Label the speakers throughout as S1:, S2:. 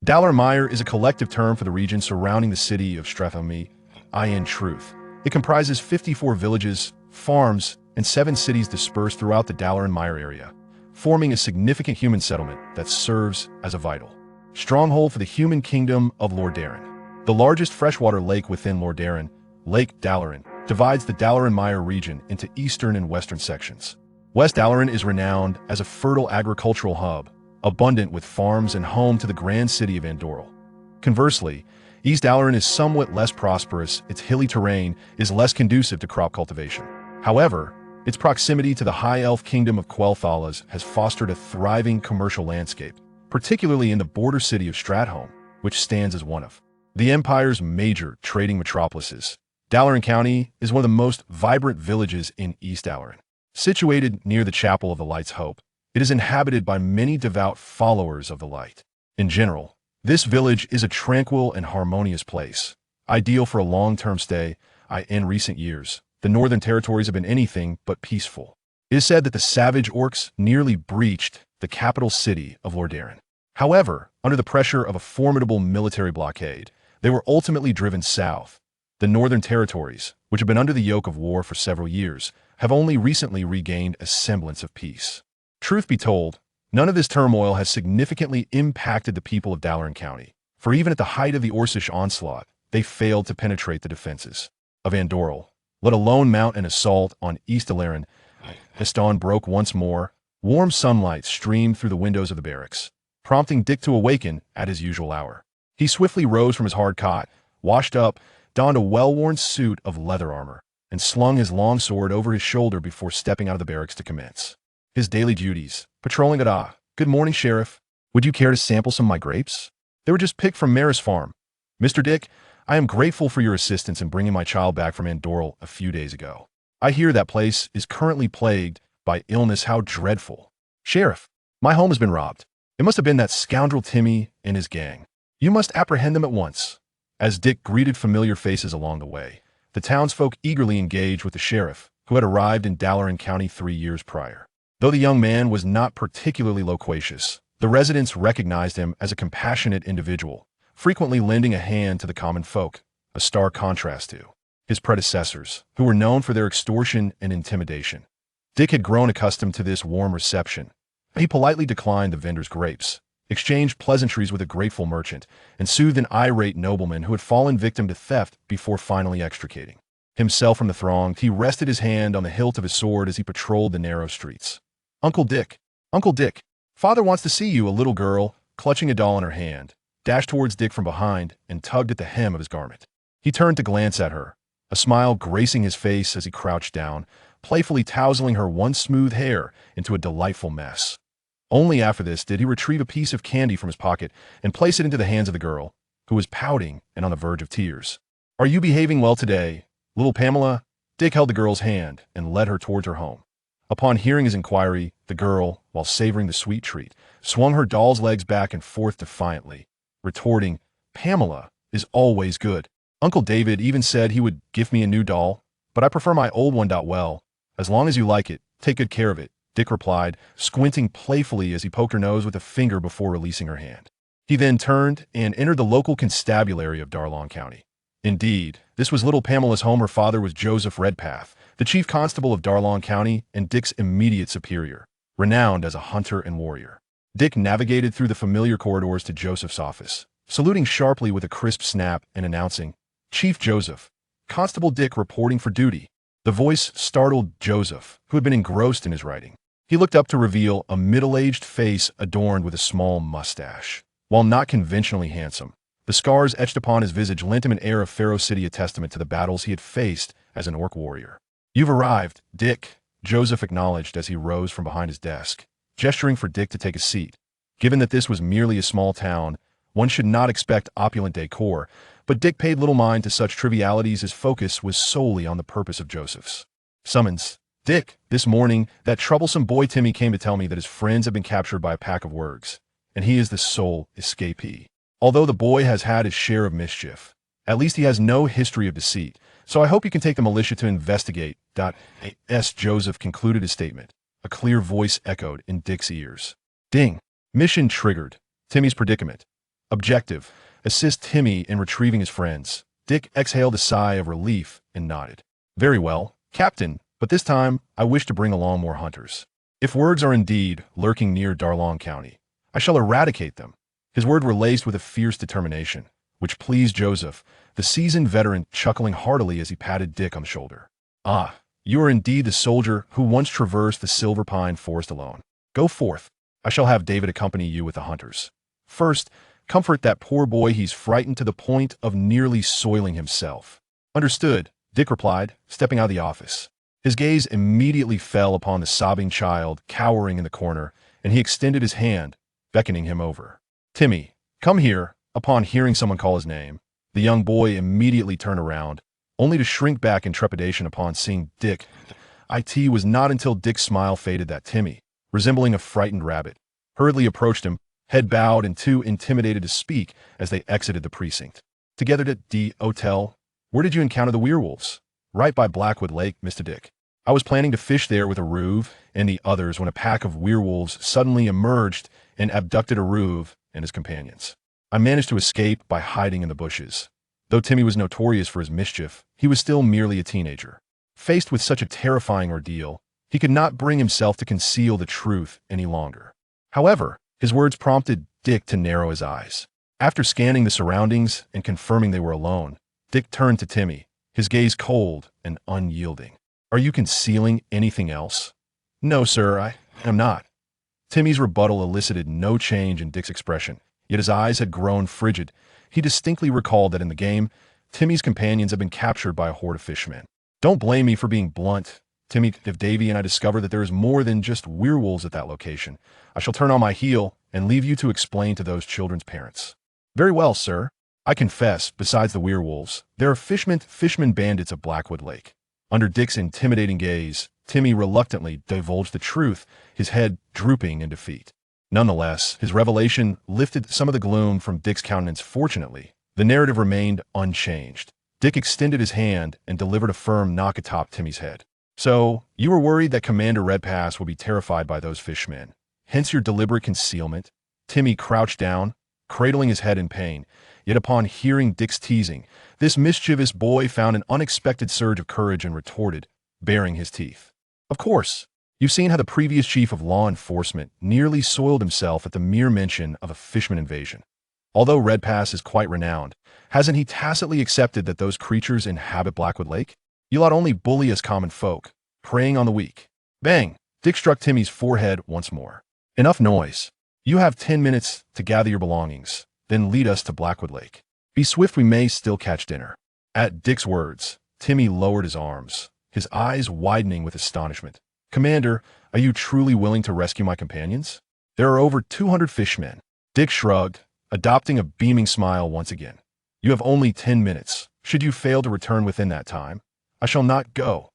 S1: Dallarmire is a collective term for the region surrounding the city of Strathami, in truth. It comprises 54 villages, farms, and 7 cities dispersed throughout the Dallarmire area, forming a significant human settlement that serves as a vital stronghold for the human kingdom of Lordaeron. The largest freshwater lake within Lordaeron, Lake Dallaran, divides the Dallarmire region into eastern and western sections. West Dallaran is renowned as a fertile agricultural hub, abundant with farms and home to the grand city of Andorral. Conversely, East Dallaran is somewhat less prosperous. Its hilly terrain is less conducive to crop cultivation. However, its proximity to the high elf kingdom of Quel'Thalas has fostered a thriving commercial landscape, particularly in the border city of Stratholme, which stands as one of the Empire's major trading metropolises. Dallaran County is one of the most vibrant villages in East Dallaran. Situated near the Chapel of the Light's Hope, it is inhabited by many devout followers of the light. In general, this village is a tranquil and harmonious place, ideal for a long-term stay. In recent years, the Northern Territories have been anything but peaceful. It is said that the savage orcs nearly breached the capital city of Lordaeron. However, under the pressure of a formidable military blockade, they were ultimately driven south. The Northern Territories, which have been under the yoke of war for several years, have only recently regained a semblance of peace. Truth be told, none of this turmoil has significantly impacted the people of Dallaran County, for even at the height of the Orcish onslaught, they failed to penetrate the defenses of Andorral, let alone mount an assault on East Dallaran. As dawn broke once more, warm sunlight streamed through the windows of the barracks, prompting Dick to awaken at his usual hour. He swiftly rose from his hard cot, washed up, donned a well-worn suit of leather armor, and slung his long sword over his shoulder before stepping out of the barracks to commence his daily duties, patrolling at Good morning, Sheriff. Would you care to sample some of my grapes? They were just picked from Maris Farm. Mr. Dick, I am grateful for your assistance in bringing my child back from Andorral a few days ago. I hear that place is currently plagued by illness. How dreadful. Sheriff, my home has been robbed. It must have been that scoundrel Timmy and his gang. You must apprehend them at once. As Dick greeted familiar faces along the way, the townsfolk eagerly engaged with the sheriff, who had arrived in Dallaran County 3 years prior. Though the young man was not particularly loquacious, the residents recognized him as a compassionate individual, frequently lending a hand to the common folk, a stark contrast to his predecessors, who were known for their extortion and intimidation. Dick had grown accustomed to this warm reception. He politely declined the vendor's grapes, exchanged pleasantries with a grateful merchant, and soothed an irate nobleman who had fallen victim to theft before finally extricating himself from the throng. He rested his hand on the hilt of his sword as he patrolled the narrow streets. Uncle Dick, Father wants to see you." A little girl, clutching a doll in her hand, dashed towards Dick from behind and tugged at the hem of his garment. He turned to glance at her, a smile gracing his face as he crouched down, playfully tousling her once smooth hair into a delightful mess. Only after this did he retrieve a piece of candy from his pocket and place it into the hands of the girl, who was pouting and on the verge of tears. "Are you behaving well today, little Pamela?" Dick held the girl's hand and led her towards her home. Upon hearing his inquiry, the girl, while savoring the sweet treat, swung her doll's legs back and forth defiantly, retorting, "Pamela is always good. Uncle David even said he would give me a new doll, but I prefer my old one. Well, as long as you like it, take good care of it," Dick replied, squinting playfully as he poked her nose with a finger before releasing her hand. He then turned and entered the local constabulary of Darlon County. Indeed, this was little Pamela's home. Her father was Joseph Redpath, the chief constable of Darlon County and Dick's immediate superior, renowned as a hunter and warrior. Dick navigated through the familiar corridors to Joseph's office, saluting sharply with a crisp snap and announcing, "Chief Joseph, Constable Dick reporting for duty." The voice startled Joseph, who had been engrossed in his writing. He looked up to reveal a middle-aged face adorned with a small mustache. While not conventionally handsome, the scars etched upon his visage lent him an air of Pharaoh City, a testament to the battles he had faced as an orc warrior. "You've arrived, Dick," Joseph acknowledged as he rose from behind his desk, gesturing for Dick to take a seat. Given that this was merely a small town, one should not expect opulent decor, but Dick paid little mind to such trivialities. His focus was solely on the purpose of Joseph's summons. "Dick, this morning, that troublesome boy Timmy came to tell me that his friends have been captured by a pack of wargs, and he is the sole escapee. Although the boy has had his share of mischief, at least he has no history of deceit, so I hope you can take the militia to investigate." As Joseph concluded his statement, a clear voice echoed in Dick's ears. Ding! Mission triggered. Timmy's predicament. Objective: assist Timmy in retrieving his friends. Dick exhaled a sigh of relief and nodded. Very well, Captain, but this time I wish to bring along more hunters. If words are indeed lurking near Darlong County, I shall eradicate them. His words were laced with a fierce determination, which pleased Joseph, the seasoned veteran, chuckling heartily as he patted Dick on the shoulder. Ah, you are indeed the soldier who once traversed the Silver Pine Forest alone. Go forth. I shall have David accompany you with the hunters. First, comfort that poor boy. He's frightened to the point of nearly soiling himself. Understood, Dick replied, stepping out of the office. His gaze immediately fell upon the sobbing child cowering in the corner, and he extended his hand, beckoning him over. Timmy, come here. Upon hearing someone call his name, the young boy immediately turned around, only to shrink back in trepidation upon seeing Dick. It was not until Dick's smile faded that Timmy, resembling a frightened rabbit, hurriedly approached him, head bowed and too intimidated to speak as they exited the precinct. Together to the hotel. Where did you encounter the werewolves? Right by Blackwood Lake, Mr. Dick. I was planning to fish there with Aruv and the others when a pack of werewolves suddenly emerged and abducted Aruv and his companions. I managed to escape by hiding in the bushes. Though Timmy was notorious for his mischief, he was still merely a teenager. Faced with such a terrifying ordeal, he could not bring himself to conceal the truth any longer. However, his words prompted Dick to narrow his eyes. After scanning the surroundings and confirming they were alone, Dick turned to Timmy, his gaze cold and unyielding. Are you concealing anything else? No, sir, I am not. Timmy's rebuttal elicited no change in Dick's expression, yet his eyes had grown frigid. He distinctly recalled that in the game, Timmy's companions had been captured by a horde of fishmen. Don't blame me for being blunt, Timmy. If Davy and I discover that there is more than just werewolves at that location, I shall turn on my heel and leave you to explain to those children's parents. Very well, sir. I confess, besides the werewolves, there are fishmen bandits of Blackwood Lake. Under Dick's intimidating gaze, Timmy reluctantly divulged the truth, his head drooping in defeat. Nonetheless, his revelation lifted some of the gloom from Dick's countenance. Fortunately, the narrative remained unchanged. Dick extended his hand and delivered a firm knock atop Timmy's head. So, you were worried that Commander Redpass would be terrified by those fishmen. Hence your deliberate concealment. Timmy crouched down, cradling his head in pain. Yet upon hearing Dick's teasing, this mischievous boy found an unexpected surge of courage and retorted, baring his teeth. Of course. You've seen how the previous chief of law enforcement nearly soiled himself at the mere mention of a fishman invasion. Although Redpass is quite renowned, hasn't he tacitly accepted that those creatures inhabit Blackwood Lake? You lot only bully us common folk, preying on the weak. Bang! Dick struck Timmy's forehead once more. Enough noise. You have 10 minutes to gather your belongings, then lead us to Blackwood Lake. Be swift, we may still catch dinner. At Dick's words, Timmy lowered his arms, his eyes widening with astonishment. Commander, are you truly willing to rescue my companions? There are over 200 fishmen. Dick shrugged, adopting a beaming smile once again. You have only 10 minutes. Should you fail to return within that time, I shall not go.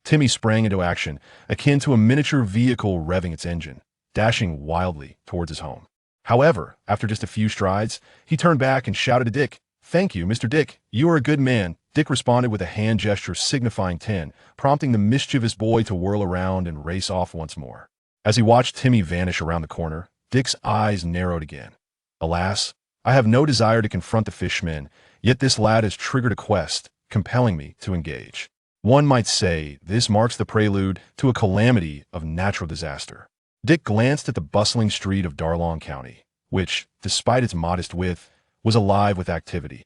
S1: Timmy sprang into action, akin to a miniature vehicle revving its engine, dashing wildly towards his home. However, after just a few strides, he turned back and shouted to Dick, "Thank you, Mr. Dick. You are a good man." Dick responded with a hand gesture signifying 10, prompting the mischievous boy to whirl around and race off once more. As he watched Timmy vanish around the corner, Dick's eyes narrowed again. Alas, I have no desire to confront the fishmen, yet this lad has triggered a quest, compelling me to engage. One might say this marks the prelude to a calamity of natural disaster. Dick glanced at the bustling street of Darlong County, which, despite its modest width, was alive with activity.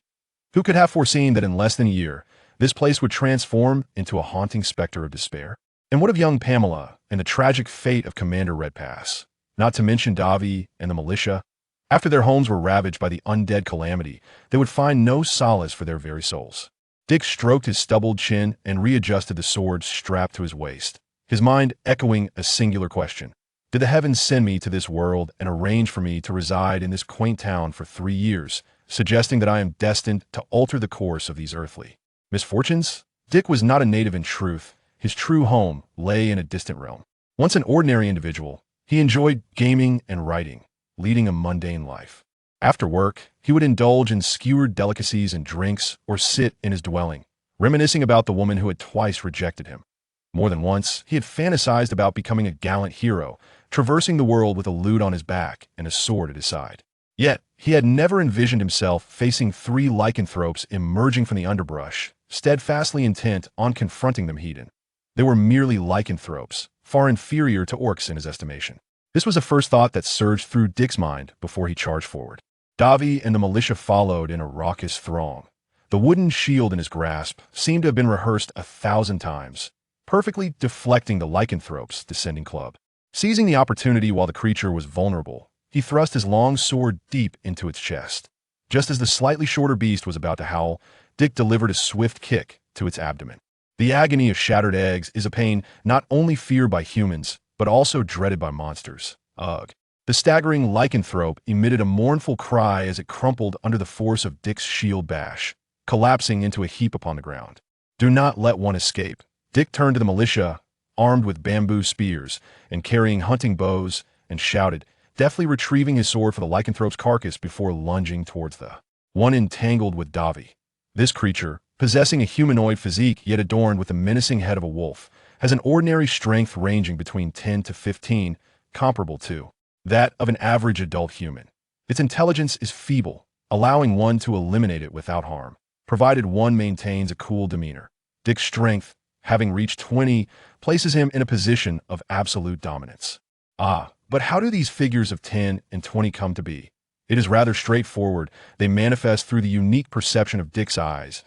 S1: Who could have foreseen that in less than a year, this place would transform into a haunting specter of despair? And what of young Pamela and the tragic fate of Commander Redpass? Not to mention Davi and the militia. After their homes were ravaged by the undead calamity, they would find no solace for their very souls. Dick stroked his stubbled chin and readjusted the sword strapped to his waist, his mind echoing a singular question. Did the heavens send me to this world and arrange for me to reside in this quaint town for 3 years, suggesting that I am destined to alter the course of these earthly misfortunes? Dick was not a native in truth. His true home lay in a distant realm. Once an ordinary individual, he enjoyed gaming and writing, leading a mundane life. After work, he would indulge in skewered delicacies and drinks or sit in his dwelling, reminiscing about the woman who had twice rejected him. More than once, he had fantasized about becoming a gallant hero, traversing the world with a lute on his back and a sword at his side. Yet, He had never envisioned himself facing three lycanthropes emerging from the underbrush, steadfastly intent on confronting them heathen. They were merely lycanthropes, far inferior to orcs in his estimation. This was the first thought that surged through Dick's mind before he charged forward. Davi and the militia followed in a raucous throng. The wooden shield in his grasp seemed to have been rehearsed 1,000 times, perfectly deflecting the lycanthrope's descending club. Seizing the opportunity while the creature was vulnerable, he thrust his long sword deep into its chest. Just as the slightly shorter beast was about to howl, Dick delivered a swift kick to its abdomen. The agony of shattered eggs is a pain not only feared by humans, but also dreaded by monsters. Ugh. The staggering lycanthrope emitted a mournful cry as it crumpled under the force of Dick's shield bash, collapsing into a heap upon the ground. Do not let one escape. Dick turned to the militia, armed with bamboo spears and carrying hunting bows, and shouted, deftly retrieving his sword for the lycanthrope's carcass before lunging towards the one entangled with Davi. This creature, possessing a humanoid physique yet adorned with the menacing head of a wolf, has an ordinary strength ranging between 10 to 15, comparable to that of an average adult human. Its intelligence is feeble, allowing one to eliminate it without harm, provided one maintains a cool demeanor. Dick's strength, having reached 20, places him in a position of absolute dominance. But how do these figures of 10 and 20 come to be? It is rather straightforward. They manifest through the unique perception of Dick's eyes.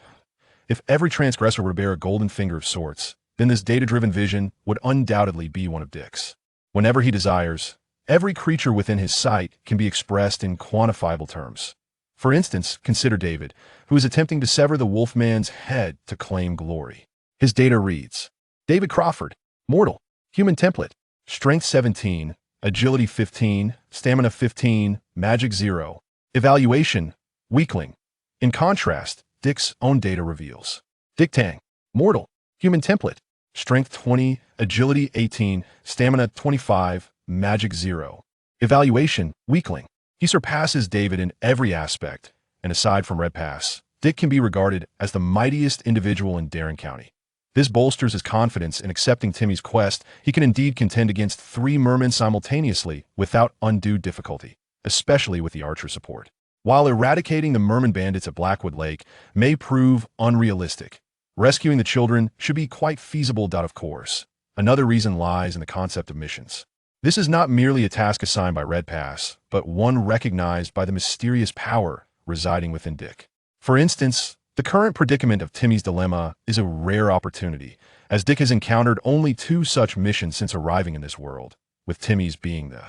S1: If every transgressor were to bear a golden finger of sorts, then this data-driven vision would undoubtedly be one of Dick's. Whenever he desires, every creature within his sight can be expressed in quantifiable terms. For instance, consider David, who is attempting to sever the wolfman's head to claim glory. His data reads, David Crawford, mortal, human template, strength 17, agility 15, stamina 15, magic 0. Evaluation, weakling. In contrast, Dick's own data reveals. Dick Tang, mortal, human template, strength 20, agility 18, stamina 25, magic 0. Evaluation, weakling. He surpasses David in every aspect, and aside from Red Pass, Dick can be regarded as the mightiest individual in Darren County. This bolsters his confidence in accepting Timmy's quest. He can indeed contend against 3 mermen simultaneously without undue difficulty, especially with the archer support. While eradicating the merman bandits at Blackwood Lake may prove unrealistic, rescuing the children should be quite feasible. Of course, another reason lies in the concept of missions. This is not merely a task assigned by Red Pass, but one recognized by the mysterious power residing within Dick. For instance, the current predicament of Timmy's dilemma is a rare opportunity, as Dick has encountered only 2 such missions since arriving in this world, with Timmy's being the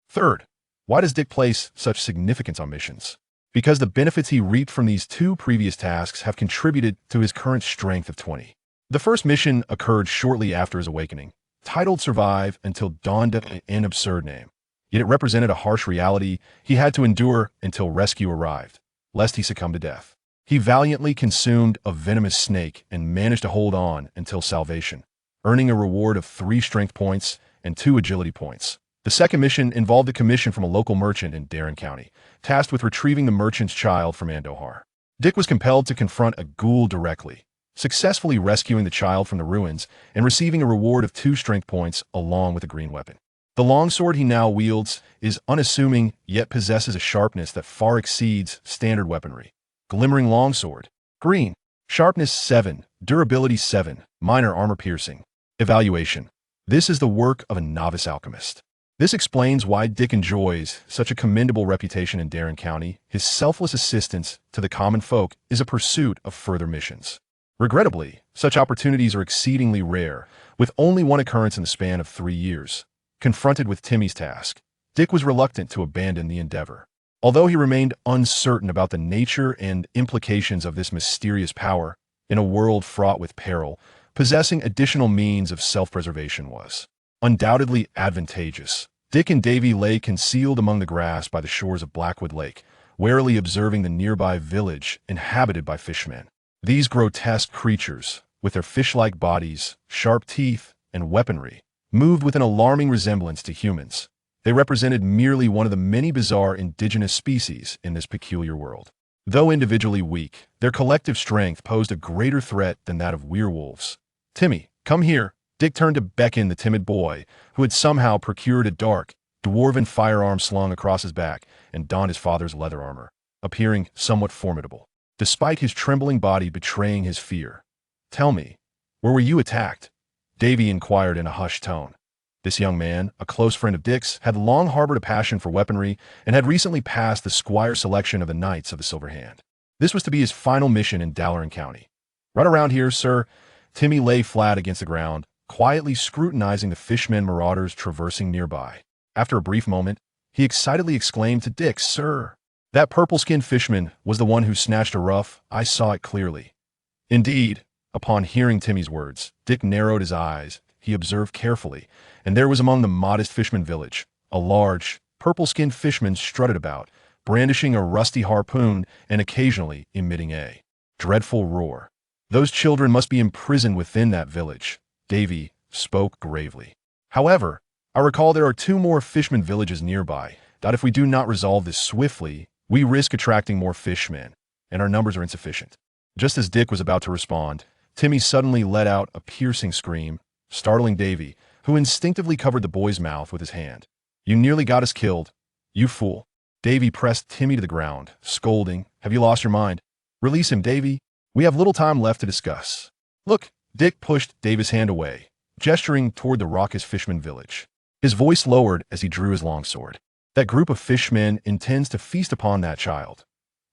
S1: third. Why does Dick place such significance on missions? Because the benefits he reaped from these 2 previous tasks have contributed to his current strength of 20. The first mission occurred shortly after his awakening, titled Survive Until Dawn, an absurd name. Yet it represented a harsh reality he had to endure until rescue arrived, lest he succumb to death. He valiantly consumed a venomous snake and managed to hold on until salvation, earning a reward of 3 strength points and 2 agility points. The second mission involved a commission from a local merchant in Darren County, tasked with retrieving the merchant's child from Andohar. Dick was compelled to confront a ghoul directly, successfully rescuing the child from the ruins and receiving a reward of 2 strength points along with a green weapon. The longsword he now wields is unassuming yet possesses a sharpness that far exceeds standard weaponry. Glimmering longsword. Green. Sharpness 7. Durability 7. Minor armor piercing. Evaluation. This is the work of a novice alchemist. This explains why Dick enjoys such a commendable reputation in Darren County. His selfless assistance to the common folk is a pursuit of further missions. Regrettably, such opportunities are exceedingly rare, with only one occurrence in the span of 3 years. Confronted with Timmy's task, Dick was reluctant to abandon the endeavor. Although he remained uncertain about the nature and implications of this mysterious power, in a world fraught with peril, possessing additional means of self-preservation was undoubtedly advantageous. Dick and Davy lay concealed among the grass by the shores of Blackwood Lake, warily observing the nearby village inhabited by fishmen. These grotesque creatures, with their fish-like bodies, sharp teeth, and weaponry, moved with an alarming resemblance to humans. They represented merely one of the many bizarre indigenous species in this peculiar world. Though individually weak, their collective strength posed a greater threat than that of werewolves. Timmy, come here. Dick turned to beckon the timid boy, who had somehow procured a dark, dwarven firearm slung across his back, and donned his father's leather armor, appearing somewhat formidable, despite his trembling body betraying his fear. "Tell me, where were you attacked?" Davy inquired in a hushed tone. This young man, a close friend of Dick's, had long harbored a passion for weaponry and had recently passed the squire selection of the Knights of the Silver Hand. This was to be his final mission in Dalaran County. "Right around here, sir." Timmy lay flat against the ground, quietly scrutinizing the fishmen marauders traversing nearby. After a brief moment, he excitedly exclaimed to Dick, "Sir, that purple-skinned fishman was the one who snatched a ruff. I saw it clearly." Indeed, upon hearing Timmy's words, Dick narrowed his eyes. He observed carefully, and there was among the modest fisherman village a large, purple-skinned fishman strutted about, brandishing a rusty harpoon and occasionally emitting a dreadful roar. "Those children must be imprisoned within that village," Davy spoke gravely. "However, I recall there are 2 more fisherman villages nearby, that if we do not resolve this swiftly, we risk attracting more fishmen, and our numbers are insufficient." Just as Dick was about to respond, Timmy suddenly let out a piercing scream, startling Davy, who instinctively covered the boy's mouth with his hand. "You nearly got us killed, you fool." Davy pressed Timmy to the ground, scolding, "Have you lost your mind? Release him, Davy. We have little time left to discuss." "Look," Dick pushed Davy's hand away, gesturing toward the raucous fisherman village. His voice lowered as he drew his longsword. "That group of fishmen intends to feast upon that child."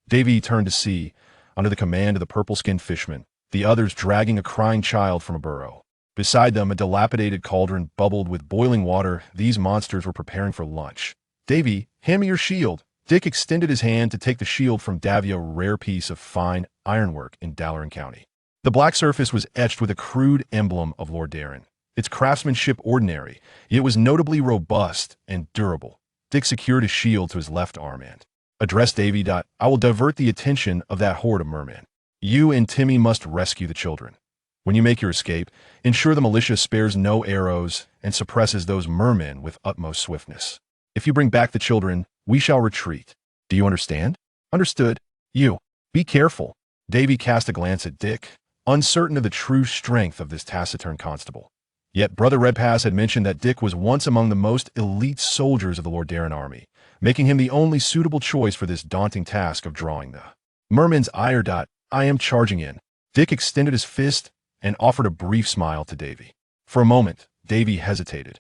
S1: Davy turned to see, under the command of the purple-skinned fishman, the others dragging a crying child from a burrow. Beside them, a dilapidated cauldron bubbled with boiling water. These monsters were preparing for lunch. "Davy, hand me your shield." Dick extended his hand to take the shield from Davy, a rare piece of fine ironwork in Dalaran County. The black surface was etched with a crude emblem of Lord Darren. Its craftsmanship ordinary, yet it was notably robust and durable. Dick secured his shield to his left arm and addressed Davy. "I will divert the attention of that horde of mermen. You and Timmy must rescue the children. When you make your escape, ensure the militia spares no arrows and suppresses those mermen with utmost swiftness. If you bring back the children, we shall retreat. Do you understand?" "Understood." "You. Be careful." Davy cast a glance at Dick, uncertain of the true strength of this taciturn constable. Yet Brother Redpass had mentioned that Dick was once among the most elite soldiers of the Lord Darren army, making him the only suitable choice for this daunting task of drawing the mermen's ire. "I am charging in." Dick extended his fist and offered a brief smile to Davy. For a moment, Davy hesitated.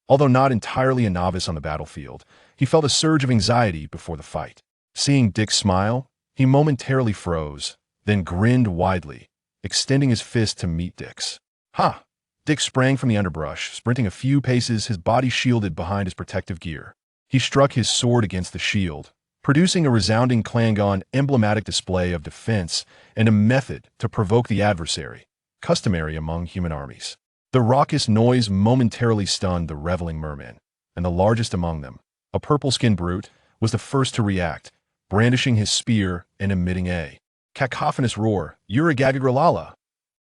S1: Although not entirely a novice on the battlefield, he felt a surge of anxiety before the fight. Seeing Dick smile, he momentarily froze, then grinned widely, extending his fist to meet Dick's. "Ha!" Dick sprang from the underbrush, sprinting a few paces, his body shielded behind his protective gear. He struck his sword against the shield, producing a resounding clangon, emblematic display of defense and a method to provoke the adversary, customary among human armies. The raucous noise momentarily stunned the reveling mermen, and the largest among them, a purple-skinned brute, was the first to react, brandishing his spear and emitting a cacophonous roar, "Urigagagralala!"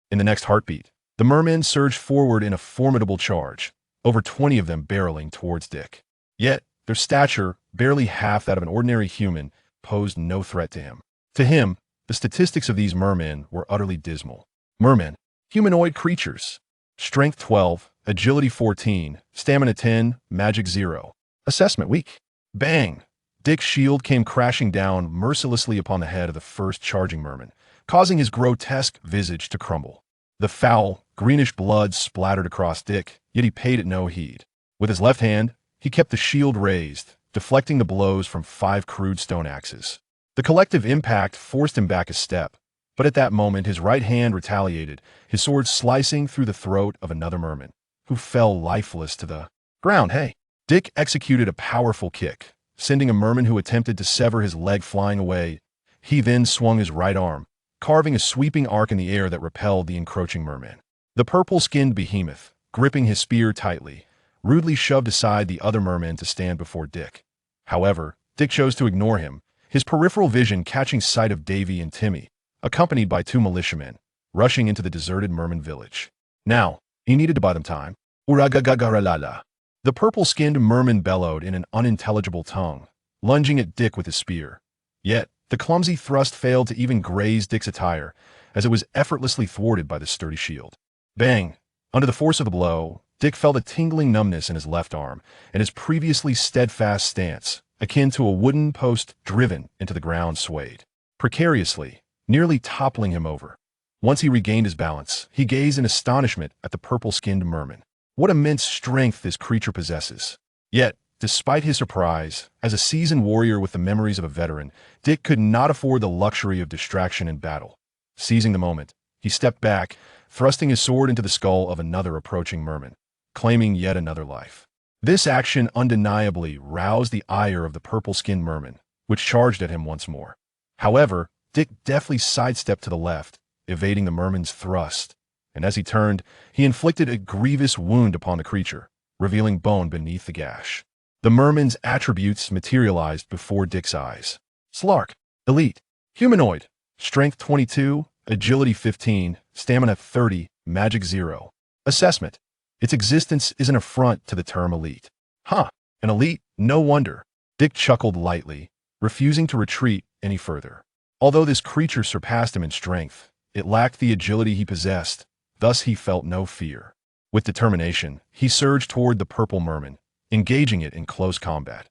S1: In the next heartbeat, the mermen surged forward in a formidable charge, over 20 of them barreling towards Dick. Yet, their stature, barely half that of an ordinary human, posed no threat to him. To him, the statistics of these mermen were utterly dismal. Mermen, humanoid creatures. Strength 12, Agility 14, Stamina 10, Magic 0. Assessment weak. Bang! Dick's shield came crashing down mercilessly upon the head of the first charging merman, causing his grotesque visage to crumble. The foul, greenish blood splattered across Dick, yet he paid it no heed. With his left hand, he kept the shield raised, deflecting the blows from 5 crude stone axes. The collective impact forced him back a step, but at that moment his right hand retaliated, his sword slicing through the throat of another merman, who fell lifeless to the ground. Hey! Dick executed a powerful kick, sending a merman who attempted to sever his leg flying away. He then swung his right arm, carving a sweeping arc in the air that repelled the encroaching merman. The purple-skinned behemoth, gripping his spear tightly, rudely shoved aside the other merman to stand before Dick. However, Dick chose to ignore him, his peripheral vision catching sight of Davy and Timmy, accompanied by 2 militiamen, rushing into the deserted merman village. Now, he needed to buy them time. "Uragagagaralala!" The purple-skinned merman bellowed in an unintelligible tongue, lunging at Dick with his spear. Yet, the clumsy thrust failed to even graze Dick's attire, as it was effortlessly thwarted by the sturdy shield. Bang! Under the force of the blow, Dick felt a tingling numbness in his left arm, and his previously steadfast stance, akin to a wooden post driven into the ground, swayed precariously, nearly toppling him over. Once he regained his balance, he gazed in astonishment at the purple-skinned merman. What immense strength this creature possesses! Yet, despite his surprise, as a seasoned warrior with the memories of a veteran, Dick could not afford the luxury of distraction in battle. Seizing the moment, he stepped back, thrusting his sword into the skull of another approaching merman, claiming yet another life. This action undeniably roused the ire of the purple-skinned merman, which charged at him once more. However, Dick deftly sidestepped to the left, evading the merman's thrust, and as he turned, he inflicted a grievous wound upon the creature, revealing bone beneath the gash. The merman's attributes materialized before Dick's eyes. Slark, Elite, Humanoid, Strength 22, Agility 15, Stamina 30, Magic 0. Assessment: its existence is an affront to the term elite. Huh, an elite? No wonder. Dick chuckled lightly, refusing to retreat any further. Although this creature surpassed him in strength, it lacked the agility he possessed, thus he felt no fear. With determination, he surged toward the purple merman, engaging it in close combat.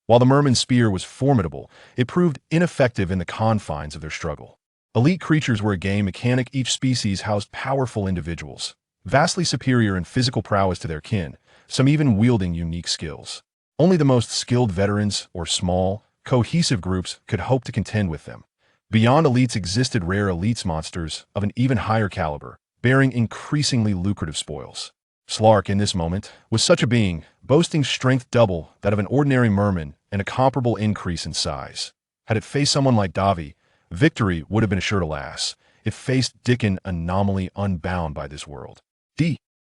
S1: While the merman's spear was formidable, it proved ineffective in the confines of their struggle. Elite creatures were a game mechanic. Each species housed powerful individuals, vastly superior in physical prowess to their kin, some even wielding unique skills. Only the most skilled veterans or small, cohesive groups could hope to contend with them. Beyond elites existed rare elites monsters of an even higher caliber, bearing increasingly lucrative spoils. Slark, in this moment, was such a being, boasting strength double that of an ordinary merman and a comparable increase in size. Had it faced someone like Davi, victory would have been assured. Alas, it faced Dick, an anomaly unbound by this world.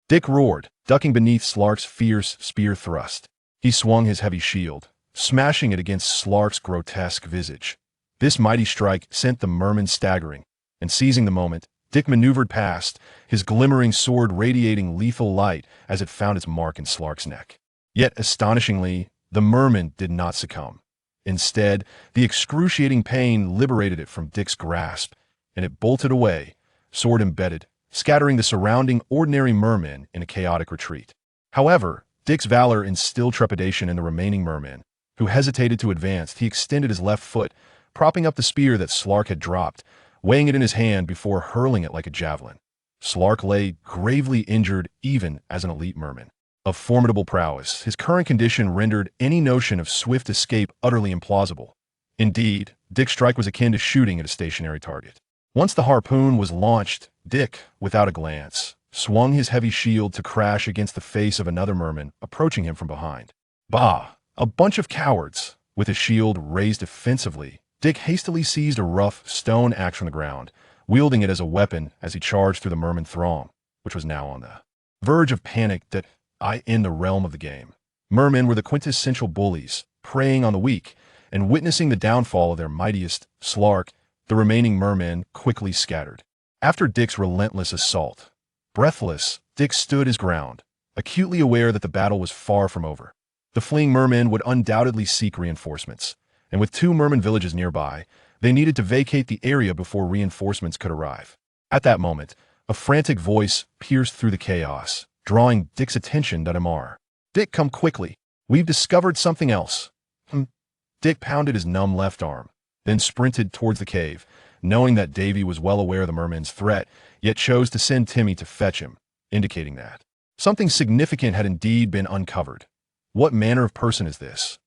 S1: Dick roared, ducking beneath Slark's fierce spear thrust. He swung his heavy shield, smashing it against Slark's grotesque visage. This mighty strike sent the merman staggering, and seizing the moment, Dick maneuvered past, his glimmering sword radiating lethal light as it found its mark in Slark's neck. Yet, astonishingly, the merman did not succumb. Instead, the excruciating pain liberated it from Dick's grasp, and it bolted away, sword embedded, scattering the surrounding ordinary mermen in a chaotic retreat. However, Dick's valor instilled trepidation in the remaining merman, who hesitated to advance. He extended his left foot, propping up the spear that Slark had dropped, weighing it in his hand before hurling it like a javelin. Slark lay gravely injured even as an elite merman. Of formidable prowess, his current condition rendered any notion of swift escape utterly implausible. Indeed, Dick's strike was akin to shooting at a stationary target. Once the harpoon was launched, Dick, without a glance, swung his heavy shield to crash against the face of another merman approaching him from behind. Bah! A bunch of cowards! With his shield raised defensively, Dick hastily seized a rough stone axe from the ground, wielding it as a weapon as he charged through the merman throng, which was now on the verge of panic. That in the realm of the game, mermen were the quintessential bullies, preying on the weak, and witnessing the downfall of their mightiest, Slark, the remaining mermen quickly scattered. After Dick's relentless assault, breathless, Dick stood his ground, acutely aware that the battle was far from over. The fleeing mermen would undoubtedly seek reinforcements, and with 2 merman villages nearby, they needed to vacate the area before reinforcements could arrive. At that moment, a frantic voice pierced through the chaos, drawing Dick's attention. Mr. Dick, come quickly. We've discovered something else. Dick pounded his numb left arm, then sprinted towards the cave, knowing that Davy was well aware of the merman's threat, yet chose to send Timmy to fetch him, indicating that something significant had indeed been uncovered. What manner of person is this?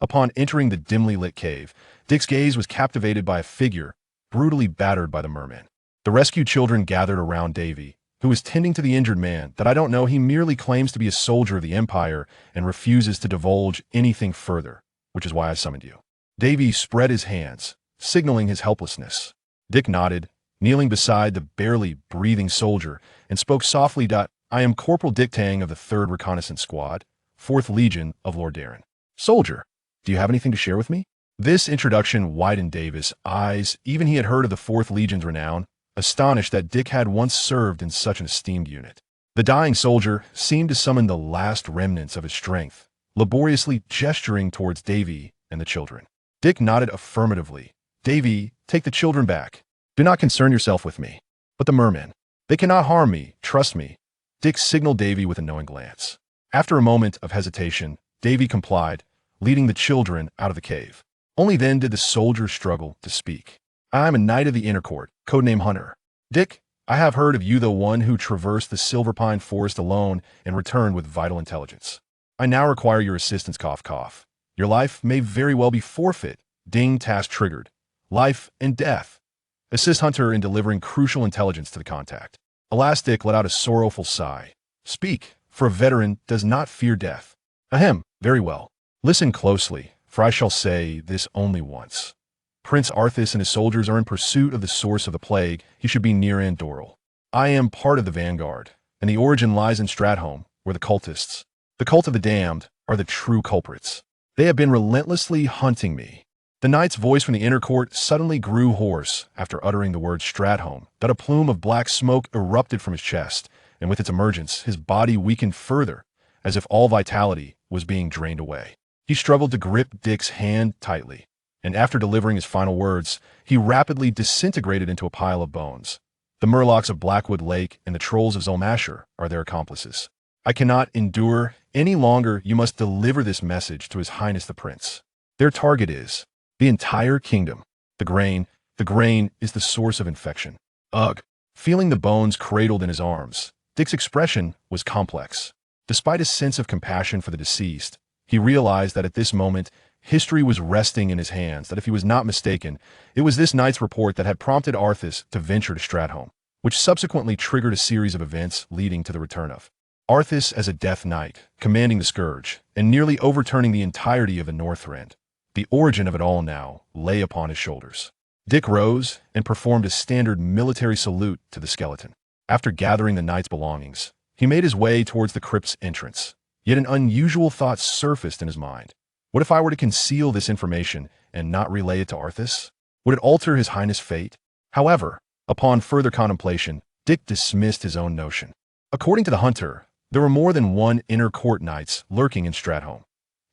S1: Upon entering the dimly lit cave, Dick's gaze was captivated by a figure brutally battered by the merman. The rescued children gathered around Davy, who was tending to the injured man. I don't know, he merely claims to be a soldier of the Empire and refuses to divulge anything further, which is why I summoned you. Davy spread his hands, signaling his helplessness. Dick nodded, kneeling beside the barely breathing soldier, and spoke softly. I am Corporal Dick Tang of the 3rd Reconnaissance Squad, 4th Legion of Lord Darren. Soldier, do you have anything to share with me? This introduction widened Davis' eyes. Even he had heard of the 4th Legion's renown, astonished that Dick had once served in such an esteemed unit. The dying soldier seemed to summon the last remnants of his strength, laboriously gesturing towards Davy and the children. Dick nodded affirmatively. Davy, take the children back. Do not concern yourself with me. But the mermen, they cannot harm me, trust me. Dick signaled Davy with a knowing glance. After a moment of hesitation, Davy complied, leading the children out of the cave. Only then did the soldier struggle to speak. I am a knight of the Inner Court, codename Hunter. Dick, I have heard of you, the one who traversed the Silver Pine Forest alone and returned with vital intelligence. I now require your assistance, cough, cough. Your life may very well be forfeit. Ding, task triggered. Life and death. Assist Hunter in delivering crucial intelligence to the contact. Alas, Dick let out a sorrowful sigh. Speak, for a veteran does not fear death. Ahem, very well. Listen closely, for I shall say this only once. Prince Arthas and his soldiers are in pursuit of the source of the plague. He should be near Andoril. I am part of the vanguard, and the origin lies in Stratholme, where the cultists, the cult of the damned, are the true culprits. They have been relentlessly hunting me. The knight's voice from the inner court suddenly grew hoarse after uttering the word Stratholme, that a plume of black smoke erupted from his chest, and with its emergence, his body weakened further, as if all vitality was being drained away. He struggled to grip Dick's hand tightly, and after delivering his final words, he rapidly disintegrated into a pile of bones. The Murlocs of Blackwood Lake and the Trolls of Zolmasher are their accomplices. I cannot endure any longer. You must deliver this message to His Highness the Prince. Their target is the entire kingdom. The grain is the source of infection. Ugh. Feeling the bones cradled in his arms, Dick's expression was complex. Despite his sense of compassion for the deceased, he realized that at this moment, history was resting in his hands, that if he was not mistaken, it was this night's report that had prompted Arthas to venture to Stratholme, which subsequently triggered a series of events leading to the return of Arthas as a Death Knight, commanding the Scourge, and nearly overturning the entirety of the Northrend. The origin of it all now lay upon his shoulders. Dick rose and performed a standard military salute to the skeleton. After gathering the knight's belongings, he made his way towards the crypt's entrance. Yet an unusual thought surfaced in his mind. What if I were to conceal this information and not relay it to Arthas? Would it alter His Highness' fate? However, upon further contemplation, Dick dismissed his own notion. According to the hunter, there were more than one inner court knights lurking in Stratholme.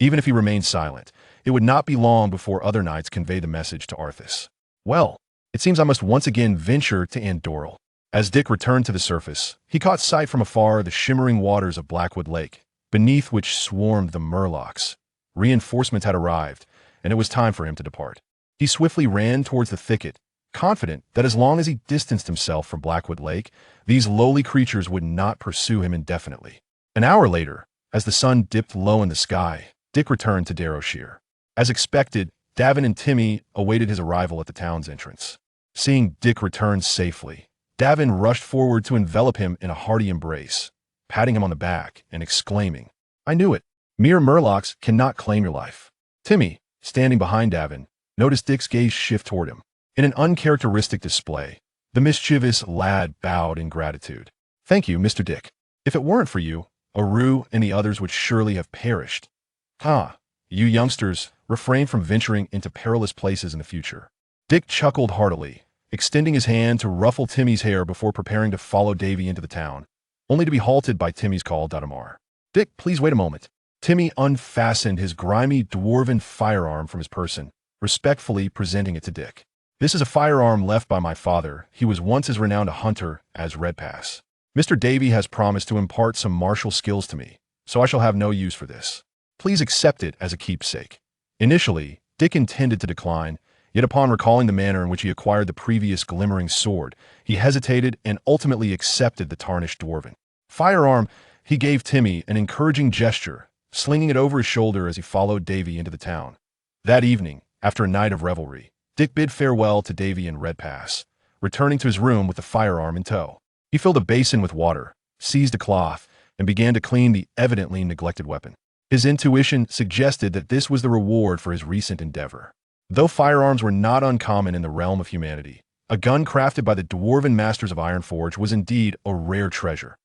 S1: Even if he remained silent, it would not be long before other knights conveyed the message to Arthas. Well, it seems I must once again venture to Andoril. As Dick returned to the surface, he caught sight from afar the shimmering waters of Blackwood Lake, beneath which swarmed the Murlocs. Reinforcements had arrived, and it was time for him to depart. He swiftly ran towards the thicket, confident that as long as he distanced himself from Blackwood Lake, these lowly creatures would not pursue him indefinitely. An hour later, as the sun dipped low in the sky, Dick returned to Darrowshire. As expected, Davin and Timmy awaited his arrival at the town's entrance. Seeing Dick return safely, Davin rushed forward to envelop him in a hearty embrace, patting him on the back and exclaiming, "I knew it. Mere Murlocs cannot claim your life." Timmy, standing behind Davin, noticed Dick's gaze shift toward him. In an uncharacteristic display, the mischievous lad bowed in gratitude. "Thank you, Mr. Dick. If it weren't for you, Aru and the others would surely have perished. You youngsters, refrain from venturing into perilous places in the future." Dick chuckled heartily, extending his hand to ruffle Timmy's hair before preparing to follow Davy into the town, only to be halted by Timmy's call, "Datamar. Dick, please wait a moment." Timmy unfastened his grimy dwarven firearm from his person, respectfully presenting it to Dick. "This is a firearm left by my father. He was once as renowned a hunter as Redpass. Mr. Davy has promised to impart some martial skills to me, so I shall have no use for this. Please accept it as a keepsake." Initially, Dick intended to decline, yet upon recalling the manner in which he acquired the previous glimmering sword, he hesitated and ultimately accepted the tarnished dwarven firearm. He gave Timmy an encouraging gesture, slinging it over his shoulder as he followed Davy into the town. That evening, after a night of revelry, Dick bid farewell to Davy and Redpass, returning to his room with the firearm in tow. He filled a basin with water, seized a cloth, and began to clean the evidently neglected weapon. His intuition suggested that this was the reward for his recent endeavor. Though firearms were not uncommon in the realm of humanity, a gun crafted by the dwarven masters of Ironforge was indeed a rare treasure.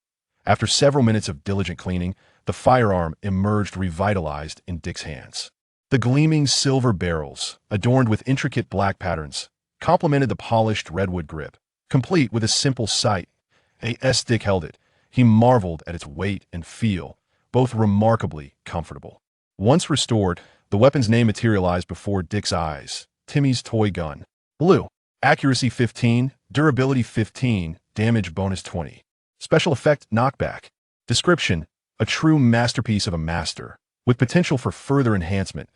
S1: After several minutes of diligent cleaning, the firearm emerged revitalized in Dick's hands. The gleaming silver barrels, adorned with intricate black patterns, complemented the polished redwood grip, complete with a simple sight. As Dick held it, he marveled at its weight and feel, both remarkably comfortable. Once restored, the weapon's name materialized before Dick's eyes: Timmy's toy gun. Blue. Accuracy 15, durability 15, damage bonus 20. Special effect knockback. Description: a true masterpiece of a master, with potential for further enhancement.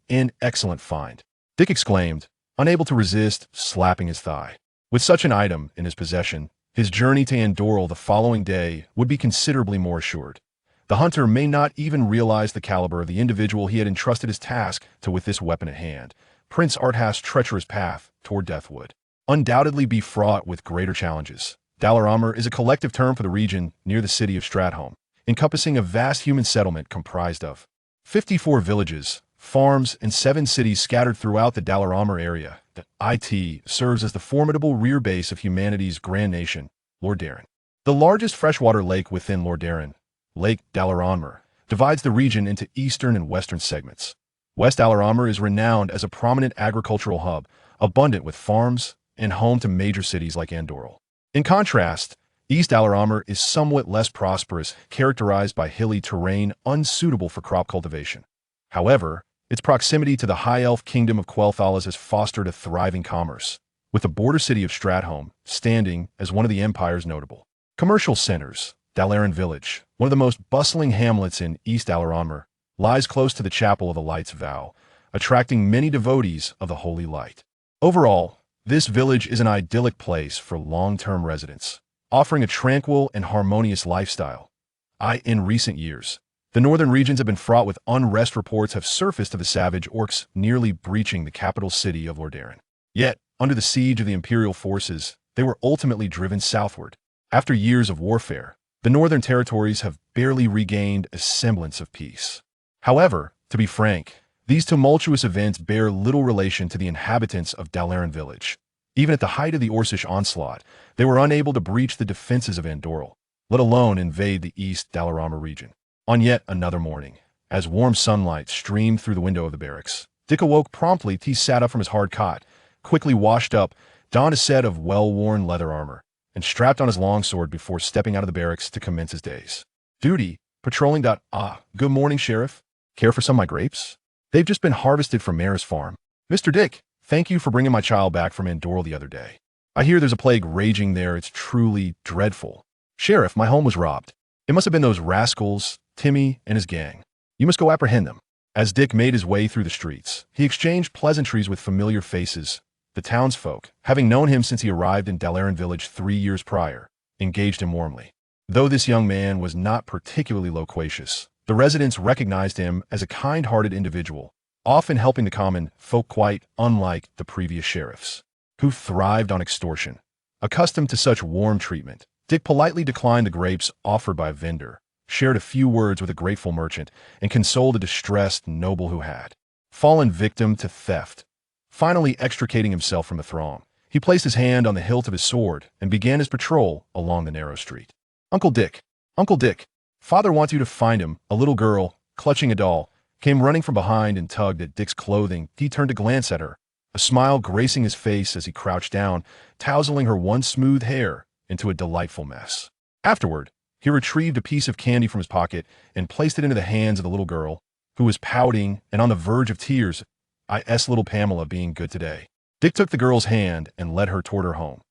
S1: An excellent find, Dick exclaimed, unable to resist slapping his thigh. With such an item in his possession, his journey to Andorral the following day would be considerably more assured. The hunter may not even realize the caliber of the individual he had entrusted his task to with this weapon at hand. Prince Arthas's treacherous path toward death would undoubtedly be fraught with greater challenges. Dalaramur is a collective term for the region near the city of Stratholme, encompassing a vast human settlement comprised of 54 villages, farms, and 7 cities scattered throughout the Dalaramur area. The IT serves as the formidable rear base of humanity's grand nation, Lordaeron. The largest freshwater lake within Lordaeron, Lake Dalaramur, divides the region into eastern and western segments. West Dalaramur is renowned as a prominent agricultural hub, abundant with farms and home to major cities like Andorral. In contrast, East Dalaramur is somewhat less prosperous, characterized by hilly terrain unsuitable for crop cultivation. However, its proximity to the high elf kingdom of Quel'Thalas has fostered a thriving commerce, with the border city of Stratholme standing as one of the empire's notable commercial centers. Dalaran Village, one of the most bustling hamlets in East Dalaramur, lies close to the Chapel of the Light's Vow, attracting many devotees of the Holy Light. Overall, this village is an idyllic place for long-term residents, offering a tranquil and harmonious lifestyle. In recent years, the northern regions have been fraught with unrest. Reports have surfaced of the savage orcs nearly breaching the capital city of Lordaeron. Yet, under the siege of the Imperial forces, they were ultimately driven southward. After years of warfare, the northern territories have barely regained a semblance of peace. However, to be frank, these tumultuous events bear little relation to the inhabitants of Dalaran Village. Even at the height of the Orcish onslaught, they were unable to breach the defenses of Andorral, let alone invade the East Dalaramur region. On yet another morning, as warm sunlight streamed through the window of the barracks, Dick awoke promptly. He sat up from his hard cot, quickly washed up, donned a set of well-worn leather armor, and strapped on his longsword before stepping out of the barracks to commence his day's duty, patrolling. Good morning, Sheriff. Care for some of my grapes? They've just been harvested from Mara's farm. Mr. Dick, thank you for bringing my child back from Andorral the other day. I hear there's a plague raging there. It's truly dreadful. Sheriff, my home was robbed. It must have been those rascals, Timmy and his gang. You must go apprehend them. As Dick made his way through the streets, he exchanged pleasantries with familiar faces. The townsfolk, having known him since he arrived in Dalaran Village 3 years prior, engaged him warmly. Though this young man was not particularly loquacious, the residents recognized him as a kind-hearted individual, often helping the common folk, quite unlike the previous sheriffs, who thrived on extortion. Accustomed to such warm treatment, Dick politely declined the grapes offered by a vendor, shared a few words with a grateful merchant, and consoled a distressed noble who had fallen victim to theft. Finally extricating himself from the throng, he placed his hand on the hilt of his sword and began his patrol along the narrow street. Uncle Dick, Father wants you to find him. A little girl, clutching a doll, came running from behind and tugged at Dick's clothing. He turned to glance at her, a smile gracing his face as he crouched down, tousling her once smooth hair into a delightful mess. Afterward, he retrieved a piece of candy from his pocket and placed it into the hands of the little girl, who was pouting and on the verge of tears. Little Pamela being good today. Dick took the girl's hand and led her toward her home.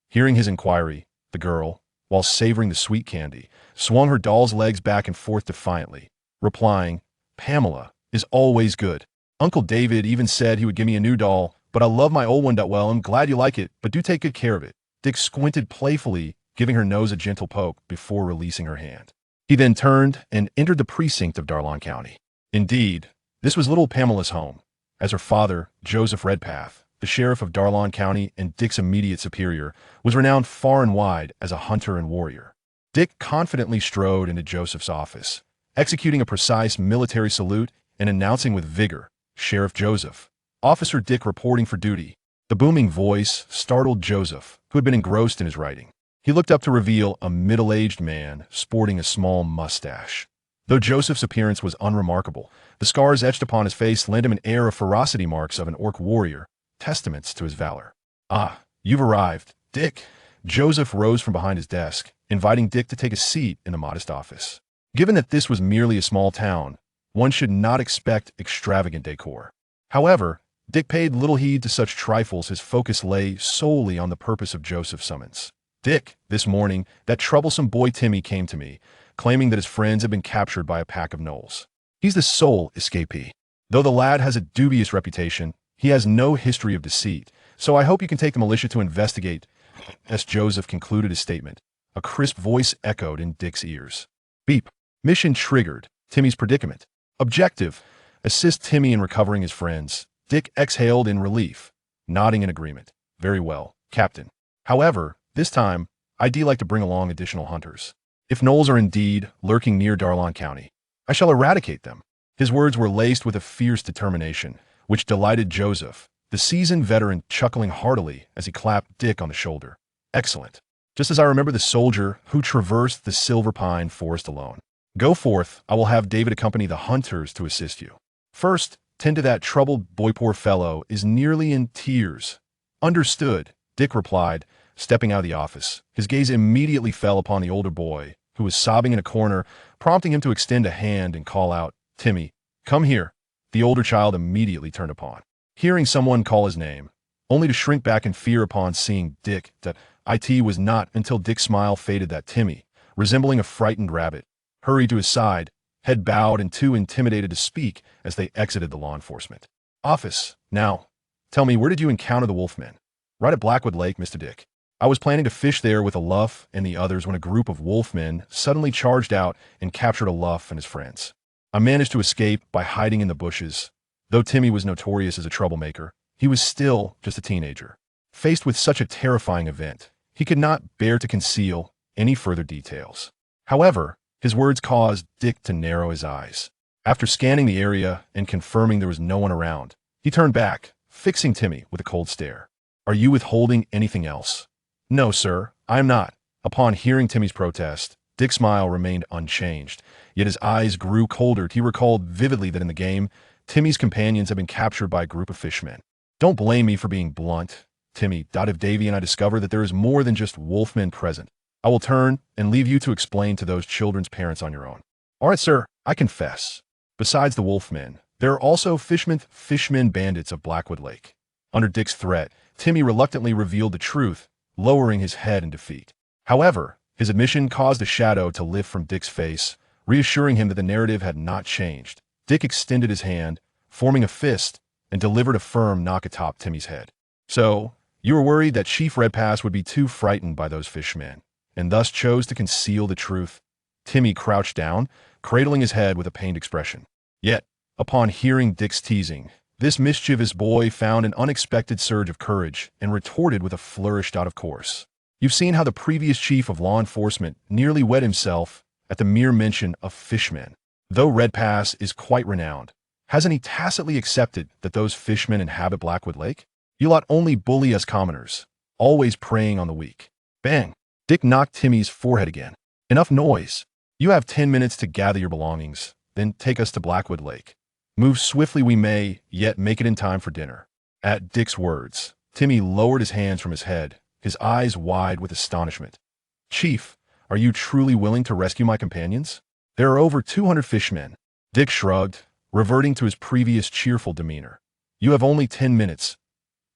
S1: Hearing his inquiry, the girl, while savoring the sweet candy, swung her doll's legs back and forth defiantly, replying, Pamela is always good. Uncle David even said he would give me a new doll, but I love my old one. Well, I'm glad you like it, but do take good care of it. Dick squinted playfully, giving her nose a gentle poke before releasing her hand. He then turned and entered the precinct of Darlon County. Indeed, this was little Pamela's home, as her father, Joseph Redpath, the sheriff of Darlon County and Dick's immediate superior, was renowned far and wide as a hunter and warrior. Dick confidently strode into Joseph's office, executing a precise military salute and announcing with vigor, Sheriff Joseph, Officer Dick reporting for duty. The booming voice startled Joseph, who had been engrossed in his writing. He looked up to reveal a middle-aged man sporting a small mustache. Though Joseph's appearance was unremarkable, the scars etched upon his face lent him an air of ferocity, marks of an orc warrior, testaments to his valor. You've arrived, Dick. Joseph rose from behind his desk, inviting Dick to take a seat in the modest office. Given that this was merely a small town, one should not expect extravagant decor. However, Dick paid little heed to such trifles. His focus lay solely on the purpose of Joseph's summons. Dick, this morning, that troublesome boy Timmy came to me, claiming that his friends have been captured by a pack of gnolls. He's the sole escapee. Though the lad has a dubious reputation, he has no history of deceit, so I hope you can take the militia to investigate, as Joseph concluded his statement. A crisp voice echoed in Dick's ears. Beep. Mission triggered. Timmy's predicament. Objective. Assist Timmy in recovering his friends. Dick exhaled in relief, nodding in agreement. Very well, Captain. However, this time, I'd like to bring along additional hunters. If gnolls are indeed lurking near Darlon County, I shall eradicate them. His words were laced with a fierce determination, which delighted Joseph, the seasoned veteran, chuckling heartily as he clapped Dick on the shoulder. Excellent. Just as I remember the soldier who traversed the Silver Pine Forest alone. Go forth, I will have David accompany the hunters to assist you. First, tend to that troubled boy, poor fellow is nearly in tears. Understood, Dick replied, stepping out of the office. His gaze immediately fell upon the older boy, who was sobbing in a corner, prompting him to extend a hand and call out, Timmy, come here. The older child immediately turned upon, hearing someone call his name, only to shrink back in fear upon seeing Dick. That it was not until Dick's smile faded that Timmy, resembling a frightened rabbit, hurried to his side, head bowed and too intimidated to speak as they exited the law enforcement office. Now, tell me, where did you encounter the wolfmen? Right at Blackwood Lake, Mr. Dick. I was planning to fish there with a Luff and the others when a group of wolfmen suddenly charged out and captured a Luff and his friends. I managed to escape by hiding in the bushes. Though Timmy was notorious as a troublemaker, he was still just a teenager. Faced with such a terrifying event, he could not bear to conceal any further details. However, his words caused Dick to narrow his eyes. After scanning the area and confirming there was no one around, he turned back, fixing Timmy with a cold stare. Are you withholding anything else? No, sir, I am not. Upon hearing Timmy's protest, Dick's smile remained unchanged, yet his eyes grew colder. He recalled vividly that in the game, Timmy's companions had been captured by a group of fishmen. Don't blame me for being blunt, Timmy. If Davy and I discover that there is more than just wolfmen present, I will turn and leave you to explain to those children's parents on your own. All right, sir, I confess. Besides the wolfmen, there are also fishmen bandits of Blackwood Lake. Under Dick's threat, Timmy reluctantly revealed the truth, lowering his head in defeat. However, his admission caused a shadow to lift from Dick's face, reassuring him that the narrative had not changed. Dick extended his hand, forming a fist, and delivered a firm knock atop Timmy's head. So, you were worried that Chief Redpass would be too frightened by those fishmen, and thus chose to conceal the truth. Timmy crouched down, cradling his head with a pained expression. Yet, upon hearing Dick's teasing, this mischievous boy found an unexpected surge of courage and retorted with a flourish. Of course. You've seen how the previous chief of law enforcement nearly wet himself at the mere mention of fishmen. Though Redpass is quite renowned, hasn't he tacitly accepted that those fishmen inhabit Blackwood Lake? You lot only bully us commoners, always preying on the weak. Bang! Dick knocked Timmy's forehead again. Enough noise. You have 10 minutes to gather your belongings, then take us to Blackwood Lake. Move swiftly we may, yet make it in time for dinner. At Dick's words, Timmy lowered his hands from his head, his eyes wide with astonishment. Chief, are you truly willing to rescue my companions? There are over 200 fishmen. Dick shrugged, reverting to his previous cheerful demeanor. You have only 10 minutes.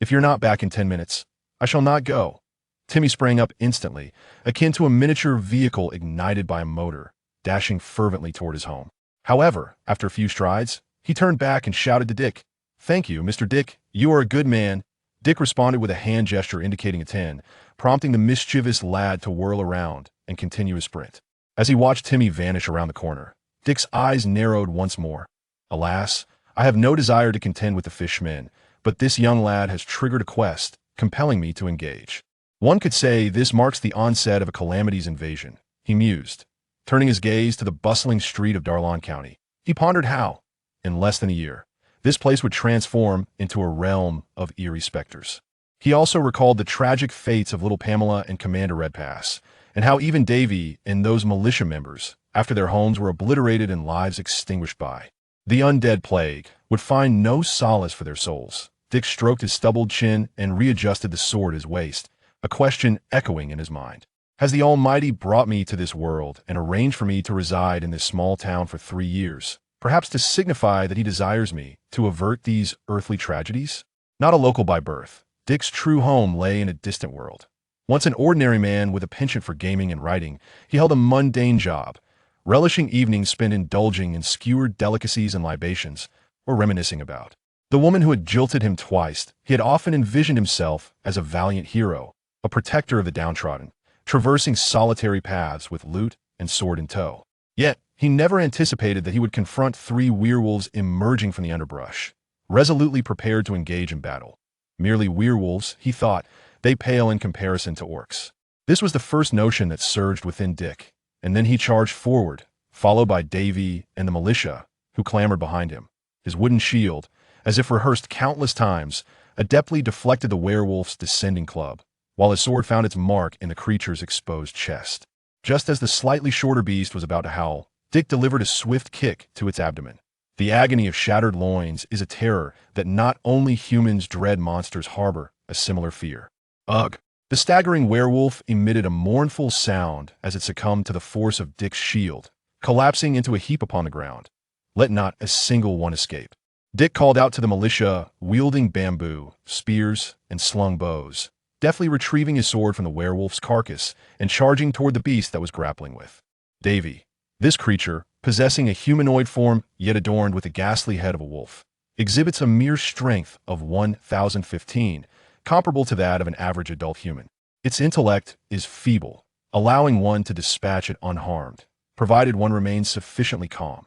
S1: If you're not back in 10 minutes, I shall not go. Timmy sprang up instantly, akin to a miniature vehicle ignited by a motor, dashing fervently toward his home. However, after a few strides, he turned back and shouted to Dick, Thank you, Mr. Dick. You are a good man. Dick responded with a hand gesture indicating a 10, prompting the mischievous lad to whirl around and continue his sprint. As he watched Timmy vanish around the corner, Dick's eyes narrowed once more. Alas, I have no desire to contend with the fishmen, but this young lad has triggered a quest, compelling me to engage. One could say this marks the onset of a calamity's invasion, he mused, turning his gaze to the bustling street of Darlon County. He pondered how, in less than a year, this place would transform into a realm of eerie specters. He also recalled the tragic fates of little Pamela and Commander Redpass, and how even Davy and those militia members, after their homes were obliterated and lives extinguished by the undead plague, would find no solace for their souls. Dick stroked his stubbled chin and readjusted the sword at his waist, a question echoing in his mind. Has the Almighty brought me to this world and arranged for me to reside in this small town for 3 years, perhaps to signify that he desires me to avert these earthly tragedies? Not a local by birth, Dick's true home lay in a distant world. Once an ordinary man with a penchant for gaming and writing, he held a mundane job, relishing evenings spent indulging in skewered delicacies and libations, or reminiscing about the woman who had jilted him twice. He had often envisioned himself as a valiant hero, a protector of the downtrodden, traversing solitary paths with lute and sword in tow. Yet, he never anticipated that he would confront three werewolves emerging from the underbrush, resolutely prepared to engage in battle. Merely werewolves, he thought, they pale in comparison to orcs. This was the first notion that surged within Dick, and then he charged forward, followed by Davy and the militia, who clamored behind him. His wooden shield, as if rehearsed countless times, adeptly deflected the werewolf's descending club, while his sword found its mark in the creature's exposed chest. Just as the slightly shorter beast was about to howl, Dick delivered a swift kick to its abdomen. The agony of shattered loins is a terror that not only humans dread, monsters harbor a similar fear. Ugh! The staggering werewolf emitted a mournful sound as it succumbed to the force of Dick's shield, collapsing into a heap upon the ground. Let not a single one escape. Dick called out to the militia, wielding bamboo, spears, and slung bows, deftly retrieving his sword from the werewolf's carcass and charging toward the beast that was grappling with Davy. This creature, possessing a humanoid form yet adorned with the ghastly head of a wolf, exhibits a mere strength of 1,015, comparable to that of an average adult human. Its intellect is feeble, allowing one to dispatch it unharmed, provided one remains sufficiently calm.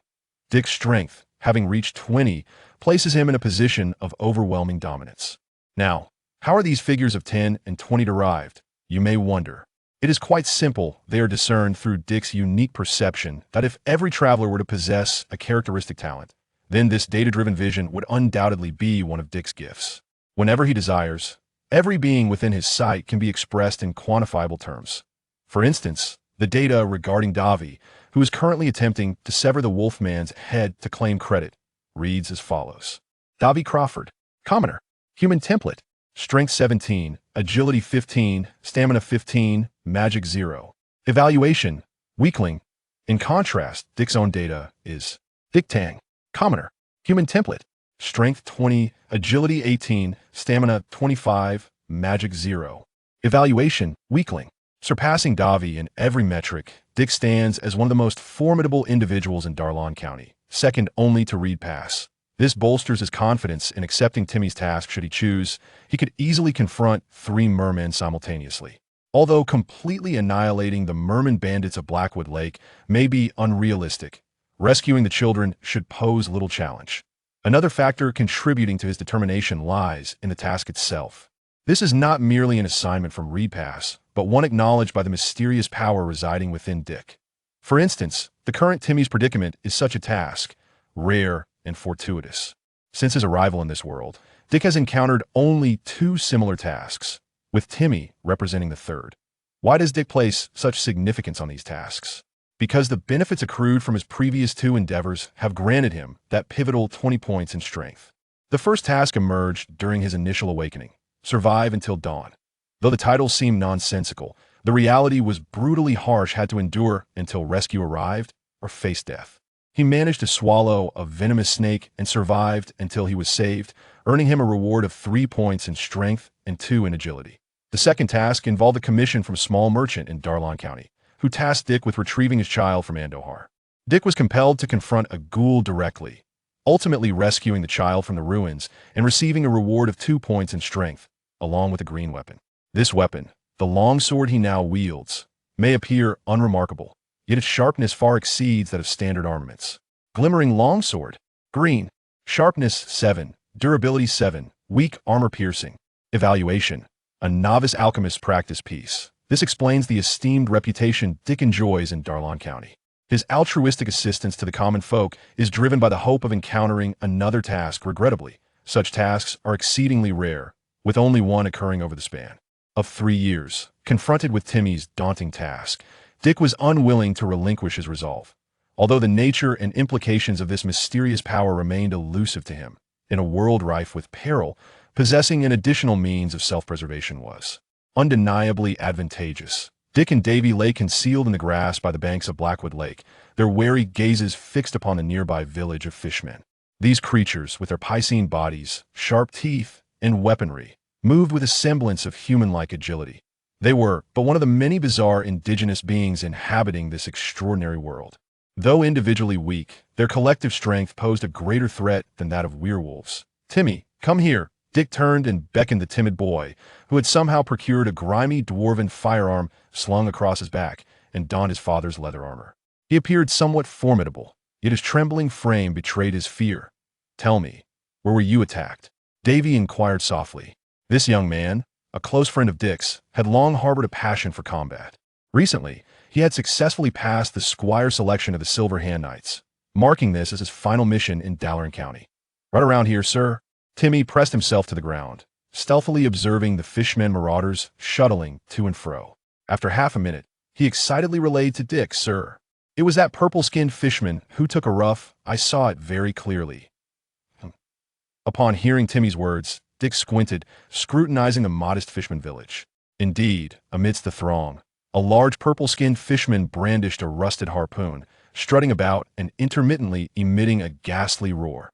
S1: Dick's strength, having reached 20, places him in a position of overwhelming dominance. Now, how are these figures of 10 and 20 derived? You may wonder. It is quite simple. They are discerned through Dick's unique perception that if every traveler were to possess a characteristic talent, then this data-driven vision would undoubtedly be one of Dick's gifts. Whenever he desires, every being within his sight can be expressed in quantifiable terms. For instance, the data regarding Davy, who is currently attempting to sever the Wolfman's head to claim credit, reads as follows. Davy Crawford, Commoner, Human Template, Strength 17, Agility 15, Stamina 15, Magic 0. Evaluation, Weakling. In contrast, Dick's own data is Dick Tang, Commoner, Human Template, Strength 20, Agility 18, Stamina 25, Magic 0. Evaluation, Weakling. Surpassing Davy in every metric, Dick stands as one of the most formidable individuals in Darlon County, second only to Reed Pass. This bolsters his confidence in accepting Timmy's task should he choose. He could easily confront 3 mermen simultaneously. Although completely annihilating the merman bandits of Blackwood Lake may be unrealistic, rescuing the children should pose little challenge. Another factor contributing to his determination lies in the task itself. This is not merely an assignment from Reed Pass, but one acknowledged by the mysterious power residing within Dick. For instance, the current Timmy's predicament is such a task, rare and fortuitous. Since his arrival in this world, Dick has encountered only 2 similar tasks, with Timmy representing the third. Why does Dick place such significance on these tasks? Because the benefits accrued from his previous 2 endeavors have granted him that pivotal 20 points in strength. The first task emerged during his initial awakening, survive until dawn. Though the title seemed nonsensical, the reality was brutally harsh. Had to endure until rescue arrived or face death. He managed to swallow a venomous snake and survived until he was saved, earning him a reward of 3 points in strength and 2 in agility. The second task involved a commission from a small merchant in Darlon County, who tasked Dick with retrieving his child from Andohar. Dick was compelled to confront a ghoul directly, ultimately rescuing the child from the ruins and receiving a reward of 2 points in strength, along with a green weapon. This weapon, the longsword he now wields, may appear unremarkable, yet its sharpness far exceeds that of standard armaments. Glimmering longsword, green, sharpness 7, durability 7, weak armor piercing. Evaluation, a novice alchemist's practice piece. This explains the esteemed reputation Dick enjoys in Darlon County. His altruistic assistance to the common folk is driven by the hope of encountering another task. Regrettably, such tasks are exceedingly rare, with only one occurring over the span of 3 years. Confronted with Timmy's daunting task, Dick was unwilling to relinquish his resolve, although the nature and implications of this mysterious power remained elusive to him. In a world rife with peril, possessing an additional means of self-preservation was undeniably advantageous. Dick and Davy lay concealed in the grass by the banks of Blackwood Lake, their wary gazes fixed upon the nearby village of fishmen. These creatures, with their piscine bodies, sharp teeth, and weaponry, moved with a semblance of human-like agility. They were but one of the many bizarre indigenous beings inhabiting this extraordinary world. Though individually weak, their collective strength posed a greater threat than that of werewolves. "Timmy, come here." Dick turned and beckoned the timid boy, who had somehow procured a grimy dwarven firearm slung across his back and donned his father's leather armor. He appeared somewhat formidable, yet his trembling frame betrayed his fear. "Tell me, where were you attacked?" Davy inquired softly. This young man, a close friend of Dick's, had long harbored a passion for combat. Recently, he had successfully passed the Squire selection of the Silver Hand Knights, marking this as his final mission in Dalaran County. "Right around here, sir." Timmy pressed himself to the ground, stealthily observing the fishmen marauders shuttling to and fro. After half a minute, he excitedly relayed to Dick, "Sir, it was that purple-skinned fishman who took a rough. I saw it very clearly." Upon hearing Timmy's words, Dick squinted, scrutinizing the modest fishman village. Indeed, amidst the throng, a large purple-skinned fishman brandished a rusted harpoon, strutting about and intermittently emitting a ghastly roar.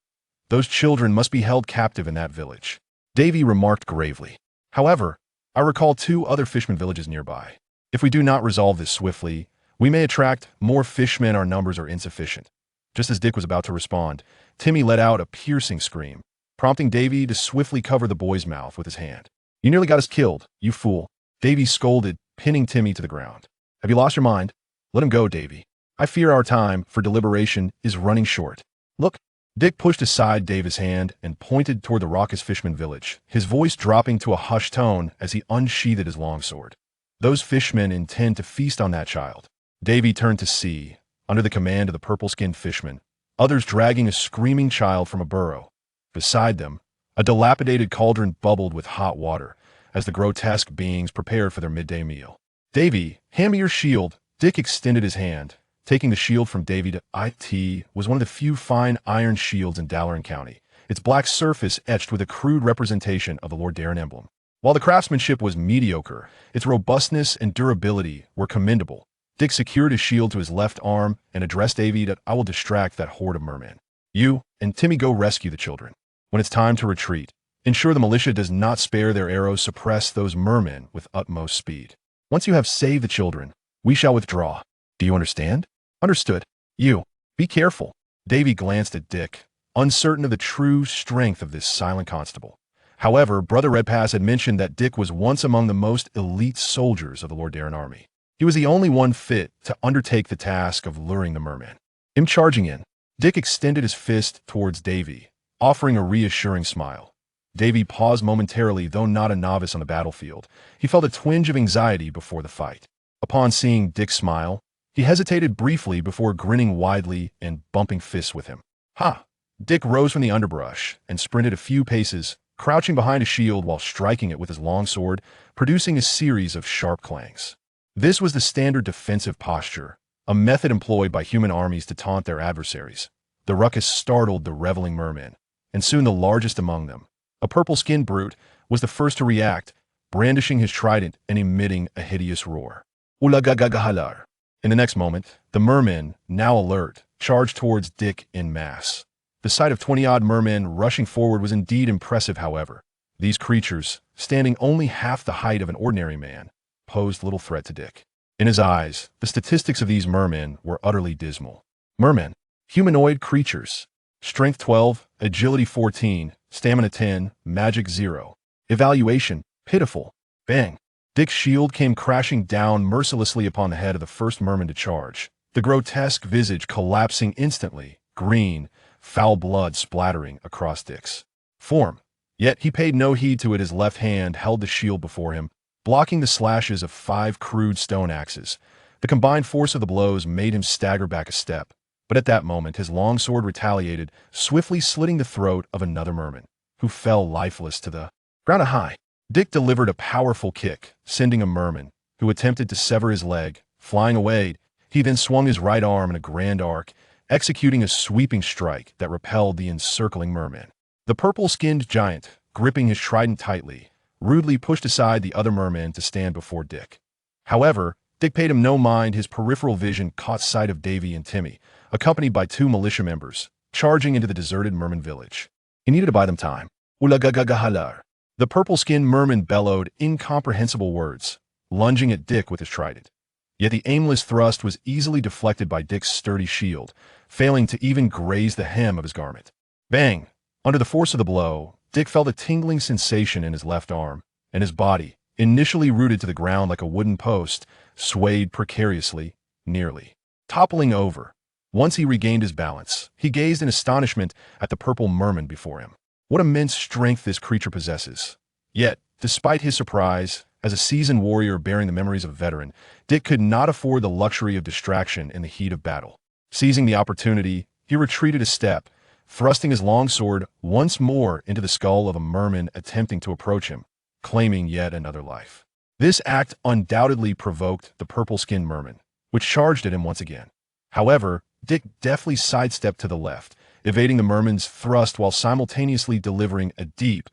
S1: "Those children must be held captive in that village," Davy remarked gravely. "However, I recall 2 other fishman villages nearby. If we do not resolve this swiftly, we may attract more fishmen. Our numbers are insufficient." Just as Dick was about to respond, Timmy let out a piercing scream, prompting Davy to swiftly cover the boy's mouth with his hand. "You nearly got us killed, you fool," Davy scolded, pinning Timmy to the ground. "Have you lost your mind? Let him go, Davy. I fear our time for deliberation is running short. Look." Dick pushed aside Davy's hand and pointed toward the raucous fisherman village, his voice dropping to a hushed tone as he unsheathed his longsword. "Those fishmen intend to feast on that child." Davy turned to see, under the command of the purple-skinned fishman, others dragging a screaming child from a burrow. Beside them, a dilapidated cauldron bubbled with hot water as the grotesque beings prepared for their midday meal. "Davy, hand me your shield." Dick extended his hand, taking the shield from Davy to it was one of the few fine iron shields in Dalaran County, its black surface etched with a crude representation of the Lord Darren emblem. While the craftsmanship was mediocre, its robustness and durability were commendable. Dick secured his shield to his left arm and addressed Davy that "I will distract that horde of mermen. You and Timmy go rescue the children. When it's time to retreat, ensure the militia does not spare their arrows. Suppress those mermen with utmost speed. Once you have saved the children, we shall withdraw. Do you understand?" "Understood. You, be careful." Davy glanced at Dick, uncertain of the true strength of this silent constable. However, Brother Redpass had mentioned that Dick was once among the most elite soldiers of the Lord Darren army. He was the only one fit to undertake the task of luring the mermen. Him charging in, Dick extended his fist towards Davy, offering a reassuring smile. Davy paused momentarily, though not a novice on the battlefield. He felt a twinge of anxiety before the fight. Upon seeing Dick smile, he hesitated briefly before grinning widely and bumping fists with him. "Ha!" Dick rose from the underbrush and sprinted a few paces, crouching behind a shield while striking it with his longsword, producing a series of sharp clangs. This was the standard defensive posture, a method employed by human armies to taunt their adversaries. The ruckus startled the reveling mermen, and soon the largest among them, a purple-skinned brute, was the first to react, brandishing his trident and emitting a hideous roar. "Ulagagagahalar." In the next moment, the mermen, now alert, charged towards Dick en masse. The sight of 20-odd mermen rushing forward was indeed impressive. However, these creatures, standing only half the height of an ordinary man, posed little threat to Dick. In his eyes, the statistics of these mermen were utterly dismal. Mermen, humanoid creatures. Strength 12, agility 14, stamina 10, magic 0. Evaluation, pitiful. Bang. Dick's shield came crashing down mercilessly upon the head of the first merman to charge, the grotesque visage collapsing instantly, green, foul blood splattering across Dick's form. Yet he paid no heed to it. His left hand held the shield before him, blocking the slashes of 5 crude stone axes. The combined force of the blows made him stagger back a step, but at that moment his longsword retaliated, swiftly slitting the throat of another merman, who fell lifeless to the ground. High. Dick delivered a powerful kick, sending a merman, who attempted to sever his leg, flying away. He then swung his right arm in a grand arc, executing a sweeping strike that repelled the encircling merman. The purple-skinned giant, gripping his trident tightly, rudely pushed aside the other merman to stand before Dick. However, Dick paid him no mind. His peripheral vision caught sight of Davy and Timmy, accompanied by 2 militia members, charging into the deserted merman village. He needed to buy them time. "Ulagagagahalar." The purple-skinned merman bellowed incomprehensible words, lunging at Dick with his trident. Yet the aimless thrust was easily deflected by Dick's sturdy shield, failing to even graze the hem of his garment. Bang! Under the force of the blow, Dick felt a tingling sensation in his left arm, and his body, initially rooted to the ground like a wooden post, swayed precariously, nearly toppling over. Once he regained his balance, he gazed in astonishment at the purple merman before him. What immense strength this creature possesses. Yet, despite his surprise, as a seasoned warrior bearing the memories of a veteran, Dick could not afford the luxury of distraction in the heat of battle. Seizing the opportunity, he retreated a step, thrusting his longsword once more into the skull of a merman attempting to approach him, claiming yet another life. This act undoubtedly provoked the purple-skinned merman, which charged at him once again. However, Dick deftly sidestepped to the left, evading the merman's thrust while simultaneously delivering a deep,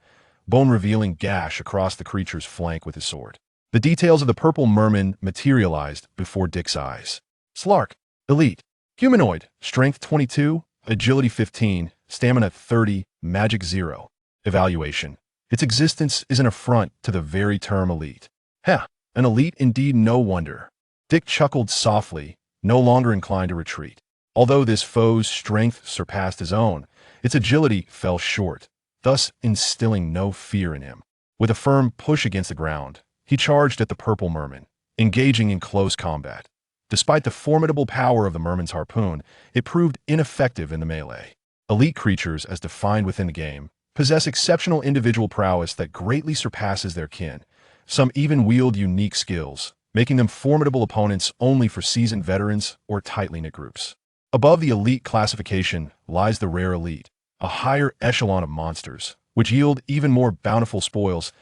S1: bone-revealing gash across the creature's flank with his sword. The details of the purple merman materialized before Dick's eyes. Slark, elite, humanoid, strength 22, agility 15, stamina 30, magic 0. Evaluation. Its existence is an affront to the very term elite. Heh, an elite indeed, no wonder. Dick chuckled softly, no longer inclined to retreat. Although this foe's strength surpassed his own, its agility fell short, thus instilling no fear in him. With a firm push against the ground, he charged at the purple merman, engaging in close combat. Despite the formidable power of the merman's harpoon, it proved ineffective in the melee. Elite creatures, as defined within the game, possess exceptional individual prowess that greatly surpasses their kin. Some even wield unique skills, making them formidable opponents only for seasoned veterans or tightly knit groups. Above the elite classification lies the rare elite, a higher echelon of monsters, which yield even more bountiful spoils.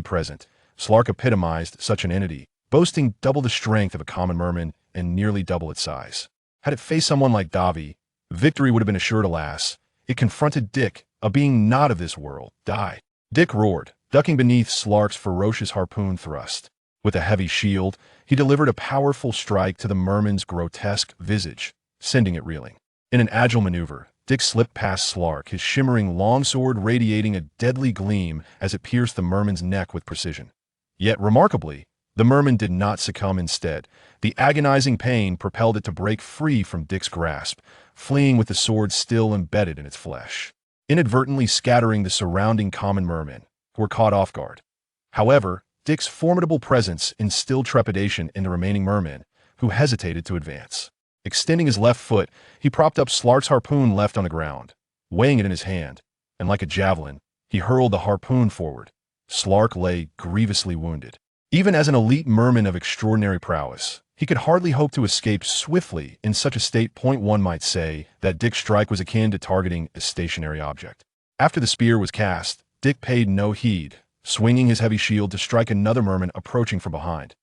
S1: Present, Slark epitomized such an entity, boasting double the strength of a common merman and nearly double its size. Had it faced someone like Davi, victory would have been assured. Alas, it confronted Dick, a being not of this world. Die! Dick roared, ducking beneath Slark's ferocious harpoon thrust. With a heavy shield, he delivered a powerful strike to the merman's grotesque visage, sending it reeling. In an agile maneuver, Dick slipped past Slark, his shimmering longsword radiating a deadly gleam as it pierced the merman's neck with precision. Yet, remarkably, the merman did not succumb. Instead, the agonizing pain propelled it to break free from Dick's grasp, fleeing with the sword still embedded in its flesh, inadvertently scattering the surrounding common mermen, who were caught off guard. However, Dick's formidable presence instilled trepidation in the remaining mermen, who hesitated to advance. Extending his left foot, he propped up Slark's harpoon left on the ground, weighing it in his hand, and like a javelin, he hurled the harpoon forward. Slark lay grievously wounded. Even as an elite merman of extraordinary prowess, he could hardly hope to escape swiftly in such a state. One might say that Dick's strike was akin to targeting a stationary object. After the spear was cast, Dick paid no heed, swinging his heavy shield to strike another merman approaching from behind.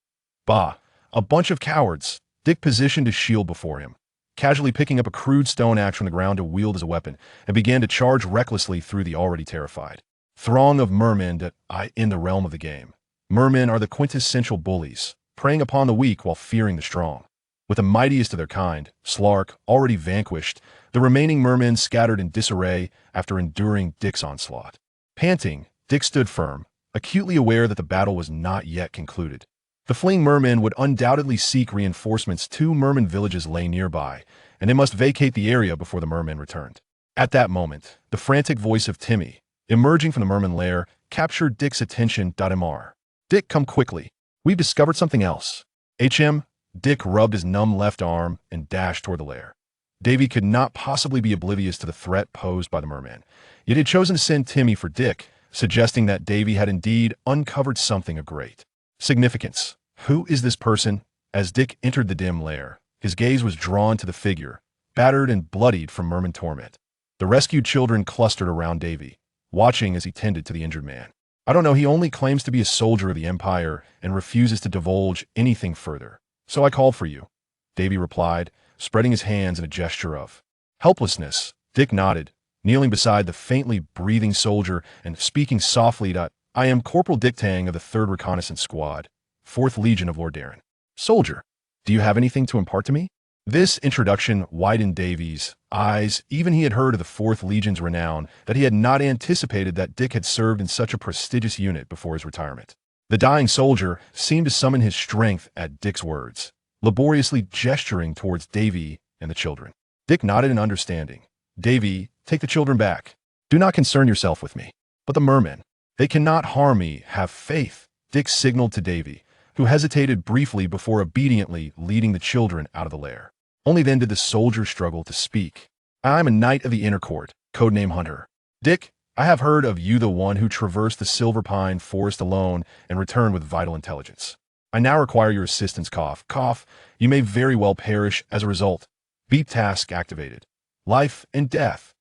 S1: Bah! A bunch of cowards! Dick positioned his shield before him, casually picking up a crude stone axe from the ground to wield as a weapon, and began to charge recklessly through the already terrified throng of mermen in the realm of the game. Mermen are the quintessential bullies, preying upon the weak while fearing the strong. With the mightiest of their kind, Slark, already vanquished, the remaining mermen scattered in disarray after enduring Dick's onslaught. Panting, Dick stood firm, acutely aware that the battle was not yet concluded. The fleeing mermen would undoubtedly seek reinforcements. 2 merman villages lay nearby, and they must vacate the area before the mermen returned. At that moment, the frantic voice of Timmy, emerging from the merman lair, captured Dick's attention. Mr. Dick, come quickly. We've discovered something else. HM? Dick rubbed his numb left arm and dashed toward the lair. Davy could not possibly be oblivious to the threat posed by the merman, yet he had chosen to send Timmy for Dick, suggesting that Davy had indeed uncovered something of great significance. Who is this person? As Dick entered the dim lair, his gaze was drawn to the figure, battered and bloodied from merman torment. The rescued children clustered around Davy, watching as he tended to the injured man. I don't know, he only claims to be a soldier of the Empire and refuses to divulge anything further. So I called for you, Davy replied, spreading his hands in a gesture of helplessness. Dick nodded, kneeling beside the faintly breathing soldier and speaking softly. I am Corporal Dick Tang of the 3rd Reconnaissance Squad, 4th Legion of Lord Darren. Soldier, do you have anything to impart to me? This introduction widened Davy's eyes. Even he had heard of the 4th Legion's renown, that he had not anticipated that Dick had served in such a prestigious unit before his retirement. The dying soldier seemed to summon his strength at Dick's words, laboriously gesturing towards Davy and the children. Dick nodded in understanding. Davy, take the children back. Do not concern yourself with me. But the mermen, they cannot harm me, have faith. Dick signaled to Davy, who hesitated briefly before obediently leading the children out of the lair. Only then did the soldier struggle to speak. I am a knight of the inner court, codename Hunter. Dick, I have heard of you, the one who traversed the Silver Pine Forest alone and returned with vital intelligence. I now require your assistance, cough. Cough, you may very well perish as a result. Beep task activated. Life and death.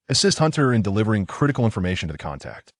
S1: Assist Hunter in delivering critical information to the contact.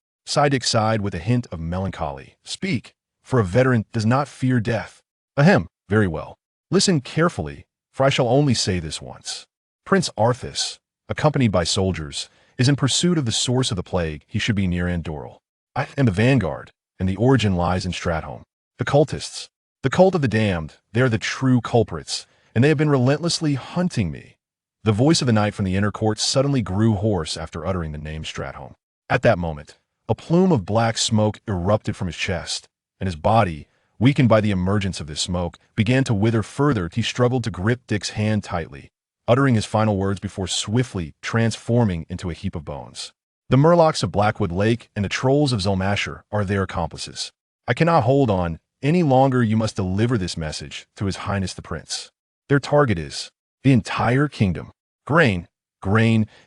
S1: Dick sighed with a hint of melancholy. Speak, for a veteran does not fear death. Ahem, very well. Listen carefully, for I shall only say this once. Prince Arthas, accompanied by soldiers, is in pursuit of the source of the plague. He should be near Andoril. I am the vanguard, and the origin lies in Stratholme. The cultists, the cult of the damned, they are the true culprits, and they have been relentlessly hunting me. The voice of the knight from the inner court suddenly grew hoarse after uttering the name Stratholme. At that moment, a plume of black smoke erupted from his chest, and his body, weakened by the emergence of this smoke, began to wither further. He struggled to grip Dick's hand tightly, uttering his final words before swiftly transforming into a heap of bones. The Murlocs of Blackwood Lake and the Trolls of Zulmasher are their accomplices. I cannot hold on any longer. You must deliver this message to His Highness the Prince. Their target is the entire kingdom. Grain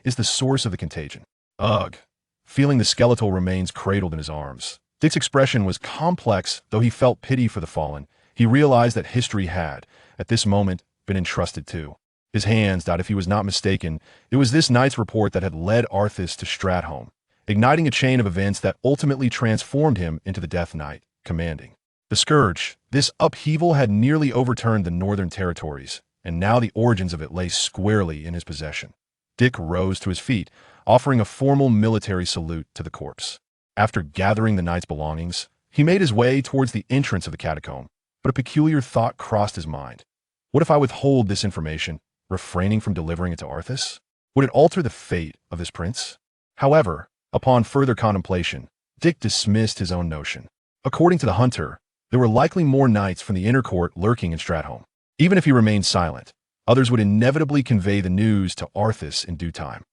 S1: is the source of the contagion. Ugh. Feeling the skeletal remains cradled in his arms, Dick's expression was complex. Though he felt pity for the fallen, he realized that history had, at this moment, been entrusted to his hands. If he was not mistaken, it was this knight's report that had led Arthas to Stratholme, igniting a chain of events that ultimately transformed him into the Death Knight, commanding the Scourge. This upheaval had nearly overturned the northern territories, and now the origins of it lay squarely in his possession. Dick rose to his feet, offering a formal military salute to the corpse. After gathering the knight's belongings, he made his way towards the entrance of the catacomb, but a peculiar thought crossed his mind. What if I withhold this information, refraining from delivering it to Arthas? Would it alter the fate of this prince? However, upon further contemplation, Dick dismissed his own notion. According to the hunter, there were likely more knights from the inner court lurking in Stratholme. Even if he remained silent, others would inevitably convey the news to Arthas in due time.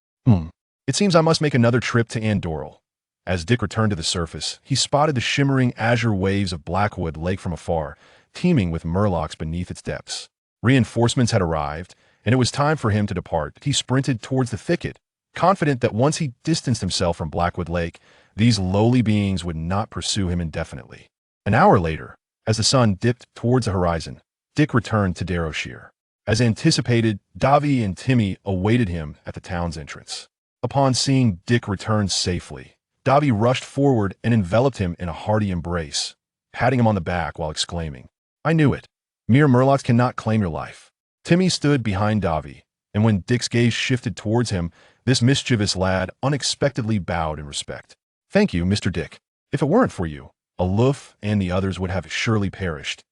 S1: It seems I must make another trip to Andoril. As Dick returned to the surface, he spotted the shimmering azure waves of Blackwood Lake from afar, teeming with murlocs beneath its depths. Reinforcements had arrived, and it was time for him to depart. He sprinted towards the thicket, confident that once he distanced himself from Blackwood Lake, these lowly beings would not pursue him indefinitely. An hour later, as the sun dipped towards the horizon, Dick returned to Darrowshire. As anticipated, Davy and Timmy awaited him at the town's entrance. Upon seeing Dick return safely, Davy rushed forward and enveloped him in a hearty embrace, patting him on the back while exclaiming, "I knew it. Mere murlocs cannot claim your life." Timmy stood behind Davy, and when Dick's gaze shifted towards him, this mischievous lad unexpectedly bowed in respect. "Thank you, Mr. Dick. If it weren't for you, Aloof and the others would have surely perished.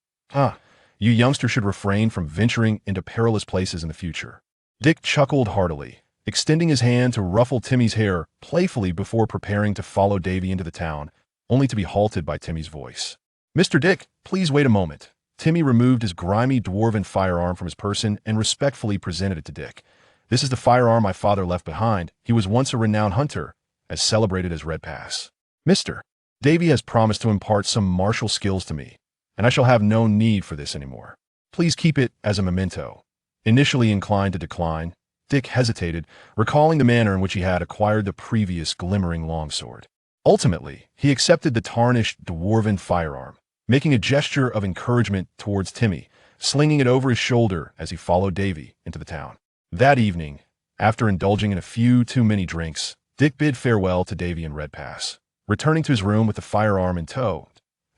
S1: You youngsters should refrain from venturing into perilous places in the future." Dick chuckled heartily, extending his hand to ruffle Timmy's hair playfully before preparing to follow Davy into the town, only to be halted by Timmy's voice. "Mr. Dick, please wait a moment." Timmy removed his grimy dwarven firearm from his person and respectfully presented it to Dick. "This is the firearm my father left behind. He was once a renowned hunter, as celebrated as Red Pass. Mr. Davy has promised to impart some martial skills to me, and I shall have no need for this anymore. Please keep it as a memento." Initially inclined to decline, Dick hesitated, recalling the manner in which he had acquired the previous glimmering longsword. Ultimately, he accepted the tarnished dwarven firearm, making a gesture of encouragement towards Timmy, slinging it over his shoulder as he followed Davy into the town. That evening, after indulging in a few too many drinks, Dick bid farewell to Davy and Red Pass. Returning to his room with the firearm in tow,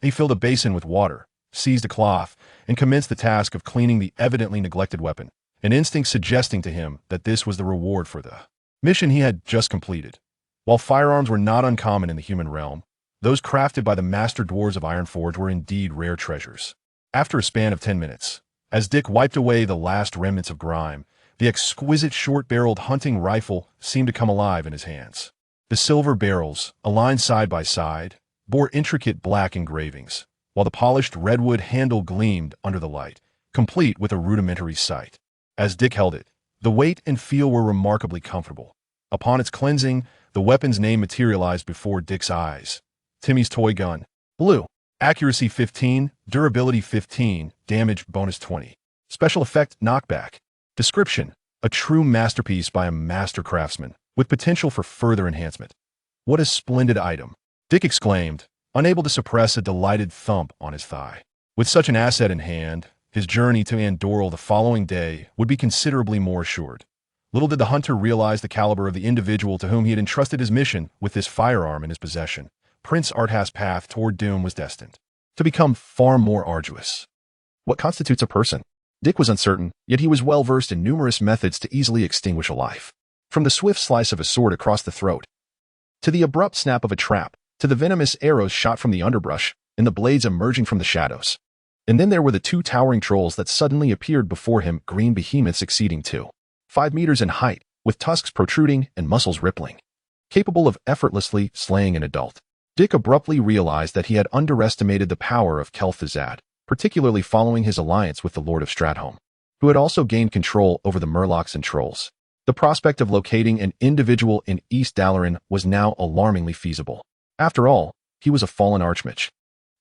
S1: he filled a basin with water, seized a cloth, and commenced the task of cleaning the evidently neglected weapon, an instinct suggesting to him that this was the reward for the mission he had just completed. While firearms were not uncommon in the human realm, those crafted by the master dwarves of Ironforge were indeed rare treasures. After a span of 10 minutes, as Dick wiped away the last remnants of grime, the exquisite short-barreled hunting rifle seemed to come alive in his hands. The silver barrels, aligned side by side, bore intricate black engravings, while the polished redwood handle gleamed under the light, complete with a rudimentary sight. As Dick held it, the weight and feel were remarkably comfortable. Upon its cleansing, the weapon's name materialized before Dick's eyes. Timmy's toy gun. Blue. Accuracy 15, durability 15, damage bonus 20. Special effect knockback. Description: a true masterpiece by a master craftsman, with potential for further enhancement. What a splendid item! Dick exclaimed, unable to suppress a delighted thump on his thigh. With such an asset in hand, his journey to Andoril the following day would be considerably more assured. Little did the hunter realize the caliber of the individual to whom he had entrusted his mission with this firearm in his possession. Prince Arthas's path toward doom was destined to become far more arduous. What constitutes a person? Dick was uncertain, yet he was well versed in numerous methods to easily extinguish a life. From the swift slice of a sword across the throat, to the abrupt snap of a trap, to the venomous arrows shot from the underbrush, and the blades emerging from the shadows. And then there were the two towering trolls that suddenly appeared before him, green behemoths exceeding 5 meters in height, with tusks protruding and muscles rippling. Capable of effortlessly slaying an adult. Dick abruptly realized that he had underestimated the power of Kel'Thuzad, particularly following his alliance with the Lord of Stratholme, who had also gained control over the Murlocs and Trolls. The prospect of locating an individual in East Dalaran was now alarmingly feasible. After all, he was a fallen archmage.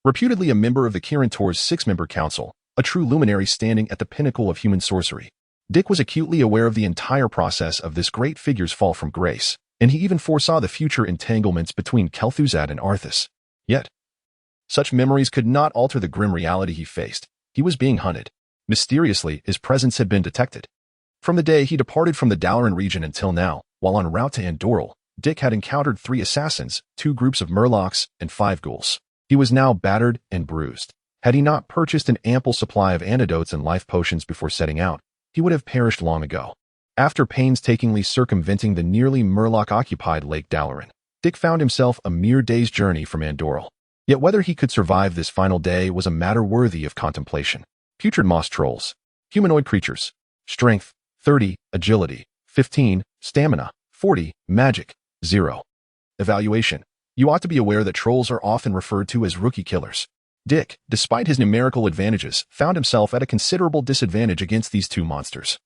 S1: Reputedly a member of the Kirin Tor's 6-member council, a true luminary standing at the pinnacle of human sorcery. Dick was acutely aware of the entire process of this great figure's fall from grace, and he even foresaw the future entanglements between Kel'Thuzad and Arthas. Yet, such memories could not alter the grim reality he faced. He was being hunted. Mysteriously, his presence had been detected. From the day he departed from the Dalaran region until now, while en route to Andoril, Dick had encountered 3 assassins, 2 groups of Murlocs, and 5 ghouls. He was now battered and bruised. Had he not purchased an ample supply of antidotes and life potions before setting out, he would have perished long ago. After painstakingly circumventing the nearly Murloc-occupied Lake Dalaran, Dick found himself a mere day's journey from Andoril. Yet whether he could survive this final day was a matter worthy of contemplation. Putrid moss trolls. Humanoid creatures. Strength, 30, agility, 15, stamina, 40, magic, 0. Evaluation. You ought to be aware that trolls are often referred to as rookie killers. Dick, despite his numerical advantages, found himself at a considerable disadvantage against these 2 monsters,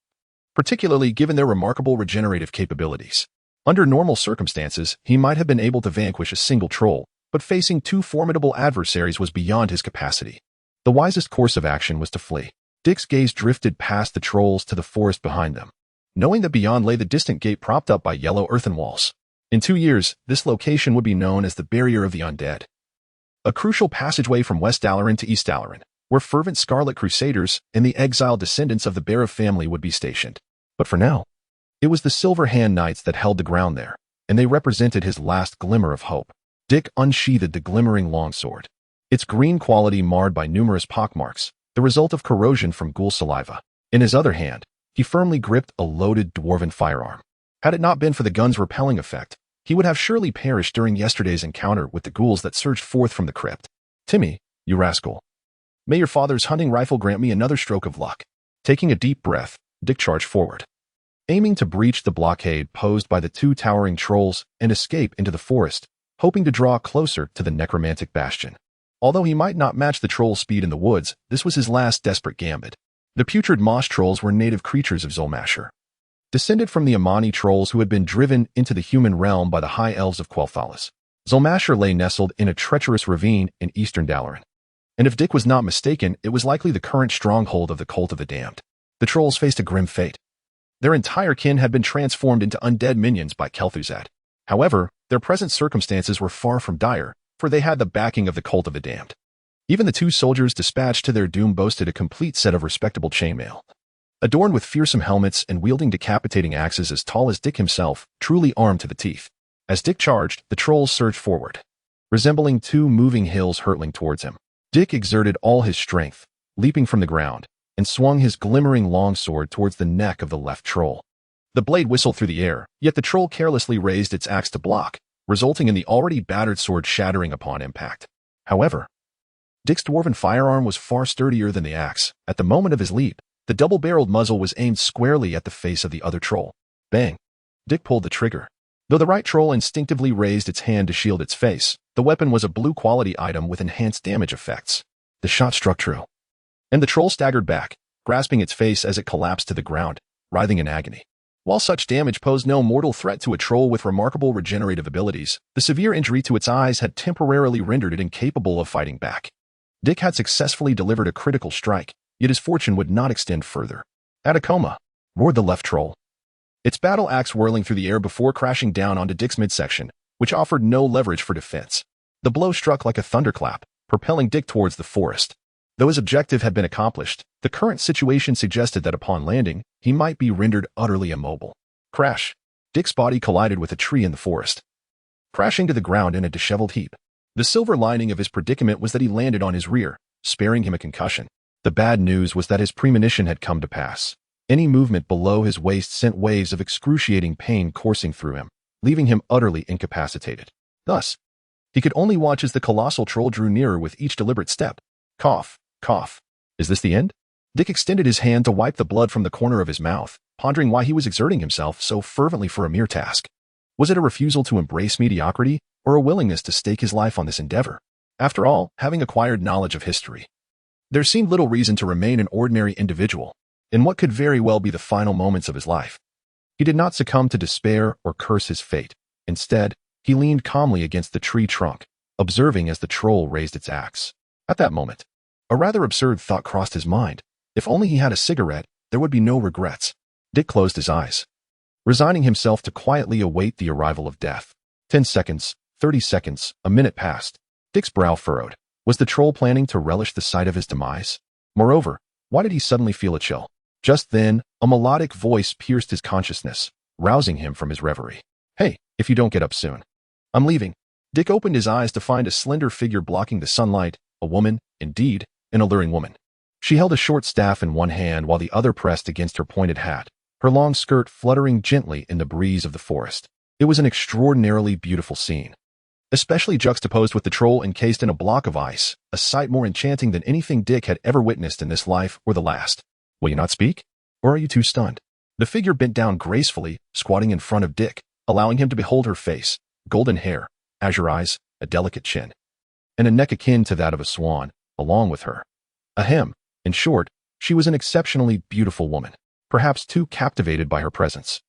S1: particularly given their remarkable regenerative capabilities. Under normal circumstances, he might have been able to vanquish a single troll, but facing 2 formidable adversaries was beyond his capacity. The wisest course of action was to flee. Dick's gaze drifted past the trolls to the forest behind them, knowing that beyond lay the distant gate propped up by yellow earthen walls. In 2 years, this location would be known as the Barrier of the Undead, a crucial passageway from West Dalaran to East Dalaran, where fervent Scarlet Crusaders and the exiled descendants of the Bear family would be stationed. But for now, it was the Silver Hand Knights that held the ground there, and they represented his last glimmer of hope. Dick unsheathed the glimmering longsword, its green quality marred by numerous pockmarks, the result of corrosion from ghoul saliva. In his other hand, he firmly gripped a loaded dwarven firearm. Had it not been for the gun's repelling effect, he would have surely perished during yesterday's encounter with the ghouls that surged forth from the crypt. Timmy, you rascal. May your father's hunting rifle grant me another stroke of luck. Taking a deep breath, Dick charged forward, aiming to breach the blockade posed by the 2 towering trolls and escape into the forest, hoping to draw closer to the necromantic bastion. Although he might not match the troll's speed in the woods, this was his last desperate gambit. The putrid moss trolls were native creatures of Zulmasher, descended from the Amani trolls who had been driven into the human realm by the high elves of Quel'Thalas. Zulmasher lay nestled in a treacherous ravine in eastern Dalaran, and if Dick was not mistaken, it was likely the current stronghold of the Cult of the Damned. The trolls faced a grim fate. Their entire kin had been transformed into undead minions by Kel'Thuzad. However, their present circumstances were far from dire, for they had the backing of the Cult of the Damned. Even the 2 soldiers dispatched to their doom boasted a complete set of respectable chainmail, adorned with fearsome helmets and wielding decapitating axes as tall as Dick himself, truly armed to the teeth. As Dick charged, the trolls surged forward, resembling 2 moving hills hurtling towards him. Dick exerted all his strength, leaping from the ground, and swung his glimmering longsword towards the neck of the left troll. The blade whistled through the air, yet the troll carelessly raised its axe to block, resulting in the already battered sword shattering upon impact. However, Dick's dwarven firearm was far sturdier than the axe. At the moment of his leap, the double-barreled muzzle was aimed squarely at the face of the other troll. Bang! Dick pulled the trigger. Though the right troll instinctively raised its hand to shield its face, the weapon was a blue-quality item with enhanced damage effects. The shot struck true, and the troll staggered back, grasping its face as it collapsed to the ground, writhing in agony. While such damage posed no mortal threat to a troll with remarkable regenerative abilities, the severe injury to its eyes had temporarily rendered it incapable of fighting back. Dick had successfully delivered a critical strike, yet his fortune would not extend further. "Atacoma!" roared the left troll, its battle axe whirling through the air before crashing down onto Dick's midsection, which offered no leverage for defense. The blow struck like a thunderclap, propelling Dick towards the forest. Though his objective had been accomplished, the current situation suggested that upon landing, he might be rendered utterly immobile. Crash! Dick's body collided with a tree in the forest, crashing to the ground in a disheveled heap. The silver lining of his predicament was that he landed on his rear, sparing him a concussion. The bad news was that his premonition had come to pass. Any movement below his waist sent waves of excruciating pain coursing through him, leaving him utterly incapacitated. Thus, he could only watch as the colossal troll drew nearer with each deliberate step. Cough, cough. Is this the end? Dick extended his hand to wipe the blood from the corner of his mouth, pondering why he was exerting himself so fervently for a mere task. Was it a refusal to embrace mediocrity, or a willingness to stake his life on this endeavor? After all, having acquired knowledge of history, there seemed little reason to remain an ordinary individual in what could very well be the final moments of his life. He did not succumb to despair or curse his fate. Instead, he leaned calmly against the tree trunk, observing as the troll raised its axe. At that moment, a rather absurd thought crossed his mind. If only he had a cigarette, there would be no regrets. Dick closed his eyes, resigning himself to quietly await the arrival of death. 10 seconds, 30 seconds, a minute passed. Dick's brow furrowed. Was the troll planning to relish the sight of his demise? Moreover, why did he suddenly feel a chill? Just then, a melodic voice pierced his consciousness, rousing him from his reverie. "Hey, if you don't get up soon, I'm leaving." Dick opened his eyes to find a slender figure blocking the sunlight, a woman, indeed, an alluring woman. She held a short staff in one hand while the other pressed against her pointed hat, her long skirt fluttering gently in the breeze of the forest. It was an extraordinarily beautiful scene, especially juxtaposed with the troll encased in a block of ice, a sight more enchanting than anything Dick had ever witnessed in this life or the last. "Will you not speak? Or are you too stunned?" The figure bent down gracefully, squatting in front of Dick, allowing him to behold her face, golden hair, azure eyes, a delicate chin, and a neck akin to that of a swan, along with her. Ahem. In short, she was an exceptionally beautiful woman, perhaps too captivated by her presence.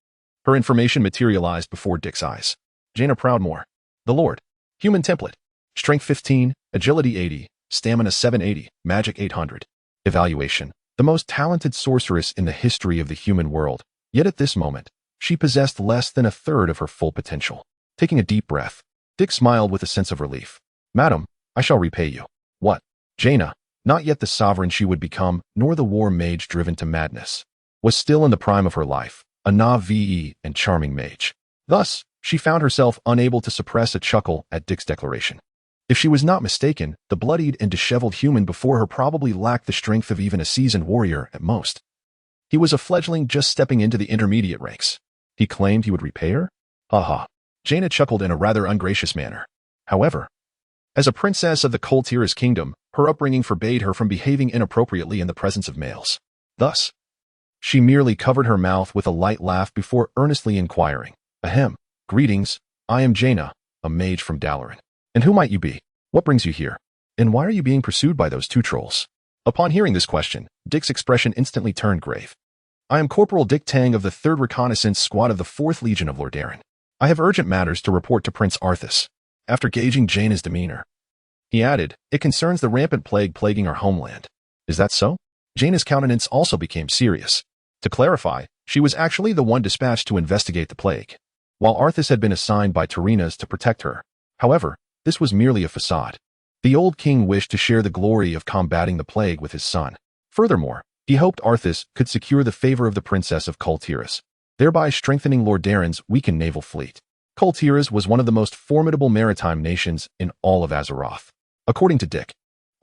S1: Her information materialized before Dick's eyes. Jaina Proudmoore. The Lord. Human template. Strength 15, Agility 80, Stamina 780, Magic 800. Evaluation. The most talented sorceress in the history of the human world, yet at this moment, she possessed less than a third of her full potential. Taking a deep breath, Dick smiled with a sense of relief. "Madam, I shall repay you." What? Jaina, not yet the sovereign she would become, nor the war mage driven to madness, was still in the prime of her life, a Na'vi and charming mage. Thus, she found herself unable to suppress a chuckle at Dick's declaration. If she was not mistaken, the bloodied and disheveled human before her probably lacked the strength of even a seasoned warrior at most. He was a fledgling just stepping into the intermediate ranks. He claimed he would repay her? Ha ha. Jaina chuckled in a rather ungracious manner. However, as a princess of the Koltira's kingdom, her upbringing forbade her from behaving inappropriately in the presence of males. Thus, she merely covered her mouth with a light laugh before earnestly inquiring, "Ahem. Greetings, I am Jaina, a mage from Dalaran. And who might you be? What brings you here? And why are you being pursued by those two trolls?" Upon hearing this question, Dick's expression instantly turned grave. "I am Corporal Dick Tang of the 3rd Reconnaissance Squad of the 4th Legion of Lordaeron. I have urgent matters to report to Prince Arthas." After gauging Jaina's demeanor, he added, "It concerns the rampant plague plaguing our homeland." "Is that so?" Jaina's countenance also became serious. To clarify, she was actually the one dispatched to investigate the plague, while Arthas had been assigned by Tarinas to protect her. However, this was merely a facade. The old king wished to share the glory of combating the plague with his son. Furthermore, he hoped Arthas could secure the favor of the Princess of Koltiras, thereby strengthening Lordaeron's weakened naval fleet. Koltiras was one of the most formidable maritime nations in all of Azeroth. According to Dick,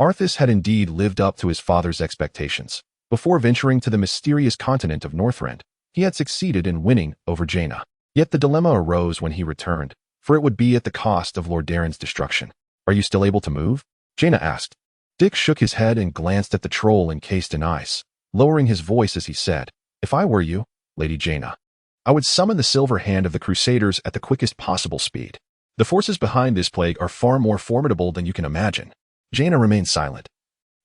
S1: Arthas had indeed lived up to his father's expectations. Before venturing to the mysterious continent of Northrend, he had succeeded in winning over Jaina. Yet the dilemma arose when he returned, for it would be at the cost of Lordaeron's destruction. "Are you still able to move?" Jaina asked. Dick shook his head and glanced at the troll encased in ice, lowering his voice as he said, "If I were you, Lady Jaina, I would summon the silver hand of the Crusaders at the quickest possible speed. The forces behind this plague are far more formidable than you can imagine." Jaina remained silent,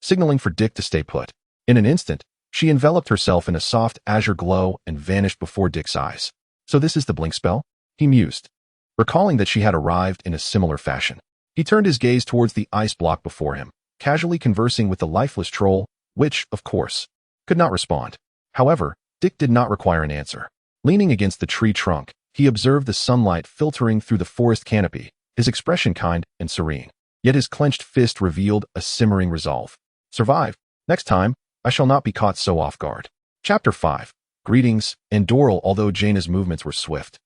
S1: signaling for Dick to stay put. In an instant, She enveloped herself in a soft azure glow and vanished before Dick's eyes. So this is the blink spell? He mused, recalling that she had arrived in a similar fashion. He turned his gaze towards the ice block before him, casually conversing with the lifeless troll, which, of course, could not respond. However, Dick did not require an answer. Leaning against the tree trunk, he observed the sunlight filtering through the forest canopy, his expression kind and serene. Yet his clenched fist revealed a simmering resolve. Survive. Next time, I shall not be caught so off guard. Chapter 5. Greetings, and Doral. Although Jaina's movements were swift,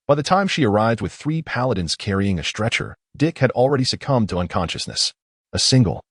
S1: by the time she arrived with 3 paladins carrying a stretcher, Dick had already succumbed to unconsciousness. A single,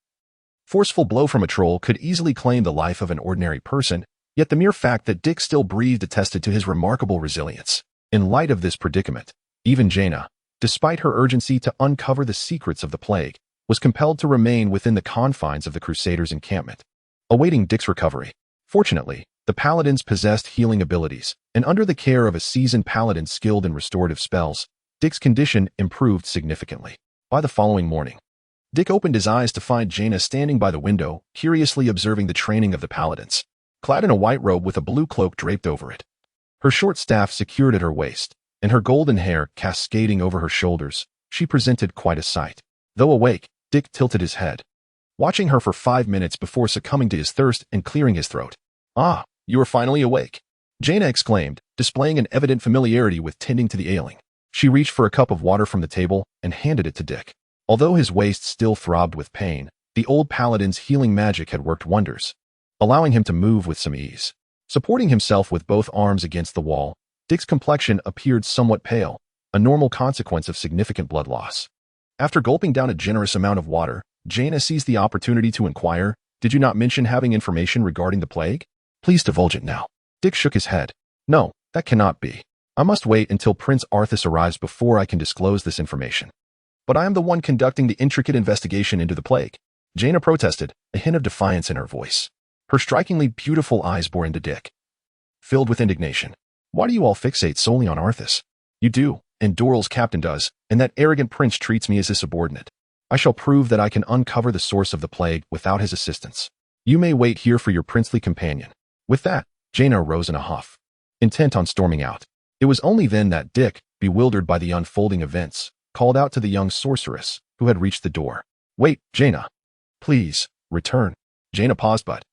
S1: forceful blow from a troll could easily claim the life of an ordinary person, yet the mere fact that Dick still breathed attested to his remarkable resilience. In light of this predicament, even Jaina, despite her urgency to uncover the secrets of the plague, was compelled to remain within the confines of the Crusaders' encampment, awaiting Dick's recovery. Fortunately, the paladins possessed healing abilities, and under the care of a seasoned paladin skilled in restorative spells, Dick's condition improved significantly. By the following morning, Dick opened his eyes to find Jaina standing by the window, curiously observing the training of the paladins. Clad in a white robe with a blue cloak draped over it, her short staff secured at her waist, and her golden hair cascading over her shoulders, she presented quite a sight. Though awake, Dick tilted his head, watching her for 5 minutes before succumbing to his thirst and clearing his throat. "Ah, you are finally awake," Jaina exclaimed, displaying an evident familiarity with tending to the ailing. She reached for a cup of water from the table and handed it to Dick. Although his waist still throbbed with pain, the old paladin's healing magic had worked wonders, allowing him to move with some ease. Supporting himself with both arms against the wall, Dick's complexion appeared somewhat pale, a normal consequence of significant blood loss. After gulping down a generous amount of water, Jaina seized the opportunity to inquire, "Did you not mention having information regarding the plague? Please divulge it now." Dick shook his head. "No, that cannot be. I must wait until Prince Arthas arrives before I can disclose this information. But I am the one conducting the intricate investigation into the plague." Jaina protested, a hint of defiance in her voice. Her strikingly beautiful eyes bore into Dick, filled with indignation. "Why do you all fixate solely on Arthas? You do, and Doral's captain does, and that arrogant prince treats me as his subordinate. I shall prove that I can uncover the source of the plague without his assistance. You may wait here for your princely companion." With that, Jaina rose in a huff, intent on storming out. It was only then that Dick, bewildered by the unfolding events, called out to the young sorceress, who had reached the door. "Wait, Jaina. Please, return." Jaina paused, but,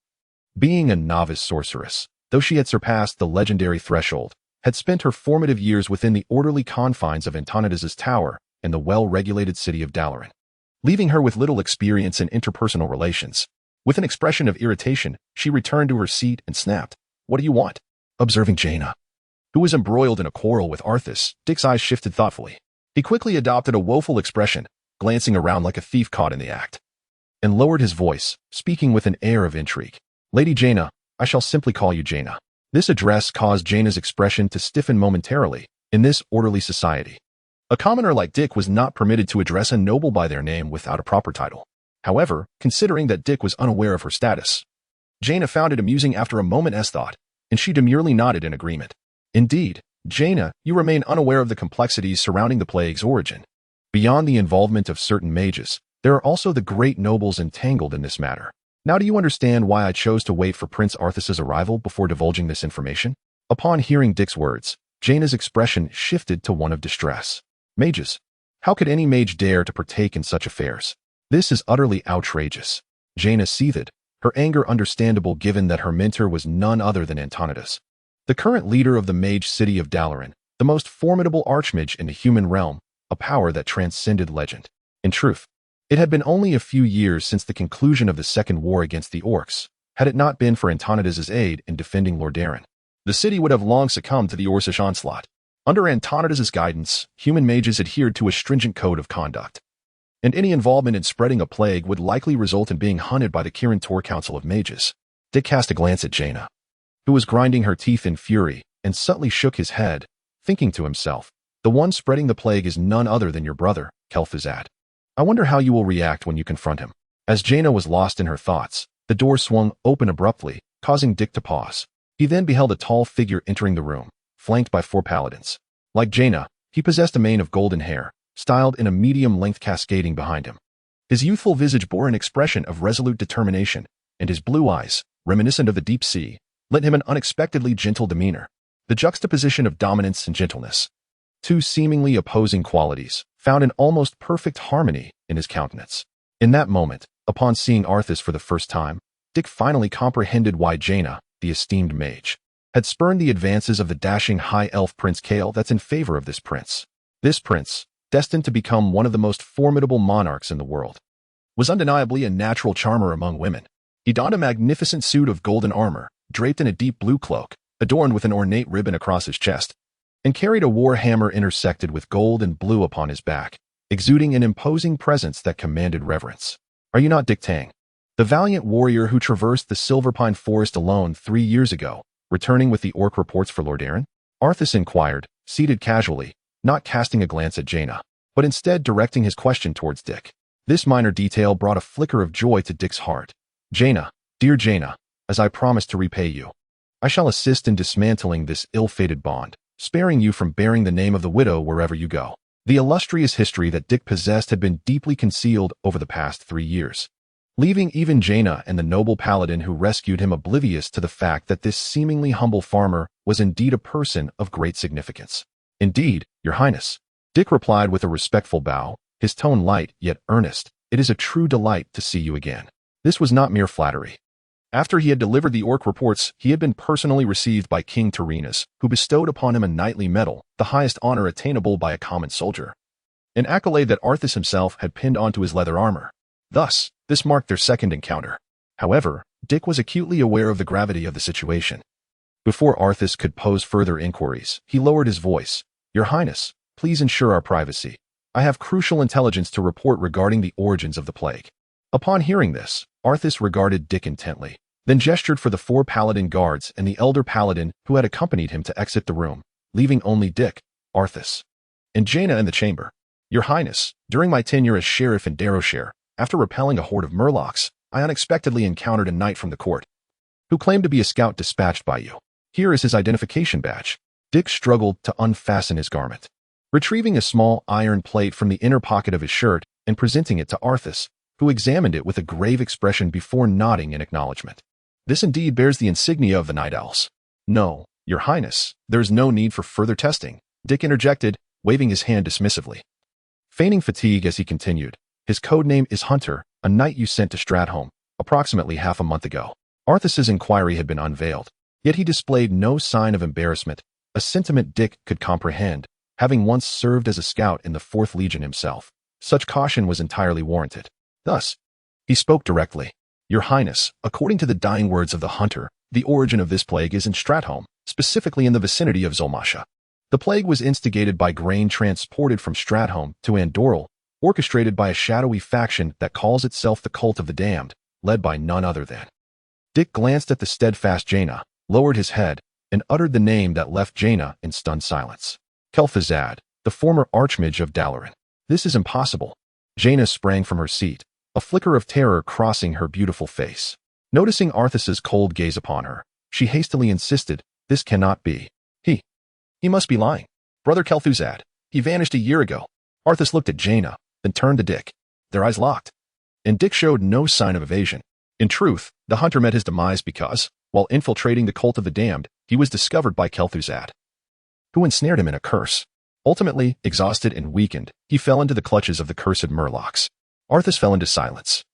S1: being a novice sorceress, though she had surpassed the legendary threshold, had spent her formative years within the orderly confines of Antonidas' tower and the well-regulated city of Dalaran, leaving her with little experience in interpersonal relations. With an expression of irritation, she returned to her seat and snapped, "What do you want?" Observing Jaina, who was embroiled in a quarrel with Arthas, Dick's eyes shifted thoughtfully. He quickly adopted a woeful expression, glancing around like a thief caught in the act, and lowered his voice, speaking with an air of intrigue. "Lady Jaina, I shall simply call you Jaina." This address caused Jaina's expression to stiffen momentarily. In this orderly society, a commoner like Dick was not permitted to address a noble by their name without a proper title. However, considering that Dick was unaware of her status, Jaina found it amusing after a moment's thought, and she demurely nodded in agreement. "Indeed, Jaina, you remain unaware of the complexities surrounding the plague's origin. Beyond the involvement of certain mages, there are also the great nobles entangled in this matter. Now do you understand why I chose to wait for Prince Arthas' arrival before divulging this information?" Upon hearing Dick's words, Jaina's expression shifted to one of distress. "Mages? How could any mage dare to partake in such affairs? This is utterly outrageous." Jaina seethed, her anger understandable given that her mentor was none other than Antonidas, the current leader of the mage city of Dalaran, the most formidable archmage in the human realm, a power that transcended legend. In truth, it had been only a few years since the conclusion of the Second War against the Orcs. Had it not been for Antonidas' aid in defending Lordaeron, the city would have long succumbed to the Orcish onslaught. Under Antonidas' guidance, human mages adhered to a stringent code of conduct, and any involvement in spreading a plague would likely result in being hunted by the Kirin Tor Council of Mages. Dick cast a glance at Jaina, who was grinding her teeth in fury, and subtly shook his head, thinking to himself, "The one spreading the plague is none other than your brother, Kel'Thuzad. I wonder how you will react when you confront him." As Jaina was lost in her thoughts, the door swung open abruptly, causing Dick to pause. He then beheld a tall figure entering the room, flanked by 4 paladins. Like Jaina, he possessed a mane of golden hair, styled in a medium length cascading behind him. His youthful visage bore an expression of resolute determination, and his blue eyes, reminiscent of the deep sea, lent him an unexpectedly gentle demeanor. The juxtaposition of dominance and gentleness, two seemingly opposing qualities, found an almost perfect harmony in his countenance. In that moment, upon seeing Arthas for the first time, Dick finally comprehended why Jaina, the esteemed mage, had spurned the advances of the dashing high elf Prince Kael that's in favor of this prince. This prince, destined to become one of the most formidable monarchs in the world, was undeniably a natural charmer among women. He donned a magnificent suit of golden armor, draped in a deep blue cloak, adorned with an ornate ribbon across his chest, and carried a war hammer intersected with gold and blue upon his back, exuding an imposing presence that commanded reverence. Are you not Dick Tang, the valiant warrior who traversed the Silverpine Forest alone 3 years ago, returning with the orc reports for Lordaeron? Arthas inquired, seated casually, not casting a glance at Jaina, but instead directing his question towards Dick. This minor detail brought a flicker of joy to Dick's heart. Jaina, dear Jaina, as I promised to repay you, I shall assist in dismantling this ill-fated bond, sparing you from bearing the name of the widow wherever you go. The illustrious history that Dick possessed had been deeply concealed over the past 3 years, leaving even Jaina and the noble paladin who rescued him oblivious to the fact that this seemingly humble farmer was indeed a person of great significance. Indeed, Your Highness, Dick replied with a respectful bow, his tone light yet earnest. It is a true delight to see you again. This was not mere flattery. After he had delivered the orc reports, he had been personally received by King Tyrrhenus, who bestowed upon him a knightly medal, the highest honor attainable by a common soldier, an accolade that Arthas himself had pinned onto his leather armor. Thus, this marked their second encounter. However, Dick was acutely aware of the gravity of the situation. Before Arthas could pose further inquiries, he lowered his voice. Your Highness, please ensure our privacy. I have crucial intelligence to report regarding the origins of the plague. Upon hearing this, Arthas regarded Dick intently, then gestured for the 4 paladin guards and the elder paladin who had accompanied him to exit the room, leaving only Dick, Arthas, and Jaina in the chamber. Your Highness, during my tenure as sheriff in Darrowshire, after repelling a horde of murlocs, I unexpectedly encountered a knight from the court, who claimed to be a scout dispatched by you. Here is his identification badge. Dick struggled to unfasten his garment, retrieving a small iron plate from the inner pocket of his shirt and presenting it to Arthas, who examined it with a grave expression before nodding in acknowledgement. This indeed bears the insignia of the Night Owls. No, Your Highness, there is no need for further testing, Dick interjected, waving his hand dismissively. Feigning fatigue as he continued, his code name is Hunter, a knight you sent to Stratholme, approximately half a month ago. Arthas's inquiry had been unveiled, yet he displayed no sign of embarrassment, a sentiment Dick could comprehend, having once served as a scout in the 4th Legion himself. Such caution was entirely warranted. Thus, he spoke directly. Your Highness, according to the dying words of the Hunter, the origin of this plague is in Stratholme, specifically in the vicinity of Zolmasha. The plague was instigated by grain transported from Stratholme to Andoril, orchestrated by a shadowy faction that calls itself the Cult of the Damned, led by none other than. Dick glanced at the steadfast Jaina, lowered his head, and uttered the name that left Jaina in stunned silence. Kel'Thuzad, the former Archmage of Dalaran. This is impossible. Jaina sprang from her seat, a flicker of terror crossing her beautiful face. Noticing Arthas's cold gaze upon her, she hastily insisted, this cannot be. He must be lying. Brother Kel'Thuzad, he vanished a year ago. Arthas looked at Jaina, then turned to Dick, their eyes locked. And Dick showed no sign of evasion. In truth, the Hunter met his demise because, while infiltrating the Cult of the Damned, he was discovered by Kel'Thuzad, who ensnared him in a curse. Ultimately, exhausted and weakened, he fell into the clutches of the cursed murlocs. Arthas fell into silence.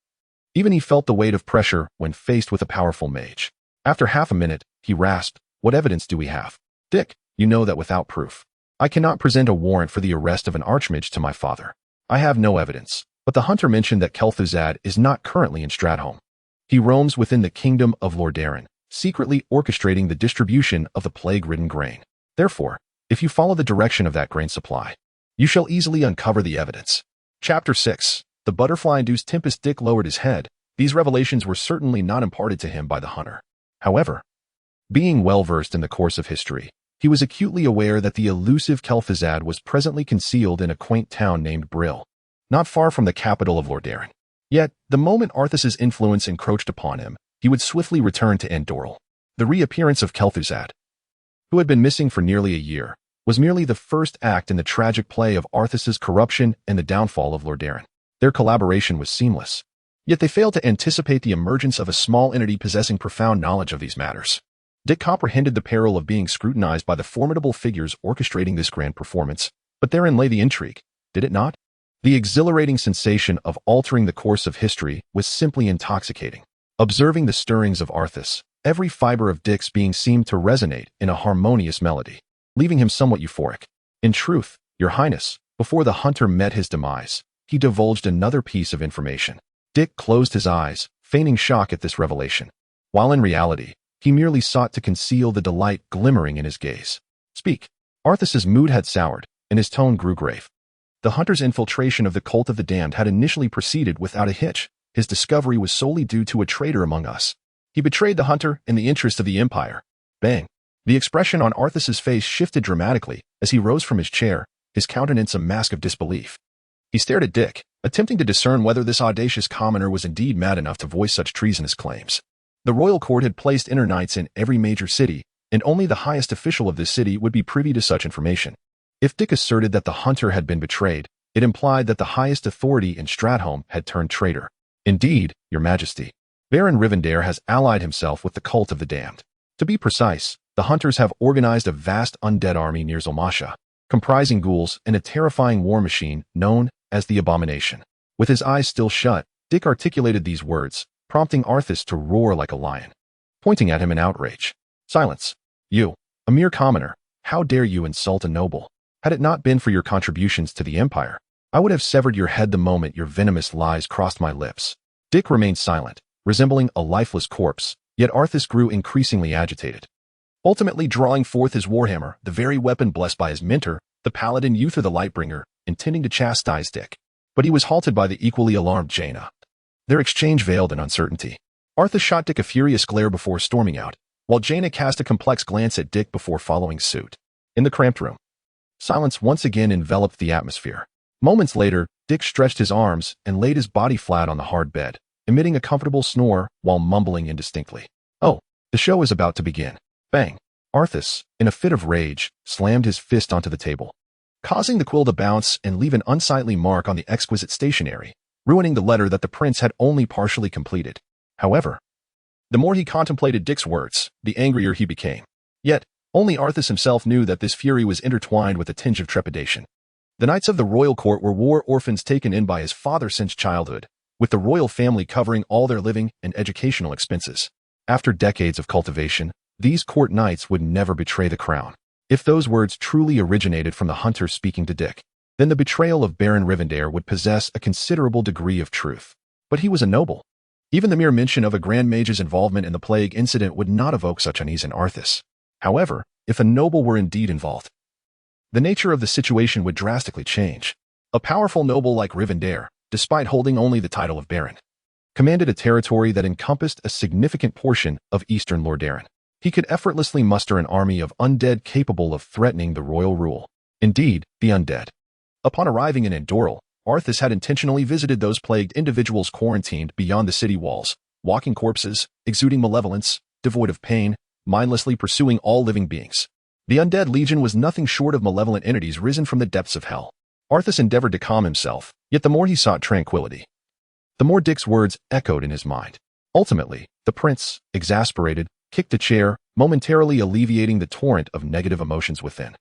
S1: Even he felt the weight of pressure when faced with a powerful mage. After half a minute, he rasped, what evidence do we have? Dick, you know that without proof, I cannot present a warrant for the arrest of an Archmage to my father. I have no evidence, but the Hunter mentioned that Kel'Thuzad is not currently in Stratholme. He roams within the kingdom of Lordaeron, secretly orchestrating the distribution of the plague-ridden grain. Therefore, if you follow the direction of that grain supply, you shall easily uncover the evidence. Chapter 6. The butterfly-induced tempest. Dick lowered his head. These revelations were certainly not imparted to him by the Hunter. However, being well-versed in the course of history, he was acutely aware that the elusive Kel'Thuzad was presently concealed in a quaint town named Brill, not far from the capital of Lordaeron. Yet, the moment Arthas's influence encroached upon him, he would swiftly return to Andoril. The reappearance of Kel'Thuzad, who had been missing for nearly a year, was merely the first act in the tragic play of Arthas's corruption and the downfall of Lordaeron. Their collaboration was seamless. Yet they failed to anticipate the emergence of a small entity possessing profound knowledge of these matters. Dick comprehended the peril of being scrutinized by the formidable figures orchestrating this grand performance, but therein lay the intrigue, did it not? The exhilarating sensation of altering the course of history was simply intoxicating. Observing the stirrings of Arthas, every fiber of Dick's being seemed to resonate in a harmonious melody, leaving him somewhat euphoric. In truth, Your Highness, before the hunter met his demise, he divulged another piece of information. Dick closed his eyes, feigning shock at this revelation, while in reality, he merely sought to conceal the delight glimmering in his gaze. Speak. Arthas's mood had soured, and his tone grew grave. The hunter's infiltration of the cult of the damned had initially proceeded without a hitch. His discovery was solely due to a traitor among us. He betrayed the hunter in the interest of the Empire. Bang. The expression on Arthas's face shifted dramatically as he rose from his chair, his countenance a mask of disbelief. He stared at Dick, attempting to discern whether this audacious commoner was indeed mad enough to voice such treasonous claims. The royal court had placed inner knights in every major city, and only the highest official of this city would be privy to such information. If Dick asserted that the hunter had been betrayed, it implied that the highest authority in Stratholme had turned traitor. Indeed, Your Majesty, Baron Rivendare has allied himself with the cult of the damned. To be precise, the hunters have organized a vast undead army near Zalmasha, comprising ghouls and a terrifying war machine known as the Abomination. With his eyes still shut, Dick articulated these words, prompting Arthas to roar like a lion, pointing at him in outrage. Silence. You, a mere commoner, how dare you insult a noble? Had it not been for your contributions to the Empire, I would have severed your head the moment your venomous lies crossed my lips. Dick remained silent, resembling a lifeless corpse, yet Arthas grew increasingly agitated. Ultimately drawing forth his warhammer, the very weapon blessed by his mentor, the paladin Uther the Lightbringer, intending to chastise Dick. But he was halted by the equally alarmed Jaina. Their exchange veiled in uncertainty. Arthas shot Dick a furious glare before storming out, while Jaina cast a complex glance at Dick before following suit. In the cramped room, silence once again enveloped the atmosphere. Moments later, Dick stretched his arms and laid his body flat on the hard bed, emitting a comfortable snore while mumbling indistinctly. Oh, the show is about to begin. Bang. Arthas, in a fit of rage, slammed his fist onto the table, causing the quill to bounce and leave an unsightly mark on the exquisite stationery, ruining the letter that the prince had only partially completed. However, the more he contemplated Dick's words, the angrier he became. Yet, only Arthas himself knew that this fury was intertwined with a tinge of trepidation. The knights of the royal court were war orphans taken in by his father since childhood, with the royal family covering all their living and educational expenses. After decades of cultivation, these court knights would never betray the crown. If those words truly originated from the hunter speaking to Dick, then the betrayal of Baron Rivendare would possess a considerable degree of truth. But he was a noble. Even the mere mention of a Grand Mage's involvement in the plague incident would not evoke such unease in Arthas. However, if a noble were indeed involved, the nature of the situation would drastically change. A powerful noble like Rivendare, despite holding only the title of Baron, commanded a territory that encompassed a significant portion of eastern Lordaeron. He could effortlessly muster an army of undead capable of threatening the royal rule. Indeed, the undead. Upon arriving in Andoril, Arthas had intentionally visited those plagued individuals quarantined beyond the city walls, walking corpses, exuding malevolence, devoid of pain, mindlessly pursuing all living beings. The undead legion was nothing short of malevolent entities risen from the depths of hell. Arthas endeavored to calm himself, yet the more he sought tranquility, the more Dick's words echoed in his mind. Ultimately, the prince, exasperated, kicked a chair, momentarily alleviating the torrent of negative emotions within.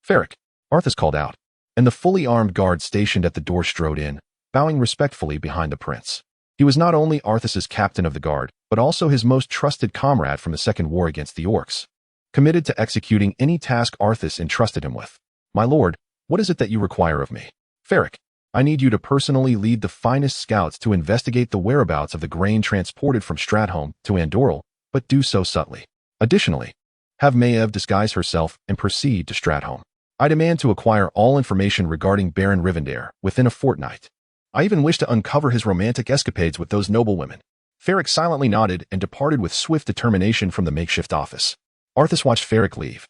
S1: Ferric, Arthas called out, and the fully armed guard stationed at the door strode in, bowing respectfully behind the prince. He was not only Arthas's captain of the guard, but also his most trusted comrade from the Second War against the Orcs, committed to executing any task Arthas entrusted him with. My lord, what is it that you require of me? Ferric, I need you to personally lead the finest scouts to investigate the whereabouts of the grain transported from Stratholme to Andoril, but do so subtly. Additionally, have Maiev disguise herself and proceed to Stratholme. I demand to acquire all information regarding Baron Rivendare within a fortnight. I even wish to uncover his romantic escapades with those noblewomen. Ferric silently nodded and departed with swift determination from the makeshift office. Arthas watched Ferric leave,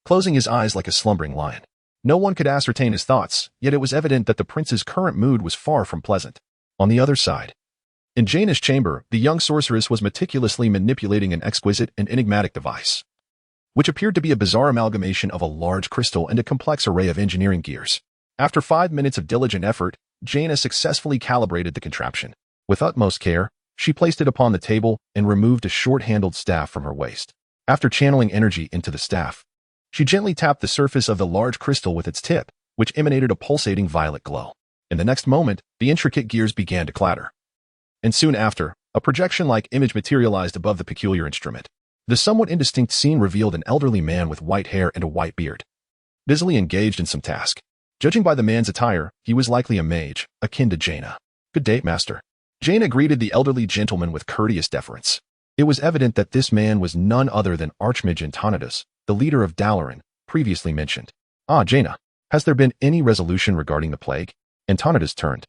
S1: closing his eyes like a slumbering lion. No one could ascertain his thoughts, yet it was evident that the prince's current mood was far from pleasant. On the other side, in Jaina's chamber, the young sorceress was meticulously manipulating an exquisite and enigmatic device, which appeared to be a bizarre amalgamation of a large crystal and a complex array of engineering gears. After 5 minutes of diligent effort, Jaina successfully calibrated the contraption. With utmost care, she placed it upon the table and removed a short-handled staff from her waist. After channeling energy into the staff, she gently tapped the surface of the large crystal with its tip, which emanated a pulsating violet glow. In the next moment, the intricate gears began to clatter. And soon after, a projection-like image materialized above the peculiar instrument. The somewhat indistinct scene revealed an elderly man with white hair and a white beard, busily engaged in some task. Judging by the man's attire, he was likely a mage, akin to Jaina. "Good day, master." Jaina greeted the elderly gentleman with courteous deference. It was evident that this man was none other than Archmage Antonidas, the leader of Dalaran, previously mentioned. "Ah, Jaina, has there been any resolution regarding the plague?" Antonidas turned,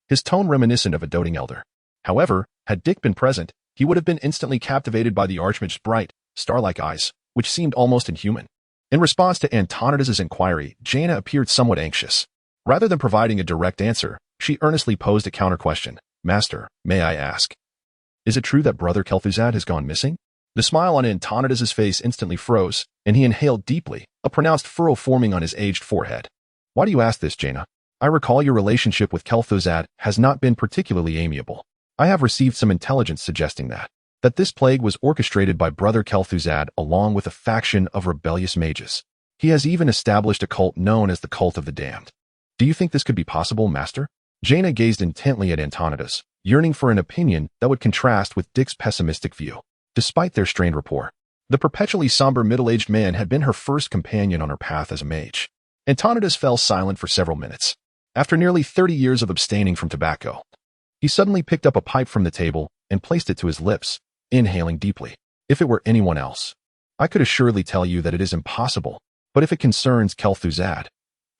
S1: his tone reminiscent of a doting elder. However, had Dick been present, he would have been instantly captivated by the Archmage's bright, star-like eyes, which seemed almost inhuman. In response to Antonidas's inquiry, Jaina appeared somewhat anxious. Rather than providing a direct answer, she earnestly posed a counter-question. "Master, may I ask, is it true that Brother Kel'Thuzad has gone missing?" The smile on Antonidas's face instantly froze, and he inhaled deeply, a pronounced furrow forming on his aged forehead. "Why do you ask this, Jaina? I recall your relationship with Kel'Thuzad has not been particularly amiable. I have received some intelligence suggesting that this plague was orchestrated by Brother Kel'Thuzad along with a faction of rebellious mages. He has even established a cult known as the Cult of the Damned. Do you think this could be possible, Master?" Jaina gazed intently at Antonidas, yearning for an opinion that would contrast with Dick's pessimistic view. Despite their strained rapport, the perpetually somber middle-aged man had been her first companion on her path as a mage. Antonidas fell silent for several minutes. After nearly 30 years of abstaining from tobacco, he suddenly picked up a pipe from the table and placed it to his lips, inhaling deeply. "If it were anyone else, I could assuredly tell you that it is impossible, but if it concerns Kel'Thuzad,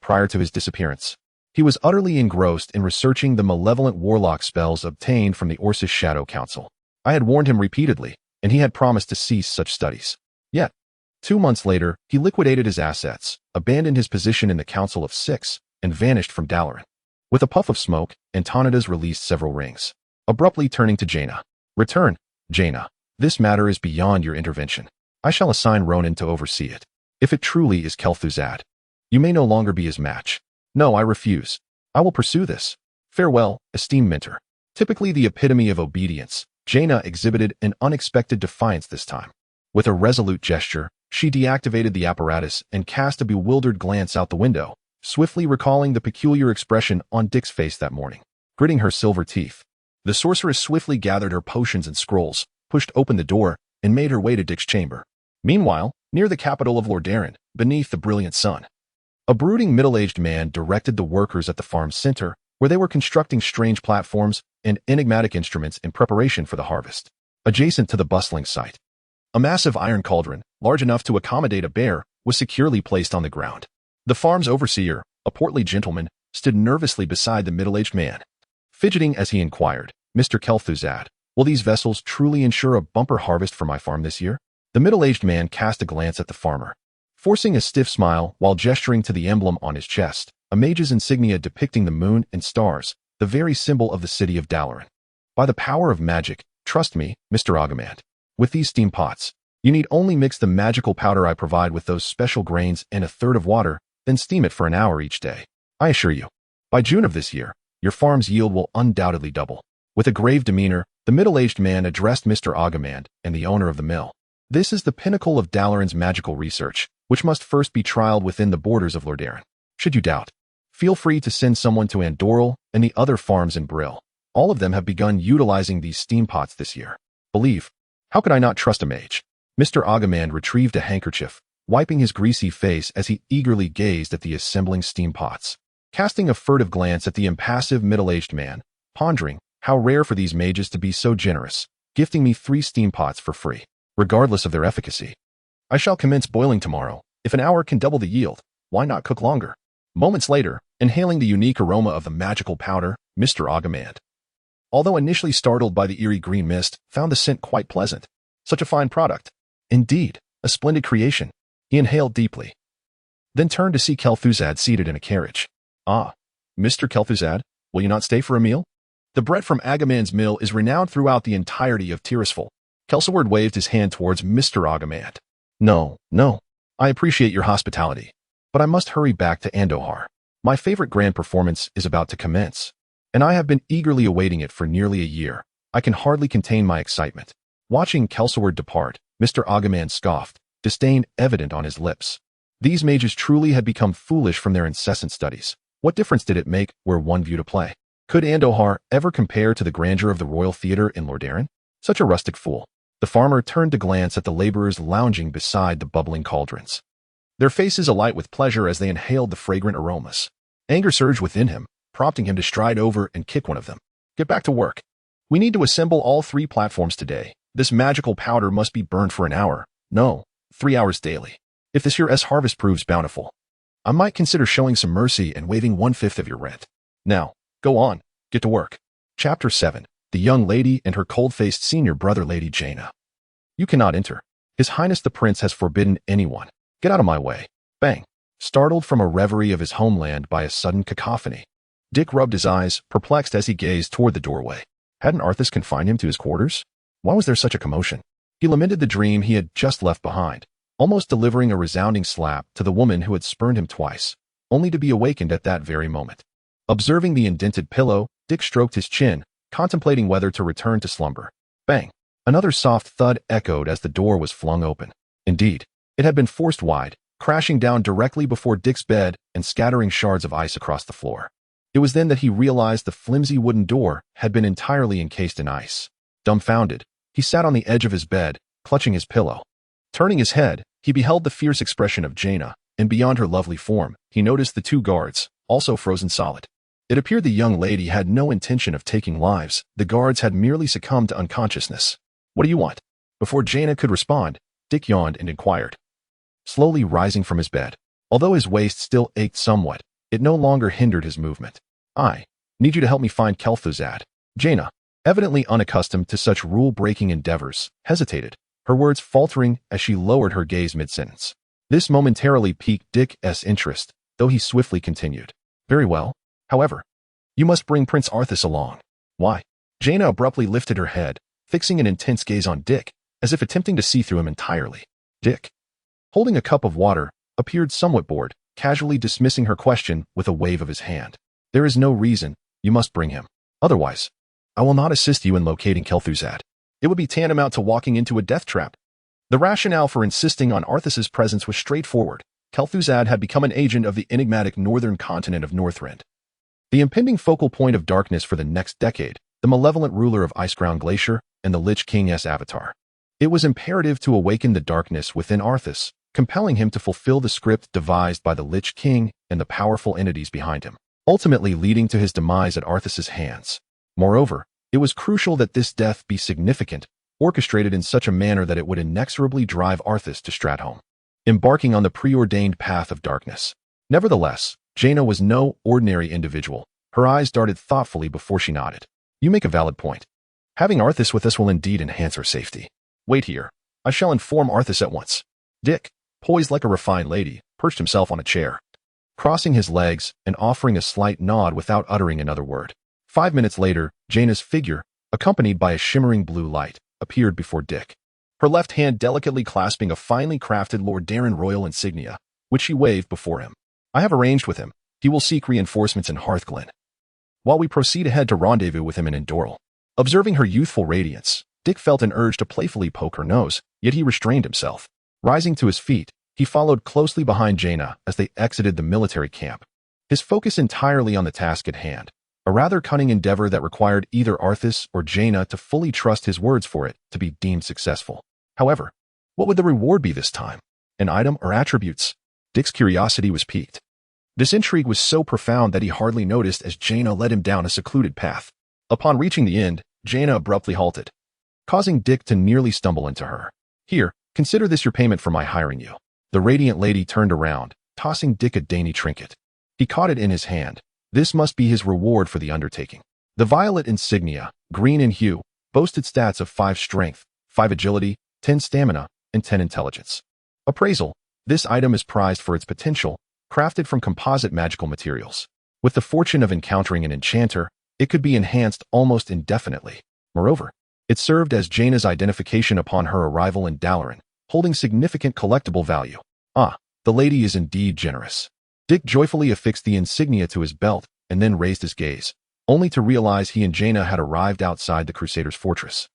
S1: prior to his disappearance, he was utterly engrossed in researching the malevolent warlock spells obtained from the Orsis Shadow Council. I had warned him repeatedly, and he had promised to cease such studies. Yet, 2 months later, he liquidated his assets, abandoned his position in the Council of Six, and vanished from Dalaran." With a puff of smoke, Antonidas released several rings, abruptly turning to Jaina. "Return, Jaina. This matter is beyond your intervention. I shall assign Ronan to oversee it. If it truly is Kel'Thuzad, you may no longer be his match." "No, I refuse. I will pursue this. Farewell, esteemed mentor." Typically the epitome of obedience, Jaina exhibited an unexpected defiance this time. With a resolute gesture, she deactivated the apparatus and cast a bewildered glance out the window, swiftly recalling the peculiar expression on Dick's face that morning. Gritting her silver teeth, the sorceress swiftly gathered her potions and scrolls, pushed open the door, and made her way to Dick's chamber. Meanwhile, near the capital of Lordaeron, beneath the brilliant sun, a brooding middle-aged man directed the workers at the farm's center, where they were constructing strange platforms and enigmatic instruments in preparation for the harvest. Adjacent to the bustling site, a massive iron cauldron, large enough to accommodate a bear, was securely placed on the ground. The farm's overseer, a portly gentleman, stood nervously beside the middle-aged man, fidgeting as he inquired, "Mr. Kel'Thuzad, will these vessels truly ensure a bumper harvest for my farm this year?" The middle-aged man cast a glance at the farmer, forcing a stiff smile while gesturing to the emblem on his chest, a mage's insignia depicting the moon and stars, the very symbol of the city of Dalaran. "By the power of magic, trust me, Mr. Agamand. With these steam pots, you need only mix the magical powder I provide with those special grains and a third of water, then steam it for an hour each day. I assure you, by June of this year, your farm's yield will undoubtedly double." With a grave demeanor, the middle-aged man addressed Mr. Agamand and the owner of the mill. "This is the pinnacle of Dalaran's magical research, which must first be trialed within the borders of Lordaeron. Should you doubt, feel free to send someone to Andoril and the other farms in Brill. All of them have begun utilizing these steam pots this year. Believe, how could I not trust a mage?" Mr. Agamand retrieved a handkerchief, wiping his greasy face as he eagerly gazed at the assembling steam pots. Casting a furtive glance at the impassive middle-aged man, pondering, how rare for these mages to be so generous, gifting me 3 steam pots for free, regardless of their efficacy. "I shall commence boiling tomorrow. If an hour can double the yield, why not cook longer?" Moments later, inhaling the unique aroma of the magical powder, Mr. Agamand, although initially startled by the eerie green mist, found the scent quite pleasant. Such a fine product. Indeed, a splendid creation. He inhaled deeply, then turned to see Kel'Thuzad seated in a carriage. "Ah, Mr. Kel'Thuzad, will you not stay for a meal? The bread from Agamand's mill is renowned throughout the entirety of Tirisfal." Kelseward waved his hand towards Mr. Agamand. No. I appreciate your hospitality, but I must hurry back to Andohar. My favorite grand performance is about to commence." and I have been eagerly awaiting it for nearly a year. I can hardly contain my excitement. Watching Kelseward depart, Mr. Agaman scoffed, disdain evident on his lips. These mages truly had become foolish from their incessant studies. What difference did it make where one viewed a play? Could Andohar ever compare to the grandeur of the Royal Theatre in Lordaeron? Such a rustic fool. The farmer turned to glance at the laborers lounging beside the bubbling cauldrons, their faces alight with pleasure as they inhaled the fragrant aromas. Anger surged within him, prompting him to stride over and kick one of them. Get back to work. We need to assemble all 3 platforms today. This magical powder must be burned for an hour. No, 3 hours daily. If this year's harvest proves bountiful, I might consider showing some mercy and waiving 1/5 of your rent. Now, go on, get to work. Chapter 7. The young lady and her cold-faced senior brother, Lady Jaina. You cannot enter. His Highness the Prince has forbidden anyone. Get out of my way. Bang. Startled from a reverie of his homeland by a sudden cacophony, Dick rubbed his eyes, perplexed as he gazed toward the doorway. Hadn't Arthas confined him to his quarters? Why was there such a commotion? He lamented the dream he had just left behind, almost delivering a resounding slap to the woman who had spurned him twice, only to be awakened at that very moment. Observing the indented pillow, Dick stroked his chin, contemplating whether to return to slumber. Bang! Another soft thud echoed as the door was flung open. Indeed, it had been forced wide, crashing down directly before Dick's bed and scattering shards of ice across the floor. It was then that he realized the flimsy wooden door had been entirely encased in ice. Dumbfounded, he sat on the edge of his bed, clutching his pillow. Turning his head, he beheld the fierce expression of Jaina, and beyond her lovely form, he noticed the 2 guards, also frozen solid. It appeared the young lady had no intention of taking lives. The guards had merely succumbed to unconsciousness. What do you want? Before Jaina could respond, Dick yawned and inquired, slowly rising from his bed. Although his waist still ached somewhat, it no longer hindered his movement. I need you to help me find Kel'Thuzad. Jaina, evidently unaccustomed to such rule-breaking endeavors, hesitated, her words faltering as she lowered her gaze mid-sentence. This momentarily piqued Dick's interest, though he swiftly continued. Very well. However, you must bring Prince Arthas along. Why? Jaina abruptly lifted her head, fixing an intense gaze on Dick, as if attempting to see through him entirely. Dick, holding a cup of water, appeared somewhat bored, casually dismissing her question with a wave of his hand. There is no reason. You must bring him. Otherwise, I will not assist you in locating Kel'Thuzad. It would be tantamount to walking into a death trap. The rationale for insisting on Arthas's presence was straightforward. Kel'Thuzad had become an agent of the enigmatic northern continent of Northrend, the impending focal point of darkness for the next decade, the malevolent ruler of Iceground Glacier and the Lich King's avatar. It was imperative to awaken the darkness within Arthas, compelling him to fulfill the script devised by the Lich King and the powerful entities behind him, ultimately leading to his demise at Arthas's hands. Moreover, it was crucial that this death be significant, orchestrated in such a manner that it would inexorably drive Arthas to Stratholme, embarking on the preordained path of darkness. Nevertheless, Jaina was no ordinary individual. Her eyes darted thoughtfully before she nodded. You make a valid point. Having Arthas with us will indeed enhance our safety. Wait here. I shall inform Arthas at once. Dick, poised like a refined lady, perched himself on a chair, crossing his legs and offering a slight nod without uttering another word. 5 minutes later, Jaina's figure, accompanied by a shimmering blue light, appeared before Dick, her left hand delicately clasping a finely crafted Lordaeron royal insignia, which she waved before him. I have arranged with him. He will seek reinforcements in Hearthglen, while we proceed ahead to rendezvous with him in Endoril. Observing her youthful radiance, Dick felt an urge to playfully poke her nose, yet he restrained himself. Rising to his feet, he followed closely behind Jaina as they exited the military camp, his focus entirely on the task at hand, a rather cunning endeavor that required either Arthas or Jaina to fully trust his words for it to be deemed successful. However, what would the reward be this time? An item or attributes? Dick's curiosity was piqued. This intrigue was so profound that he hardly noticed as Jaina led him down a secluded path. Upon reaching the end, Jaina abruptly halted, causing Dick to nearly stumble into her. Here, consider this your payment for my hiring you. The radiant lady turned around, tossing Dick a dainty trinket. He caught it in his hand. This must be his reward for the undertaking. The violet insignia, green in hue, boasted stats of 5 strength, 5 agility, 10 stamina, and 10 intelligence. Appraisal. This item is prized for its potential, crafted from composite magical materials. With the fortune of encountering an enchanter, it could be enhanced almost indefinitely. Moreover, it served as Jaina's identification upon her arrival in Dalaran, holding significant collectible value. Ah, the lady is indeed generous. Dick joyfully affixed the insignia to his belt and then raised his gaze, only to realize he and Jaina had arrived outside the Crusaders' fortress.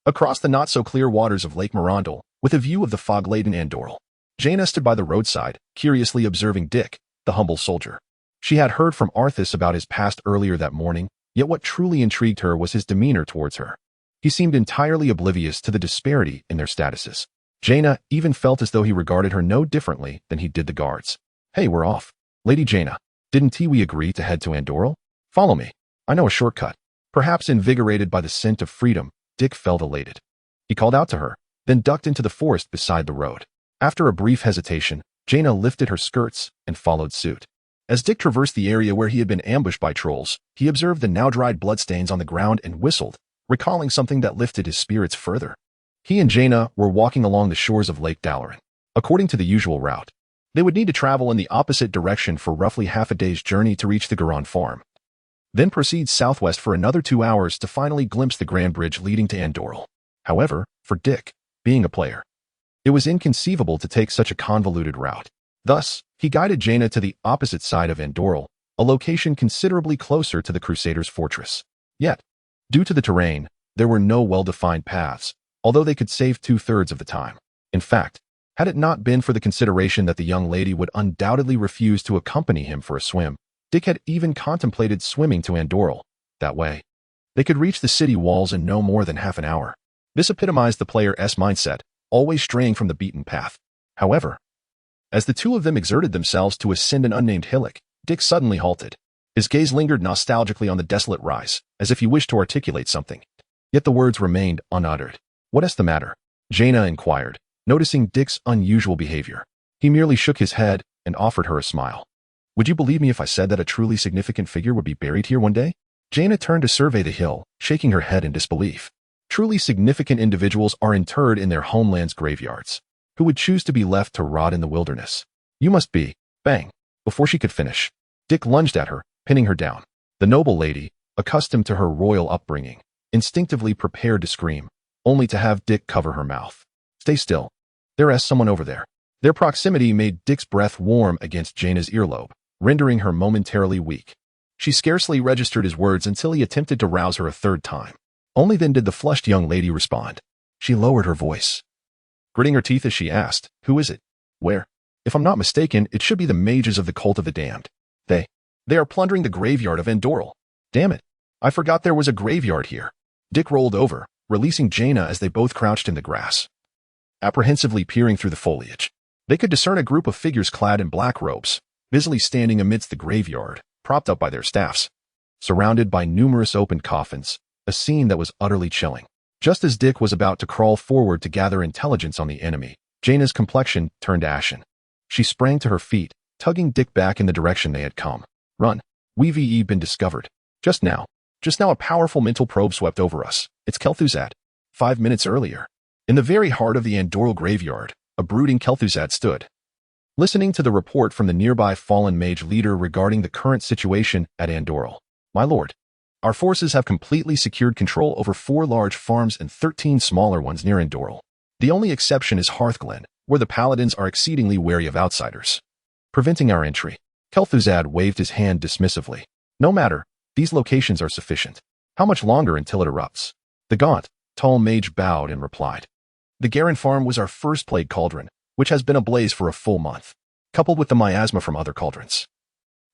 S1: Across the not-so-clear waters of Lake Mirandol, with a view of the fog-laden Andoril, Jaina stood by the roadside, curiously observing Dick, the humble soldier. She had heard from Arthas about his past earlier that morning, yet what truly intrigued her was his demeanor towards her. He seemed entirely oblivious to the disparity in their statuses. Jaina even felt as though he regarded her no differently than he did the guards. "Hey, we're off. Lady Jaina, didn't we agree to head to Andoril? Follow me. I know a shortcut." Perhaps invigorated by the scent of freedom, Dick felt elated. He called out to her, then ducked into the forest beside the road. After a brief hesitation, Jaina lifted her skirts and followed suit. As Dick traversed the area where he had been ambushed by trolls, he observed the now-dried bloodstains on the ground and whistled, recalling something that lifted his spirits further. He and Jaina were walking along the shores of Lake Dalaran. According to the usual route, they would need to travel in the opposite direction for roughly half a day's journey to reach the Garon farm, then proceed southwest for another 2 hours to finally glimpse the Grand Bridge leading to Andoril. However, for Dick, being a player, it was inconceivable to take such a convoluted route. Thus, he guided Jaina to the opposite side of Andoril, a location considerably closer to the Crusaders' fortress. Yet, due to the terrain, there were no well-defined paths, although they could save 2/3 of the time. In fact, had it not been for the consideration that the young lady would undoubtedly refuse to accompany him for a swim, Dick had even contemplated swimming to Andoril. That way, they could reach the city walls in no more than half an hour. This epitomized the player's mindset, always straying from the beaten path. However, as the two of them exerted themselves to ascend an unnamed hillock, Dick suddenly halted. His gaze lingered nostalgically on the desolate rise, as if he wished to articulate something. Yet the words remained unuttered. "What is the matter?" Jaina inquired, noticing Dick's unusual behavior. He merely shook his head and offered her a smile. "Would you believe me if I said that a truly significant figure would be buried here one day?" Jaina turned to survey the hill, shaking her head in disbelief. Truly significant individuals are interred in their homeland's graveyards. Who would choose to be left to rot in the wilderness? "You must be..." Bang! Before she could finish, Dick lunged at her, pinning her down. The noble lady, accustomed to her royal upbringing, instinctively prepared to scream, only to have Dick cover her mouth. "Stay still. There is someone over there." Their proximity made Dick's breath warm against Jaina's earlobe, rendering her momentarily weak. She scarcely registered his words until he attempted to rouse her a third time. Only then did the flushed young lady respond. She lowered her voice, gritting her teeth as she asked, "Who is it? Where? If I'm not mistaken, it should be the mages of the Cult of the Damned. They are plundering the graveyard of Andoril. Damn it, I forgot there was a graveyard here." Dick rolled over, releasing Jaina as they both crouched in the grass, apprehensively peering through the foliage. They could discern a group of figures clad in black robes, busily standing amidst the graveyard, propped up by their staffs, surrounded by numerous open coffins, a scene that was utterly chilling. Just as Dick was about to crawl forward to gather intelligence on the enemy, Jaina's complexion turned ashen. She sprang to her feet, tugging Dick back in the direction they had come. "Run. We've been discovered. Just now a powerful mental probe swept over us. It's Kel'Thuzad." 5 minutes earlier, in the very heart of the Andoril graveyard, a brooding Kel'Thuzad stood, listening to the report from the nearby fallen mage leader regarding the current situation at Andoril. "My lord, our forces have completely secured control over 4 large farms and 13 smaller ones near Andoril. The only exception is Hearthglen, where the paladins are exceedingly wary of outsiders, preventing our entry." Kel'Thuzad waved his hand dismissively. "No matter, these locations are sufficient. How much longer until it erupts?" The gaunt, tall mage bowed and replied. "The Garon farm was our first plague cauldron, which has been ablaze for a full month, coupled with the miasma from other cauldrons.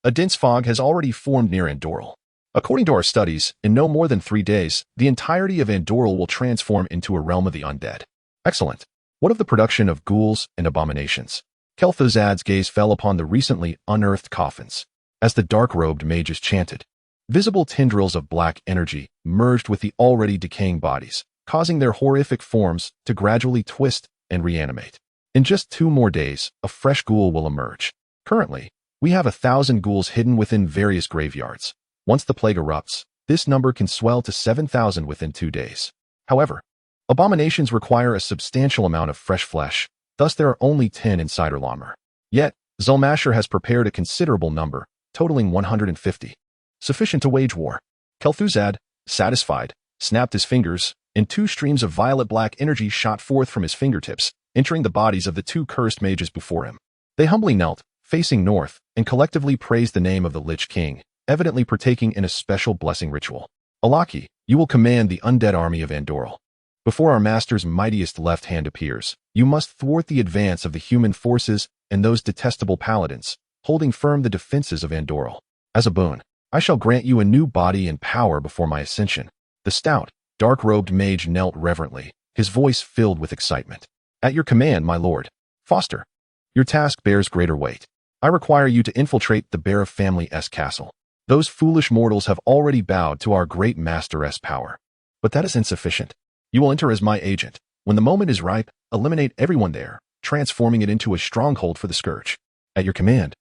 S1: A dense fog has already formed near Andoril. According to our studies, in no more than 3 days, the entirety of Andoril will transform into a realm of the undead." "Excellent. What of the production of ghouls and abominations?" Kel'Thuzad's gaze fell upon the recently unearthed coffins. As the dark-robed mages chanted, visible tendrils of black energy merged with the already decaying bodies, causing their horrific forms to gradually twist and reanimate. "In just 2 more days, a fresh ghoul will emerge. Currently, we have 1,000 ghouls hidden within various graveyards. Once the plague erupts, this number can swell to 7,000 within 2 days. However, abominations require a substantial amount of fresh flesh, thus there are only 10 inside Erlamer. Yet, Zulmasher has prepared a considerable number, totaling 150. Sufficient to wage war." Kel'Thuzad, satisfied, snapped his fingers, and 2 streams of violet-black energy shot forth from his fingertips, entering the bodies of the 2 cursed mages before him. They humbly knelt, facing north, and collectively praised the name of the Lich King, evidently partaking in a special blessing ritual. Alaki, you will command the undead army of Andoril. Before our master's mightiest left hand appears, you must thwart the advance of the human forces and those detestable paladins, holding firm the defenses of Andoril. As a boon, I shall grant you a new body and power before my ascension. The stout, dark-robed mage knelt reverently, his voice filled with excitement. At your command, my lord. Foster. Your task bears greater weight. I require you to infiltrate the Bear of Family's castle. Those foolish mortals have already bowed to our great master's power. But that is insufficient. You will enter as my agent. When the moment is ripe, eliminate everyone there, transforming it into a stronghold for the Scourge. At your command.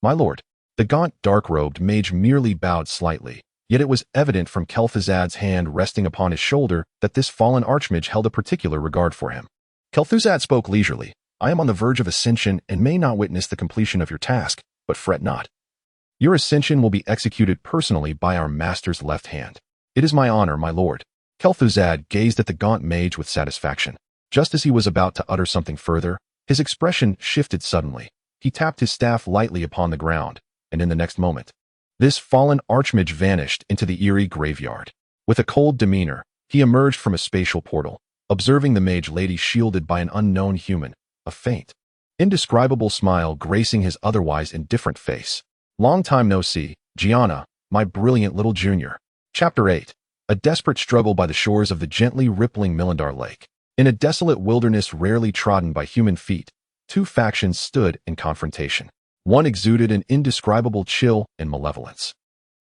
S1: My lord. The gaunt, dark-robed mage merely bowed slightly, yet it was evident from Kel'Thuzad's hand resting upon his shoulder that this fallen archmage held a particular regard for him. Kel'Thuzad spoke leisurely. I am on the verge of ascension and may not witness the completion of your task, but fret not. Your ascension will be executed personally by our master's left hand. It is my honor, my lord. Kel'Thuzad gazed at the gaunt mage with satisfaction. Just as he was about to utter something further, his expression shifted suddenly. He tapped his staff lightly upon the ground, and in the next moment, this fallen archmage vanished into the eerie graveyard. With a cold demeanor, he emerged from a spatial portal, observing the mage lady shielded by an unknown human, a faint, indescribable smile gracing his otherwise indifferent face. Long time no see, Gianna, my brilliant little junior. Chapter 8. A desperate struggle by the shores of the gently rippling Milindar Lake. In a desolate wilderness rarely trodden by human feet, two factions stood in confrontation. One exuded an indescribable chill and malevolence,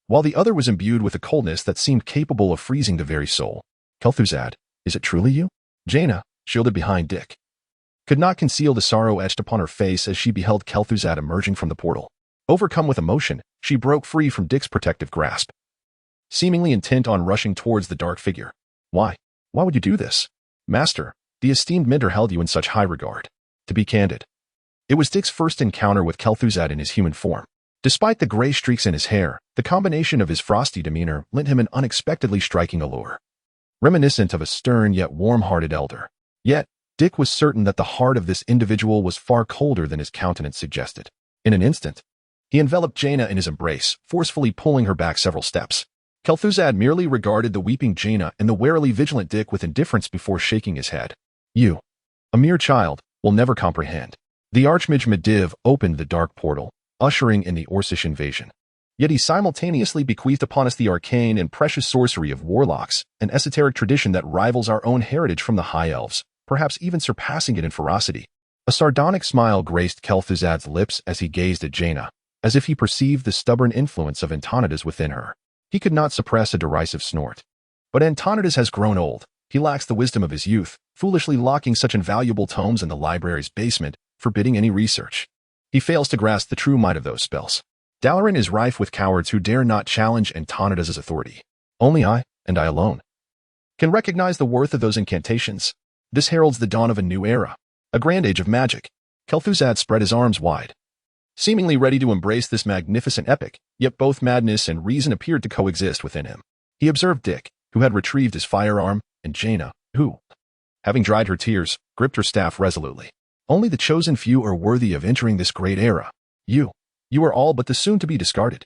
S1: while the other was imbued with a coldness that seemed capable of freezing the very soul. Kel'Thuzad, is it truly you? Jaina, shielded behind Dick, could not conceal the sorrow etched upon her face as she beheld Kel'Thuzad emerging from the portal. Overcome with emotion, she broke free from Dick's protective grasp, seemingly intent on rushing towards the dark figure. Why? Why would you do this? Master, the esteemed Minter held you in such high regard. To be candid, it was Dick's first encounter with Kel'Thuzad in his human form. Despite the gray streaks in his hair, the combination of his frosty demeanor lent him an unexpectedly striking allure, reminiscent of a stern yet warm-hearted elder. Yet, Dick was certain that the heart of this individual was far colder than his countenance suggested. In an instant, he enveloped Jaina in his embrace, forcefully pulling her back several steps. Kel'Thuzad merely regarded the weeping Jaina and the warily vigilant Dick with indifference before shaking his head. You, a mere child, will never comprehend. The Archmage Medivh opened the dark portal, ushering in the Orcish invasion. Yet he simultaneously bequeathed upon us the arcane and precious sorcery of warlocks, an esoteric tradition that rivals our own heritage from the High Elves, perhaps even surpassing it in ferocity. A sardonic smile graced Kel'Thuzad's lips as he gazed at Jaina, as if he perceived the stubborn influence of Antonidas within her. He could not suppress a derisive snort. But Antonidas has grown old. He lacks the wisdom of his youth, foolishly locking such invaluable tomes in the library's basement, forbidding any research. He fails to grasp the true might of those spells. Dalaran is rife with cowards who dare not challenge Antonidas' authority. Only I, and I alone, can recognize the worth of those incantations. This heralds the dawn of a new era, a grand age of magic. Kel'Thuzad spread his arms wide, seemingly ready to embrace this magnificent epic, yet both madness and reason appeared to coexist within him. He observed Dick, who had retrieved his firearm, and Jaina, who, having dried her tears, gripped her staff resolutely. Only the chosen few are worthy of entering this great era. You are all but the soon-to-be discarded.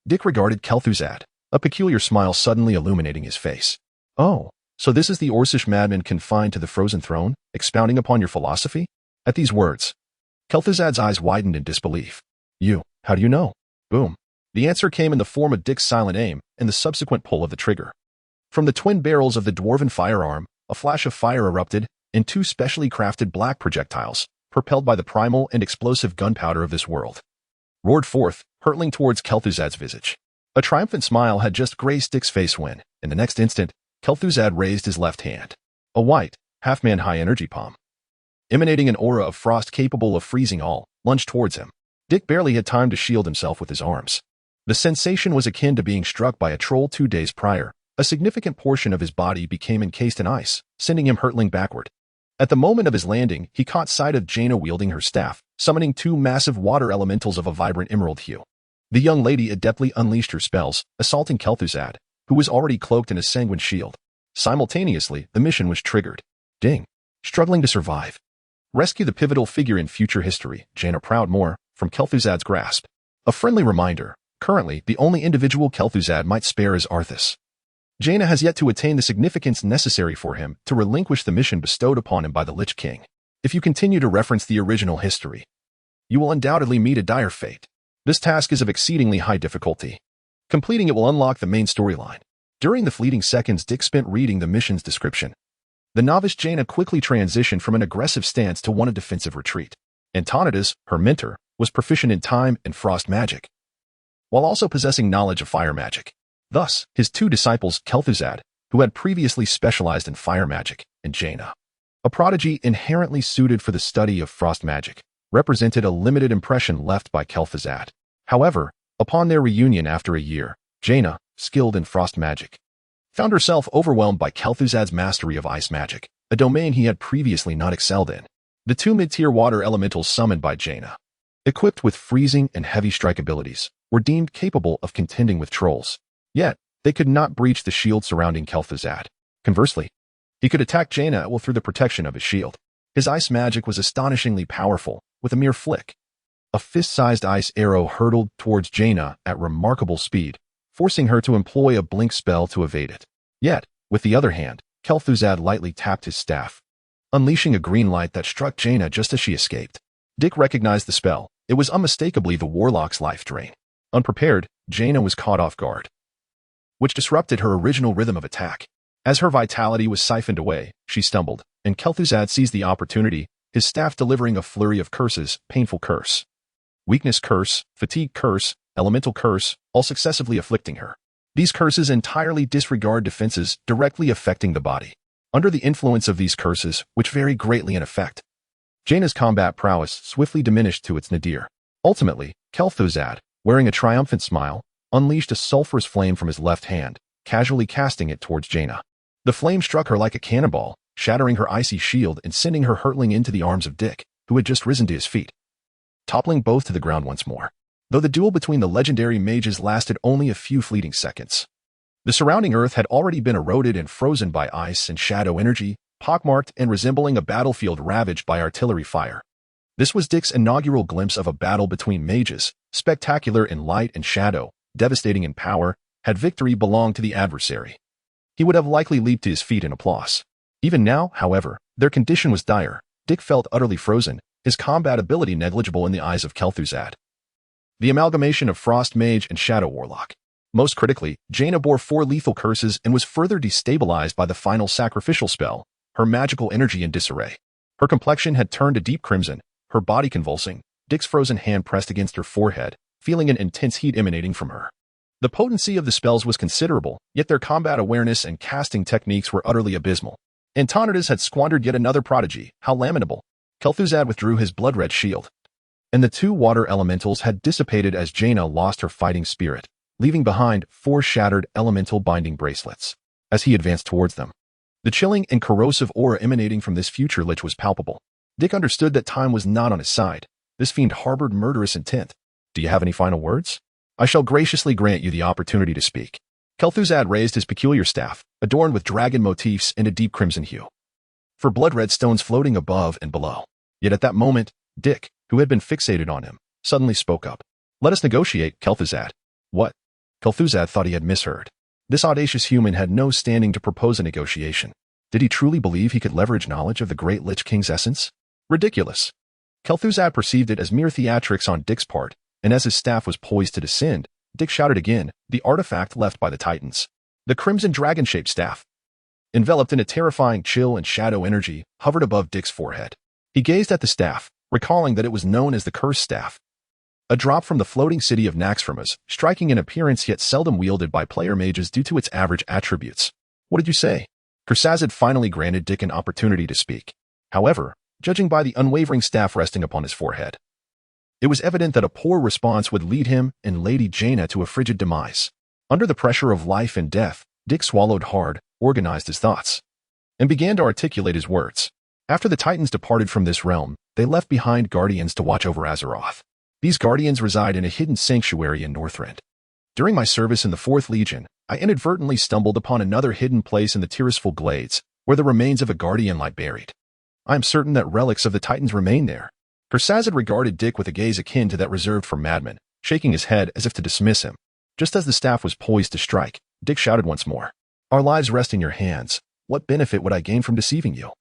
S1: Dick regarded Kel'Thuzad, a peculiar smile suddenly illuminating his face. Oh, so this is the Orcish madman confined to the frozen throne, expounding upon your philosophy? At these words, Kel'Thuzad's eyes widened in disbelief. How do you know? Boom. The answer came in the form of Dick's silent aim and the subsequent pull of the trigger. From the twin barrels of the dwarven firearm, a flash of fire erupted, and two specially crafted black projectiles, propelled by the primal and explosive gunpowder of this world, roared forth, hurtling towards Kel'Thuzad's visage. A triumphant smile had just graced Dick's face when, in the next instant, Kel'Thuzad raised his left hand. A white, half-man-high energy palm, emanating an aura of frost capable of freezing all, lunged towards him. Dick barely had time to shield himself with his arms. The sensation was akin to being struck by a troll 2 days prior. A significant portion of his body became encased in ice, sending him hurtling backward. At the moment of his landing, he caught sight of Jaina wielding her staff, summoning 2 massive water elementals of a vibrant emerald hue. The young lady adeptly unleashed her spells, assaulting Kel'Thuzad, who was already cloaked in a sanguine shield. Simultaneously, the mission was triggered. Ding. Struggling to survive. Rescue the pivotal figure in future history, Jaina Proudmoore, from Kel'Thuzad's grasp. A friendly reminder, Currently, the only individual Kel'Thuzad might spare is Arthas. Jaina has yet to attain the significance necessary for him to relinquish the mission bestowed upon him by the Lich King. If you continue to reference the original history, you will undoubtedly meet a dire fate. This task is of exceedingly high difficulty. Completing it will unlock the main storyline. During the fleeting seconds Dick spent reading the mission's description, the novice Jaina quickly transitioned from an aggressive stance to one of defensive retreat. Antonidas, her mentor, was proficient in time and frost magic, while also possessing knowledge of fire magic. Thus, his two disciples, Kel'Thuzad, who had previously specialized in fire magic, and Jaina, a prodigy inherently suited for the study of frost magic, represented a limited impression left by Kel'Thuzad. However, upon their reunion after a year, Jaina, skilled in frost magic, found herself overwhelmed by Kel'Thuzad's mastery of ice magic, a domain he had previously not excelled in. The two mid-tier water elementals summoned by Jaina, equipped with freezing and heavy strike abilities, were deemed capable of contending with trolls. Yet, they could not breach the shield surrounding Kel'Thuzad. Conversely, he could attack Jaina at will through the protection of his shield. His ice magic was astonishingly powerful, with a mere flick. A fist-sized ice arrow hurtled towards Jaina at remarkable speed, forcing her to employ a blink spell to evade it. Yet, with the other hand, Kel'Thuzad lightly tapped his staff, unleashing a green light that struck Jaina just as she escaped. Dick recognized the spell. It was unmistakably the Warlock's life drain. Unprepared, Jaina was caught off guard, which disrupted her original rhythm of attack. As her vitality was siphoned away, she stumbled, and Kel'Thuzad seized the opportunity, his staff delivering a flurry of curses: painful curse, weakness curse, fatigue curse, elemental curse, all successively afflicting her. These curses entirely disregard defenses, directly affecting the body. Under the influence of these curses, which vary greatly in effect, Jaina's combat prowess swiftly diminished to its nadir. Ultimately, Kel'Thuzad, wearing a triumphant smile, unleashed a sulphurous flame from his left hand, casually casting it towards Jaina. The flame struck her like a cannonball, shattering her icy shield and sending her hurtling into the arms of Dick, who had just risen to his feet, toppling both to the ground once more. Though the duel between the legendary mages lasted only a few fleeting seconds, the surrounding earth had already been eroded and frozen by ice and shadow energy, pockmarked and resembling a battlefield ravaged by artillery fire. This was Dick's inaugural glimpse of a battle between mages, spectacular in light and shadow, devastating in power. Had victory belonged to the adversary, he would have likely leaped to his feet in applause. Even now, however, their condition was dire. Dick felt utterly frozen, his combat ability negligible in the eyes of Kel'Thuzad, the amalgamation of Frost Mage and Shadow Warlock. Most critically, Jaina bore 4 lethal curses and was further destabilized by the final sacrificial spell, her magical energy in disarray. Her complexion had turned a deep crimson, her body convulsing, Dick's frozen hand pressed against her forehead, feeling an intense heat emanating from her. The potency of the spells was considerable, yet their combat awareness and casting techniques were utterly abysmal. Antonidas had squandered yet another prodigy. How lamentable. Kel'Thuzad withdrew his blood-red shield, and the 2 water elementals had dissipated as Jaina lost her fighting spirit, leaving behind 4 shattered elemental binding bracelets. As he advanced towards them, the chilling and corrosive aura emanating from this future lich was palpable. Dick understood that time was not on his side. This fiend harbored murderous intent. Do you have any final words? I shall graciously grant you the opportunity to speak. Kel'Thuzad raised his peculiar staff, adorned with dragon motifs in a deep crimson hue, for blood-red stones floating above and below. Yet at that moment, Dick, who had been fixated on him, suddenly spoke up. Let us negotiate, Kel'Thuzad. What? Kel'Thuzad thought he had misheard. This audacious human had no standing to propose a negotiation. Did he truly believe he could leverage knowledge of the great Lich King's essence? Ridiculous. Kel'Thuzad perceived it as mere theatrics on Dick's part, and as his staff was poised to descend, Dick shouted again, the artifact left by the Titans. The crimson dragon-shaped staff, enveloped in a terrifying chill and shadow energy, hovered above Dick's forehead. He gazed at the staff, recalling that it was known as the Cursed Staff, a drop from the floating city of Naxxramas, striking in appearance yet seldom wielded by player mages due to its average attributes. What did you say? Kursazid finally granted Dick an opportunity to speak. However, judging by the unwavering staff resting upon his forehead, it was evident that a poor response would lead him and Lady Jaina to a frigid demise. Under the pressure of life and death, Dick swallowed hard, organized his thoughts, and began to articulate his words. After the Titans departed from this realm, they left behind guardians to watch over Azeroth. These guardians reside in a hidden sanctuary in Northrend. During my service in the 4th Legion, I inadvertently stumbled upon another hidden place in the Tirisful Glades, where the remains of a guardian lie buried. I am certain that relics of the Titans remain there. Kursazid regarded Dick with a gaze akin to that reserved for madmen, shaking his head as if to dismiss him. Just as the staff was poised to strike, Dick shouted once more, "Our lives rest in your hands. What benefit would I gain from deceiving you?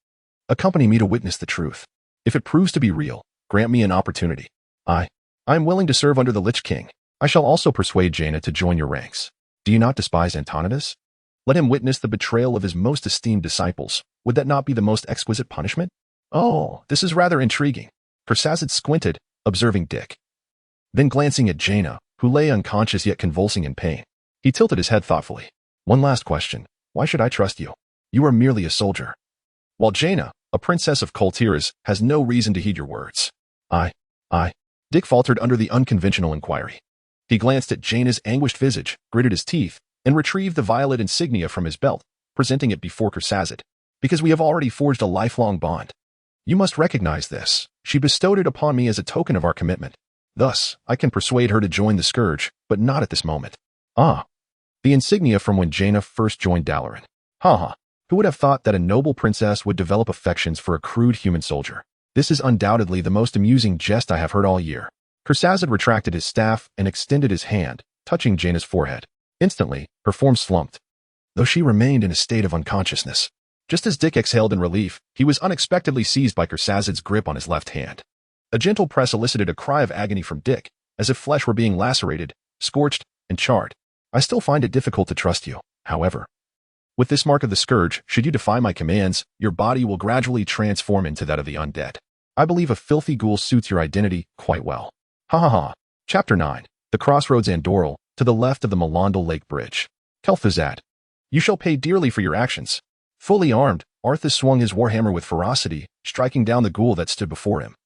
S1: Accompany me to witness the truth. If it proves to be real, grant me an opportunity. I am willing to serve under the Lich King. I shall also persuade Jaina to join your ranks. Do you not despise Antonidas? Let him witness the betrayal of his most esteemed disciples. Would that not be the most exquisite punishment? Oh, this is rather intriguing." Kersazid squinted, observing Dick. Then glancing at Jaina, who lay unconscious yet convulsing in pain, he tilted his head thoughtfully. "One last question. Why should I trust you? You are merely a soldier. While Jaina, a princess of Kul Tiras, has no reason to heed your words." I. Dick faltered under the unconventional inquiry. He glanced at Jaina's anguished visage, gritted his teeth, and retrieved the violet insignia from his belt, presenting it before Kersazid. "Because we have already forged a lifelong bond. You must recognize this. She bestowed it upon me as a token of our commitment. Thus, I can persuade her to join the Scourge, but not at this moment." Ah, the insignia from when Jaina first joined Dalaran. Ha. Who would have thought that a noble princess would develop affections for a crude human soldier? This is undoubtedly the most amusing jest I have heard all year. Kersazid retracted his staff and extended his hand, touching Jaina's forehead. Instantly, her form slumped, though she remained in a state of unconsciousness. Just as Dick exhaled in relief, he was unexpectedly seized by Kersazid's grip on his left hand. A gentle press elicited a cry of agony from Dick, as if flesh were being lacerated, scorched, and charred. "I still find it difficult to trust you, however. With this mark of the Scourge, should you defy my commands, your body will gradually transform into that of the undead. I believe a filthy ghoul suits your identity quite well." Ha. Chapter 9. The Crossroads Andoril, to the left of the Melandal Lake Bridge. Kel'Thuzad. "You shall pay dearly for your actions." Fully armed, Arthas swung his warhammer with ferocity, striking down the ghoul that stood before him.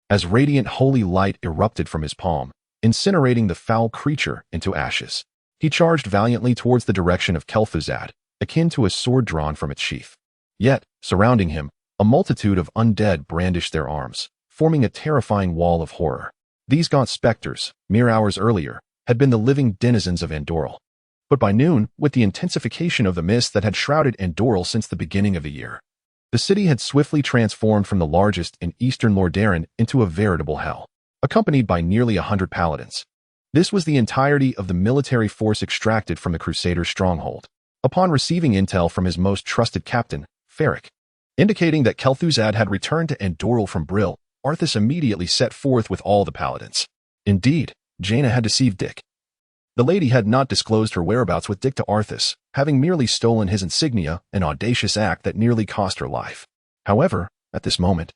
S1: As radiant holy light erupted from his palm, incinerating the foul creature into ashes, he charged valiantly towards the direction of Kel'Thuzad, akin to a sword drawn from its sheath. Yet, surrounding him, a multitude of undead brandished their arms, forming a terrifying wall of horror. These gaunt specters, mere hours earlier, had been the living denizens of Andoril. But by noon, with the intensification of the mist that had shrouded Andoril since the beginning of the year, the city had swiftly transformed from the largest in eastern Lordaeron into a veritable hell, accompanied by nearly 100 paladins. This was the entirety of the military force extracted from the Crusaders' stronghold, upon receiving intel from his most trusted captain, Ferric, indicating that Kel'Thuzad had returned to Andoril from Brill. Arthas immediately set forth with all the paladins. Indeed, Jaina had deceived Dick. The lady had not disclosed her whereabouts with Dick to Arthas, having merely stolen his insignia, an audacious act that nearly cost her life. However, at this moment,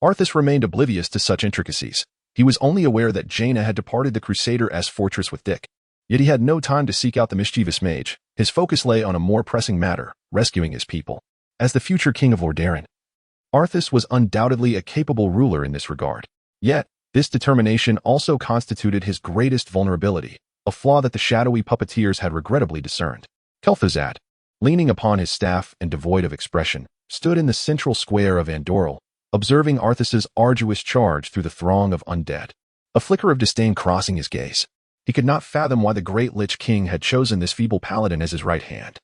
S1: Arthas remained oblivious to such intricacies. He was only aware that Jaina had departed the Crusader-esque fortress with Dick. Yet he had no time to seek out the mischievous mage. His focus lay on a more pressing matter, rescuing his people. As the future king of Lordaeron, Arthas was undoubtedly a capable ruler in this regard. Yet, this determination also constituted his greatest vulnerability, a flaw that the shadowy puppeteers had regrettably discerned. Kel'Thuzad, leaning upon his staff and devoid of expression, stood in the central square of Andoril, observing Arthas's arduous charge through the throng of undead. A flicker of disdain crossing his gaze. He could not fathom why the great Lich King had chosen this feeble paladin as his right hand.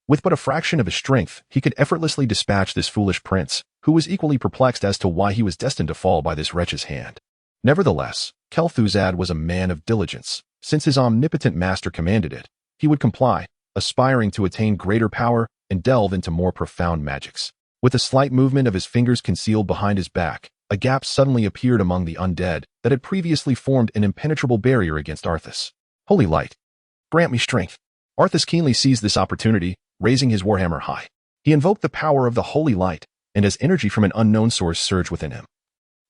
S1: With but a fraction of his strength, he could effortlessly dispatch this foolish prince, who was equally perplexed as to why he was destined to fall by this wretch's hand. Nevertheless, Kel'Thuzad was a man of diligence. Since his omnipotent master commanded it, he would comply, aspiring to attain greater power and delve into more profound magics. With a slight movement of his fingers concealed behind his back, a gap suddenly appeared among the undead that had previously formed an impenetrable barrier against Arthas. Holy light, grant me strength. Arthas keenly seized this opportunity, raising his warhammer high. He invoked the power of the holy light, and as energy from an unknown source surged within him,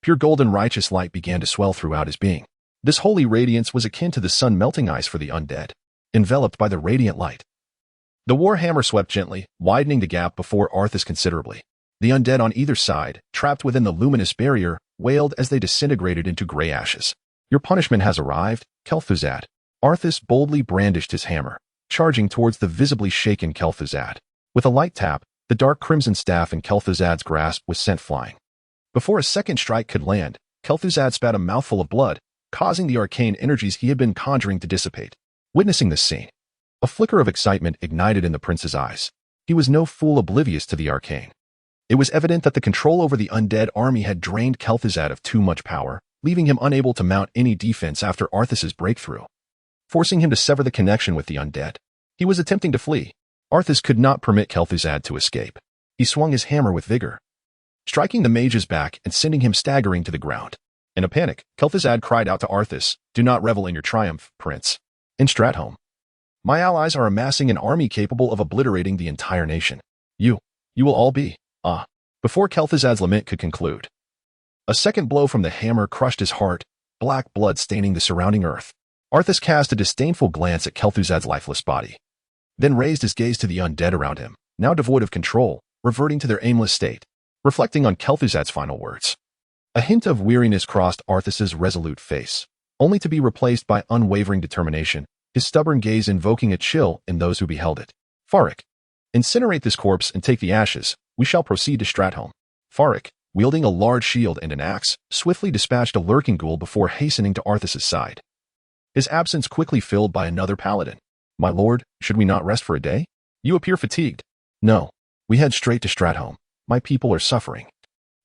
S1: pure golden righteous light began to swell throughout his being. This holy radiance was akin to the sun melting ice for the undead, enveloped by the radiant light. The warhammer swept gently, widening the gap before Arthas considerably. The undead on either side, trapped within the luminous barrier, wailed as they disintegrated into gray ashes. Your punishment has arrived, Kel'Thuzad. Arthas boldly brandished his hammer, charging towards the visibly shaken Kel'Thuzad. With a light tap, the dark crimson staff in Kel'Thuzad's grasp was sent flying. Before a second strike could land, Kel'Thuzad spat a mouthful of blood, causing the arcane energies he had been conjuring to dissipate. Witnessing this scene, a flicker of excitement ignited in the prince's eyes. He was no fool oblivious to the arcane. It was evident that the control over the undead army had drained Kel'Thuzad of too much power, leaving him unable to mount any defense after Arthas's breakthrough, forcing him to sever the connection with the undead. He was attempting to flee. Arthas could not permit Kel'Thuzad to escape. He swung his hammer with vigor, striking the mage's back and sending him staggering to the ground. In a panic, Kel'Thuzad cried out to Arthas, "Do not revel in your triumph, Prince. In Stratholme, my allies are amassing an army capable of obliterating the entire nation. You will all be, Before Kel'Thuzad's lament could conclude, a second blow from the hammer crushed his heart, black blood staining the surrounding earth. Arthas cast a disdainful glance at Kel'Thuzad's lifeless body, then raised his gaze to the undead around him, now devoid of control, reverting to their aimless state, reflecting on Kel'Thuzad's final words. A hint of weariness crossed Arthas's resolute face, only to be replaced by unwavering determination, his stubborn gaze invoking a chill in those who beheld it. Farik, incinerate this corpse and take the ashes. We shall proceed to Stratholme. Farik, wielding a large shield and an axe, swiftly dispatched a lurking ghoul before hastening to Arthas's side. His absence quickly filled by another paladin. My lord, should we not rest for a day? You appear fatigued. No, we head straight to Stratholme. My people are suffering,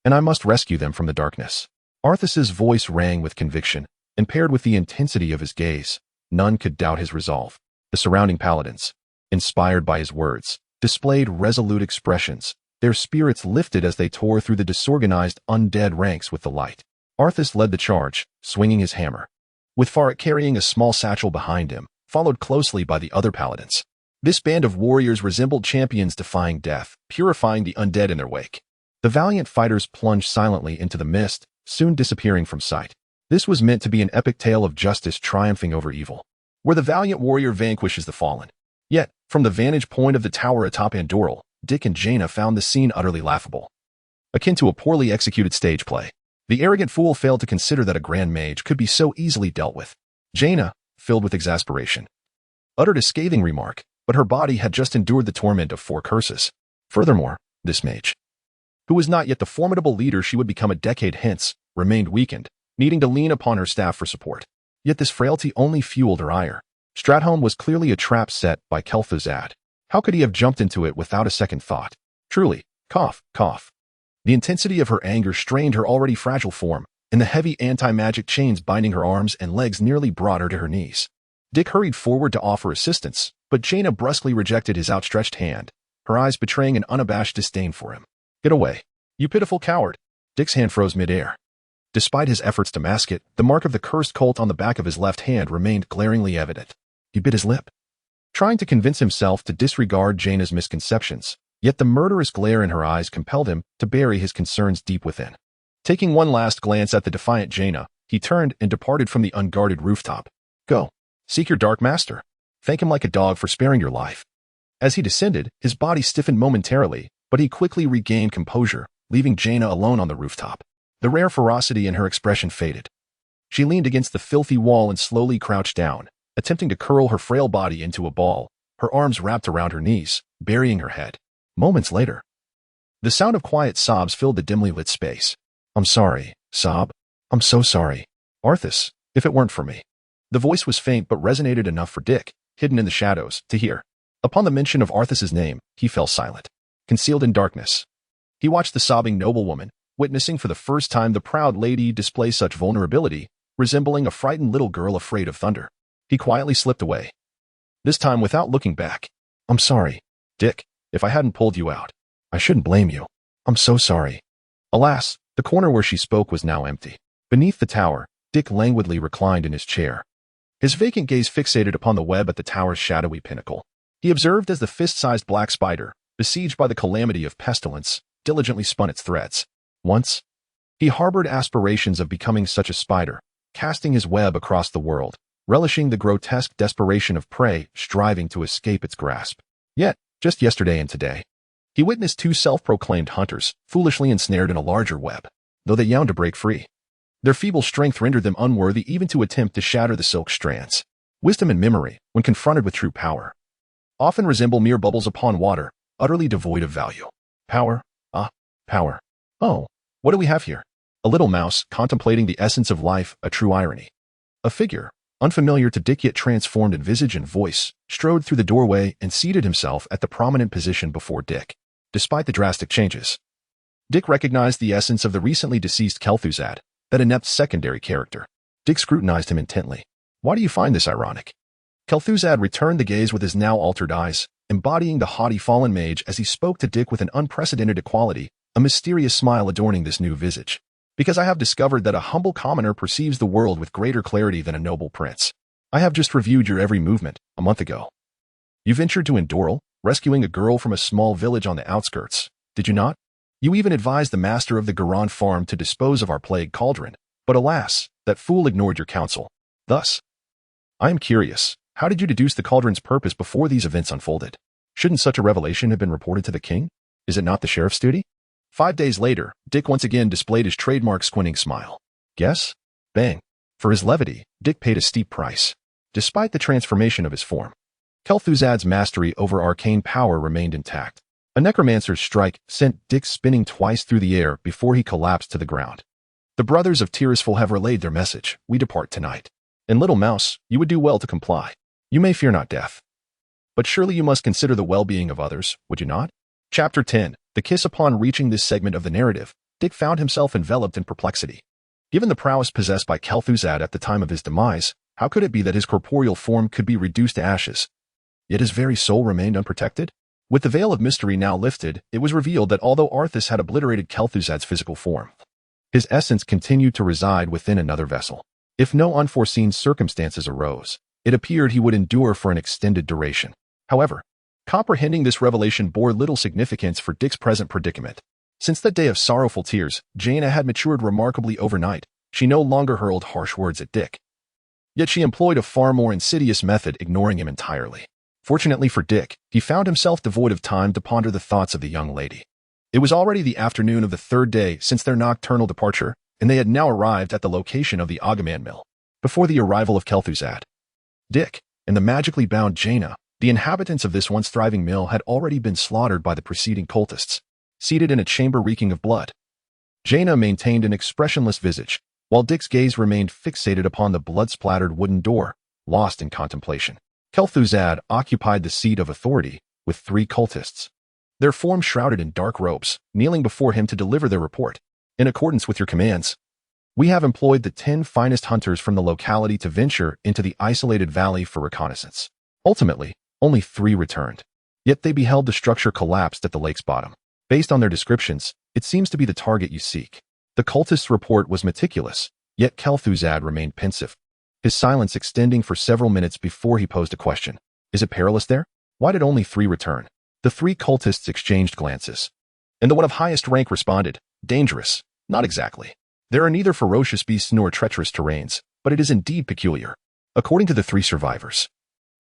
S1: and I must rescue them from the darkness. Arthas's voice rang with conviction, and paired with the intensity of his gaze, none could doubt his resolve. The surrounding paladins, inspired by his words, displayed resolute expressions, their spirits lifted as they tore through the disorganized undead ranks with the light. Arthas led the charge, swinging his hammer, with Farik carrying a small satchel behind him, followed closely by the other paladins. This band of warriors resembled champions defying death, purifying the undead in their wake. The valiant fighters plunged silently into the mist, soon disappearing from sight. This was meant to be an epic tale of justice triumphing over evil, where the valiant warrior vanquishes the fallen. Yet, from the vantage point of the tower atop Andoril, Dick and Jaina found the scene utterly laughable, akin to a poorly executed stage play. The arrogant fool failed to consider that a grand mage could be so easily dealt with. Jaina, filled with exasperation, uttered a scathing remark, but her body had just endured the torment of 4 curses. Furthermore, this mage, who was not yet the formidable leader she would become a decade hence, remained weakened, needing to lean upon her staff for support. Yet this frailty only fueled her ire. Stratholme was clearly a trap set by Kel'Thuzad. How could he have jumped into it without a second thought? Truly, cough, cough. The intensity of her anger strained her already fragile form, and the heavy anti-magic chains binding her arms and legs nearly brought her to her knees. Dick hurried forward to offer assistance, but Jaina brusquely rejected his outstretched hand, her eyes betraying an unabashed disdain for him. Get away, you pitiful coward. Dick's hand froze midair. Despite his efforts to mask it, the mark of the cursed colt on the back of his left hand remained glaringly evident. He bit his lip, trying to convince himself to disregard Jaina's misconceptions, yet the murderous glare in her eyes compelled him to bury his concerns deep within. Taking one last glance at the defiant Jaina, he turned and departed from the unguarded rooftop. Go, seek your dark master. Thank him like a dog for sparing your life. As he descended, his body stiffened momentarily, but he quickly regained composure, leaving Jaina alone on the rooftop. The rare ferocity in her expression faded. She leaned against the filthy wall and slowly crouched down, attempting to curl her frail body into a ball, her arms wrapped around her knees, burying her head. Moments later, the sound of quiet sobs filled the dimly lit space. I'm sorry, sob. I'm so sorry. Arthas, if it weren't for me. The voice was faint but resonated enough for Dick, hidden in the shadows, to hear. Upon the mention of Arthas's name, he fell silent, concealed in darkness. He watched the sobbing noblewoman, witnessing for the first time the proud lady display such vulnerability, resembling a frightened little girl afraid of thunder. He quietly slipped away, this time without looking back. I'm sorry, Dick, if I hadn't pulled you out. I shouldn't blame you. I'm so sorry. Alas, the corner where she spoke was now empty. Beneath the tower, Dick languidly reclined in his chair, his vacant gaze fixated upon the web at the tower's shadowy pinnacle. He observed as the fist-sized black spider, besieged by the calamity of pestilence, diligently spun its threads. Once, he harbored aspirations of becoming such a spider, casting his web across the world, relishing the grotesque desperation of prey striving to escape its grasp. Yet, just yesterday and today, he witnessed 2 self-proclaimed hunters, foolishly ensnared in a larger web, though they yearned to break free. Their feeble strength rendered them unworthy even to attempt to shatter the silk strands. Wisdom and memory, when confronted with true power, often resemble mere bubbles upon water, utterly devoid of value. Power? Power. Oh, what do we have here? A little mouse, contemplating the essence of life, a true irony. A figure, unfamiliar to Dick yet transformed in visage and voice, strode through the doorway and seated himself at the prominent position before Dick. Despite the drastic changes, Dick recognized the essence of the recently deceased Kel'Thuzad, that inept secondary character. Dick scrutinized him intently. Why do you find this ironic? Kel'Thuzad returned the gaze with his now altered eyes, embodying the haughty fallen mage as he spoke to Dick with an unprecedented equality, a mysterious smile adorning this new visage. Because I have discovered that a humble commoner perceives the world with greater clarity than a noble prince. I have just reviewed your every movement, a month ago. You ventured to Endoral, rescuing a girl from a small village on the outskirts, did you not? You even advised the master of the Garan farm to dispose of our plague cauldron, but alas, that fool ignored your counsel. Thus, I am curious, how did you deduce the cauldron's purpose before these events unfolded? Shouldn't such a revelation have been reported to the king? Is it not the sheriff's duty? 5 days later, Dick once again displayed his trademark squinting smile. Guess? Bang. For his levity, Dick paid a steep price. Despite the transformation of his form, Kel'Thuzad's mastery over arcane power remained intact. A necromancer's strike sent Dick spinning twice through the air before he collapsed to the ground. The brothers of Tirisful have relayed their message. We depart tonight. And little mouse, you would do well to comply. You may fear not death. But surely you must consider the well-being of others, would you not? Chapter 10. The kiss. Upon reaching this segment of the narrative, Dick found himself enveloped in perplexity. Given the prowess possessed by Kel'Thuzad at the time of his demise, how could it be that his corporeal form could be reduced to ashes? Yet his very soul remained unprotected? With the veil of mystery now lifted, it was revealed that although Arthas had obliterated Kel'Thuzad's physical form, his essence continued to reside within another vessel. If no unforeseen circumstances arose, it appeared he would endure for an extended duration. However, comprehending this revelation bore little significance for Dick's present predicament. Since that day of sorrowful tears, Jaina had matured remarkably overnight. She no longer hurled harsh words at Dick. Yet she employed a far more insidious method, ignoring him entirely. Fortunately for Dick, he found himself devoid of time to ponder the thoughts of the young lady. It was already the afternoon of the 3rd day since their nocturnal departure, and they had now arrived at the location of the Agaman mill. Before the arrival of Kel'Thuzad, Dick, and the magically bound Jaina, the inhabitants of this once thriving mill had already been slaughtered by the preceding cultists, seated in a chamber reeking of blood. Jaina maintained an expressionless visage, while Dick's gaze remained fixated upon the blood-splattered wooden door, lost in contemplation. Kel'Thuzad occupied the seat of authority, with 3 cultists, their forms shrouded in dark robes, kneeling before him to deliver their report. In accordance with your commands, we have employed the 10 finest hunters from the locality to venture into the isolated valley for reconnaissance. Ultimately, only 3 returned. Yet they beheld the structure collapsed at the lake's bottom. Based on their descriptions, it seems to be the target you seek. The cultist's report was meticulous, yet Kel'Thuzad remained pensive, his silence extending for several minutes before he posed a question. Is it perilous there? Why did only 3 return? The 3 cultists exchanged glances, and the one of highest rank responded, dangerous, not exactly. There are neither ferocious beasts nor treacherous terrains, but it is indeed peculiar. According to the 3 survivors,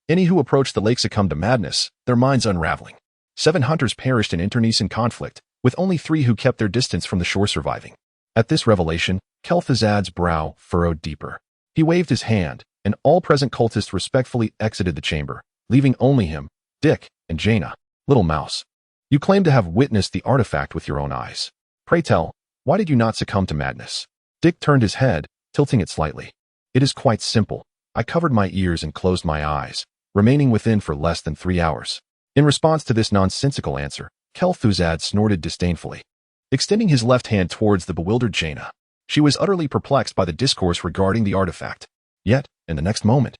S1: any who approached the lake succumbed to madness, their minds unraveling. 7 hunters perished in internecine conflict, with only 3 who kept their distance from the shore surviving. At this revelation, Kel'Thuzad's brow furrowed deeper. He waved his hand, and all present cultists respectfully exited the chamber, leaving only him, Dick, and Jaina. Little mouse, you claim to have witnessed the artifact with your own eyes. Pray tell, why did you not succumb to madness? Dick turned his head, tilting it slightly. It is quite simple. I covered my ears and closed my eyes, remaining within for less than 3 hours. In response to this nonsensical answer, Kel'Thuzad snorted disdainfully, extending his left hand towards the bewildered Jaina. She was utterly perplexed by the discourse regarding the artifact. Yet, in the next moment,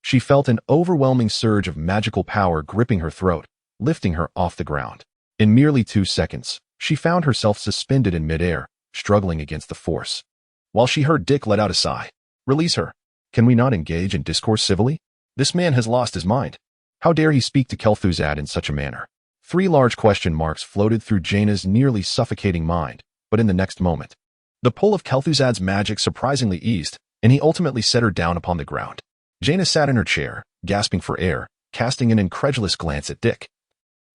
S1: she felt an overwhelming surge of magical power gripping her throat, lifting her off the ground. In merely 2 seconds, she found herself suspended in midair, struggling against the force. While she heard Dick let out a sigh. Release her. Can we not engage in discourse civilly? This man has lost his mind. How dare he speak to Kel'Thuzad in such a manner? 3 large question marks floated through Jaina's nearly suffocating mind, but in the next moment, the pull of Kel'Thuzad's magic surprisingly eased, and he ultimately set her down upon the ground. Jaina sat in her chair, gasping for air, casting an incredulous glance at Dick,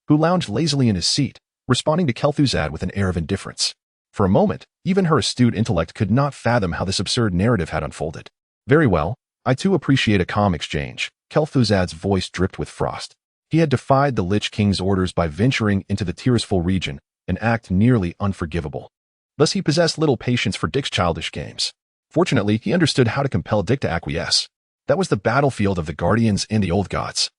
S1: who lounged lazily in his seat, responding to Kel'Thuzad with an air of indifference. For a moment, even her astute intellect could not fathom how this absurd narrative had unfolded. Very well, I too appreciate a calm exchange. Kel'Thuzad's voice dripped with frost. He had defied the Lich King's orders by venturing into the Tirisful region, an act nearly unforgivable. Thus he possessed little patience for Dick's childish games. Fortunately, he understood how to compel Dick to acquiesce. That was the battlefield of the Guardians and the Old Gods,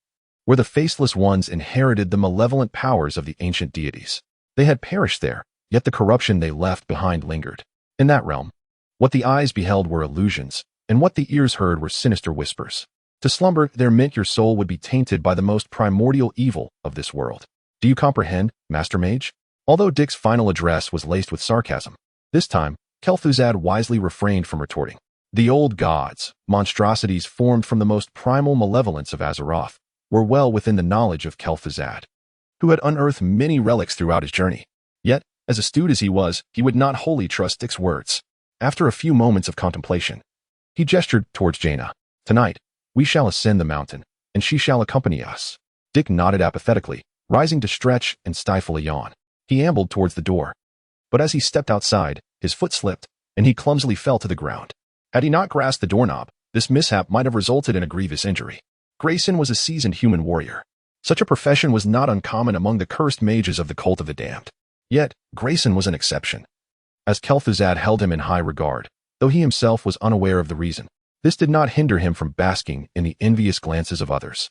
S1: where the faceless ones inherited the malevolent powers of the ancient deities. They had perished there, yet the corruption they left behind lingered. In that realm, What the eyes beheld were illusions, and what the ears heard were sinister whispers. To slumber there meant your soul would be tainted by the most primordial evil of this world. Do you comprehend, Master Mage? Although Dick's final address was laced with sarcasm, this time, Kel'Thuzad wisely refrained from retorting. The old gods, monstrosities formed from the most primal malevolence of Azeroth, were well within the knowledge of Kel'Thuzad, who had unearthed many relics throughout his journey. Yet, as astute as he was, he would not wholly trust Dick's words. After a few moments of contemplation, he gestured towards Jaina. Tonight, we shall ascend the mountain, and she shall accompany us. Dick nodded apathetically, rising to stretch and stifle a yawn. He ambled towards the door. But as he stepped outside, his foot slipped, and he clumsily fell to the ground. Had he not grasped the doorknob, this mishap might have resulted in a grievous injury. Grayson was a seasoned human warrior. Such a profession was not uncommon among the cursed mages of the Cult of the Damned. Yet, Grayson was an exception, as Kel'Thuzad held him in high regard, though he himself was unaware of the reason. This did not hinder him from basking in the envious glances of others.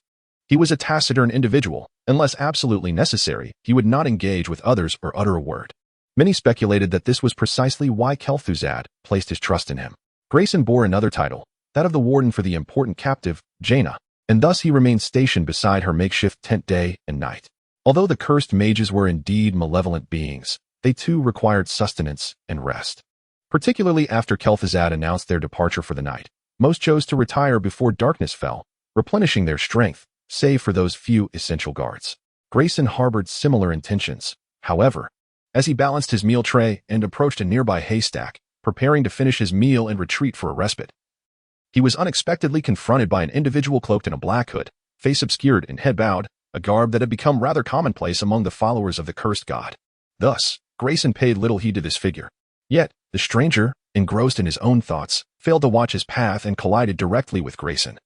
S1: He was a taciturn individual. Unless absolutely necessary, he would not engage with others or utter a word. Many speculated that this was precisely why Kel'Thuzad placed his trust in him. Grayson bore another title, that of the warden for the important captive, Jaina, and thus he remained stationed beside her makeshift tent day and night. Although the cursed mages were indeed malevolent beings, they too required sustenance and rest. Particularly after Kel'Thuzad announced their departure for the night, most chose to retire before darkness fell, replenishing their strength, save for those few essential guards. Grayson harbored similar intentions. However, as he balanced his meal tray and approached a nearby haystack, preparing to finish his meal and retreat for a respite, he was unexpectedly confronted by an individual cloaked in a black hood, face obscured and head bowed, a garb that had become rather commonplace among the followers of the cursed god. Thus, Grayson paid little heed to this figure. Yet, the stranger, engrossed in his own thoughts, failed to watch his path and collided directly with Grayson,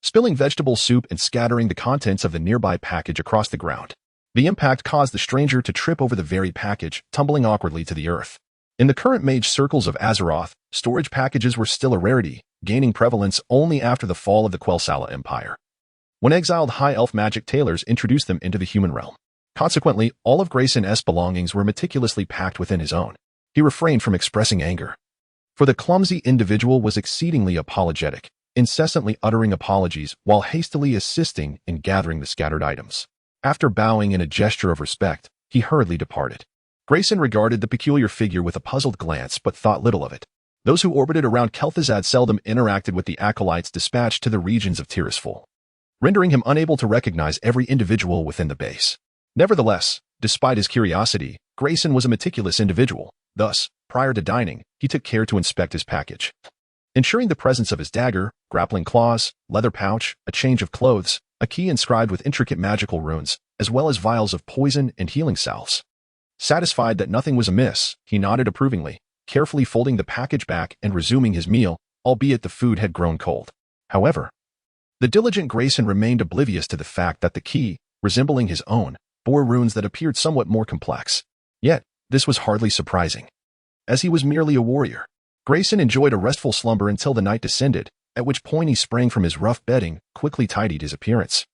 S1: spilling vegetable soup and scattering the contents of the nearby package across the ground. The impact caused the stranger to trip over the very package, tumbling awkwardly to the earth. In the current mage circles of Azeroth, storage packages were still a rarity, gaining prevalence only after the fall of the Quel'Sala Empire, when exiled high elf magic tailors introduced them into the human realm. Consequently, all of Grayson's belongings were meticulously packed within his own. He refrained from expressing anger, for the clumsy individual was exceedingly apologetic, incessantly uttering apologies while hastily assisting in gathering the scattered items. After bowing in a gesture of respect, he hurriedly departed. Grayson regarded the peculiar figure with a puzzled glance but thought little of it. Those who orbited around Kel'Thuzad seldom interacted with the acolytes dispatched to the regions of Tirisful, rendering him unable to recognize every individual within the base. Nevertheless, despite his curiosity, Grayson was a meticulous individual. Thus, prior to dining, he took care to inspect his package, ensuring the presence of his dagger, grappling claws, leather pouch, a change of clothes, a key inscribed with intricate magical runes, as well as vials of poison and healing salves. Satisfied that nothing was amiss, he nodded approvingly, carefully folding the package back and resuming his meal, albeit the food had grown cold. However, the diligent Grayson remained oblivious to the fact that the key, resembling his own, bore runes that appeared somewhat more complex. Yet, this was hardly surprising, as he was merely a warrior. Grayson enjoyed a restful slumber until the night descended, at which point he sprang from his rough bedding, quickly tidied his appearance,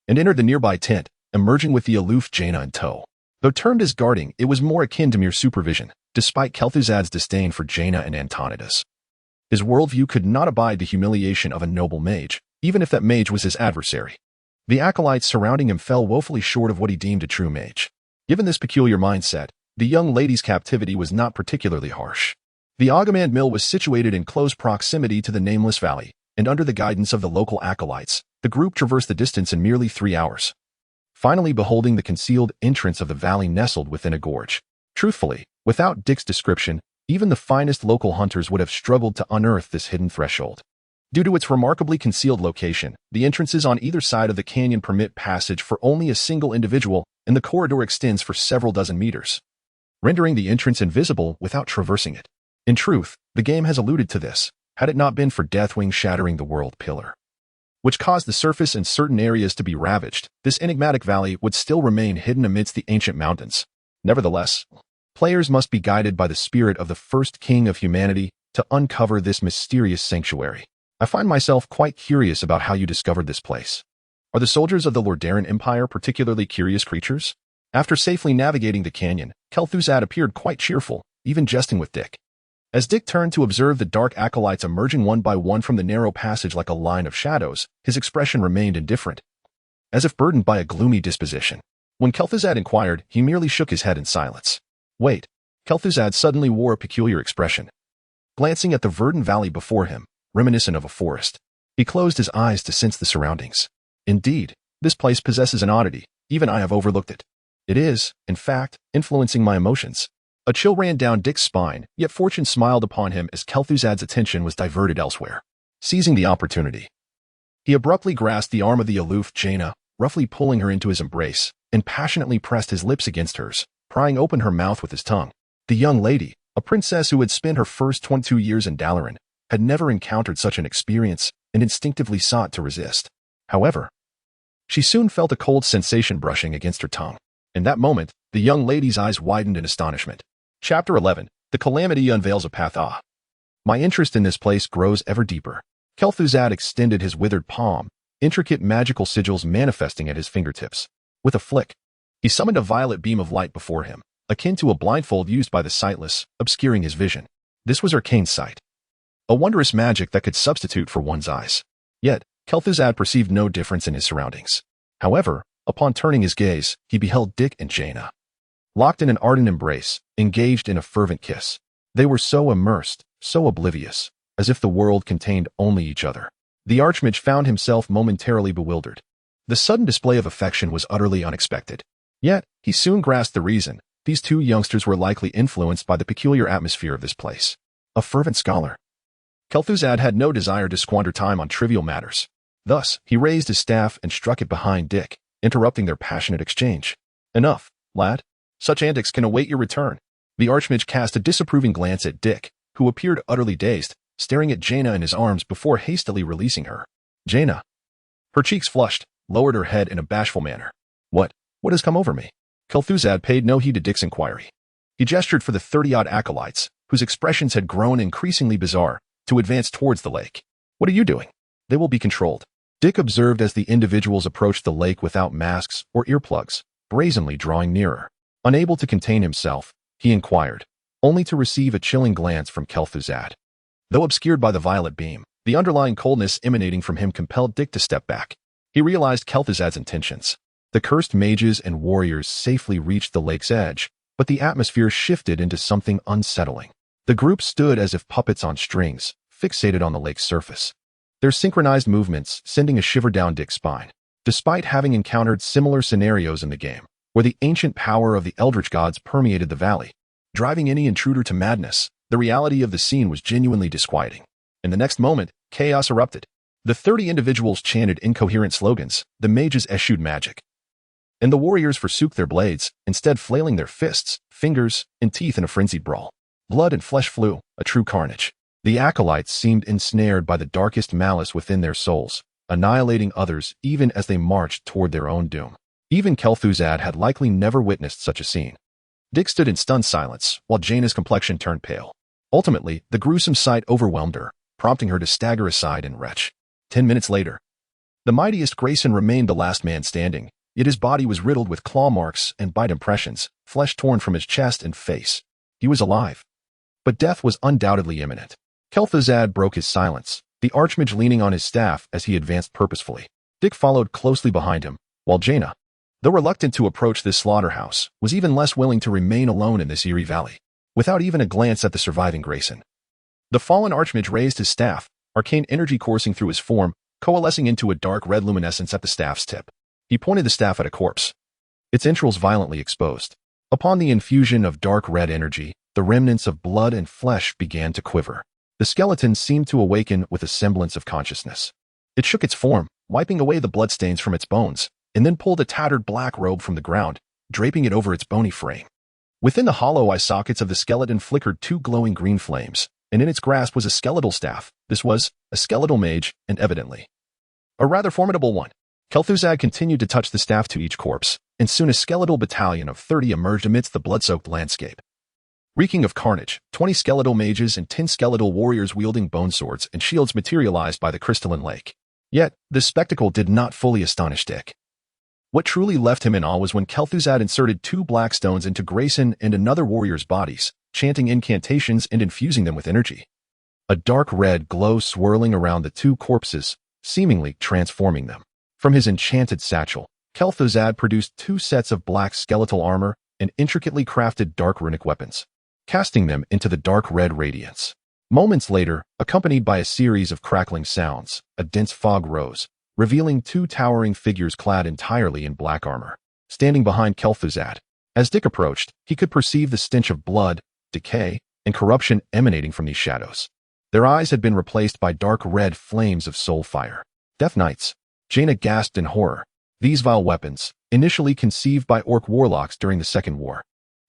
S1: and entered the nearby tent, emerging with the aloof Jaina in tow. Though termed as guarding, it was more akin to mere supervision, despite Kel'Thuzad's disdain for Jaina and Antonidas. His worldview could not abide the humiliation of a noble mage, even if that mage was his adversary. The acolytes surrounding him fell woefully short of what he deemed a true mage. Given this peculiar mindset, the young lady's captivity was not particularly harsh. The Agamand Mill was situated in close proximity to the Nameless Valley, and under the guidance of the local acolytes, the group traversed the distance in merely 3 hours, finally beholding the concealed entrance of the valley nestled within a gorge. Truthfully, without Dick's description, even the finest local hunters would have struggled to unearth this hidden threshold. Due to its remarkably concealed location, the entrances on either side of the canyon permit passage for only a single individual, and the corridor extends for several dozen meters, rendering the entrance invisible without traversing it. In truth, the game has alluded to this, had it not been for Deathwing shattering the world pillar, which caused the surface in certain areas to be ravaged. This enigmatic valley would still remain hidden amidst the ancient mountains. Nevertheless, players must be guided by the spirit of the first king of humanity to uncover this mysterious sanctuary. I find myself quite curious about how you discovered this place. Are the soldiers of the Lordaeron Empire particularly curious creatures? After safely navigating the canyon, Kel'Thuzad appeared quite cheerful, even jesting with Dick. As Dick turned to observe the dark acolytes emerging one by one from the narrow passage like a line of shadows, his expression remained indifferent, as if burdened by a gloomy disposition. When Kel'Thuzad inquired, he merely shook his head in silence. Wait. Kel'Thuzad suddenly wore a peculiar expression, glancing at the verdant valley before him, reminiscent of a forest. He closed his eyes to sense the surroundings. Indeed, this place possesses an oddity. Even I have overlooked it. It is, in fact, influencing my emotions. A chill ran down Dick's spine, yet fortune smiled upon him as Kel'Thuzad's attention was diverted elsewhere. Seizing the opportunity, he abruptly grasped the arm of the aloof Jaina, roughly pulling her into his embrace, and passionately pressed his lips against hers, prying open her mouth with his tongue. The young lady, a princess who had spent her first 22 years in Dalaran, had never encountered such an experience and instinctively sought to resist. However, she soon felt a cold sensation brushing against her tongue. In that moment, the young lady's eyes widened in astonishment. Chapter 11. The Calamity Unveils a Path. My interest in this place grows ever deeper. Kel'Thuzad extended his withered palm, intricate magical sigils manifesting at his fingertips. With a flick, he summoned a violet beam of light before him, akin to a blindfold used by the sightless, obscuring his vision. This was arcane sight, a wondrous magic that could substitute for one's eyes. Yet, Kel'Thuzad perceived no difference in his surroundings. However, upon turning his gaze, he beheld Dick and Jaina, locked in an ardent embrace, engaged in a fervent kiss. They were so immersed, so oblivious, as if the world contained only each other. The Archmage found himself momentarily bewildered. The sudden display of affection was utterly unexpected. Yet, he soon grasped the reason. These two youngsters were likely influenced by the peculiar atmosphere of this place. A fervent scholar, Kel'Thuzad had no desire to squander time on trivial matters. Thus, he raised his staff and struck it behind Dick, interrupting their passionate exchange. Enough, lad. Such antics can await your return. The Archmage cast a disapproving glance at Dick, who appeared utterly dazed, staring at Jaina in his arms before hastily releasing her. Jaina, her cheeks flushed, lowered her head in a bashful manner. What has come over me? Kel'Thuzad paid no heed to Dick's inquiry. He gestured for the 30-odd acolytes, whose expressions had grown increasingly bizarre, to advance towards the lake. What are you doing? They will be controlled. Dick observed as the individuals approached the lake without masks or earplugs, brazenly drawing nearer. Unable to contain himself, he inquired, only to receive a chilling glance from Kel'Thuzad. Though obscured by the violet beam, the underlying coldness emanating from him compelled Dick to step back. He realized Kel'Thuzad's intentions. The cursed mages and warriors safely reached the lake's edge, but the atmosphere shifted into something unsettling. The group stood as if puppets on strings, fixated on the lake's surface, their synchronized movements sending a shiver down Dick's spine. Despite having encountered similar scenarios in the game, where the ancient power of the eldritch gods permeated the valley, driving any intruder to madness, the reality of the scene was genuinely disquieting. In the next moment, chaos erupted. The 30 individuals chanted incoherent slogans, the mages eschewed magic, and the warriors forsook their blades, instead flailing their fists, fingers, and teeth in a frenzied brawl. Blood and flesh flew, a true carnage. The acolytes seemed ensnared by the darkest malice within their souls, annihilating others even as they marched toward their own doom. Even Kel'Thuzad had likely never witnessed such a scene. Dick stood in stunned silence, while Jaina's complexion turned pale. Ultimately, the gruesome sight overwhelmed her, prompting her to stagger aside and retch. 10 minutes later, the mightiest Grayson remained the last man standing, yet his body was riddled with claw marks and bite impressions, flesh torn from his chest and face. He was alive, but death was undoubtedly imminent. Kel'Thuzad broke his silence, the Archmage leaning on his staff as he advanced purposefully. Dick followed closely behind him, while Jaina, though reluctant to approach this slaughterhouse, was even less willing to remain alone in this eerie valley. Without even a glance at the surviving Grayson, the fallen Archmage raised his staff, arcane energy coursing through his form, coalescing into a dark red luminescence at the staff's tip. He pointed the staff at a corpse, its entrails violently exposed. Upon the infusion of dark red energy, the remnants of blood and flesh began to quiver. The skeleton seemed to awaken with a semblance of consciousness. It shook its form, wiping away the bloodstains from its bones, and then pulled a tattered black robe from the ground, draping it over its bony frame. Within the hollow eye sockets of the skeleton flickered 2 glowing green flames, and in its grasp was a skeletal staff. This was a skeletal mage, and evidently a rather formidable one. Kel'Thuzad continued to touch the staff to each corpse, and soon a skeletal battalion of 30 emerged amidst the blood-soaked landscape. Reeking of carnage, 20 skeletal mages and 10 skeletal warriors wielding bone swords and shields materialized by the crystalline lake. Yet, this spectacle did not fully astonish Dick. What truly left him in awe was when Kel'Thuzad inserted 2 black stones into Grayson and another warrior's bodies, chanting incantations and infusing them with energy. A dark red glow swirling around the two corpses, seemingly transforming them. From his enchanted satchel, Kel'Thuzad produced 2 sets of black skeletal armor and intricately crafted dark runic weapons, casting them into the dark red radiance. Moments later, accompanied by a series of crackling sounds, a dense fog rose, revealing 2 towering figures clad entirely in black armor, standing behind Kel'Thuzad. As Dick approached, he could perceive the stench of blood, decay, and corruption emanating from these shadows. Their eyes had been replaced by dark red flames of soul fire. Death Knights. Jaina gasped in horror. These vile weapons, initially conceived by orc warlocks during the Second War,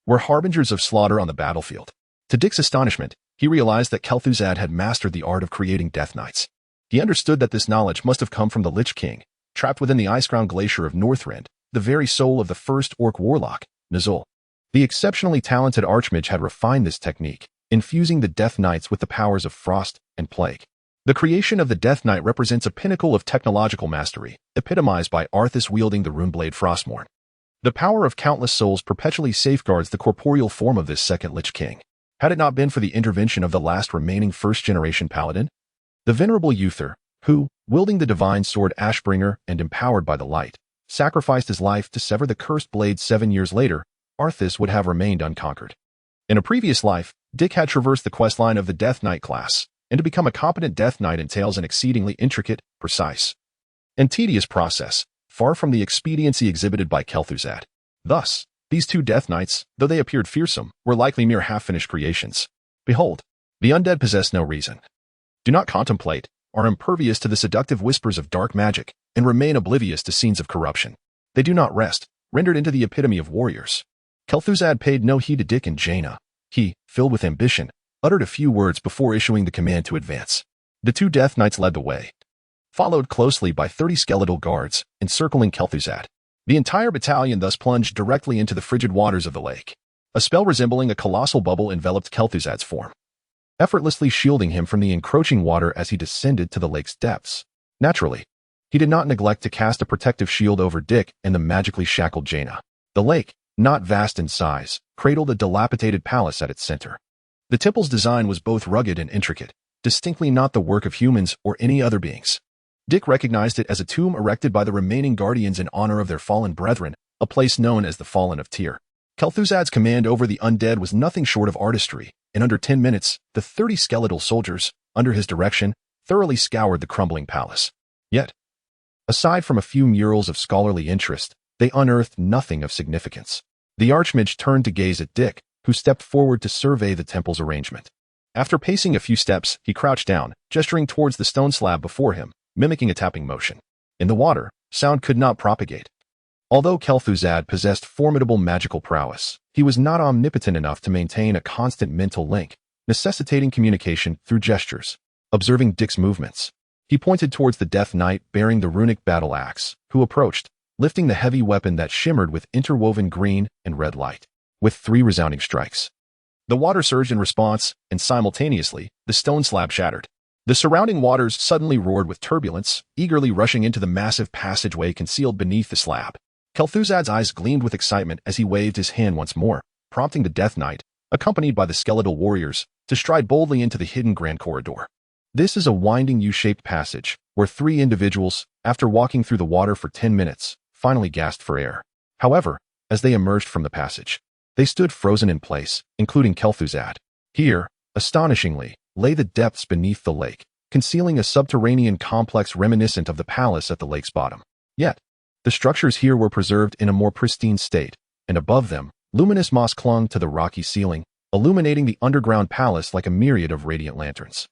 S1: were harbingers of slaughter on the battlefield. To Dick's astonishment, he realized that Kel'Thuzad had mastered the art of creating Death Knights. He understood that this knowledge must have come from the Lich King, trapped within the ice-crowned glacier of Northrend, the very soul of the first orc warlock, Nizul. The exceptionally talented Archmage had refined this technique, infusing the Death Knights with the powers of frost and plague. The creation of the Death Knight represents a pinnacle of technological mastery, epitomized by Arthas wielding the runeblade Frostmourne. The power of countless souls perpetually safeguards the corporeal form of this second Lich King. Had it not been for the intervention of the last remaining first-generation paladin, the venerable Uther, who, wielding the divine sword Ashbringer and empowered by the light, sacrificed his life to sever the cursed blade 7 years later, Arthas would have remained unconquered. In a previous life, Dick had traversed the questline of the Death Knight class, and to become a competent Death Knight entails an exceedingly intricate, precise, and tedious process, far from the expediency exhibited by Kel'Thuzad. Thus, these 2 Death Knights, though they appeared fearsome, were likely mere half-finished creations. Behold, the undead possess no reason. Do not contemplate, are impervious to the seductive whispers of dark magic, and remain oblivious to scenes of corruption. They do not rest, rendered into the epitome of warriors. Kel'Thuzad paid no heed to Dick and Jaina. He, filled with ambition, uttered a few words before issuing the command to advance. The 2 Death Knights led the way, followed closely by 30 skeletal guards, encircling Kel'Thuzad. The entire battalion thus plunged directly into the frigid waters of the lake. A spell resembling a colossal bubble enveloped Kel'Thuzad's form, effortlessly shielding him from the encroaching water as he descended to the lake's depths. Naturally, he did not neglect to cast a protective shield over Dick and the magically shackled Jaina. The lake, not vast in size, cradled a dilapidated palace at its center. The temple's design was both rugged and intricate, distinctly not the work of humans or any other beings. Dick recognized it as a tomb erected by the remaining guardians in honor of their fallen brethren, a place known as the Fallen of Tyr. Kel'Thuzad's command over the undead was nothing short of artistry. In under 10 minutes, the 30 skeletal soldiers, under his direction, thoroughly scoured the crumbling palace. Yet, aside from a few murals of scholarly interest, they unearthed nothing of significance. The Archmage turned to gaze at Dick, who stepped forward to survey the temple's arrangement. After pacing a few steps, he crouched down, gesturing towards the stone slab before him, mimicking a tapping motion. In the water, sound could not propagate. Although Kel'Thuzad possessed formidable magical prowess, he was not omnipotent enough to maintain a constant mental link, necessitating communication through gestures. Observing Dick's movements, he pointed towards the Death Knight bearing the runic battle axe, who approached, lifting the heavy weapon that shimmered with interwoven green and red light. With 3 resounding strikes, the water surged in response, and simultaneously, the stone slab shattered. The surrounding waters suddenly roared with turbulence, eagerly rushing into the massive passageway concealed beneath the slab. Kel'Thuzad's eyes gleamed with excitement as he waved his hand once more, prompting the Death Knight, accompanied by the skeletal warriors, to stride boldly into the hidden grand corridor. This is a winding U-shaped passage, where 3 individuals, after walking through the water for 10 minutes, finally gasped for air. However, as they emerged from the passage, they stood frozen in place, including Kel'Thuzad. Here, astonishingly, lay the depths beneath the lake, concealing a subterranean complex reminiscent of the palace at the lake's bottom. Yet, the structures here were preserved in a more pristine state, and above them, luminous moss clung to the rocky ceiling, illuminating the underground palace like a myriad of radiant lanterns.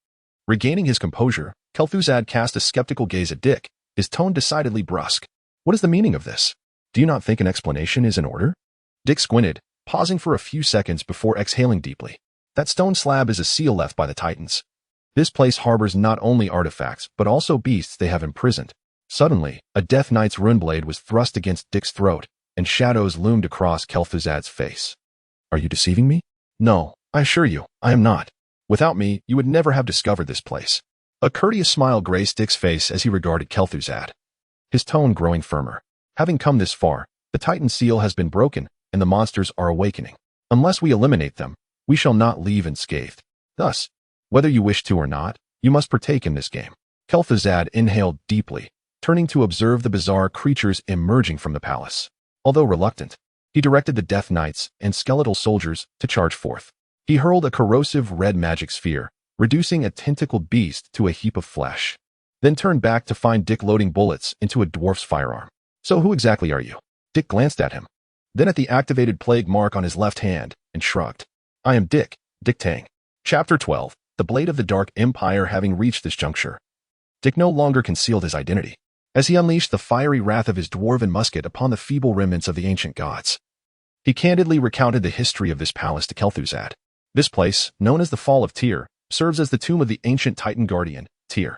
S1: Regaining his composure, Kel'Thuzad cast a skeptical gaze at Dick, his tone decidedly brusque. What is the meaning of this? Do you not think an explanation is in order? Dick squinted, pausing for a few seconds before exhaling deeply. That stone slab is a seal left by the Titans. This place harbors not only artifacts, but also beasts they have imprisoned. Suddenly, a Death Knight's runeblade was thrust against Dick's throat, and shadows loomed across Kel'Thuzad's face. Are you deceiving me? No, I assure you, I am not. Without me, you would never have discovered this place. A courteous smile graced Dick's face as he regarded Kel'Thuzad, his tone growing firmer. Having come this far, the Titan seal has been broken, and the monsters are awakening. Unless we eliminate them, we shall not leave unscathed. Thus, whether you wish to or not, you must partake in this game. Kel'Thuzad inhaled deeply, turning to observe the bizarre creatures emerging from the palace. Although reluctant, he directed the Death Knights and skeletal soldiers to charge forth. He hurled a corrosive red magic sphere, reducing a tentacled beast to a heap of flesh, then turned back to find Dick loading bullets into a dwarf's firearm. So who exactly are you? Dick glanced at him, then at the activated plague mark on his left hand, and shrugged. I am Dick Tang. Chapter 12. The Blade of the Dark Empire. Having reached this juncture, Dick no longer concealed his identity, as he unleashed the fiery wrath of his dwarven musket upon the feeble remnants of the ancient gods. He candidly recounted the history of this palace to Kel'Thuzad. This place, known as the Fall of Tyr, serves as the tomb of the ancient Titan guardian, Tyr.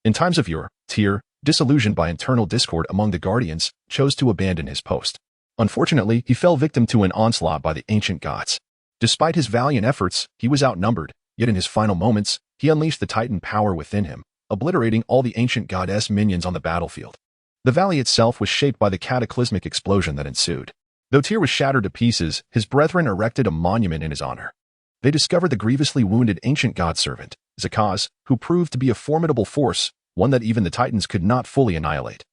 S1: In times of yore, Tyr, disillusioned by internal discord among the guardians, chose to abandon his post. Unfortunately, he fell victim to an onslaught by the ancient gods. Despite his valiant efforts, he was outnumbered, yet in his final moments, he unleashed the Titan power within him, obliterating all the ancient goddess minions on the battlefield. The valley itself was shaped by the cataclysmic explosion that ensued. Though Tyr was shattered to pieces, his brethren erected a monument in his honor. They discovered the grievously wounded ancient god servant, Zakaz, who proved to be a formidable force, one that even the Titans could not fully annihilate.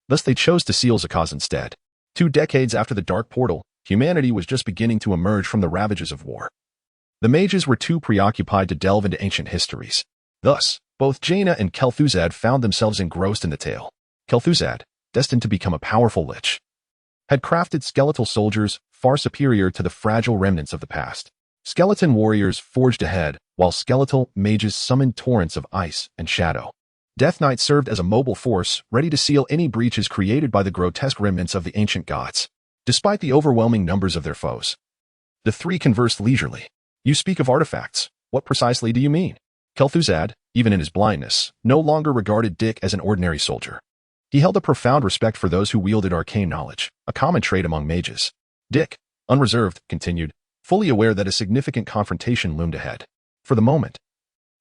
S1: Thus they chose to seal Zakaz instead. 2 decades after the Dark Portal, humanity was just beginning to emerge from the ravages of war. The mages were too preoccupied to delve into ancient histories. Thus, both Jaina and Kel'Thuzad found themselves engrossed in the tale. Kel'Thuzad, destined to become a powerful lich, had crafted skeletal soldiers far superior to the fragile remnants of the past. Skeleton warriors forged ahead, while skeletal mages summoned torrents of ice and shadow. Death Knights served as a mobile force, ready to seal any breaches created by the grotesque remnants of the ancient gods. Despite the overwhelming numbers of their foes, the three conversed leisurely. You speak of artifacts. What precisely do you mean? Kel'Thuzad, even in his blindness, no longer regarded Dick as an ordinary soldier. He held a profound respect for those who wielded arcane knowledge, a common trait among mages. Dick, unreserved, continued, fully aware that a significant confrontation loomed ahead. For the moment,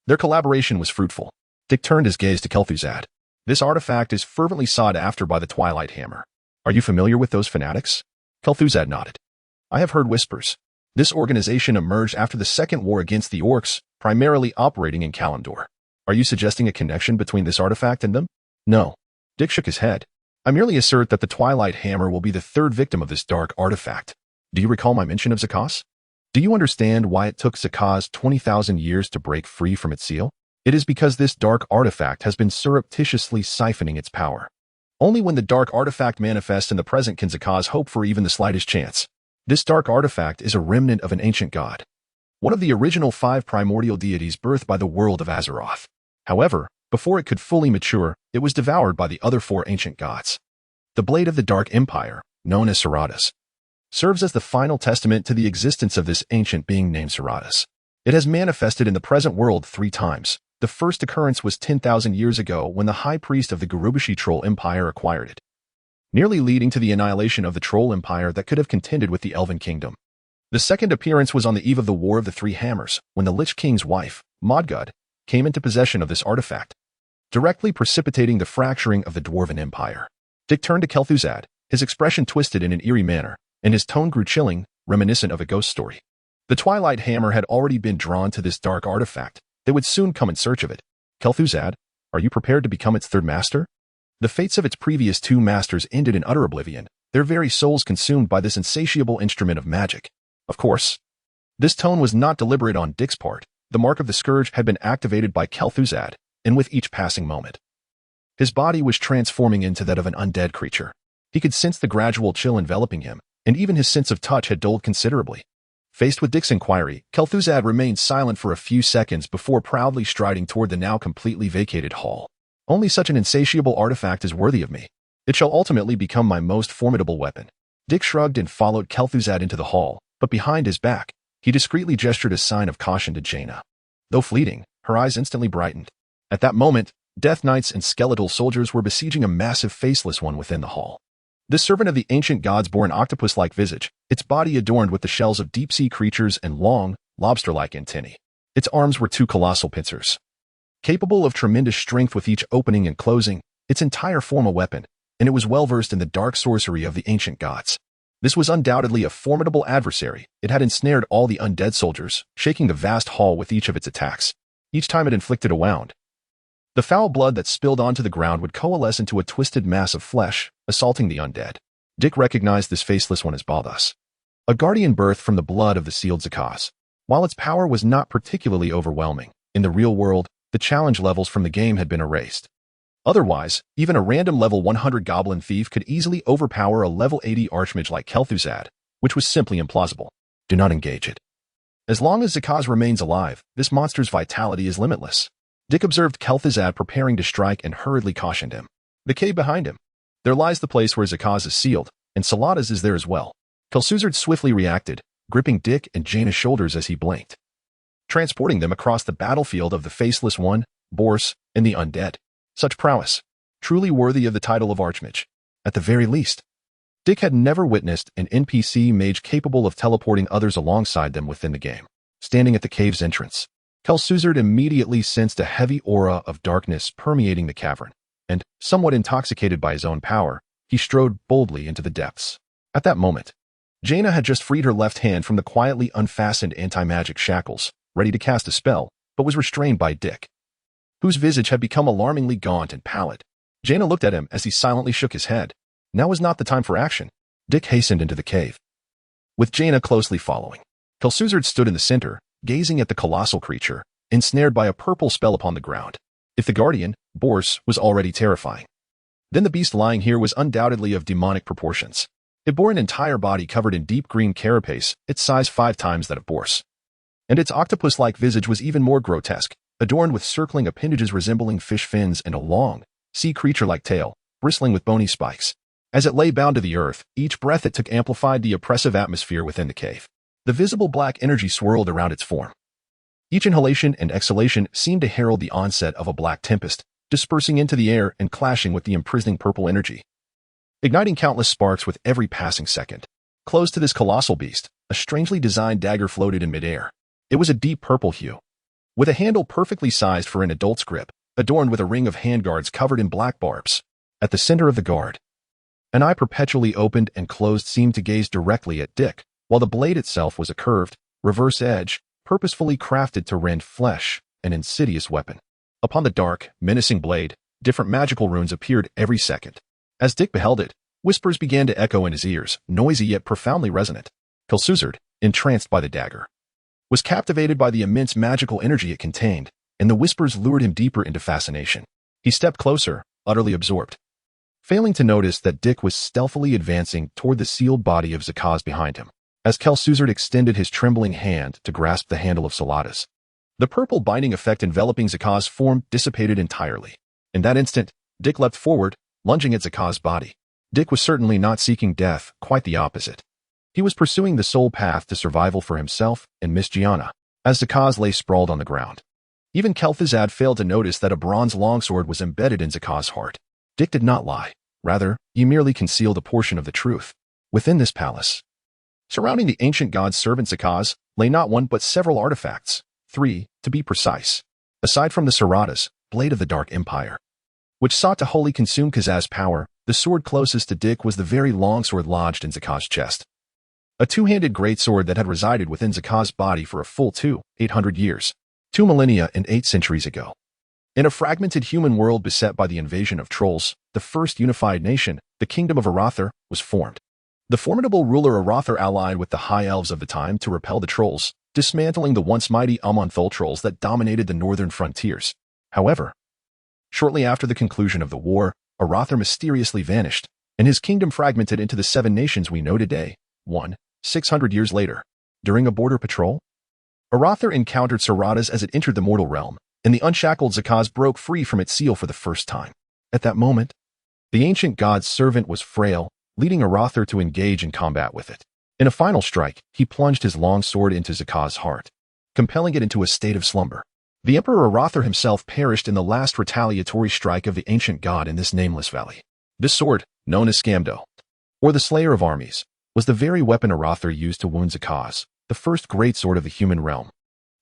S1: their collaboration was fruitful. Dick turned his gaze to Kel'Thuzad. This artifact is fervently sought after by the Twilight Hammer. Are you familiar with those fanatics? Kel'Thuzad nodded. I have heard whispers. This organization emerged after the Second War against the Orcs, primarily operating in Kalimdor. Are you suggesting a connection between this artifact and them? No. Dick shook his head. I merely assert that the Twilight Hammer will be the third victim of this dark artifact. Do you recall my mention of Zakaz? Do you understand why it took Zakaz 20,000 years to break free from its seal? It is because this dark artifact has been surreptitiously siphoning its power. Only when the dark artifact manifests in the present can Zakaz hope for even the slightest chance. This dark artifact is a remnant of an ancient god, one of the original 5 primordial deities birthed by the world of Azeroth. However, before it could fully mature, it was devoured by the other 4 ancient gods. The Blade of the Dark Empire, known as Saradas, serves as the final testament to the existence of this ancient being named Saradas. It has manifested in the present world 3 times. The first occurrence was 10,000 years ago when the high priest of the Gurubashi Troll Empire acquired it, nearly leading to the annihilation of the Troll Empire that could have contended with the Elven Kingdom. The second appearance was on the eve of the War of the 3 Hammers, when the Lich King's wife, Modgud, came into possession of this artifact, directly precipitating the fracturing of the Dwarven Empire. Dick turned to Kel'Thuzad, his expression twisted in an eerie manner, and his tone grew chilling, reminiscent of a ghost story. The Twilight Hammer had already been drawn to this dark artifact. They would soon come in search of it. Kel'Thuzad, are you prepared to become its third master? The fates of its previous 2 masters ended in utter oblivion, their very souls consumed by this insatiable instrument of magic. Of course, this tone was not deliberate on Dick's part. The mark of the scourge had been activated by Kel'Thuzad, and with each passing moment, his body was transforming into that of an undead creature. He could sense the gradual chill enveloping him, and even his sense of touch had dulled considerably. Faced with Dick's inquiry, Kel'Thuzad remained silent for a few seconds before proudly striding toward the now completely vacated hall. Only such an insatiable artifact is worthy of me. It shall ultimately become my most formidable weapon. Dick shrugged and followed Kel'Thuzad into the hall, but behind his back, he discreetly gestured a sign of caution to Jaina. Though fleeting, her eyes instantly brightened. At that moment, Death Knights and skeletal soldiers were besieging a massive faceless one within the hall. This servant of the ancient gods bore an octopus-like visage, its body adorned with the shells of deep-sea creatures and long, lobster-like antennae. Its arms were 2 colossal pincers, capable of tremendous strength with each opening and closing, its entire form a weapon, and it was well-versed in the dark sorcery of the ancient gods. This was undoubtedly a formidable adversary. It had ensnared all the undead soldiers, shaking the vast hall with each of its attacks. Each time it inflicted a wound, the foul blood that spilled onto the ground would coalesce into a twisted mass of flesh, assaulting the undead. Dick recognized this faceless one as Baldas, a guardian birthed from the blood of the sealed Zakaz. While its power was not particularly overwhelming, in the real world, the challenge levels from the game had been erased. Otherwise, even a random level 100 goblin thief could easily overpower a level 80 archmage like Kel'Thuzad, which was simply implausible. Do not engage it. As long as Zakaz remains alive, this monster's vitality is limitless. Dick observed Kel'Thuzad preparing to strike and hurriedly cautioned him. The cave behind him. There lies the place where Zakaz is sealed, and Salada's is there as well. Kel'Thuzad swiftly reacted, gripping Dick and Jaina's shoulders as he blinked, transporting them across the battlefield of the Faceless One, Boris, and the undead. Such prowess, truly worthy of the title of Archmage. At the very least, Dick had never witnessed an NPC mage capable of teleporting others alongside them within the game. Standing at the cave's entrance, Kel'Thuzad immediately sensed a heavy aura of darkness permeating the cavern, and, somewhat intoxicated by his own power, he strode boldly into the depths. At that moment, Jaina had just freed her left hand from the quietly unfastened anti-magic shackles, ready to cast a spell, but was restrained by Dick, whose visage had become alarmingly gaunt and pallid. Jaina looked at him as he silently shook his head. Now was not the time for action. Dick hastened into the cave, with Jaina closely following. Kel'Thuzad stood in the center, gazing at the colossal creature, ensnared by a purple spell upon the ground. If the guardian, Boris, was already terrifying, then the beast lying here was undoubtedly of demonic proportions. It bore an entire body covered in deep green carapace, its size 5 times that of Boris. And its octopus-like visage was even more grotesque, adorned with circling appendages resembling fish fins and a long, sea creature-like tail, bristling with bony spikes. As it lay bound to the earth, each breath it took amplified the oppressive atmosphere within the cave. The visible black energy swirled around its form. Each inhalation and exhalation seemed to herald the onset of a black tempest, dispersing into the air and clashing with the imprisoning purple energy, igniting countless sparks with every passing second. Close to this colossal beast, a strangely designed dagger floated in midair. It was a deep purple hue, with a handle perfectly sized for an adult's grip, adorned with a ring of handguards covered in black barbs. At the center of the guard, an eye perpetually opened and closed seemed to gaze directly at Dick, while the blade itself was a curved, reverse edge, purposefully crafted to rend flesh, an insidious weapon. Upon the dark, menacing blade, different magical runes appeared every second. As Dick beheld it, whispers began to echo in his ears, noisy yet profoundly resonant. Kel'Thuzad, entranced by the dagger, was captivated by the immense magical energy it contained, and the whispers lured him deeper into fascination. He stepped closer, utterly absorbed, failing to notice that Dick was stealthily advancing toward the sealed body of Zakaz behind him. As Kel'Thuzad extended his trembling hand to grasp the handle of Salada's, the purple binding effect enveloping Zakaz's form dissipated entirely. In that instant, Dick leapt forward, lunging at Zakaz's body. Dick was certainly not seeking death, quite the opposite. He was pursuing the sole path to survival for himself and Miss Gianna, as Zakaz lay sprawled on the ground. Even Kel'Thuzad failed to notice that a bronze longsword was embedded in Zakaz's heart. Dick did not lie. Rather, he merely concealed a portion of the truth. Within this palace, surrounding the ancient god's servant Zakaz, lay not one but several artifacts, 3, to be precise. Aside from the Saradas, blade of the Dark Empire, which sought to wholly consume Kazaz's power, the sword closest to Dick was the very longsword lodged in Zakaz's chest. A two-handed greatsword that had resided within Zakaz's body for a full 800 years, 2 millennia and 8 centuries ago. In a fragmented human world beset by the invasion of trolls, the first unified nation, the kingdom of Arothar, was formed. The formidable ruler Arothar allied with the high elves of the time to repel the trolls, dismantling the once mighty Amonthul trolls that dominated the northern frontiers. However, shortly after the conclusion of the war, Arothar mysteriously vanished, and his kingdom fragmented into the 7 nations we know today. 600 years later, during a border patrol, Arothar encountered Saradas as it entered the mortal realm, and the unshackled Zakaz broke free from its seal for the first time. At that moment, the ancient god's servant was frail, leading Arothar to engage in combat with it. In a final strike, he plunged his long sword into Zakaz's heart, compelling it into a state of slumber. The Emperor Arothar himself perished in the last retaliatory strike of the ancient god in this nameless valley. This sword, known as Scamdo, or the Slayer of Armies, was the very weapon Arothar used to wound Zakaz, the first great sword of the human realm.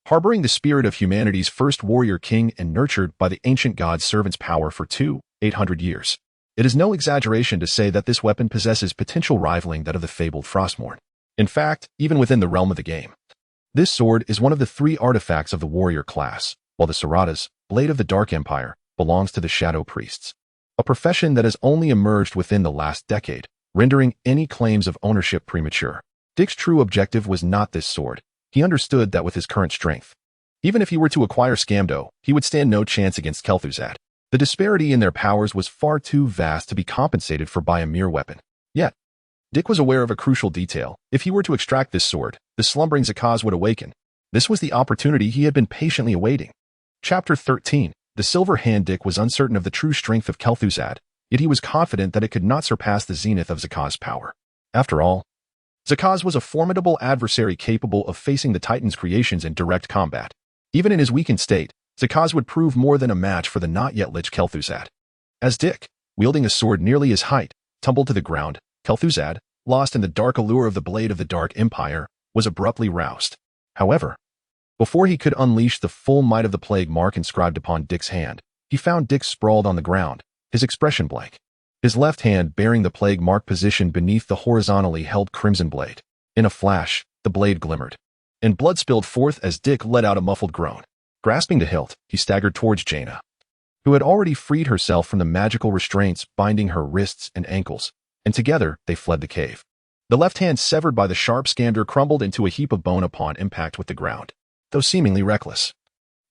S1: Harboring the spirit of humanity's first warrior king and nurtured by the ancient god's servant's power for 800 years. It is no exaggeration to say that this weapon possesses potential rivaling that of the fabled Frostmourne. In fact, even within the realm of the game. This sword is one of the 3 artifacts of the warrior class, while the Serata's Blade of the Dark Empire belongs to the Shadow Priests, a profession that has only emerged within the last decade, rendering any claims of ownership premature. Dick's true objective was not this sword. He understood that with his current strength, even if he were to acquire Scamdo, he would stand no chance against Kel'Thuzad. The disparity in their powers was far too vast to be compensated for by a mere weapon. Yet, Dick was aware of a crucial detail. If he were to extract this sword, the slumbering Zakaz would awaken. This was the opportunity he had been patiently awaiting. Chapter 13. The Silver Hand. Dick was uncertain of the true strength of Kel'Thuzad, yet he was confident that it could not surpass the zenith of Zakaz's power. After all, Zakaz was a formidable adversary capable of facing the Titan's creations in direct combat. Even in his weakened state, Zakaz would prove more than a match for the not-yet-lich Kel'Thuzad. As Dick, wielding a sword nearly his height, tumbled to the ground, Kel'Thuzad, lost in the dark allure of the Blade of the Dark Empire, was abruptly roused. However, before he could unleash the full might of the plague mark inscribed upon Dick's hand, he found Dick sprawled on the ground, his expression blank. His left hand bearing the plague mark positioned beneath the horizontally held crimson blade. In a flash, the blade glimmered, and blood spilled forth as Dick let out a muffled groan. Grasping the hilt, he staggered towards Jaina, who had already freed herself from the magical restraints binding her wrists and ankles, and together they fled the cave. The left hand severed by the sharp scander crumbled into a heap of bone upon impact with the ground, though seemingly reckless.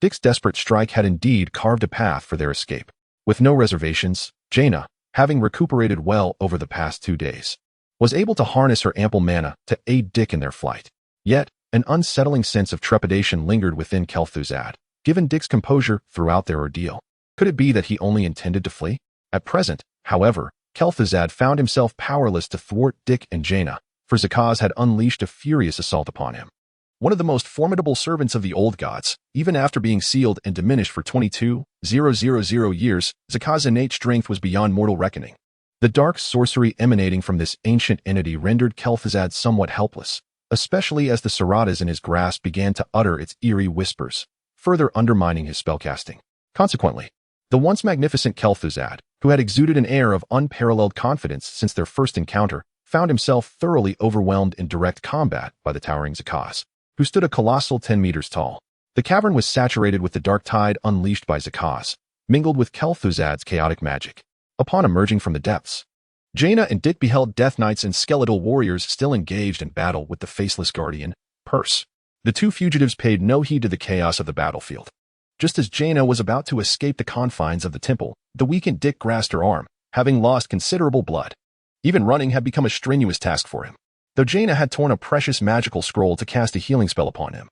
S1: Dick's desperate strike had indeed carved a path for their escape. With no reservations, Jaina, having recuperated well over the past 2 days, was able to harness her ample mana to aid Dick in their flight. Yet, an unsettling sense of trepidation lingered within Kel'Thuzad, given Dick's composure throughout their ordeal. Could it be that he only intended to flee? At present, however, Kel'Thuzad found himself powerless to thwart Dick and Jaina, for Zakaz had unleashed a furious assault upon him. One of the most formidable servants of the old gods, even after being sealed and diminished for 22,000 years, Zakaz's innate strength was beyond mortal reckoning. The dark sorcery emanating from this ancient entity rendered Kel'Thuzad somewhat helpless, especially as the Seratas in his grasp began to utter its eerie whispers, further undermining his spellcasting. Consequently, the once magnificent Kel'Thuzad, who had exuded an air of unparalleled confidence since their first encounter, found himself thoroughly overwhelmed in direct combat by the towering Zakaz, who stood a colossal 10 meters tall. The cavern was saturated with the dark tide unleashed by Zakaz, mingled with Kel'Thuzad's chaotic magic. Upon emerging from the depths, Jaina and Dick beheld Death Knights and skeletal warriors still engaged in battle with the faceless guardian, Purse. The 2 fugitives paid no heed to the chaos of the battlefield. Just as Jaina was about to escape the confines of the temple, the weakened Dick grasped her arm, having lost considerable blood. Even running had become a strenuous task for him, though Jaina had torn a precious magical scroll to cast a healing spell upon him.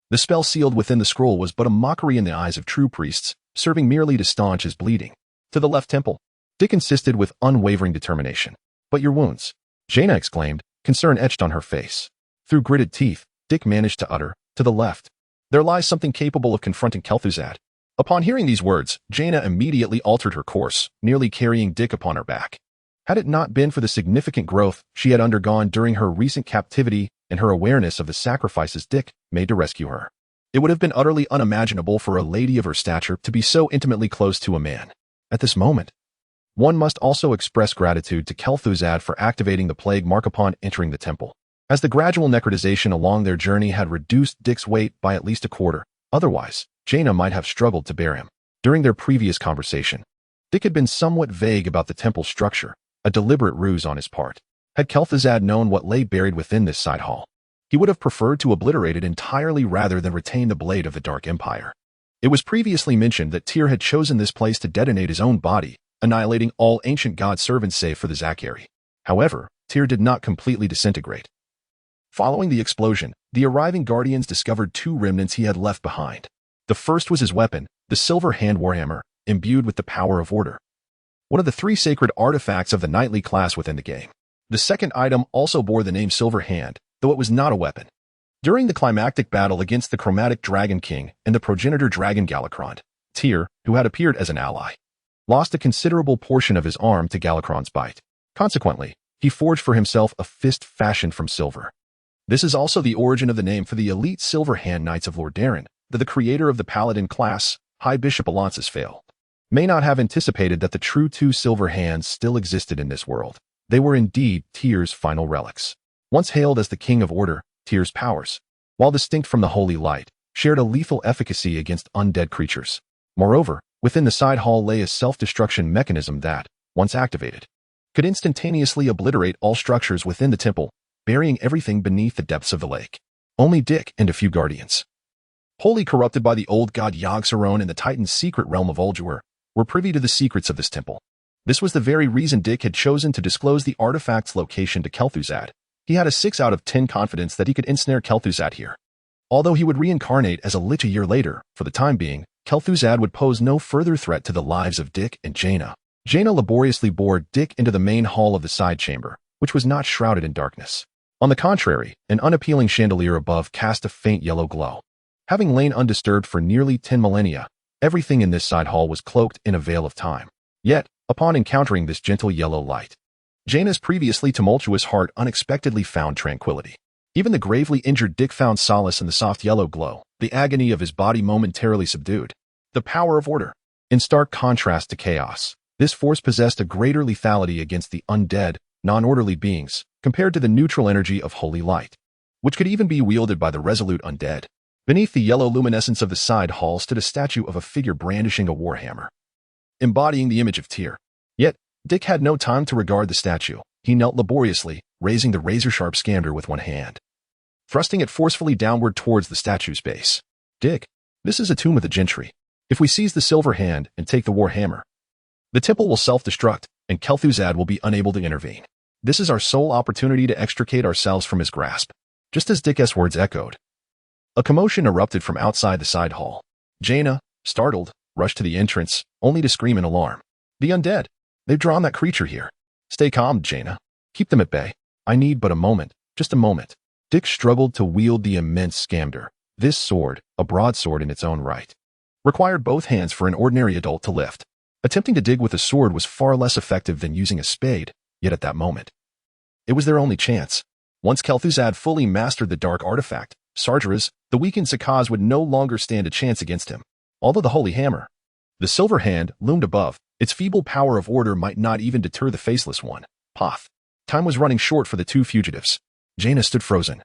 S1: The spell sealed within the scroll was but a mockery in the eyes of true priests, serving merely to staunch his bleeding. To the left temple, Dick insisted with unwavering determination. "But your wounds," Jaina exclaimed, concern etched on her face. Through gritted teeth, Dick managed to utter, "To the left. There lies something capable of confronting Kel'Thuzad." Upon hearing these words, Jaina immediately altered her course, nearly carrying Dick upon her back. Had it not been for the significant growth she had undergone during her recent captivity and her awareness of the sacrifices Dick made to rescue her, it would have been utterly unimaginable for a lady of her stature to be so intimately close to a man. At this moment, one must also express gratitude to Kel'Thuzad for activating the plague mark upon entering the temple, as the gradual necrotization along their journey had reduced Dick's weight by at least a quarter. Otherwise, Jaina might have struggled to bear him. During their previous conversation, Dick had been somewhat vague about the temple's structure, a deliberate ruse on his part. Had Kel'Thuzad known what lay buried within this side hall, he would have preferred to obliterate it entirely rather than retain the Blade of the Dark Empire. It was previously mentioned that Tyr had chosen this place to detonate his own body, annihilating all ancient god servants save for the Zakari. However, Tyr did not completely disintegrate. Following the explosion, the arriving guardians discovered 2 remnants he had left behind. The first was his weapon, the Silver Hand Warhammer, imbued with the power of order, one of the 3 sacred artifacts of the knightly class within the game. The second item also bore the name Silver Hand, though it was not a weapon. During the climactic battle against the Chromatic Dragon King and the progenitor dragon Galakrond, Tyr, who had appeared as an ally, lost a considerable portion of his arm to Galakrond's bite. Consequently, he forged for himself a fist fashioned from silver. This is also the origin of the name for the elite Silver Hand Knights of Lordaeron, that the creator of the Paladin class, High Bishop Alonsis failed. may not have anticipated that the true two silver hands still existed in this world. They were indeed Tyr's final relics. Once hailed as the king of order, Tyr's powers, while distinct from the holy light, shared a lethal efficacy against undead creatures. Moreover, within the side hall lay a self-destruction mechanism that, once activated, could instantaneously obliterate all structures within the temple, burying everything beneath the depths of the lake. Only Dick and a few guardians, wholly corrupted by the old god Yogg-Saron in the Titan's secret realm of Ulduar, were privy to the secrets of this temple. This was the very reason Dick had chosen to disclose the artifact's location to Kel'Thuzad. He had a 6 out of 10 confidence that he could ensnare Kel'Thuzad here. Although he would reincarnate as a lich a year later, for the time being, Kel'Thuzad would pose no further threat to the lives of Dick and Jaina. Jaina laboriously bore Dick into the main hall of the side chamber, which was not shrouded in darkness. On the contrary, an unappealing chandelier above cast a faint yellow glow. Having lain undisturbed for nearly 10 millennia, everything in this side hall was cloaked in a veil of time. Yet, upon encountering this gentle yellow light, Jaina's previously tumultuous heart unexpectedly found tranquility. Even the gravely injured Dick found solace in the soft yellow glow, the agony of his body momentarily subdued. The power of order. In stark contrast to chaos, this force possessed a greater lethality against the undead, non-orderly beings, compared to the neutral energy of holy light, which could even be wielded by the resolute undead. Beneath the yellow luminescence of the side hall stood a statue of a figure brandishing a warhammer, embodying the image of Tyr. Yet, Dick had no time to regard the statue. He knelt laboriously, raising the razor-sharp scander with one hand, thrusting it forcefully downward towards the statue's base. Dick, this is a tomb of the gentry. If we seize the silver hand and take the warhammer, the temple will self-destruct, and Kel'Thuzad will be unable to intervene. This is our sole opportunity to extricate ourselves from his grasp. Just as Dick's words echoed, a commotion erupted from outside the side hall. Jaina, startled, rushed to the entrance, only to scream in alarm. The undead! They've drawn that creature here. Stay calm, Jaina. Keep them at bay. I need but a moment, just a moment. Dick struggled to wield the immense scander. This sword, a broadsword in its own right, required both hands for an ordinary adult to lift. Attempting to dig with a sword was far less effective than using a spade, yet at that moment, it was their only chance. Once Kel'Thuzad fully mastered the dark artifact, Sargeras, the weakened Sakaz would no longer stand a chance against him. Although the holy hammer, the silver hand, loomed above, its feeble power of order might not even deter the faceless one. Poth. Time was running short for the two fugitives. Jaina stood frozen,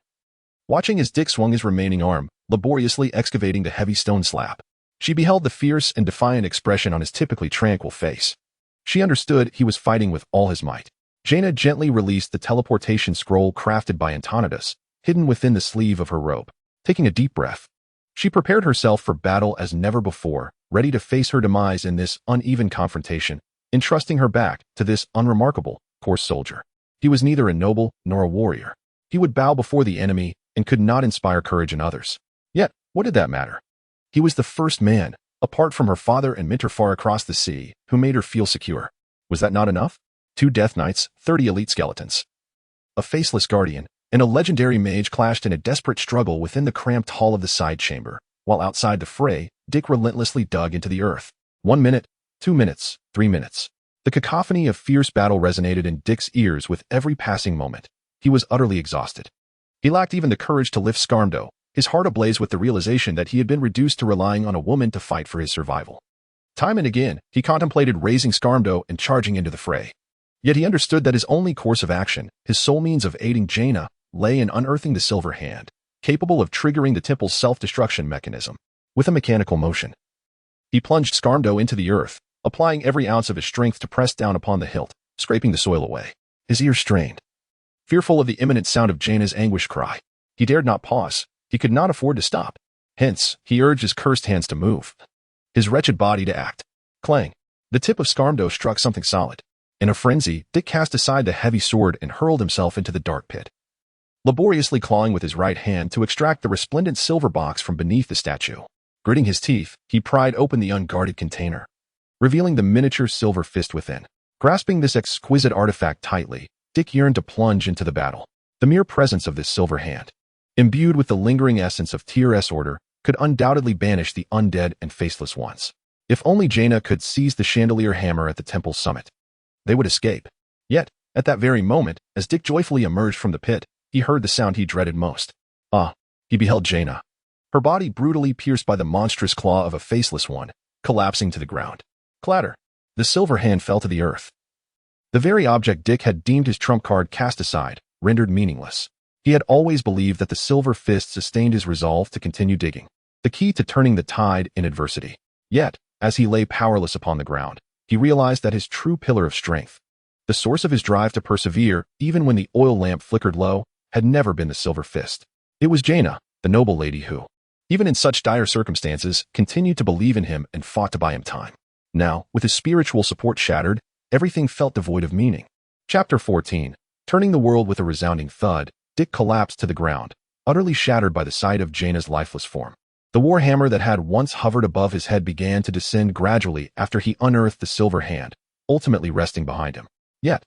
S1: watching as Dick swung his remaining arm, laboriously excavating the heavy stone slab. She beheld the fierce and defiant expression on his typically tranquil face. She understood he was fighting with all his might. Jaina gently released the teleportation scroll crafted by Antonidas, hidden within the sleeve of her robe. Taking a deep breath, she prepared herself for battle as never before, ready to face her demise in this uneven confrontation, entrusting her back to this unremarkable, coarse soldier. He was neither a noble nor a warrior. He would bow before the enemy and could not inspire courage in others. Yet, what did that matter? He was the first man, apart from her father and mentor far across the sea, who made her feel secure. Was that not enough? 2 death knights, 30 elite skeletons, a faceless guardian, and a legendary mage clashed in a desperate struggle within the cramped hall of the side chamber, while outside the fray, Dick relentlessly dug into the earth. 1 minute, 2 minutes, 3 minutes. The cacophony of fierce battle resonated in Dick's ears with every passing moment. He was utterly exhausted. He lacked even the courage to lift Skarmdo, his heart ablaze with the realization that he had been reduced to relying on a woman to fight for his survival. Time and again, he contemplated raising Skarmdo and charging into the fray. Yet he understood that his only course of action, his sole means of aiding Jaina, lay in unearthing the silver hand, capable of triggering the temple's self-destruction mechanism. With a mechanical motion, he plunged Skarmdo into the earth, applying every ounce of his strength to press down upon the hilt, scraping the soil away. His ears strained, fearful of the imminent sound of Jaina's anguished cry. He dared not pause. He could not afford to stop. Hence, he urged his cursed hands to move, his wretched body to act. Clang! The tip of Skarmdo struck something solid. In a frenzy, Dick cast aside the heavy sword and hurled himself into the dark pit, laboriously clawing with his right hand to extract the resplendent silver box from beneath the statue. Gritting his teeth, he pried open the unguarded container, revealing the miniature silver fist within. Grasping this exquisite artifact tightly, Dick yearned to plunge into the battle. The mere presence of this silver hand, imbued with the lingering essence of Tyr's order, could undoubtedly banish the undead and faceless ones. If only Jaina could seize the chandelier hammer at the temple's summit, they would escape. Yet, at that very moment, as Dick joyfully emerged from the pit, he heard the sound he dreaded most. He beheld Jaina, her body brutally pierced by the monstrous claw of a faceless one, collapsing to the ground. Clatter. The silver hand fell to the earth. The very object Dick had deemed his trump card cast aside, rendered meaningless. He had always believed that the silver fist sustained his resolve to continue digging, the key to turning the tide in adversity. Yet, as he lay powerless upon the ground, he realized that his true pillar of strength, the source of his drive to persevere even when the oil lamp flickered low, had never been the silver fist. It was Jaina, the noble lady who, even in such dire circumstances, continued to believe in him and fought to buy him time. Now, with his spiritual support shattered, everything felt devoid of meaning. Chapter 14. Turning the world with a resounding thud, Dick collapsed to the ground, utterly shattered by the sight of Jaina's lifeless form. The warhammer that had once hovered above his head began to descend gradually after he unearthed the silver hand, ultimately resting behind him. Yet,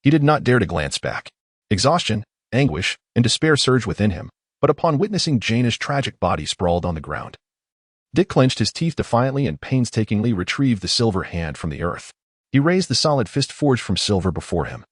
S1: he did not dare to glance back. Exhaustion, anguish, and despair surged within him, but upon witnessing Jaina's tragic body sprawled on the ground, Dick clenched his teeth defiantly and painstakingly retrieved the silver hand from the earth. He raised the solid fist forged from silver before him,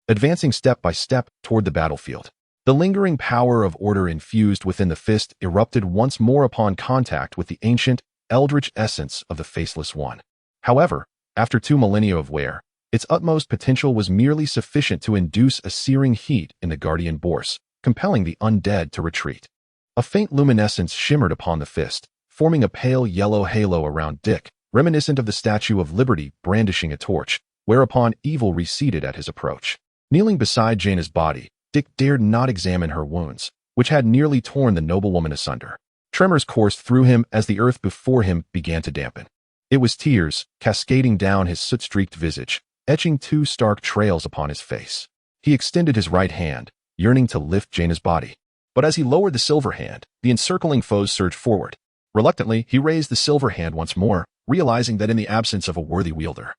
S1: advancing step by step toward the battlefield. The lingering power of order infused within the fist erupted once more upon contact with the ancient, eldritch essence of the Faceless One. However, after 2 millennia of wear, its utmost potential was merely sufficient to induce a searing heat in the guardian Bourse, compelling the undead to retreat. A faint luminescence shimmered upon the fist, forming a pale yellow halo around Dick, reminiscent of the Statue of Liberty brandishing a torch, whereupon evil receded at his approach. Kneeling beside Jaina's body, Dick dared not examine her wounds, which had nearly torn the noblewoman asunder. Tremors coursed through him as the earth before him began to dampen. It was tears, cascading down his soot-streaked visage, etching 2 stark trails upon his face. He extended his right hand, yearning to lift Jaina's body. But as he lowered the silver hand, the encircling foes surged forward. Reluctantly, he raised the silver hand once more, realizing that in the absence of a worthy wielder,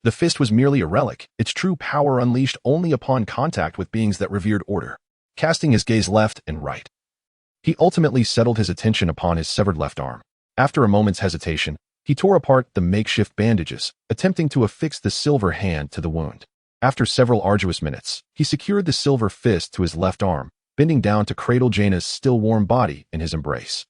S1: the fist was merely a relic, its true power unleashed only upon contact with beings that revered order. Casting his gaze left and right, he ultimately settled his attention upon his severed left arm. After a moment's hesitation, he tore apart the makeshift bandages, attempting to affix the silver hand to the wound. After several arduous minutes, he secured the silver fist to his left arm, bending down to cradle Jaina's still warm body in his embrace.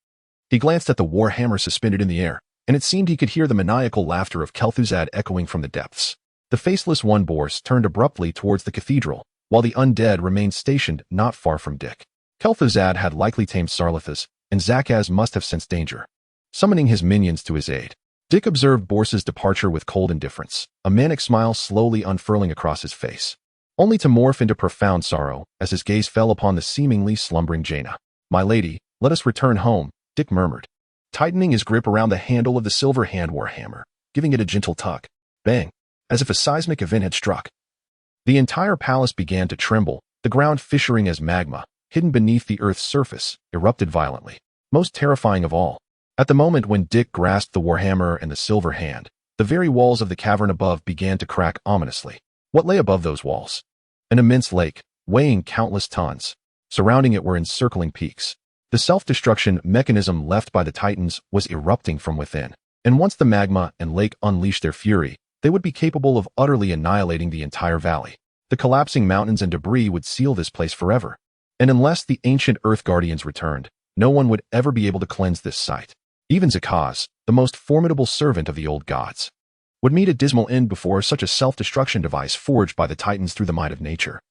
S1: He glanced at the warhammer suspended in the air, and it seemed he could hear the maniacal laughter of Kel'Thuzad echoing from the depths. The Faceless One Bourse turned abruptly towards the cathedral, while the undead remained stationed not far from Dick. Kel'Thuzad had likely tamed Sarlathus, and Zakaz must have sensed danger, summoning his minions to his aid. Dick observed Bourse's departure with cold indifference, a manic smile slowly unfurling across his face, only to morph into profound sorrow as his gaze fell upon the seemingly slumbering Jaina. "My lady, let us return home," Dick murmured, tightening his grip around the handle of the silver hand warhammer, giving it a gentle tug. Bang! As if a seismic event had struck. The entire palace began to tremble, the ground fissuring as magma, hidden beneath the earth's surface, erupted violently. Most terrifying of all, at the moment when Dick grasped the warhammer and the silver hand, the very walls of the cavern above began to crack ominously. What lay above those walls? An immense lake, weighing countless tons. Surrounding it were encircling peaks. The self-destruction mechanism left by the Titans was erupting from within, and once the magma and lake unleashed their fury, they would be capable of utterly annihilating the entire valley. The collapsing mountains and debris would seal this place forever, and unless the ancient Earth Guardians returned, no one would ever be able to cleanse this site. Even Zakaz, the most formidable servant of the old gods, would meet a dismal end before such a self-destruction device forged by the Titans through the might of nature.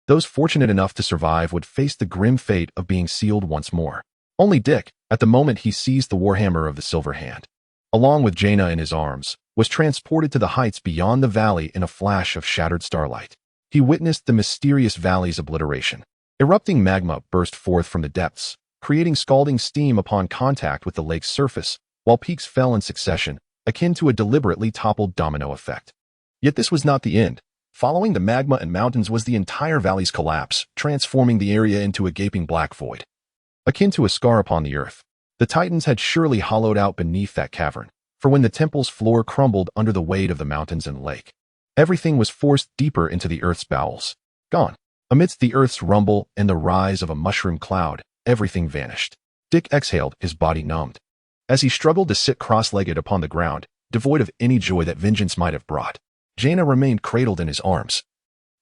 S1: Those fortunate enough to survive would face the grim fate of being sealed once more. Only Dick, at the moment he seized the warhammer of the silver hand, along with Jaina in his arms, was transported to the heights beyond the valley in a flash of shattered starlight. He witnessed the mysterious valley's obliteration. Erupting magma burst forth from the depths, creating scalding steam upon contact with the lake's surface, while peaks fell in succession, akin to a deliberately toppled domino effect. Yet this was not the end. Following the magma and mountains was the entire valley's collapse, transforming the area into a gaping black void, akin to a scar upon the earth. The Titans had surely hollowed out beneath that cavern, for when the temple's floor crumbled under the weight of the mountains and lake, everything was forced deeper into the earth's bowels. Gone. Amidst the earth's rumble and the rise of a mushroom cloud, everything vanished. Dick exhaled, his body numbed. As he struggled to sit cross-legged upon the ground, devoid of any joy that vengeance might have brought, Jaina remained cradled in his arms.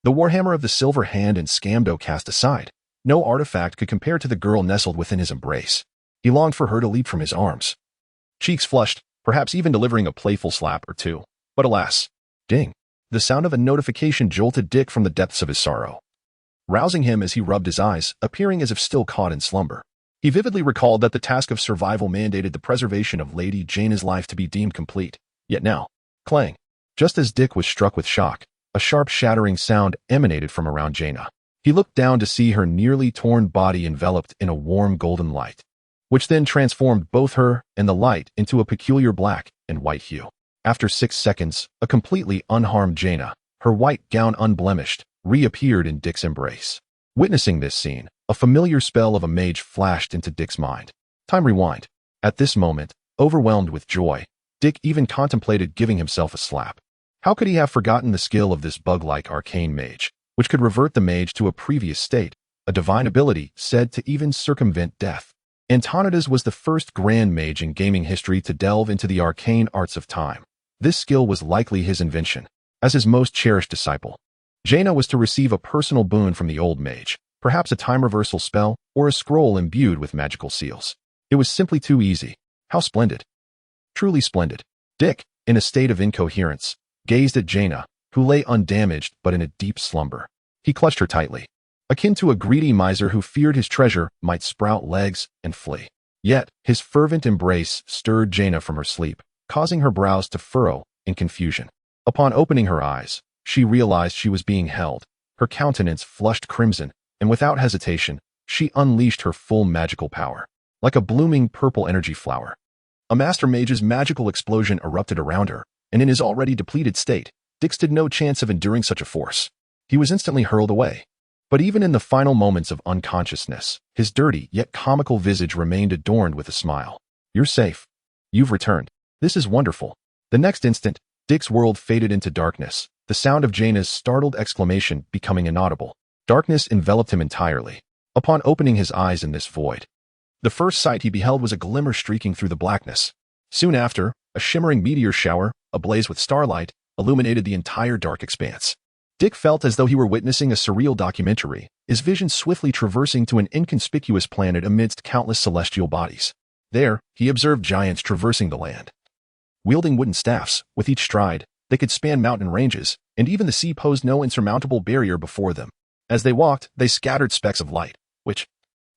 S1: The warhammer of the silver hand and Scamdo cast aside, no artifact could compare to the girl nestled within his embrace. He longed for her to leap from his arms, cheeks flushed, perhaps even delivering a playful slap or two. But alas, ding! The sound of a notification jolted Dick from the depths of his sorrow, rousing him as he rubbed his eyes, appearing as if still caught in slumber. He vividly recalled that the task of survival mandated the preservation of Lady Jaina's life to be deemed complete. Yet now, clang! Just as Dick was struck with shock, a sharp shattering sound emanated from around Jaina. He looked down to see her nearly torn body enveloped in a warm golden light, which then transformed both her and the light into a peculiar black and white hue. After 6 seconds, a completely unharmed Jaina, her white gown unblemished, reappeared in Dick's embrace. Witnessing this scene, a familiar spell of a mage flashed into Dick's mind. Time rewind. At this moment, overwhelmed with joy, Dick even contemplated giving himself a slap. How could he have forgotten the skill of this bug-like arcane mage, which could revert the mage to a previous state, a divine ability said to even circumvent death? Antonidas was the first grand mage in gaming history to delve into the arcane arts of time. This skill was likely his invention. As his most cherished disciple, Jaina was to receive a personal boon from the old mage, perhaps a time reversal spell or a scroll imbued with magical seals. It was simply too easy. How splendid. Truly splendid. Dick, in a state of incoherence, gazed at Jaina, who lay undamaged but in a deep slumber. He clutched her tightly, akin to a greedy miser who feared his treasure might sprout legs and flee. Yet, his fervent embrace stirred Jaina from her sleep, causing her brows to furrow in confusion. Upon opening her eyes, she realized she was being held. Her countenance flushed crimson, and without hesitation, she unleashed her full magical power. Like a blooming purple energy flower, a master mage's magical explosion erupted around her, and in his already depleted state, Dick stood no chance of enduring such a force. He was instantly hurled away. But even in the final moments of unconsciousness, his dirty yet comical visage remained adorned with a smile. You're safe. You've returned. This is wonderful. The next instant, Dick's world faded into darkness, the sound of Jaina's startled exclamation becoming inaudible. Darkness enveloped him entirely. Upon opening his eyes in this void, the first sight he beheld was a glimmer streaking through the blackness. Soon after, a shimmering meteor shower, ablaze with starlight, illuminated the entire dark expanse. Dick felt as though he were witnessing a surreal documentary, his vision swiftly traversing to an inconspicuous planet amidst countless celestial bodies. There, he observed giants traversing the land, wielding wooden staffs. With each stride, they could span mountain ranges, and even the sea posed no insurmountable barrier before them. As they walked, they scattered specks of light, which,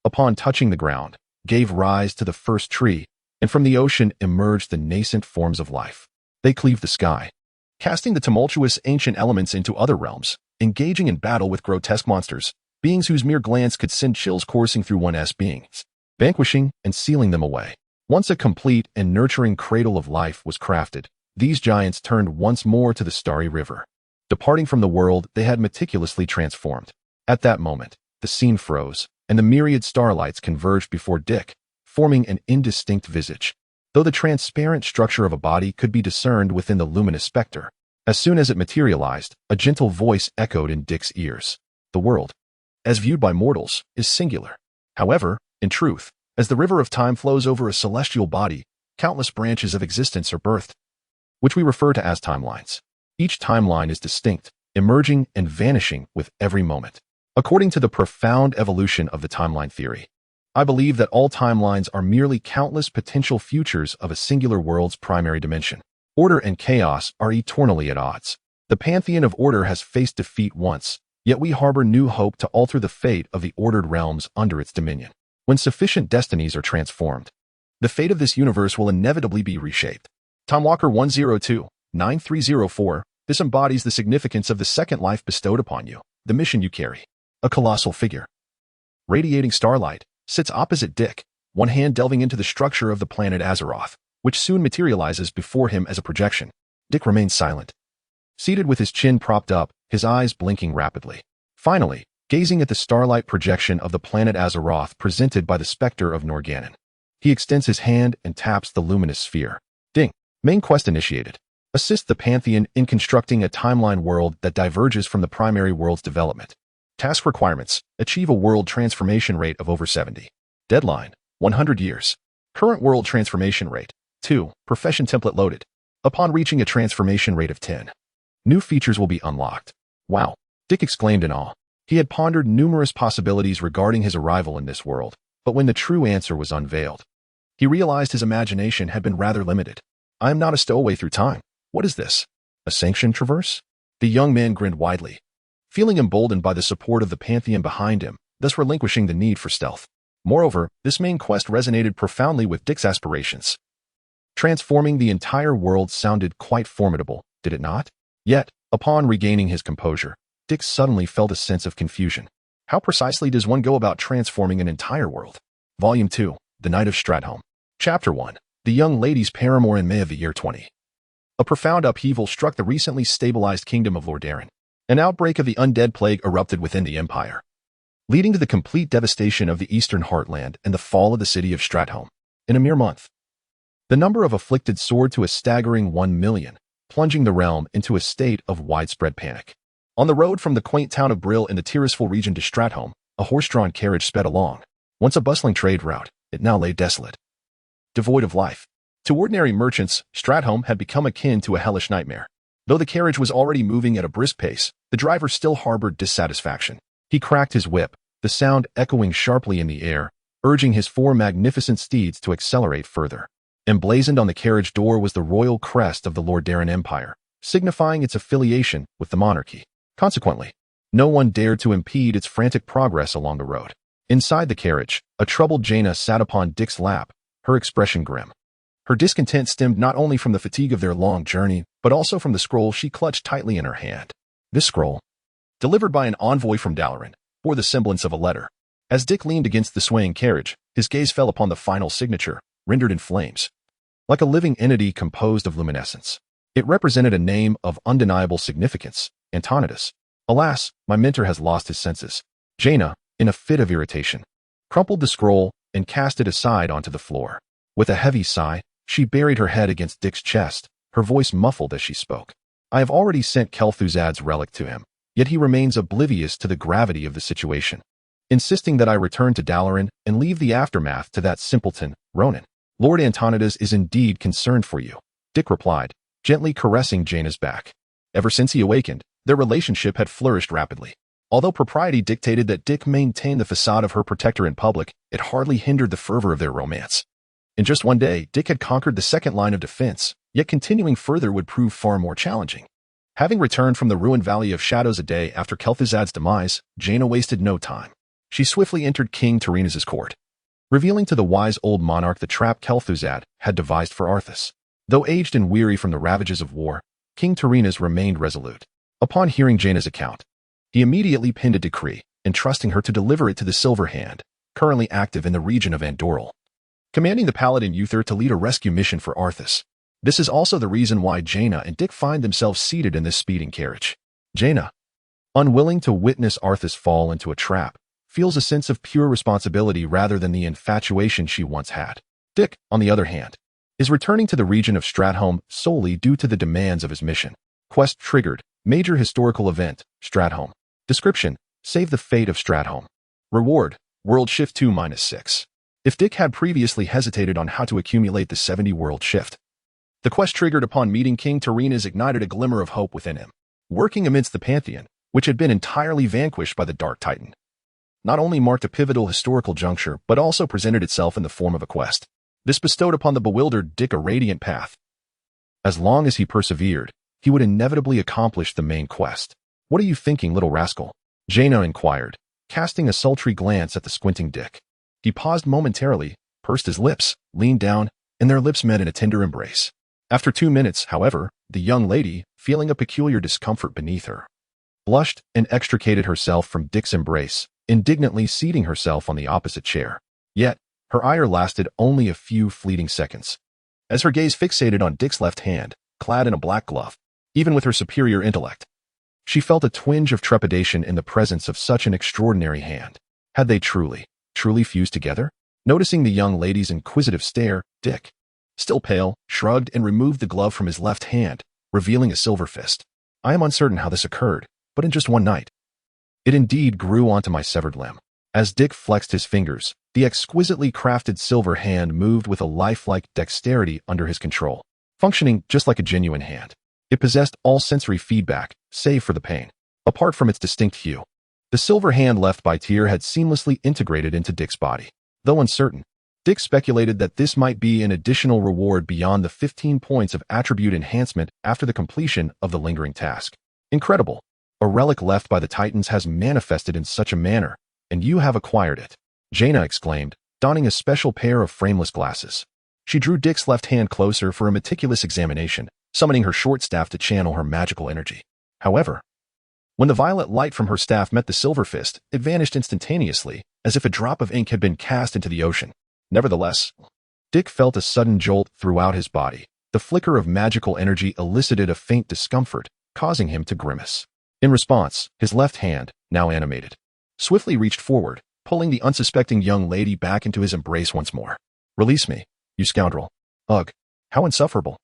S1: upon touching the ground, gave rise to the first tree, and from the ocean emerged the nascent forms of life. They cleaved the sky, casting the tumultuous ancient elements into other realms, engaging in battle with grotesque monsters, beings whose mere glance could send chills coursing through one's beings, vanquishing and sealing them away. Once a complete and nurturing cradle of life was crafted, these giants turned once more to the starry river, departing from the world they had meticulously transformed. At that moment, the scene froze, and the myriad starlights converged before Dick, forming an indistinct visage, though the transparent structure of a body could be discerned within the luminous specter. As soon as it materialized, a gentle voice echoed in Dick's ears. The world, as viewed by mortals, is singular. However, in truth, as the river of time flows over a celestial body, countless branches of existence are birthed, which we refer to as timelines. Each timeline is distinct, emerging and vanishing with every moment. According to the profound evolution of the timeline theory, I believe that all timelines are merely countless potential futures of a singular world's primary dimension. Order and chaos are eternally at odds. The pantheon of order has faced defeat once, yet we harbor new hope to alter the fate of the ordered realms under its dominion. When sufficient destinies are transformed, the fate of this universe will inevitably be reshaped. Timewalker 102-9304, this embodies the significance of the second life bestowed upon you, the mission you carry. A colossal figure, radiating starlight, sits opposite Dick, one hand delving into the structure of the planet Azeroth, which soon materializes before him as a projection. Dick remains silent, seated with his chin propped up, his eyes blinking rapidly. Finally, gazing at the starlight projection of the planet Azeroth presented by the specter of Norgannon, he extends his hand and taps the luminous sphere. Ding. Main quest initiated. Assist the Pantheon in constructing a timeline world that diverges from the primary world's development. Task requirements: achieve a world transformation rate of over 70. Deadline: 100 years. Current world transformation rate: 2. Profession template loaded. Upon reaching a transformation rate of 10, new features will be unlocked. Wow! Dick exclaimed in awe. He had pondered numerous possibilities regarding his arrival in this world, but when the true answer was unveiled, he realized his imagination had been rather limited. I am not a stowaway through time. What is this? A sanctioned traverse? The young man grinned widely, feeling emboldened by the support of the pantheon behind him, thus relinquishing the need for stealth. Moreover, this main quest resonated profoundly with Dick's aspirations. Transforming the entire world sounded quite formidable, did it not? Yet, upon regaining his composure, Dick suddenly felt a sense of confusion. How precisely does one go about transforming an entire world? Volume 2, The Night of Stratholme. Chapter 1, The Young Lady's Paramour in May of the year 20. A profound upheaval struck the recently stabilized kingdom of Lordaeron. An outbreak of the undead plague erupted within the empire, leading to the complete devastation of the eastern heartland and the fall of the city of Stratholme. In a mere month, the number of afflicted soared to a staggering 1 million, plunging the realm into a state of widespread panic. On the road from the quaint town of Brill in the Tirisfal region to Stratholme, a horse-drawn carriage sped along. Once a bustling trade route, it now lay desolate, devoid of life. To ordinary merchants, Stratholme had become akin to a hellish nightmare. Though the carriage was already moving at a brisk pace, the driver still harbored dissatisfaction. He cracked his whip, the sound echoing sharply in the air, urging his 4 magnificent steeds to accelerate further. Emblazoned on the carriage door was the royal crest of the Lordaeron Empire, signifying its affiliation with the monarchy. Consequently, no one dared to impede its frantic progress along the road. Inside the carriage, a troubled Jaina sat upon Dick's lap, her expression grim. Her discontent stemmed not only from the fatigue of their long journey, but also from the scroll she clutched tightly in her hand. This scroll, delivered by an envoy from Dalaran, bore the semblance of a letter. As Dick leaned against the swaying carriage, his gaze fell upon the final signature, rendered in flames. Like a living entity composed of luminescence, it represented a name of undeniable significance, Antonidas. Alas, my mentor has lost his senses. Jaina, in a fit of irritation, crumpled the scroll and cast it aside onto the floor. With a heavy sigh, she buried her head against Dick's chest, her voice muffled as she spoke. I have already sent Kel'Thuzad's relic to him, yet he remains oblivious to the gravity of the situation, insisting that I return to Dalaran and leave the aftermath to that simpleton, Ronan. Lord Antonidas is indeed concerned for you, Dick replied, gently caressing Jaina's back. Ever since he awakened, their relationship had flourished rapidly. Although propriety dictated that Dick maintain the facade of her protector in public, it hardly hindered the fervor of their romance. In just one day, Dick had conquered the second line of defense, yet continuing further would prove far more challenging. Having returned from the ruined Valley of Shadows a day after Kel'Thuzad's demise, Jaina wasted no time. She swiftly entered King Tyrrhenus' court, revealing to the wise old monarch the trap Kel'Thuzad had devised for Arthas. Though aged and weary from the ravages of war, King Tyrrhenus remained resolute. Upon hearing Jaina's account, he immediately penned a decree, entrusting her to deliver it to the Silver Hand, currently active in the region of Andoril, commanding the paladin Uther to lead a rescue mission for Arthas. This is also the reason why Jaina and Dick find themselves seated in this speeding carriage. Jaina, unwilling to witness Arthas fall into a trap, feels a sense of pure responsibility rather than the infatuation she once had. Dick, on the other hand, is returning to the region of Stratholme solely due to the demands of his mission. Quest triggered. Major historical event, Stratholme. Description, save the fate of Stratholme. Reward, World Shift 2-6. If Dick had previously hesitated on how to accumulate the 70 World Shift, the quest triggered upon meeting King Tyrrhenus ignited a glimmer of hope within him. Working amidst the Pantheon, which had been entirely vanquished by the Dark Titan, not only marked a pivotal historical juncture, but also presented itself in the form of a quest. This bestowed upon the bewildered Dick a radiant path. As long as he persevered, he would inevitably accomplish the main quest. What are you thinking, little rascal? Jaina inquired, casting a sultry glance at the squinting Dick. He paused momentarily, pursed his lips, leaned down, and their lips met in a tender embrace. After 2 minutes, however, the young lady, feeling a peculiar discomfort beneath her, blushed and extricated herself from Dick's embrace, indignantly seating herself on the opposite chair. Yet, her ire lasted only a few fleeting seconds. As her gaze fixated on Dick's left hand, clad in a black glove, even with her superior intellect, she felt a twinge of trepidation in the presence of such an extraordinary hand. Had they truly fused together? Noticing the young lady's inquisitive stare, Dick, still pale, shrugged and removed the glove from his left hand, revealing a silver fist. I am uncertain how this occurred, but in just one night, it indeed grew onto my severed limb. As Dick flexed his fingers, the exquisitely crafted silver hand moved with a lifelike dexterity under his control, functioning just like a genuine hand. It possessed all sensory feedback, save for the pain. Apart from its distinct hue, the silver hand left by Tyr had seamlessly integrated into Dick's body. Though uncertain, Dick speculated that this might be an additional reward beyond the 15 points of attribute enhancement after the completion of the lingering task. Incredible. A relic left by the Titans has manifested in such a manner, and you have acquired it, Jaina exclaimed, donning a special pair of frameless glasses. She drew Dick's left hand closer for a meticulous examination, summoning her short staff to channel her magical energy. However, when the violet light from her staff met the silver fist, it vanished instantaneously, as if a drop of ink had been cast into the ocean. Nevertheless, Dick felt a sudden jolt throughout his body. The flicker of magical energy elicited a faint discomfort, causing him to grimace. In response, his left hand, now animated, swiftly reached forward, pulling the unsuspecting young lady back into his embrace once more. Release me, you scoundrel. Ugh, how insufferable.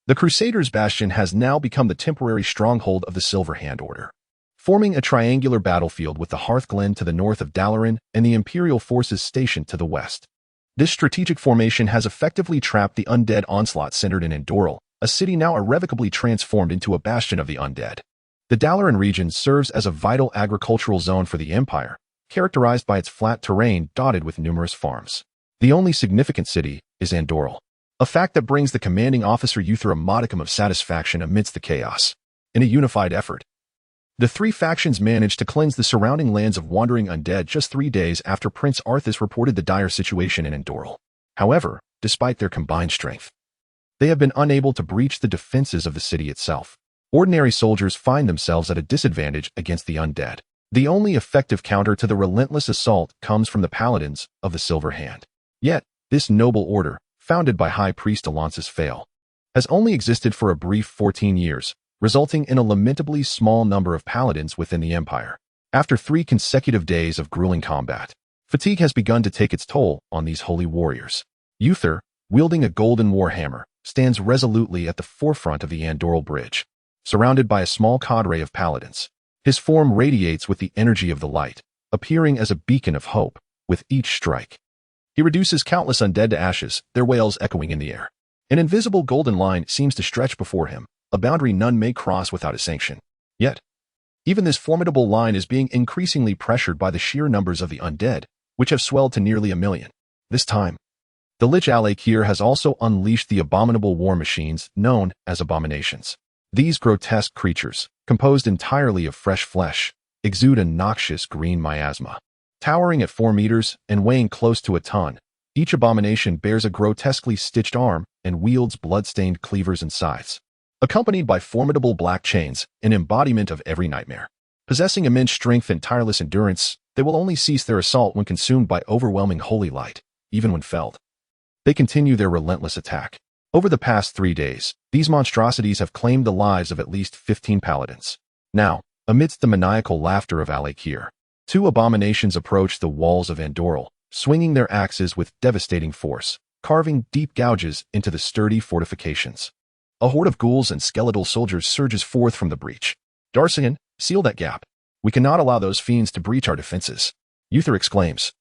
S1: The Crusaders' Bastion has now become the temporary stronghold of the Silver Hand Order, forming a triangular battlefield with the Hearthglen to the north of Dalaran and the Imperial forces stationed to the west. This strategic formation has effectively trapped the undead onslaught centered in Endoral, a city now irrevocably transformed into a bastion of the undead. The Dalaran region serves as a vital agricultural zone for the Empire, characterized by its flat terrain dotted with numerous farms. The only significant city is Endoral, a fact that brings the commanding officer Uther a modicum of satisfaction amidst the chaos. In a unified effort, the three factions managed to cleanse the surrounding lands of wandering undead just 3 days after Prince Arthas reported the dire situation in Endoral. However, despite their combined strength, they have been unable to breach the defenses of the city itself. Ordinary soldiers find themselves at a disadvantage against the undead. The only effective counter to the relentless assault comes from the paladins of the Silver Hand. Yet, this noble order, founded by High Priest Alonsis Fail, has only existed for a brief 14 years, resulting in a lamentably small number of paladins within the Empire. After 3 consecutive days of grueling combat, fatigue has begun to take its toll on these holy warriors. Uther, wielding a golden warhammer, stands resolutely at the forefront of the Endoral Bridge, surrounded by a small cadre of paladins. His form radiates with the energy of the light, appearing as a beacon of hope with each strike. He reduces countless undead to ashes, their wails echoing in the air. An invisible golden line seems to stretch before him, a boundary none may cross without his sanction. Yet, even this formidable line is being increasingly pressured by the sheer numbers of the undead, which have swelled to nearly 1 million. This time, the Lich Alakir has also unleashed the abominable war machines known as abominations. These grotesque creatures, composed entirely of fresh flesh, exude a noxious green miasma. Towering at 4 meters and weighing close to a ton, each abomination bears a grotesquely stitched arm and wields blood-stained cleavers and scythes, accompanied by formidable black chains, an embodiment of every nightmare. Possessing immense strength and tireless endurance, they will only cease their assault when consumed by overwhelming holy light. Even when felled, they continue their relentless attack. Over the past 3 days, these monstrosities have claimed the lives of at least 15 paladins. Now, amidst the maniacal laughter of Alakir, 2 abominations approach the walls of Endoral, swinging their axes with devastating force, carving deep gouges into the sturdy fortifications. A horde of ghouls and skeletal soldiers surges forth from the breach. Darcian, seal that gap. We cannot allow those fiends to breach our defenses, Uther exclaims,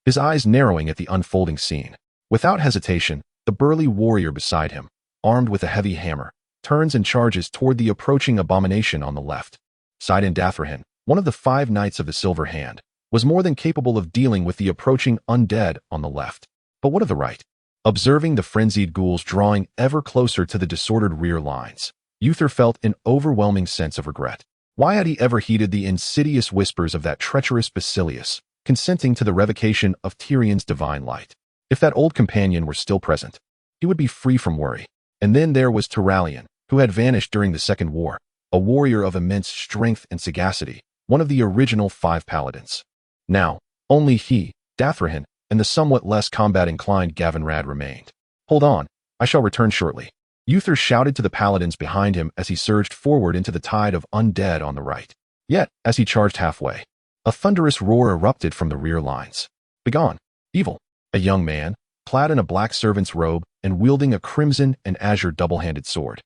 S1: his eyes narrowing at the unfolding scene. Without hesitation, the burly warrior beside him, armed with a heavy hammer, turns and charges toward the approaching abomination on the left. Sidon Dathrahan, one of the 5 knights of the Silver Hand, was more than capable of dealing with the approaching undead on the left. But what of the right? Observing the frenzied ghouls drawing ever closer to the disordered rear lines, Uther felt an overwhelming sense of regret. Why had he ever heeded the insidious whispers of that treacherous Basilius, consenting to the revocation of Tyrion's divine light? If that old companion were still present, he would be free from worry. And then there was Turallion, who had vanished during the Second War, a warrior of immense strength and sagacity, one of the original 5 paladins. Now, only he, Dathrahan, and the somewhat less combat-inclined Gavinrad remained. Hold on, I shall return shortly, Uther shouted to the paladins behind him as he surged forward into the tide of undead on the right. Yet, as he charged halfway, a thunderous roar erupted from the rear lines. Begone, evil! A young man, clad in a black servant's robe and wielding a crimson and azure double-handed sword,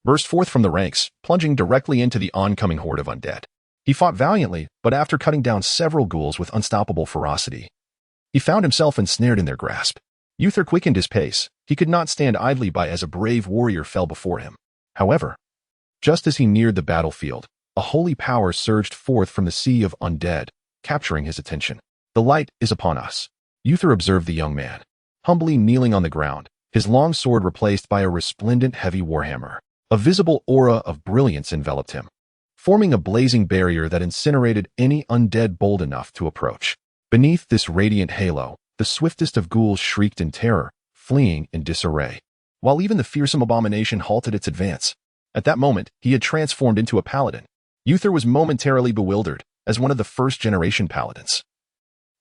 S1: burst forth from the ranks, plunging directly into the oncoming horde of undead. He fought valiantly, but after cutting down several ghouls with unstoppable ferocity, he found himself ensnared in their grasp. Uther quickened his pace. He could not stand idly by as a brave warrior fell before him. However, just as he neared the battlefield, a holy power surged forth from the sea of undead, capturing his attention. The light is upon us, Uther observed the young man, humbly kneeling on the ground, his long sword replaced by a resplendent heavy warhammer. A visible aura of brilliance enveloped him, forming a blazing barrier that incinerated any undead bold enough to approach. Beneath this radiant halo, the swiftest of ghouls shrieked in terror, fleeing in disarray, while even the fearsome abomination halted its advance. At that moment, he had transformed into a paladin. Uther was momentarily bewildered, as one of the first-generation paladins.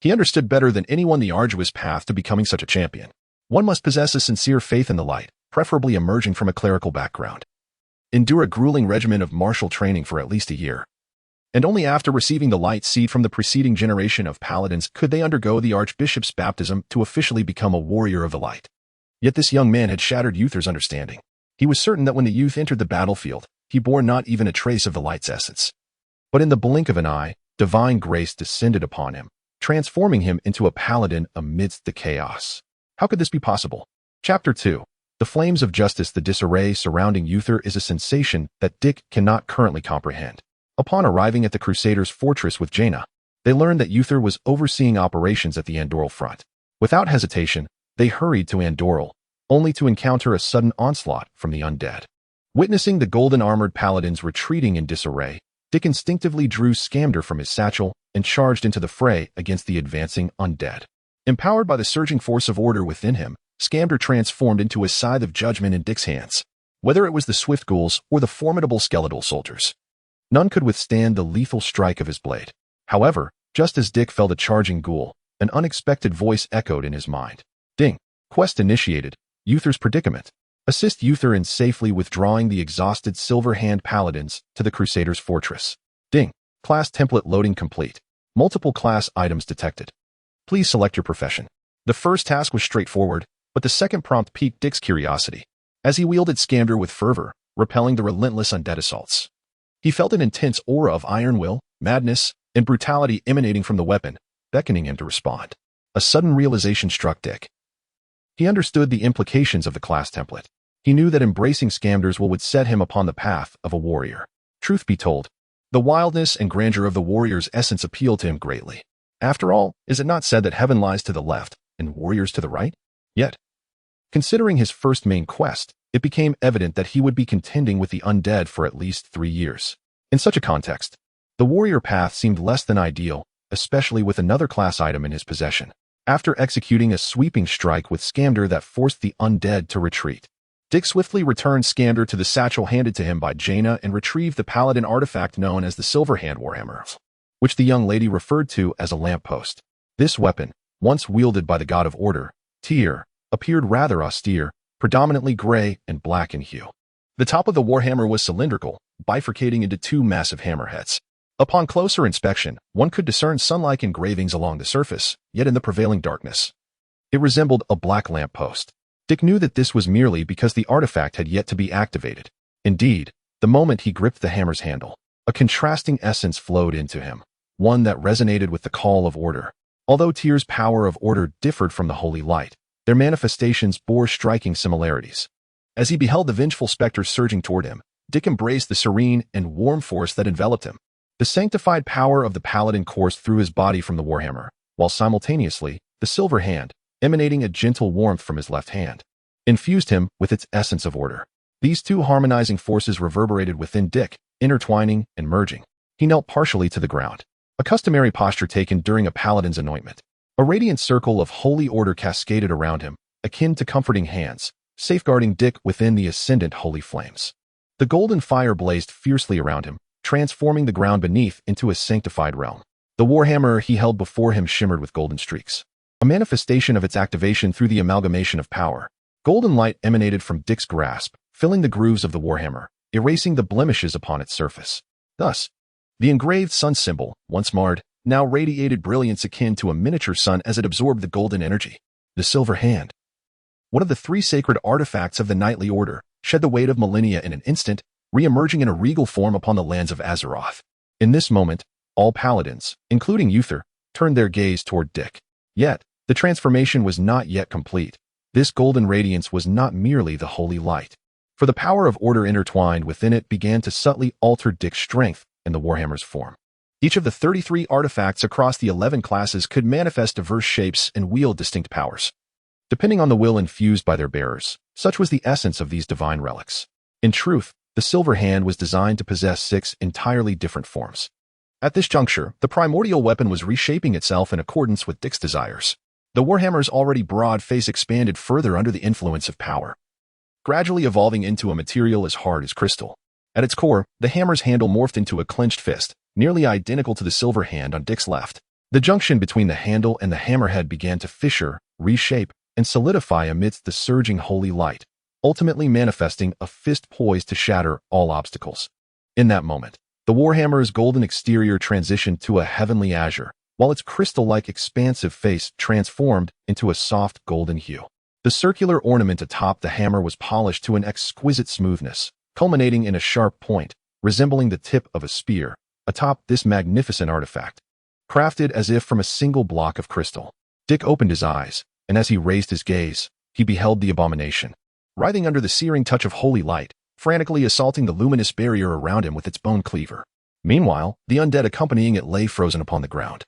S1: He understood better than anyone the arduous path to becoming such a champion. One must possess a sincere faith in the light, preferably emerging from a clerical background. Endure a grueling regimen of martial training for at least a year. And only after receiving the light seed from the preceding generation of paladins could they undergo the archbishop's baptism to officially become a warrior of the light. Yet this young man had shattered Uther's understanding. He was certain that when the youth entered the battlefield, he bore not even a trace of the light's essence. But in the blink of an eye, divine grace descended upon him, transforming him into a paladin amidst the chaos. How could this be possible? Chapter 2. The flames of justice. The disarray surrounding Uther is a sensation that Dick cannot currently comprehend. Upon arriving at the Crusaders' fortress with Jaina, they learned that Uther was overseeing operations at the Andoral front. Without hesitation, they hurried to Andoral, only to encounter a sudden onslaught from the undead. Witnessing the golden-armored paladins retreating in disarray, Dick instinctively drew Scamder from his satchel and charged into the fray against the advancing undead. Empowered by the surging force of order within him, Scamder transformed into a scythe of judgment in Dick's hands. Whether it was the swift ghouls or the formidable skeletal soldiers, none could withstand the lethal strike of his blade. However, just as Dick felled a charging ghoul, an unexpected voice echoed in his mind. Ding! Quest initiated. Uther's predicament. Assist Uther in safely withdrawing the exhausted Silver Hand Paladins to the Crusaders' fortress. Ding! Class template loading complete. Multiple class items detected. Please select your profession. The first task was straightforward, but the second prompt piqued Dick's curiosity, as he wielded Scamder with fervor, repelling the relentless undead assaults. He felt an intense aura of iron will, madness, and brutality emanating from the weapon, beckoning him to respond. A sudden realization struck Dick. He understood the implications of the class template. He knew that embracing Scamder's will would set him upon the path of a warrior. Truth be told, the wildness and grandeur of the warrior's essence appealed to him greatly. After all, is it not said that heaven lies to the left and warriors to the right? Yet, considering his first main quest, it became evident that he would be contending with the undead for at least 3 years. In such a context, the warrior path seemed less than ideal, especially with another class item in his possession. After executing a sweeping strike with Scamder that forced the undead to retreat, Dick swiftly returned Scamder to the satchel handed to him by Jaina and retrieved the paladin artifact known as the Silver Hand Warhammer, which the young lady referred to as a lamppost. This weapon, once wielded by the god of order, Tyr, appeared rather austere, predominantly gray and black in hue. The top of the warhammer was cylindrical, bifurcating into 2 massive hammerheads. Upon closer inspection, one could discern sun-like engravings along the surface, yet in the prevailing darkness, it resembled a black lamppost. Dick knew that this was merely because the artifact had yet to be activated. Indeed, the moment he gripped the hammer's handle, a contrasting essence flowed into him, one that resonated with the call of order. Although Tyr's power of order differed from the holy light, their manifestations bore striking similarities. As he beheld the vengeful specter surging toward him, Dick embraced the serene and warm force that enveloped him. The sanctified power of the paladin coursed through his body from the warhammer, while simultaneously, the silver hand, emanating a gentle warmth from his left hand, infused him with its essence of order. These 2 harmonizing forces reverberated within Dick, intertwining and merging. He knelt partially to the ground, a customary posture taken during a paladin's anointment. A radiant circle of holy order cascaded around him, akin to comforting hands, safeguarding Dick within the ascendant holy flames. The golden fire blazed fiercely around him, transforming the ground beneath into a sanctified realm. The warhammer he held before him shimmered with golden streaks, a manifestation of its activation through the amalgamation of power. Golden light emanated from Dick's grasp, filling the grooves of the warhammer, erasing the blemishes upon its surface. Thus, the engraved sun symbol, once marred, now radiated brilliance akin to a miniature sun as it absorbed the golden energy. The Silver Hand, one of the 3 sacred artifacts of the knightly order, shed the weight of millennia in an instant, re-emerging in a regal form upon the lands of Azeroth. In this moment, all paladins, including Uther, turned their gaze toward Dick. Yet, the transformation was not yet complete. This golden radiance was not merely the holy light, for the power of order intertwined within it began to subtly alter Dick's strength in the warhammer's form. Each of the 33 artifacts across the 11 classes could manifest diverse shapes and wield distinct powers. depending on the will infused by their bearers. Such was the essence of these divine relics. In truth, the silver hand was designed to possess 6 entirely different forms. At this juncture, the primordial weapon was reshaping itself in accordance with Dick's desires. The Warhammer's already broad face expanded further under the influence of power, gradually evolving into a material as hard as crystal. At its core, the hammer's handle morphed into a clenched fist, nearly identical to the silver hand on Dick's left. The junction between the handle and the hammerhead began to fissure, reshape, and solidify amidst the surging holy light, ultimately manifesting a fist poised to shatter all obstacles. In that moment, the Warhammer's golden exterior transitioned to a heavenly azure, while its crystal-like expansive face transformed into a soft golden hue. The circular ornament atop the hammer was polished to an exquisite smoothness, culminating in a sharp point, resembling the tip of a spear, atop this magnificent artifact. Crafted as if from a single block of crystal, Dick opened his eyes, and as he raised his gaze, he beheld the abomination, writhing under the searing touch of holy light, frantically assaulting the luminous barrier around him with its bone cleaver. Meanwhile, the undead accompanying it lay frozen upon the ground.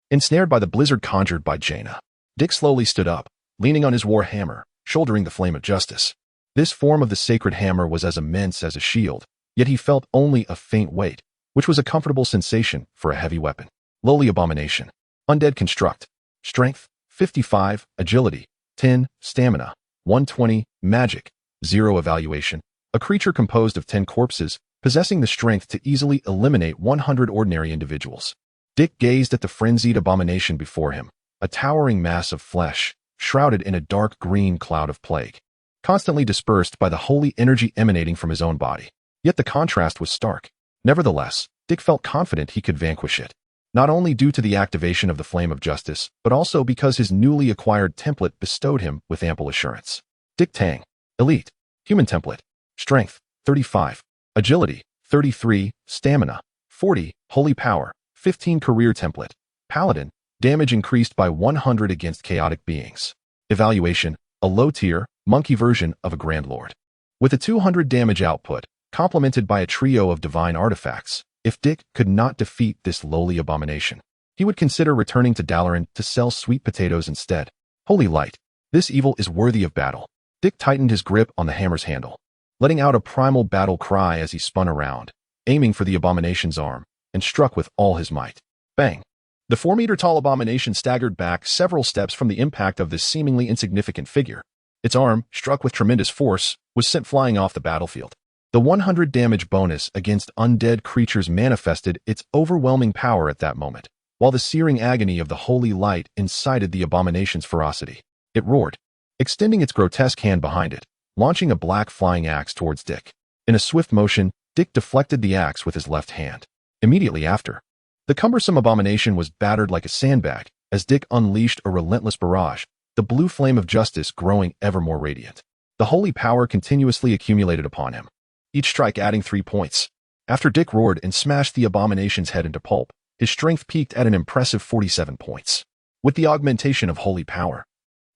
S1: Ensnared by the blizzard conjured by Jaina, Dick slowly stood up, leaning on his war hammer, shouldering the flame of justice. This form of the sacred hammer was as immense as a shield, yet he felt only a faint weight, which was a comfortable sensation for a heavy weapon. Lowly abomination. Undead construct. Strength, 55, agility, 10, stamina, 120, magic, 0 evaluation. A creature composed of 10 corpses, possessing the strength to easily eliminate 100 ordinary individuals. Dick gazed at the frenzied abomination before him, a towering mass of flesh, shrouded in a dark green cloud of plague, constantly dispersed by the holy energy emanating from his own body. Yet the contrast was stark. Nevertheless, Dick felt confident he could vanquish it, not only due to the activation of the Flame of Justice, but also because his newly acquired template bestowed him with ample assurance. Dick Tang. Elite. Human template. Strength, 35. Agility, 33. Stamina, 40. Holy power, 15. Career template. Paladin. Damage increased by 100 against chaotic beings. Evaluation, a low-tier, monkey version of a Grand Lord. With a 200 damage output, complemented by a trio of divine artifacts, if Dick could not defeat this lowly abomination, he would consider returning to Dalaran to sell sweet potatoes instead. Holy light. This evil is worthy of battle. Dick tightened his grip on the hammer's handle, letting out a primal battle cry as he spun around, aiming for the abomination's arm, and struck with all his might. Bang! The 4-meter-tall abomination staggered back several steps from the impact of this seemingly insignificant figure. Its arm, struck with tremendous force, was sent flying off the battlefield. The 100 damage bonus against undead creatures manifested its overwhelming power at that moment, while the searing agony of the holy light incited the abomination's ferocity. It roared, extending its grotesque hand behind it, launching a black flying axe towards Dick. In a swift motion, Dick deflected the axe with his left hand. Immediately after, the cumbersome abomination was battered like a sandbag as Dick unleashed a relentless barrage, the blue flame of justice growing ever more radiant. The holy power continuously accumulated upon him, each strike adding 3 points. After Dick roared and smashed the abomination's head into pulp, his strength peaked at an impressive 47 points. With the augmentation of holy power,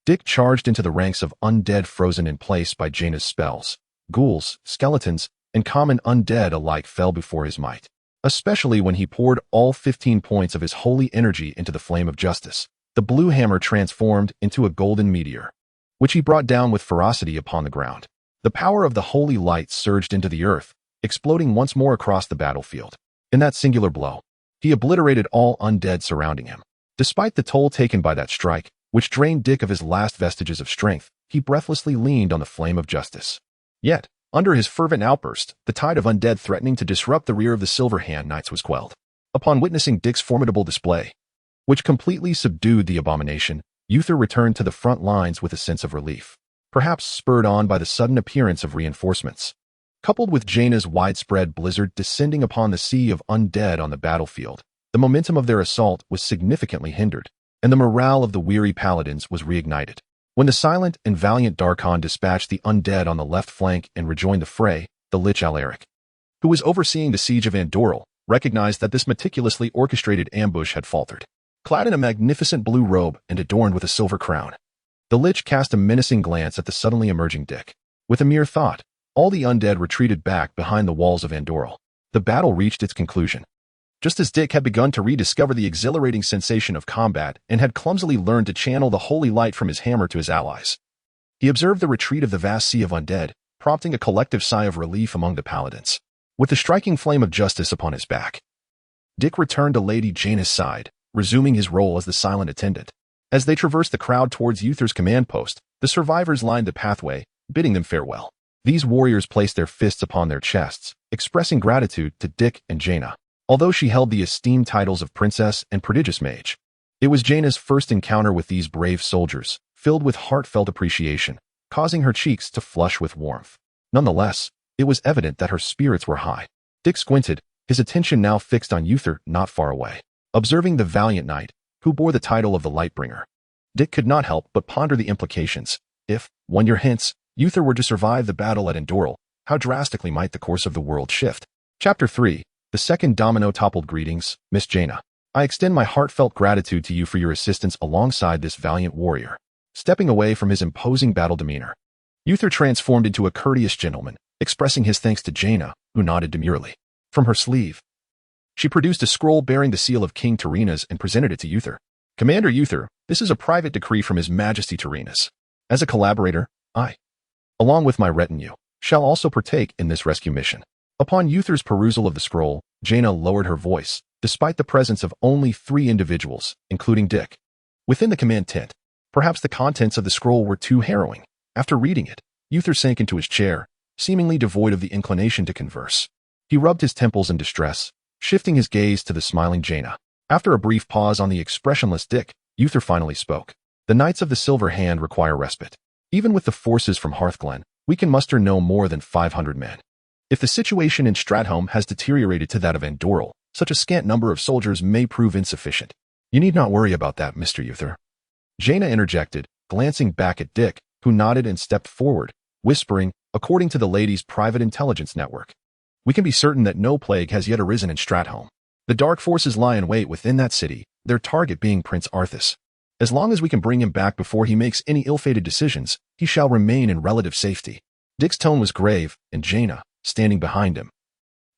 S1: Dick charged into the ranks of undead frozen in place by Jaina's spells. Ghouls, skeletons, and common undead alike fell before his might, especially when he poured all 15 points of his holy energy into the flame of justice. The blue hammer transformed into a golden meteor, which he brought down with ferocity upon the ground. The power of the holy light surged into the earth, exploding once more across the battlefield. In that singular blow, he obliterated all undead surrounding him. Despite the toll taken by that strike, which drained Dick of his last vestiges of strength, he breathlessly leaned on the flame of justice. Yet, under his fervent outburst, the tide of undead threatening to disrupt the rear of the Silver Hand Knights was quelled. Upon witnessing Dick's formidable display, which completely subdued the abomination, Uther returned to the front lines with a sense of relief, perhaps spurred on by the sudden appearance of reinforcements. Coupled with Jaina's widespread blizzard descending upon the sea of undead on the battlefield, the momentum of their assault was significantly hindered, and the morale of the weary paladins was reignited. When the silent and valiant Darkon dispatched the undead on the left flank and rejoined the fray, the Lich Alaric, who was overseeing the siege of Andoril, recognized that this meticulously orchestrated ambush had faltered. Clad in a magnificent blue robe and adorned with a silver crown, the Lich cast a menacing glance at the suddenly emerging Dick. With a mere thought, all the undead retreated back behind the walls of Andoril. The battle reached its conclusion. just as Dick had begun to rediscover the exhilarating sensation of combat and had clumsily learned to channel the holy light from his hammer to his allies. He observed the retreat of the vast sea of undead, prompting a collective sigh of relief among the paladins. With the striking flame of justice upon his back, Dick returned to Lady Jaina's side, resuming his role as the silent attendant. As they traversed the crowd towards Uther's command post, the survivors lined the pathway, bidding them farewell. These warriors placed their fists upon their chests, expressing gratitude to Dick and Jaina. Although she held the esteemed titles of princess and prodigious mage, it was Jaina's first encounter with these brave soldiers, filled with heartfelt appreciation, causing her cheeks to flush with warmth. Nonetheless, it was evident that her spirits were high. Dick squinted, his attention now fixed on Uther not far away. Observing the valiant knight, who bore the title of the Lightbringer, Dick could not help but ponder the implications. If, 1 year hence, Uther were to survive the battle at Endurel, how drastically might the course of the world shift? Chapter 3. The second domino toppled. Greetings, Miss Jaina. I extend my heartfelt gratitude to you for your assistance alongside this valiant warrior. Stepping away from his imposing battle demeanor, Uther transformed into a courteous gentleman, expressing his thanks to Jaina, who nodded demurely. From her sleeve, she produced a scroll bearing the seal of King Tyrrhenus and presented it to Uther. Commander Uther, this is a private decree from His Majesty Tyrrhenus. As a collaborator, I, along with my retinue, shall also partake in this rescue mission. Upon Uther's perusal of the scroll, Jaina lowered her voice, despite the presence of only 3 individuals, including Dick, within the command tent. Perhaps the contents of the scroll were too harrowing. After reading it, Uther sank into his chair, seemingly devoid of the inclination to converse. He rubbed his temples in distress, shifting his gaze to the smiling Jaina. After a brief pause on the expressionless Dick, Uther finally spoke. The Knights of the Silver Hand require respite. Even with the forces from Hearthglen, we can muster no more than 500 men. If the situation in Stratholme has deteriorated to that of Endurel, such a scant number of soldiers may prove insufficient. You need not worry about that, Mr. Uther. Jaina interjected, glancing back at Dick, who nodded and stepped forward, whispering, according to the lady's private intelligence network, we can be certain that no plague has yet arisen in Stratholme. The dark forces lie in wait within that city, their target being Prince Arthas. As long as we can bring him back before he makes any ill-fated decisions, he shall remain in relative safety. Dick's tone was grave, and Jaina, standing behind him,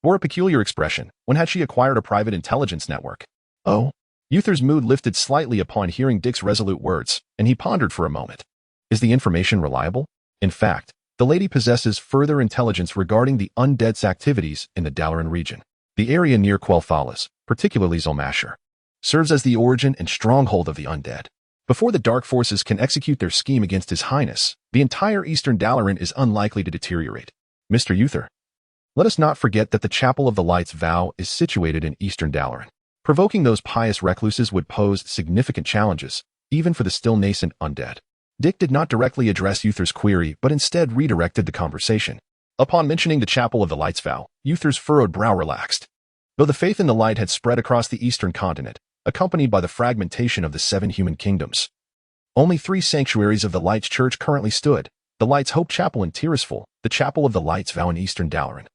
S1: bore a peculiar expression. When had she acquired a private intelligence network? Oh? Uther's mood lifted slightly upon hearing Dick's resolute words, and he pondered for a moment. Is the information reliable? In fact, the lady possesses further intelligence regarding the undead's activities in the Dalaran region. The area near Quel'Thalas, particularly Zul'Mashur, serves as the origin and stronghold of the undead. Before the dark forces can execute their scheme against His Highness, the entire eastern Dalaran is unlikely to deteriorate. Mr. Uther, let us not forget that the Chapel of the Light's Vow is situated in eastern Dalaran. Provoking those pious recluses would pose significant challenges, even for the still nascent undead. Dick did not directly address Uther's query, but instead redirected the conversation. Upon mentioning the Chapel of the Light's Vow, Uther's furrowed brow relaxed. Though the faith in the light had spread across the eastern continent, accompanied by the fragmentation of the 7 human kingdoms, only 3 sanctuaries of the Light's Church currently stood: the Light's Hope Chapel in Tirisfal, the Chapel of the Light's Vow in eastern Dalaran,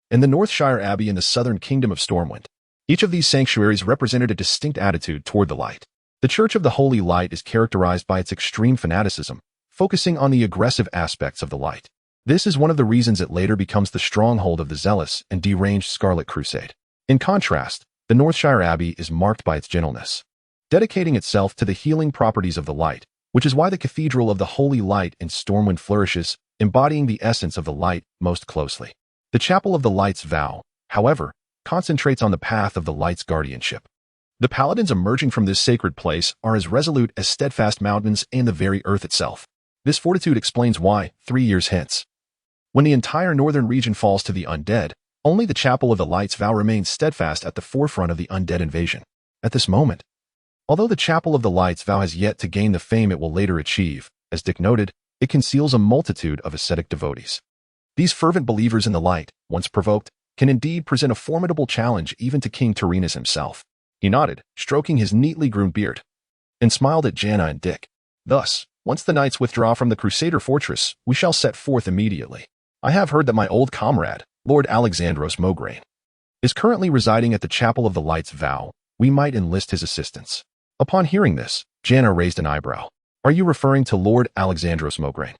S1: and the Northshire Abbey in the southern kingdom of Stormwind. Each of these sanctuaries represented a distinct attitude toward the light. The Church of the Holy Light is characterized by its extreme fanaticism, focusing on the aggressive aspects of the light. This is one of the reasons it later becomes the stronghold of the zealous and deranged Scarlet Crusade. In contrast, the Northshire Abbey is marked by its gentleness, dedicating itself to the healing properties of the light, which is why the Cathedral of the Holy Light in Stormwind flourishes, embodying the essence of the light most closely. The Chapel of the Light's Vow, however, concentrates on the path of the light's guardianship. The paladins emerging from this sacred place are as resolute as steadfast mountains and the very earth itself. This fortitude explains why, 3 years hence, when the entire northern region falls to the undead, only the Chapel of the Light's Vow remains steadfast at the forefront of the undead invasion. At this moment, although the Chapel of the Light's Vow has yet to gain the fame it will later achieve, as Dick noted, it conceals a multitude of ascetic devotees. These fervent believers in the light, once provoked, can indeed present a formidable challenge even to King Tyrrhenus himself. He nodded, stroking his neatly groomed beard, and smiled at Jaina and Dick. Thus, once the knights withdraw from the Crusader fortress, we shall set forth immediately. I have heard that my old comrade, Lord Alexandros Mograine, is currently residing at the Chapel of the Light's Vow. We might enlist his assistance. Upon hearing this, Jaina raised an eyebrow. Are you referring to Lord Alexandros Mograine,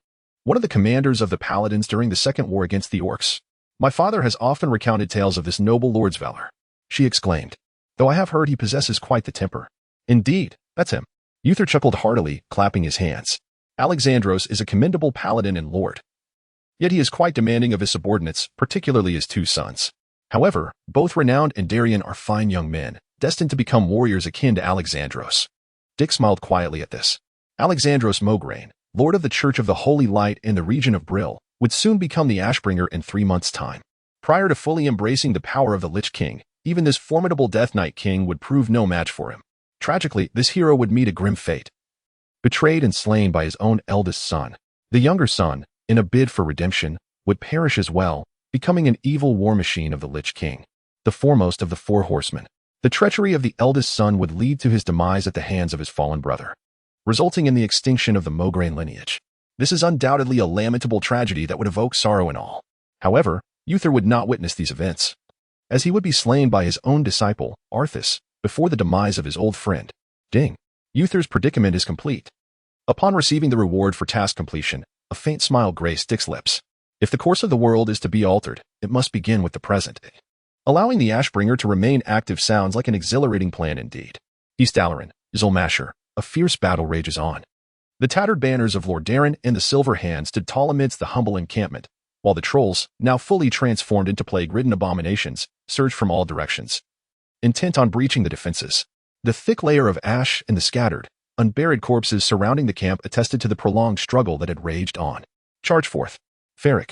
S1: one of the commanders of the Paladins during the Second War against the Orcs? My father has often recounted tales of this noble lord's valor, she exclaimed. though I have heard he possesses quite the temper. Indeed, that's him. Uther chuckled heartily, clapping his hands. Alexandros is a commendable paladin and lord. Yet he is quite demanding of his subordinates, particularly his two sons. However, both Renowned and Darian are fine young men, destined to become warriors akin to Alexandros. Dick smiled quietly at this. Alexandros Mograine, lord of the Church of the Holy Light in the region of Brill, would soon become the Ashbringer in 3 months' time. Prior to fully embracing the power of the Lich King, even this formidable Death Knight King would prove no match for him. Tragically, this hero would meet a grim fate. Betrayed and slain by his own eldest son, the younger son, in a bid for redemption, would perish as well, becoming an evil war machine of the Lich King, the foremost of the 4 horsemen. The treachery of the eldest son would lead to his demise at the hands of his fallen brother, resulting in the extinction of the Mograine lineage. This is undoubtedly a lamentable tragedy that would evoke sorrow in all. However, Uther would not witness these events, as he would be slain by his own disciple, Arthas, before the demise of his old friend. Ding. Uther's predicament is complete. Upon receiving the reward for task completion, a faint smile graced Dick's lips. If the course of the world is to be altered, it must begin with the present. Allowing the Ashbringer to remain active sounds like an exhilarating plan indeed. East Dalaran, Zulmasher, a fierce battle rages on. The tattered banners of Lord Darren and the Silver Hand stood tall amidst the humble encampment, while the trolls, now fully transformed into plague-ridden abominations, surged from all directions, intent on breaching the defenses. The thick layer of ash and the scattered, unburied corpses surrounding the camp attested to the prolonged struggle that had raged on. Charge forth. Ferric.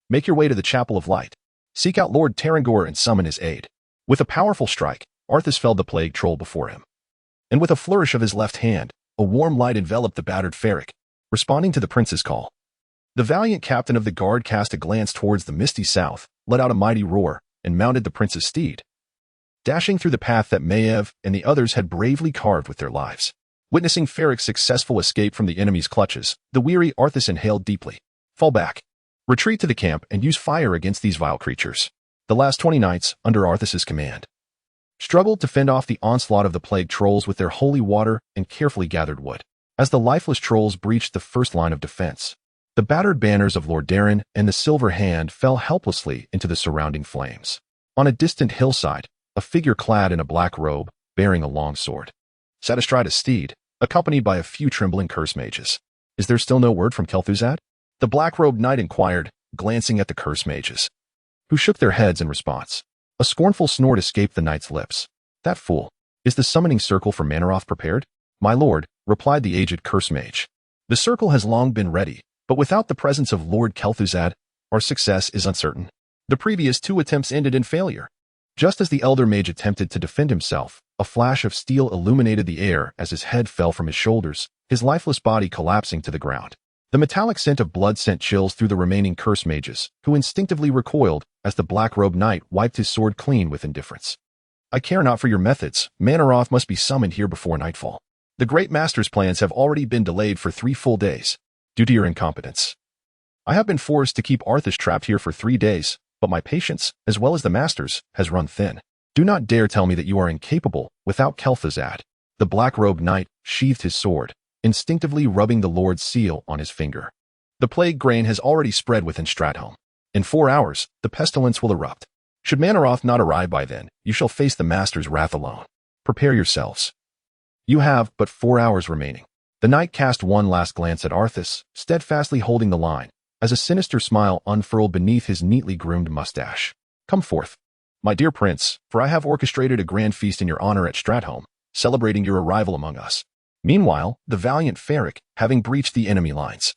S1: Make your way to the Chapel of Light. Seek out Lord Tarangor and summon his aid. With a powerful strike, Arthas felled the plague troll before him. And with a flourish of his left hand, a warm light enveloped the battered Ferric, responding to the prince's call. The valiant captain of the guard cast a glance towards the misty south, let out a mighty roar, and mounted the prince's steed, dashing through the path that Maev and the others had bravely carved with their lives. Witnessing Ferric's successful escape from the enemy's clutches, the weary Arthas inhaled deeply. Fall back. Retreat to the camp and use fire against these vile creatures. The last 20 knights, under Arthas's command, struggled to fend off the onslaught of the plague trolls with their holy water and carefully gathered wood. As the lifeless trolls breached the first line of defense, the battered banners of Lord Darren and the Silver Hand fell helplessly into the surrounding flames. On a distant hillside, a figure clad in a black robe, bearing a long sword, sat astride a steed, accompanied by a few trembling curse mages. Is there still no word from Kel'Thuzad? The black-robed knight inquired, glancing at the curse mages, who shook their heads in response. A scornful snort escaped the knight's lips. That fool. Is the summoning circle for Manaroth prepared? My lord, replied the aged curse mage. The circle has long been ready, but without the presence of Lord Kel'Thuzad, our success is uncertain. The previous 2 attempts ended in failure. Just as the elder mage attempted to defend himself, a flash of steel illuminated the air as his head fell from his shoulders, his lifeless body collapsing to the ground. The metallic scent of blood sent chills through the remaining curse mages, who instinctively recoiled as the black-robed knight wiped his sword clean with indifference. I care not for your methods. Manaroth must be summoned here before nightfall. The great master's plans have already been delayed for 3 full days, due to your incompetence. I have been forced to keep Arthas trapped here for 3 days, but my patience, as well as the master's, has run thin. Do not dare tell me that you are incapable without Kel'Thuzad. The black-robed knight sheathed his sword, instinctively rubbing the Lord's seal on his finger. The plague grain has already spread within Stratholme. In 4 hours, the pestilence will erupt. Should Manaroth not arrive by then, you shall face the master's wrath alone. Prepare yourselves. You have but 4 hours remaining. The knight cast one last glance at Arthas, steadfastly holding the line, as a sinister smile unfurled beneath his neatly groomed mustache. Come forth, my dear prince, for I have orchestrated a grand feast in your honor at Stratholme, celebrating your arrival among us. Meanwhile, the valiant Ferric, having breached the enemy lines,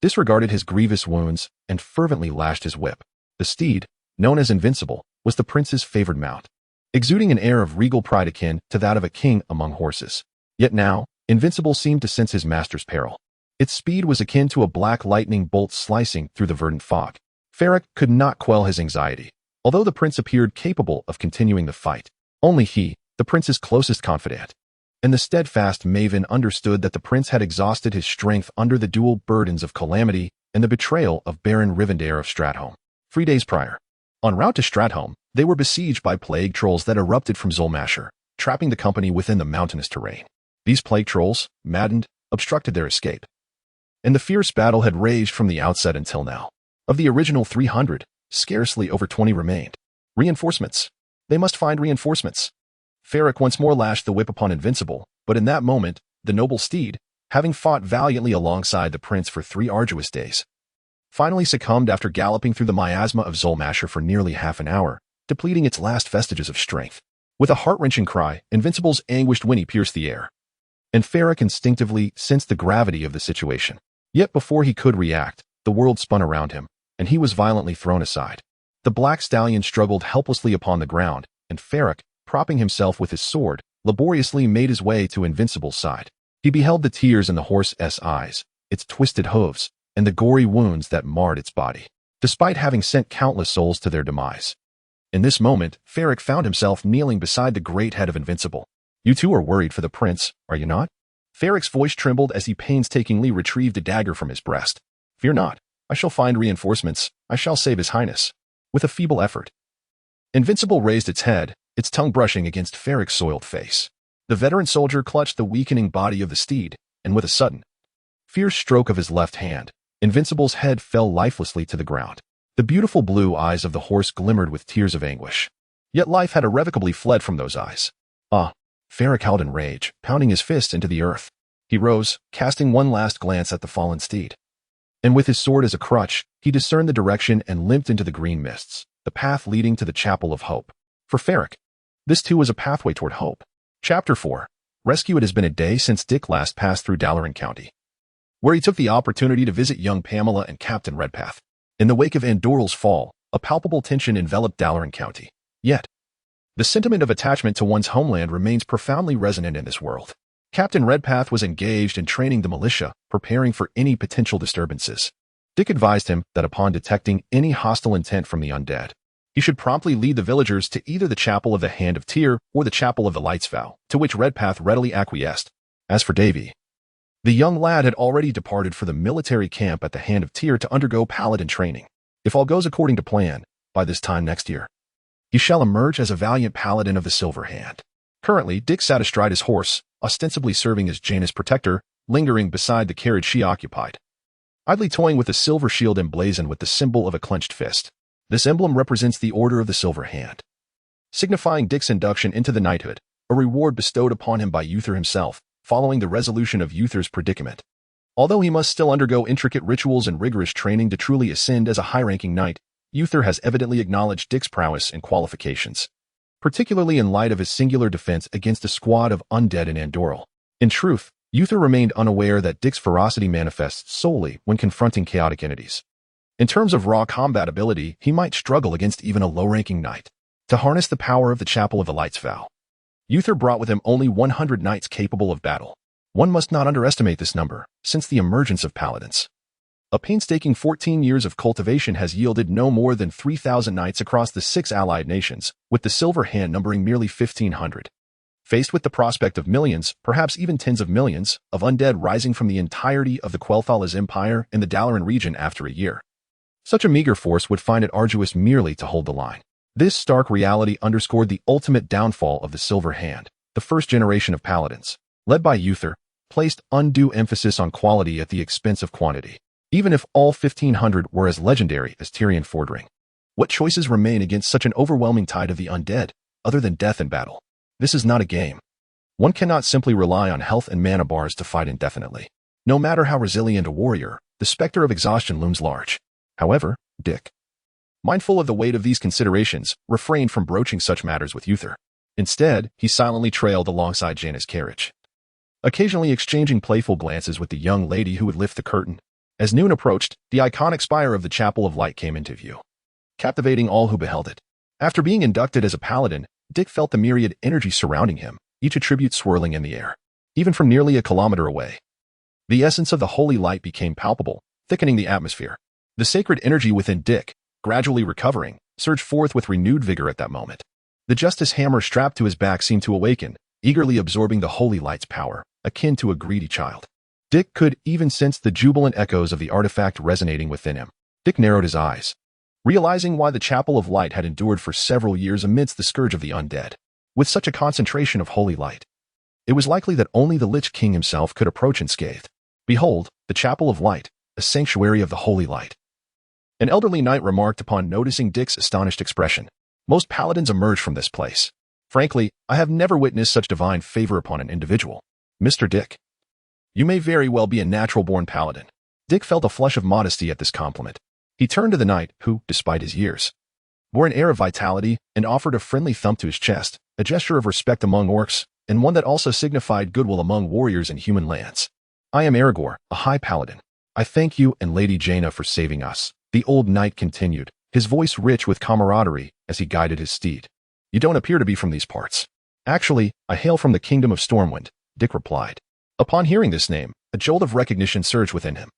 S1: disregarded his grievous wounds and fervently lashed his whip. The steed, known as Invincible, was the prince's favored mount, exuding an air of regal pride akin to that of a king among horses. Yet now, Invincible seemed to sense his master's peril. Its speed was akin to a black lightning bolt slicing through the verdant fog. Ferric could not quell his anxiety, although the prince appeared capable of continuing the fight. Only he, the prince's closest confidant, and the steadfast Maven understood that the prince had exhausted his strength under the dual burdens of calamity and the betrayal of Baron Rivendare of Stratholme. 3 days prior, en route to Stratholme, they were besieged by plague trolls that erupted from Zulmasher, trapping the company within the mountainous terrain. These plague trolls, maddened, obstructed their escape, and the fierce battle had raged from the outset until now. Of the original 300, scarcely over 20 remained. Reinforcements. They must find reinforcements. Ferric once more lashed the whip upon Invincible, but in that moment, the noble steed, having fought valiantly alongside the prince for 3 arduous days, finally succumbed after galloping through the miasma of Zulmasher for nearly half an hour, depleting its last vestiges of strength. With a heart-wrenching cry, Invincible's anguished whinny pierced the air, and Ferric instinctively sensed the gravity of the situation. Yet before he could react, the world spun around him, and he was violently thrown aside. The black stallion struggled helplessly upon the ground, and Ferric, propping himself with his sword, laboriously made his way to Invincible's side. He beheld the tears in the horse's eyes, its twisted hooves, and the gory wounds that marred its body, despite having sent countless souls to their demise. In this moment, Ferric found himself kneeling beside the great head of Invincible. "You two are worried for the prince, are you not?" Ferric's voice trembled as he painstakingly retrieved a dagger from his breast. "Fear not. I shall find reinforcements. I shall save his highness." With a feeble effort, Invincible raised its head, its tongue brushing against Ferric's soiled face. The veteran soldier clutched the weakening body of the steed, and with a sudden, fierce stroke of his left hand, Invincible's head fell lifelessly to the ground. The beautiful blue eyes of the horse glimmered with tears of anguish. Yet life had irrevocably fled from those eyes. "Ah!" Ferric howled in rage, pounding his fist into the earth. He rose, casting one last glance at the fallen steed. And with his sword as a crutch, he discerned the direction and limped into the green mists, the path leading to the Chapel of Hope. For Ferric, this too was a pathway toward hope. Chapter 4. Rescue. It has been a day since Dick last passed through Dalaran County, where he took the opportunity to visit young Pamela and Captain Redpath. In the wake of Andorral's fall, a palpable tension enveloped Dalaran County. Yet, the sentiment of attachment to one's homeland remains profoundly resonant in this world. Captain Redpath was engaged in training the militia, preparing for any potential disturbances. Dick advised him that upon detecting any hostile intent from the undead, he should promptly lead the villagers to either the Chapel of the Hand of Tyr or the Chapel of the Light's Vow, to which Redpath readily acquiesced. As for Davy, the young lad had already departed for the military camp at the Hand of Tyr to undergo paladin training. If all goes according to plan, by this time next year, he shall emerge as a valiant paladin of the Silver Hand. Currently, Dick sat astride his horse, ostensibly serving as Jaina's protector, lingering beside the carriage she occupied, idly toying with a silver shield emblazoned with the symbol of a clenched fist. This emblem represents the Order of the Silver Hand, signifying Dick's induction into the knighthood, a reward bestowed upon him by Uther himself, following the resolution of Uther's predicament. Although he must still undergo intricate rituals and rigorous training to truly ascend as a high-ranking knight, Uther has evidently acknowledged Dick's prowess and qualifications, particularly in light of his singular defense against a squad of undead in Andorral. In truth, Uther remained unaware that Dick's ferocity manifests solely when confronting chaotic entities. In terms of raw combat ability, he might struggle against even a low-ranking knight. To harness the power of the Chapel of the Light's Vow, Uther brought with him only 100 knights capable of battle. One must not underestimate this number, since the emergence of paladins. A painstaking 14 years of cultivation has yielded no more than 3,000 knights across the 6 allied nations, with the Silver Hand numbering merely 1,500. Faced with the prospect of millions, perhaps even tens of millions, of undead rising from the entirety of the Quel'Thala's empire in the Dalaran region after a year, such a meager force would find it arduous merely to hold the line. This stark reality underscored the ultimate downfall of the Silver Hand. The first generation of paladins, led by Uther, placed undue emphasis on quality at the expense of quantity. Even if all 1,500 were as legendary as Tyrion Fordring, what choices remain against such an overwhelming tide of the undead, other than death in battle? This is not a game. One cannot simply rely on health and mana bars to fight indefinitely. No matter how resilient a warrior, the specter of exhaustion looms large. However, Dick, mindful of the weight of these considerations, refrained from broaching such matters with Uther. Instead, he silently trailed alongside Jaina's carriage, occasionally exchanging playful glances with the young lady who would lift the curtain. As noon approached, the iconic spire of the Chapel of Light came into view, captivating all who beheld it. After being inducted as a paladin, Dick felt the myriad energy surrounding him, each attribute swirling in the air, even from nearly a kilometer away. The essence of the holy light became palpable, thickening the atmosphere. The sacred energy within Dick, gradually recovering, surged forth with renewed vigor at that moment. The justice hammer strapped to his back seemed to awaken, eagerly absorbing the holy light's power, akin to a greedy child. Dick could even sense the jubilant echoes of the artifact resonating within him. Dick narrowed his eyes, realizing why the Chapel of Light had endured for several years amidst the scourge of the undead. With such a concentration of holy light, it was likely that only the Lich King himself could approach unscathed. Behold, the Chapel of Light, a sanctuary of the holy light. An elderly knight remarked upon noticing Dick's astonished expression. Most paladins emerge from this place. Frankly, I have never witnessed such divine favor upon an individual. Mr. Dick, you may very well be a natural-born paladin. Dick felt a flush of modesty at this compliment. He turned to the knight, who, despite his years, bore an air of vitality and offered a friendly thump to his chest, a gesture of respect among orcs, and one that also signified goodwill among warriors in human lands. I am Aragorn, a high paladin. I thank you and Lady Jaina for saving us, the old knight continued, his voice rich with camaraderie as he guided his steed. You don't appear to be from these parts. Actually, I hail from the kingdom of Stormwind, Dick replied. Upon hearing this name, a jolt of recognition surged within him.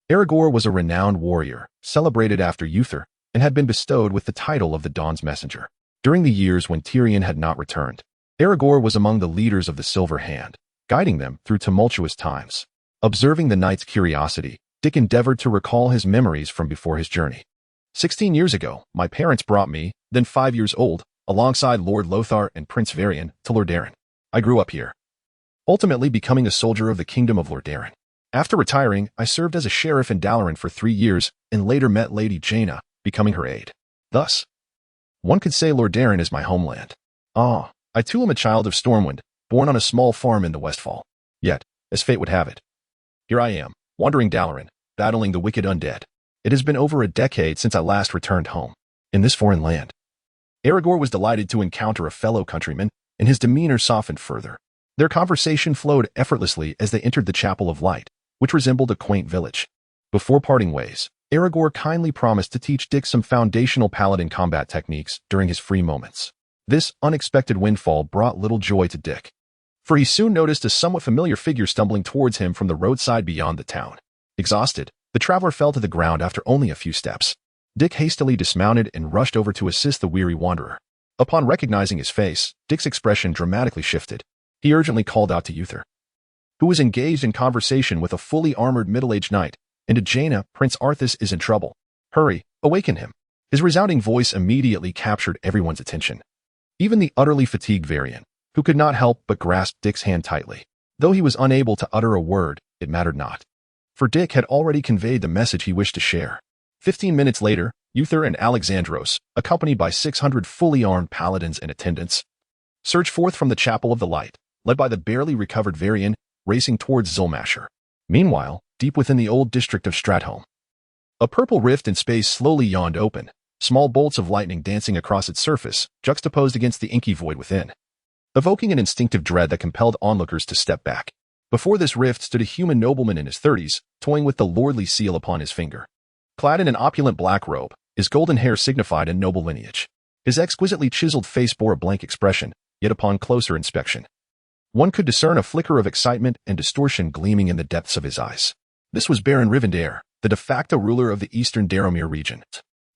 S1: Aragorn was a renowned warrior, celebrated after Uther, and had been bestowed with the title of the Dawn's Messenger. During the years when Tyrion had not returned, Aragorn was among the leaders of the Silver Hand, guiding them through tumultuous times. Observing the knight's curiosity, Dick endeavored to recall his memories from before his journey. 16 years ago, my parents brought me, then 5 years old, alongside Lord Lothar and Prince Varian, to Lordaeron. I grew up here, ultimately becoming a soldier of the Kingdom of Lordaeron. After retiring, I served as a sheriff in Dalaran for 3 years and later met Lady Jaina, becoming her aide. Thus, one could say Lordaeron is my homeland. I too am a child of Stormwind, born on a small farm in the Westfall. Yet, as fate would have it, here I am, wandering Dalaran, battling the wicked undead. It has been over a decade since I last returned home. In this foreign land, Aragorn was delighted to encounter a fellow countryman, and his demeanor softened further. Their conversation flowed effortlessly as they entered the Chapel of Light, which resembled a quaint village. Before parting ways, Aragorn kindly promised to teach Dick some foundational paladin combat techniques during his free moments. This unexpected windfall brought little joy to Dick, for he soon noticed a somewhat familiar figure stumbling towards him from the roadside beyond the town. Exhausted, the traveler fell to the ground after only a few steps. Dick hastily dismounted and rushed over to assist the weary wanderer. Upon recognizing his face, Dick's expression dramatically shifted. He urgently called out to Uther, who was engaged in conversation with a fully armored middle-aged knight, and to Jaina, Prince Arthas is in trouble. Hurry, awaken him. His resounding voice immediately captured everyone's attention. Even the utterly fatigued Varian, who could not help but grasp Dick's hand tightly. Though he was unable to utter a word, it mattered not, for Dick had already conveyed the message he wished to share. 15 minutes later, Uther and Alexandros, accompanied by 600 fully armed paladins and attendants, surged forth from the Chapel of the Light, led by the barely recovered Varian, racing towards Zulmasher. Meanwhile, deep within the old district of Stratholme, a purple rift in space slowly yawned open, small bolts of lightning dancing across its surface, juxtaposed against the inky void within, evoking an instinctive dread that compelled onlookers to step back. Before this rift stood a human nobleman in his 30s, toying with the lordly seal upon his finger. Clad in an opulent black robe, his golden hair signified a noble lineage. His exquisitely chiseled face bore a blank expression, yet upon closer inspection, one could discern a flicker of excitement and distortion gleaming in the depths of his eyes. This was Baron Rivendare, the de facto ruler of the eastern Daromir region,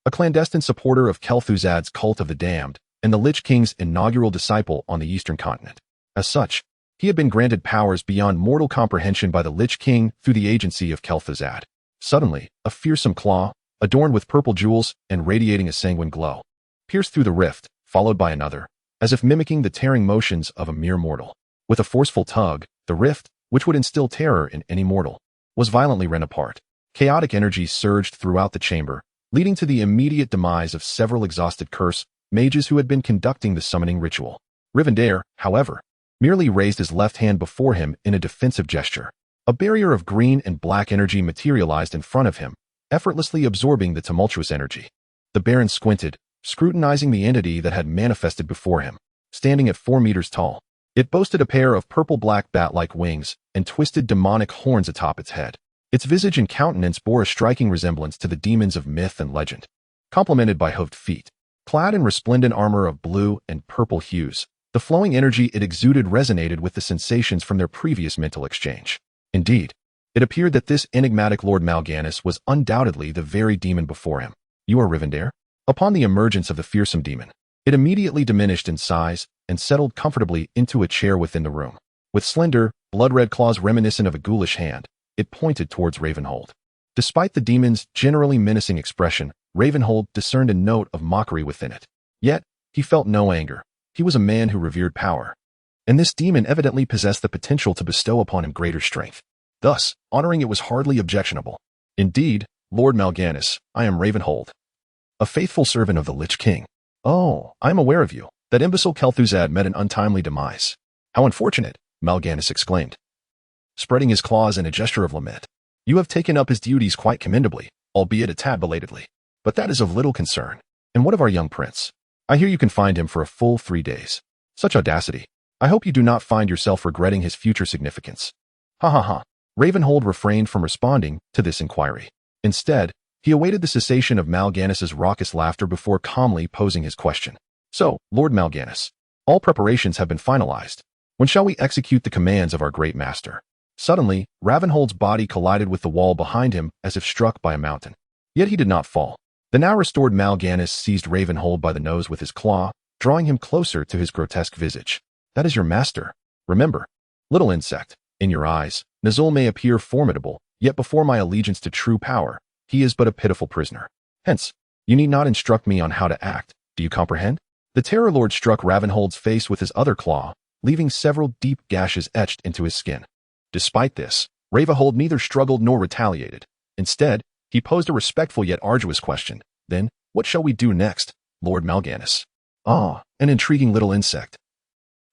S1: a clandestine supporter of Kel'Thuzad's cult of the damned, and the Lich King's inaugural disciple on the eastern continent. As such, he had been granted powers beyond mortal comprehension by the Lich King through the agency of Kel'Thuzad. Suddenly, a fearsome claw, adorned with purple jewels and radiating a sanguine glow, pierced through the rift, followed by another, as if mimicking the tearing motions of a mere mortal. With a forceful tug, the rift, which would instill terror in any mortal, was violently rent apart. Chaotic energy surged throughout the chamber, leading to the immediate demise of several exhausted curse mages who had been conducting the summoning ritual. Rivendare, however, merely raised his left hand before him in a defensive gesture. A barrier of green and black energy materialized in front of him, effortlessly absorbing the tumultuous energy. The Baron squinted, scrutinizing the entity that had manifested before him. Standing at 4 meters tall, it boasted a pair of purple-black bat-like wings and twisted demonic horns atop its head. Its visage and countenance bore a striking resemblance to the demons of myth and legend, complemented by hoofed feet. Clad in resplendent armor of blue and purple hues, the flowing energy it exuded resonated with the sensations from their previous mental exchange. Indeed, it appeared that this enigmatic Lord Mal'Ganis was undoubtedly the very demon before him. You are Rivendare? Upon the emergence of the fearsome demon, it immediately diminished in size and settled comfortably into a chair within the room. With slender, blood-red claws reminiscent of a ghoulish hand, it pointed towards Ravenhold. Despite the demon's generally menacing expression, Ravenhold discerned a note of mockery within it. Yet, he felt no anger. He was a man who revered power, and this demon evidently possessed the potential to bestow upon him greater strength. Thus, honoring it was hardly objectionable. Indeed, Lord Mal'Ganis, I am Ravenhold, a faithful servant of the Lich King. Oh, I am aware of you. That imbecile Kel'Thuzad met an untimely demise. How unfortunate, Mal'Ganis exclaimed, spreading his claws in a gesture of lament. You have taken up his duties quite commendably, albeit a tad belatedly. But that is of little concern. And what of our young prince? I hear you confined him for a full 3 days. Such audacity. I hope you do not find yourself regretting his future significance. Ha ha ha. Ravenhold refrained from responding to this inquiry. Instead, he awaited the cessation of Mal'Ganis's raucous laughter before calmly posing his question. So, Lord Mal'Ganis, all preparations have been finalized. When shall we execute the commands of our great master? Suddenly, Ravenhold's body collided with the wall behind him as if struck by a mountain. Yet he did not fall. The now restored Mal'Ganis seized Ravenhold by the nose with his claw, drawing him closer to his grotesque visage. That is your master. Remember, little insect, in your eyes, Nazul may appear formidable, yet before my allegiance to true power, he is but a pitiful prisoner. Hence, you need not instruct me on how to act. Do you comprehend? The Terror Lord struck Ravenhold's face with his other claw, leaving several deep gashes etched into his skin. Despite this, Ravenhold neither struggled nor retaliated. Instead, he posed a respectful yet arduous question. Then, what shall we do next, Lord Mal'Ganis? Ah, an intriguing little insect.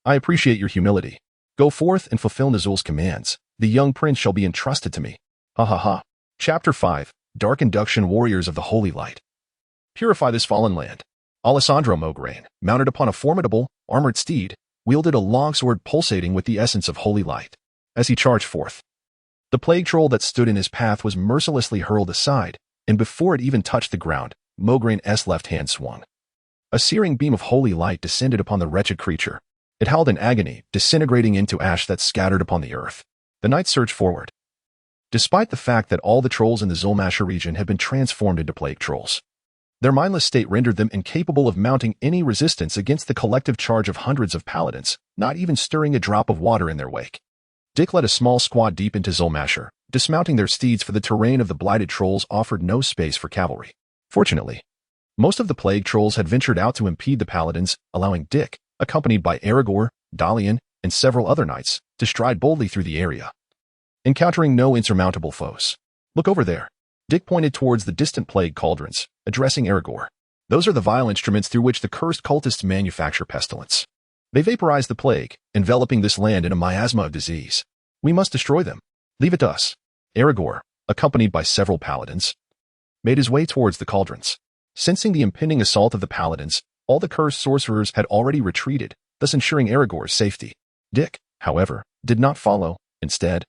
S1: I appreciate your humility. Go forth and fulfill Nazul's commands. The young prince shall be entrusted to me. Ha ha ha. Chapter 5. Dark Induction Warriors of the Holy Light. Purify this fallen land. Alessandro Mograine, mounted upon a formidable, armored steed, wielded a longsword pulsating with the essence of holy light. As he charged forth, the plague troll that stood in his path was mercilessly hurled aside, and before it even touched the ground, Mograine's left hand swung. A searing beam of holy light descended upon the wretched creature. It howled in agony, disintegrating into ash that scattered upon the earth. The knights surged forward. Despite the fact that all the trolls in the Zulmasha region had been transformed into plague trolls, their mindless state rendered them incapable of mounting any resistance against the collective charge of hundreds of paladins, not even stirring a drop of water in their wake. Dick led a small squad deep into Zulmasher, dismounting their steeds, for the terrain of the blighted trolls offered no space for cavalry. Fortunately, most of the plague trolls had ventured out to impede the paladins, allowing Dick, accompanied by Aragorn, Dalian, and several other knights, to stride boldly through the area. Encountering no insurmountable foes. Look over there. Dick pointed towards the distant plague cauldrons, addressing Aragorn. Those are the vile instruments through which the cursed cultists manufacture pestilence. They vaporize the plague, enveloping this land in a miasma of disease. We must destroy them. Leave it to us. Aragorn, accompanied by several paladins, made his way towards the cauldrons. Sensing the impending assault of the paladins, all the cursed sorcerers had already retreated, thus ensuring Aragorn's safety. Dick, however, did not follow. Instead,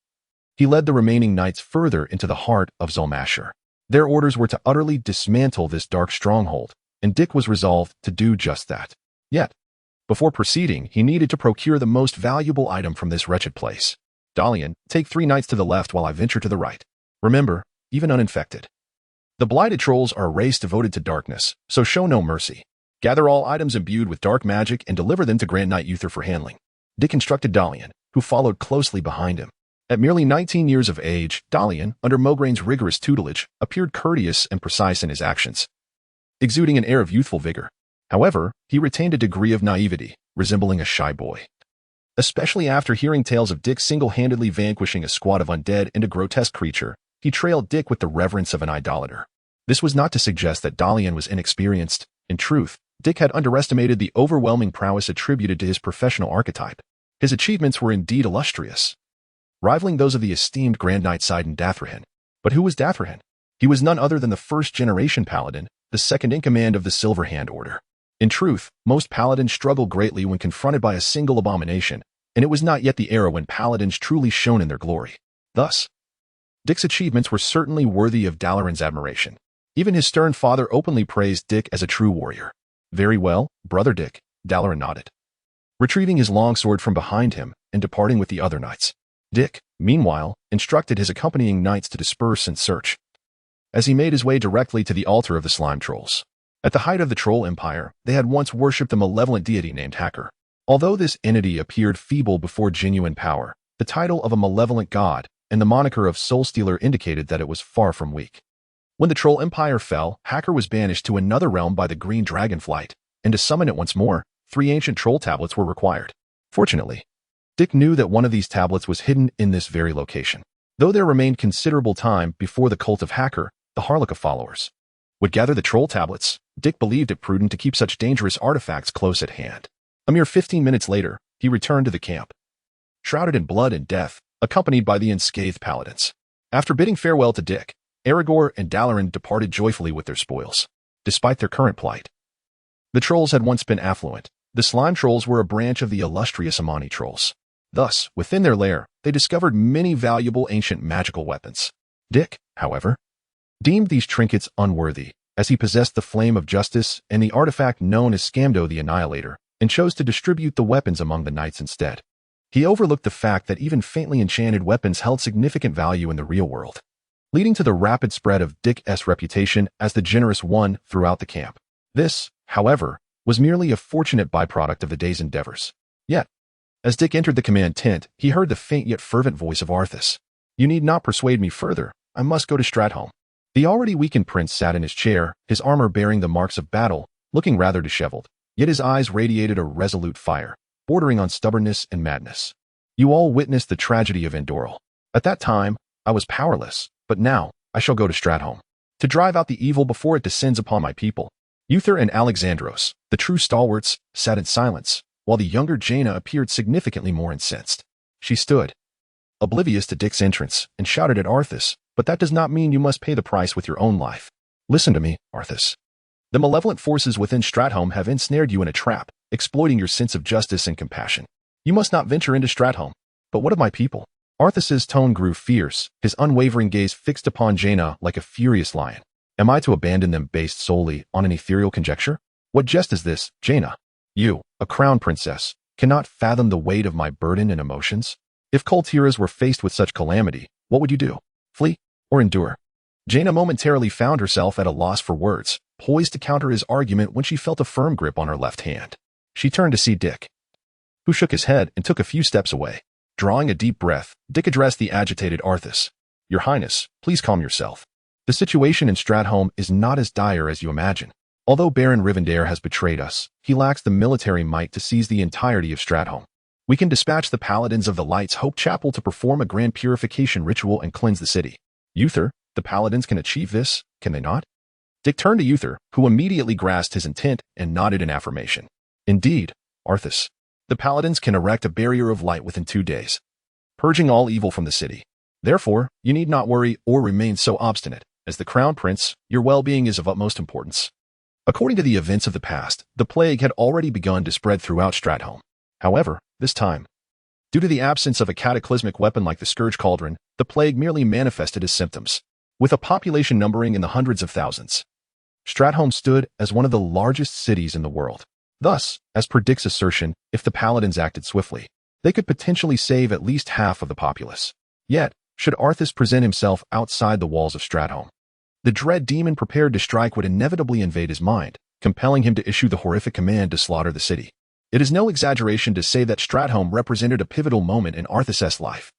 S1: he led the remaining knights further into the heart of Zulmasher. Their orders were to utterly dismantle this dark stronghold, and Dick was resolved to do just that. Yet, before proceeding, he needed to procure the most valuable item from this wretched place. Dalian, take 3 knights to the left while I venture to the right. Remember, even uninfected. The blighted trolls are a race devoted to darkness, so show no mercy. Gather all items imbued with dark magic and deliver them to Grand Knight Uther for handling. Dick instructed Dalian, who followed closely behind him. At merely 19 years of age, Dalian, under Mogaine's rigorous tutelage, appeared courteous and precise in his actions, exuding an air of youthful vigor. However, he retained a degree of naivety, resembling a shy boy. Especially after hearing tales of Dick single-handedly vanquishing a squad of undead and a grotesque creature, he trailed Dick with the reverence of an idolater. This was not to suggest that Dalian was inexperienced. In truth, Dick had underestimated the overwhelming prowess attributed to his professional archetype. His achievements were indeed illustrious, rivaling those of the esteemed Grand Knight Sidon Dathrahan. But who was Dathrahan? He was none other than the first-generation paladin, the second-in-command of the Silver Hand Order. In truth, most paladins struggle greatly when confronted by a single abomination, and it was not yet the era when paladins truly shone in their glory. Thus, Dick's achievements were certainly worthy of Dalaran's admiration. Even his stern father openly praised Dick as a true warrior. Very well, brother Dick, Dalaran nodded, retrieving his longsword from behind him and departing with the other knights. Dick, meanwhile, instructed his accompanying knights to disperse and search, as he made his way directly to the altar of the slime trolls. At the height of the troll empire, they had once worshipped a malevolent deity named Hacker. Although this entity appeared feeble before genuine power, the title of a malevolent god and the moniker of Soul Stealer indicated that it was far from weak. When the troll empire fell, Hacker was banished to another realm by the green dragonflight, and to summon it once more, 3 ancient troll tablets were required. Fortunately, Dick knew that one of these tablets was hidden in this very location. Though there remained considerable time before the cult of Hacker, the Harlika followers, would gather the troll tablets, Dick believed it prudent to keep such dangerous artifacts close at hand. A mere 15 minutes later, he returned to the camp, shrouded in blood and death, accompanied by the unscathed paladins. After bidding farewell to Dick, Aragorn and Dalaran departed joyfully with their spoils, despite their current plight. The trolls had once been affluent. The slime trolls were a branch of the illustrious Amani trolls. Thus, within their lair, they discovered many valuable ancient magical weapons. Dick, however, deemed these trinkets unworthy, as he possessed the Flame of Justice and the artifact known as Scamdo the Annihilator, and chose to distribute the weapons among the knights instead. He overlooked the fact that even faintly enchanted weapons held significant value in the real world, leading to the rapid spread of Dick's reputation as the generous one throughout the camp. This, however, was merely a fortunate byproduct of the day's endeavors. Yet, as Dick entered the command tent, he heard the faint yet fervent voice of Arthas. "You need not persuade me further. I must go to Stratholme." The already weakened prince sat in his chair, his armor bearing the marks of battle, looking rather disheveled, yet his eyes radiated a resolute fire, bordering on stubbornness and madness. "You all witnessed the tragedy of Andoril. At that time, I was powerless, but now I shall go to Stratholme, to drive out the evil before it descends upon my people." Uther and Alexandros, the true stalwarts, sat in silence, while the younger Jaina appeared significantly more incensed. She stood, oblivious to Dick's entrance, and shouted at Arthas, "But that does not mean you must pay the price with your own life. Listen to me, Arthas. The malevolent forces within Stratholme have ensnared you in a trap, exploiting your sense of justice and compassion. You must not venture into Stratholme. But what of my people?" Arthas's tone grew fierce, his unwavering gaze fixed upon Jaina like a furious lion. "Am I to abandon them based solely on an ethereal conjecture? What jest is this, Jaina? You, a crown princess, cannot fathom the weight of my burden and emotions? If Kul Tiras were faced with such calamity, what would you do? Flee or endure?" Jaina momentarily found herself at a loss for words, poised to counter his argument when she felt a firm grip on her left hand. She turned to see Dick, who shook his head and took a few steps away. Drawing a deep breath, Dick addressed the agitated Arthas. "Your Highness, please calm yourself. The situation in Stratholme is not as dire as you imagine. Although Baron Rivendare has betrayed us, he lacks the military might to seize the entirety of Stratholme. We can dispatch the Paladins of the Light's Hope Chapel to perform a grand purification ritual and cleanse the city. Uther, the Paladins can achieve this, can they not?" Dick turned to Uther, who immediately grasped his intent and nodded in affirmation. "Indeed, Arthas. The Paladins can erect a barrier of light within 2 days, purging all evil from the city. Therefore, you need not worry or remain so obstinate. As the Crown Prince, your well-being is of utmost importance." According to the events of the past, the plague had already begun to spread throughout Stratholme. However, this time, due to the absence of a cataclysmic weapon like the Scourge Cauldron, the plague merely manifested as symptoms. With a population numbering in the hundreds of thousands, Stratholme stood as one of the largest cities in the world. Thus, as per Dick's assertion, if the Paladins acted swiftly, they could potentially save at least half of the populace. Yet, should Arthas present himself outside the walls of Stratholme, the dread demon prepared to strike would inevitably invade his mind, compelling him to issue the horrific command to slaughter the city. It is no exaggeration to say that Stratholme represented a pivotal moment in Arthas's life.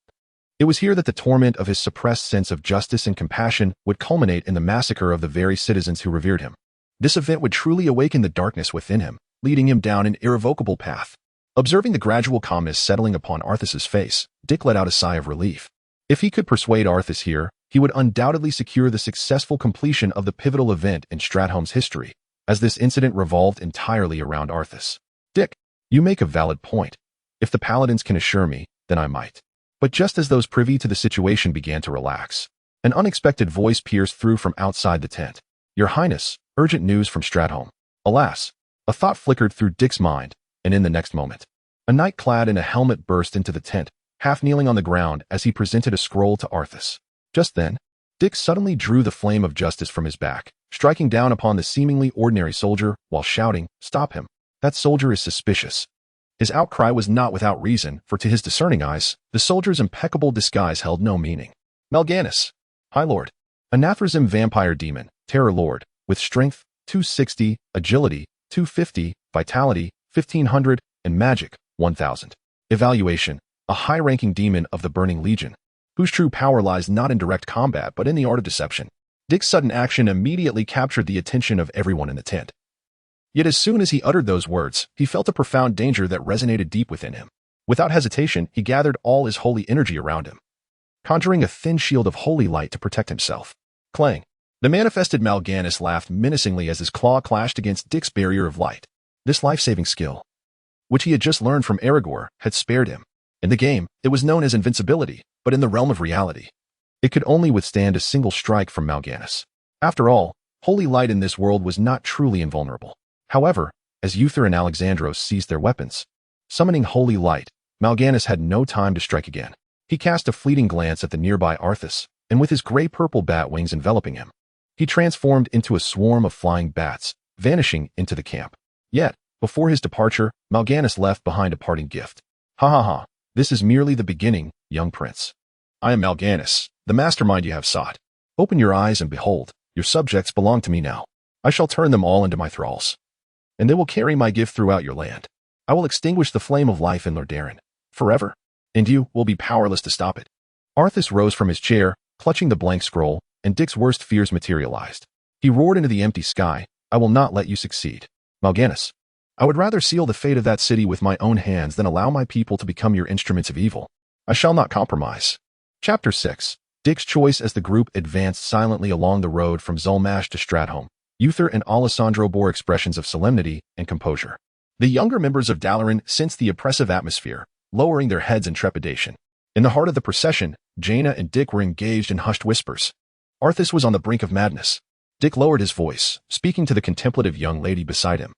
S1: It was here that the torment of his suppressed sense of justice and compassion would culminate in the massacre of the very citizens who revered him. This event would truly awaken the darkness within him, leading him down an irrevocable path. Observing the gradual calmness settling upon Arthas's face, Dick let out a sigh of relief. If he could persuade Arthas here, he would undoubtedly secure the successful completion of the pivotal event in Stratholme's history, as this incident revolved entirely around Arthas. "Dick, you make a valid point. If the Paladins can assure me, then I might." But just as those privy to the situation began to relax, an unexpected voice pierced through from outside the tent. "Your Highness, urgent news from Stratholme." Alas, a thought flickered through Dick's mind, and in the next moment, a knight clad in a helmet burst into the tent, half kneeling on the ground as he presented a scroll to Arthas. Just then, Dick suddenly drew the Flame of Justice from his back, striking down upon the seemingly ordinary soldier while shouting, "Stop him. That soldier is suspicious." His outcry was not without reason, for to his discerning eyes, the soldier's impeccable disguise held no meaning. Mal'Ganis, High Lord, a Nathrazim vampire demon, Terror Lord, with strength 260, agility 250, vitality 1500, and magic 1000. Evaluation, a high-ranking demon of the Burning Legion, whose true power lies not in direct combat but in the art of deception. Dick's sudden action immediately captured the attention of everyone in the tent. Yet as soon as he uttered those words, he felt a profound danger that resonated deep within him. Without hesitation, he gathered all his holy energy around him, conjuring a thin shield of holy light to protect himself. Clang! The manifested Mal'Ganis laughed menacingly as his claw clashed against Dick's barrier of light. This life-saving skill which he had just learned from Aragorn, had spared him. In the game, it was known as invincibility, but in the realm of reality, it could only withstand a single strike from Mal'Ganis. After all, holy light in this world was not truly invulnerable. However, as Uther and Alexandros seized their weapons, summoning holy light, Mal'Ganis had no time to strike again. He cast a fleeting glance at the nearby Arthas, and with his gray-purple bat wings enveloping him, he transformed into a swarm of flying bats, vanishing into the camp. Yet, before his departure, Mal'Ganis left behind a parting gift. Ha ha ha, this is merely the beginning, young prince. I am Mal'Ganis, the mastermind you have sought. Open your eyes and behold, your subjects belong to me now. I shall turn them all into my thralls, and they will carry my gift throughout your land. I will extinguish the flame of life in Lordaeron, forever, and you will be powerless to stop it. Arthas rose from his chair, clutching the blank scroll, and Dick's worst fears materialized. He roared into the empty sky, I will not let you succeed. Mal'Ganis, I would rather seal the fate of that city with my own hands than allow my people to become your instruments of evil. I shall not compromise. Chapter 6. Dick's choice. As the group advanced silently along the road from Zulmash to Stratholme, Uther and Alessandro bore expressions of solemnity and composure. The younger members of Dalaran sensed the oppressive atmosphere, lowering their heads in trepidation. In the heart of the procession, Jaina and Dick were engaged in hushed whispers. Arthas was on the brink of madness. Dick lowered his voice, speaking to the contemplative young lady beside him.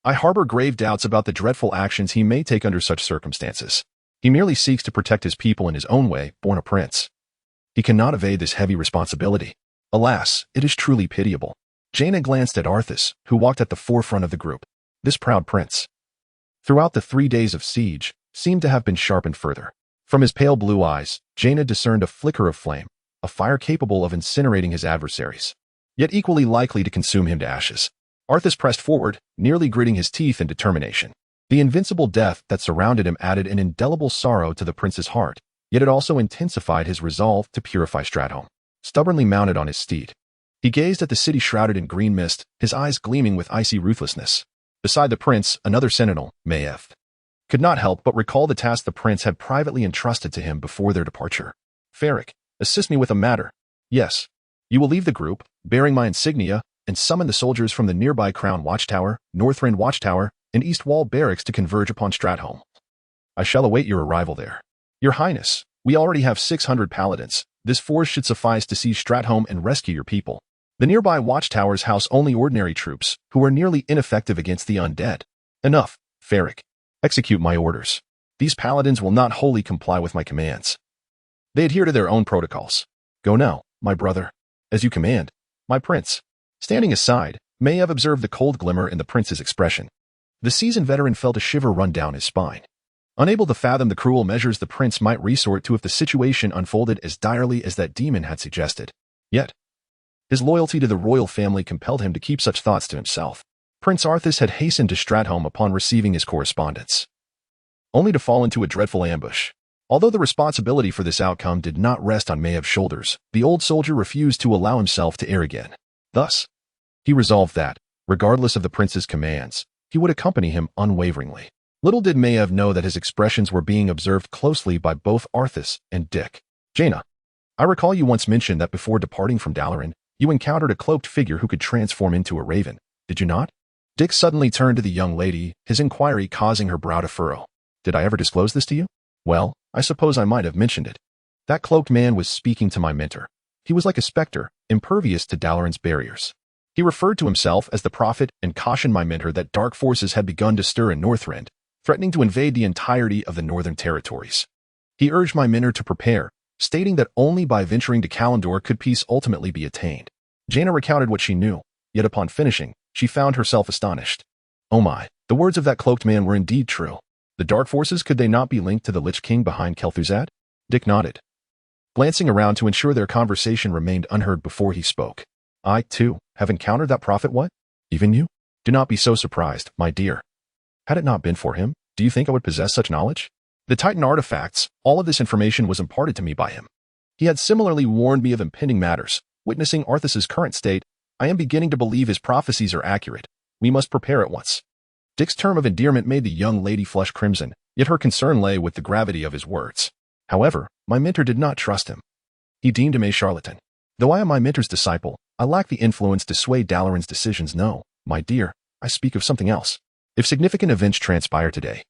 S1: I harbor grave doubts about the dreadful actions he may take under such circumstances. He merely seeks to protect his people in his own way, born a prince. He cannot evade this heavy responsibility. Alas, it is truly pitiable. Jaina glanced at Arthas, who walked at the forefront of the group. This proud prince, throughout the 3 days of siege, seemed to have been sharpened further. From his pale blue eyes, Jaina discerned a flicker of flame, a fire capable of incinerating his adversaries, yet equally likely to consume him to ashes. Arthas pressed forward, nearly gritting his teeth in determination. The invincible death that surrounded him added an indelible sorrow to the prince's heart, yet it also intensified his resolve to purify Stratholme. Stubbornly mounted on his steed, he gazed at the city shrouded in green mist, his eyes gleaming with icy ruthlessness. Beside the prince, another sentinel, Maeth, could not help but recall the task the prince had privately entrusted to him before their departure. Ferric, assist me with a matter. Yes. You will leave the group, bearing my insignia, and summon the soldiers from the nearby Crown Watchtower, Northrend Watchtower, and East Wall Barracks to converge upon Stratholme. I shall await your arrival there. Your Highness, we already have 600 paladins. This force should suffice to seize Stratholme and rescue your people. The nearby watchtowers house only ordinary troops, who are nearly ineffective against the undead. Enough, Ferric. Execute my orders. These paladins will not wholly comply with my commands. They adhere to their own protocols. Go now, my brother. As you command, my prince. Standing aside, Maiev observed the cold glimmer in the prince's expression. The seasoned veteran felt a shiver run down his spine. Unable to fathom the cruel measures the prince might resort to if the situation unfolded as direly as that demon had suggested. Yet, his loyalty to the royal family compelled him to keep such thoughts to himself. Prince Arthas had hastened to Stratholme upon receiving his correspondence, only to fall into a dreadful ambush. Although the responsibility for this outcome did not rest on Maev's shoulders, the old soldier refused to allow himself to err again. Thus, he resolved that, regardless of the prince's commands, he would accompany him unwaveringly. Little did Maev know that his expressions were being observed closely by both Arthas and Dick. Jaina, I recall you once mentioned that before departing from Dalaran, you encountered a cloaked figure who could transform into a raven, did you not? Dick suddenly turned to the young lady, his inquiry causing her brow to furrow. Did I ever disclose this to you? Well, I suppose I might have mentioned it. That cloaked man was speaking to my mentor. He was like a specter, impervious to Dalaran's barriers. He referred to himself as the prophet and cautioned my mentor that dark forces had begun to stir in Northrend, threatening to invade the entirety of the northern territories. He urged my mentor to prepare, stating that only by venturing to Kalimdor could peace ultimately be attained. Jaina recounted what she knew, yet upon finishing, she found herself astonished. Oh my, the words of that cloaked man were indeed true. The dark forces, could they not be linked to the Lich King behind Kel'Thuzad? Dick nodded, glancing around to ensure their conversation remained unheard before he spoke. I, too, have encountered that prophet. What? Even you? Do not be so surprised, my dear. Had it not been for him, do you think I would possess such knowledge? The Titan artifacts, all of this information was imparted to me by him. He had similarly warned me of impending matters. Witnessing Arthas's current state, I am beginning to believe his prophecies are accurate. We must prepare at once. Dick's term of endearment made the young lady flush crimson, yet her concern lay with the gravity of his words. However, my mentor did not trust him. He deemed him a charlatan. Though I am my mentor's disciple, I lack the influence to sway Dalaran's decisions. No, my dear, I speak of something else. If significant events transpire today,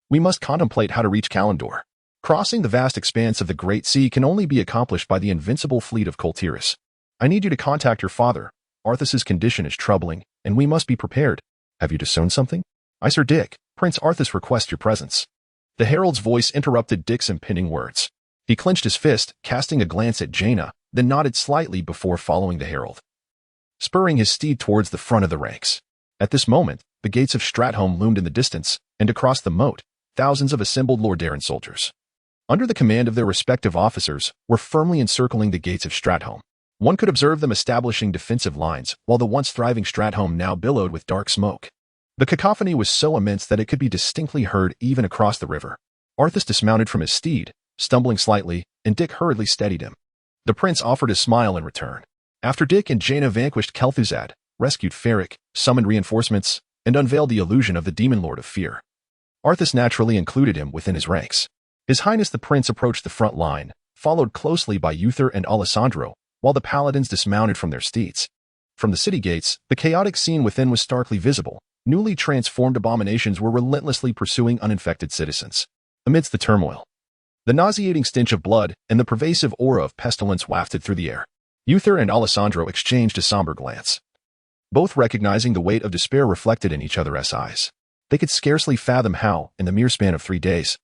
S1: we must contemplate how to reach Kalimdor. Crossing the vast expanse of the Great Sea can only be accomplished by the invincible fleet of Koltiris. I need you to contact your father. Arthas's condition is troubling, and we must be prepared. Have you discerned something? I, Sir Dick, Prince Arthas requests your presence. The herald's voice interrupted Dick's impending words. He clenched his fist, casting a glance at Jaina, then nodded slightly before following the herald, spurring his steed towards the front of the ranks. At this moment, the gates of Stratholme loomed in the distance, and across the moat, thousands of assembled Lordaeron soldiers, under the command of their respective officers, were firmly encircling the gates of Stratholme. One could observe them establishing defensive lines, while the once thriving Stratholme now billowed with dark smoke. The cacophony was so immense that it could be distinctly heard even across the river. Arthas dismounted from his steed, stumbling slightly, and Dick hurriedly steadied him. The prince offered a smile in return. After Dick and Jaina vanquished Kel'Thuzad, rescued Ferric, summoned reinforcements, and unveiled the illusion of the Demon Lord of Fear, Arthas naturally included him within his ranks. His Highness the Prince approached the front line, followed closely by Uther and Alessandro, while the paladins dismounted from their steeds. From the city gates, the chaotic scene within was starkly visible. Newly transformed abominations were relentlessly pursuing uninfected citizens. Amidst the turmoil, the nauseating stench of blood and the pervasive aura of pestilence wafted through the air. Uther and Alessandro exchanged a somber glance, both recognizing the weight of despair reflected in each other's eyes. They could scarcely fathom how, in the mere span of 3 days,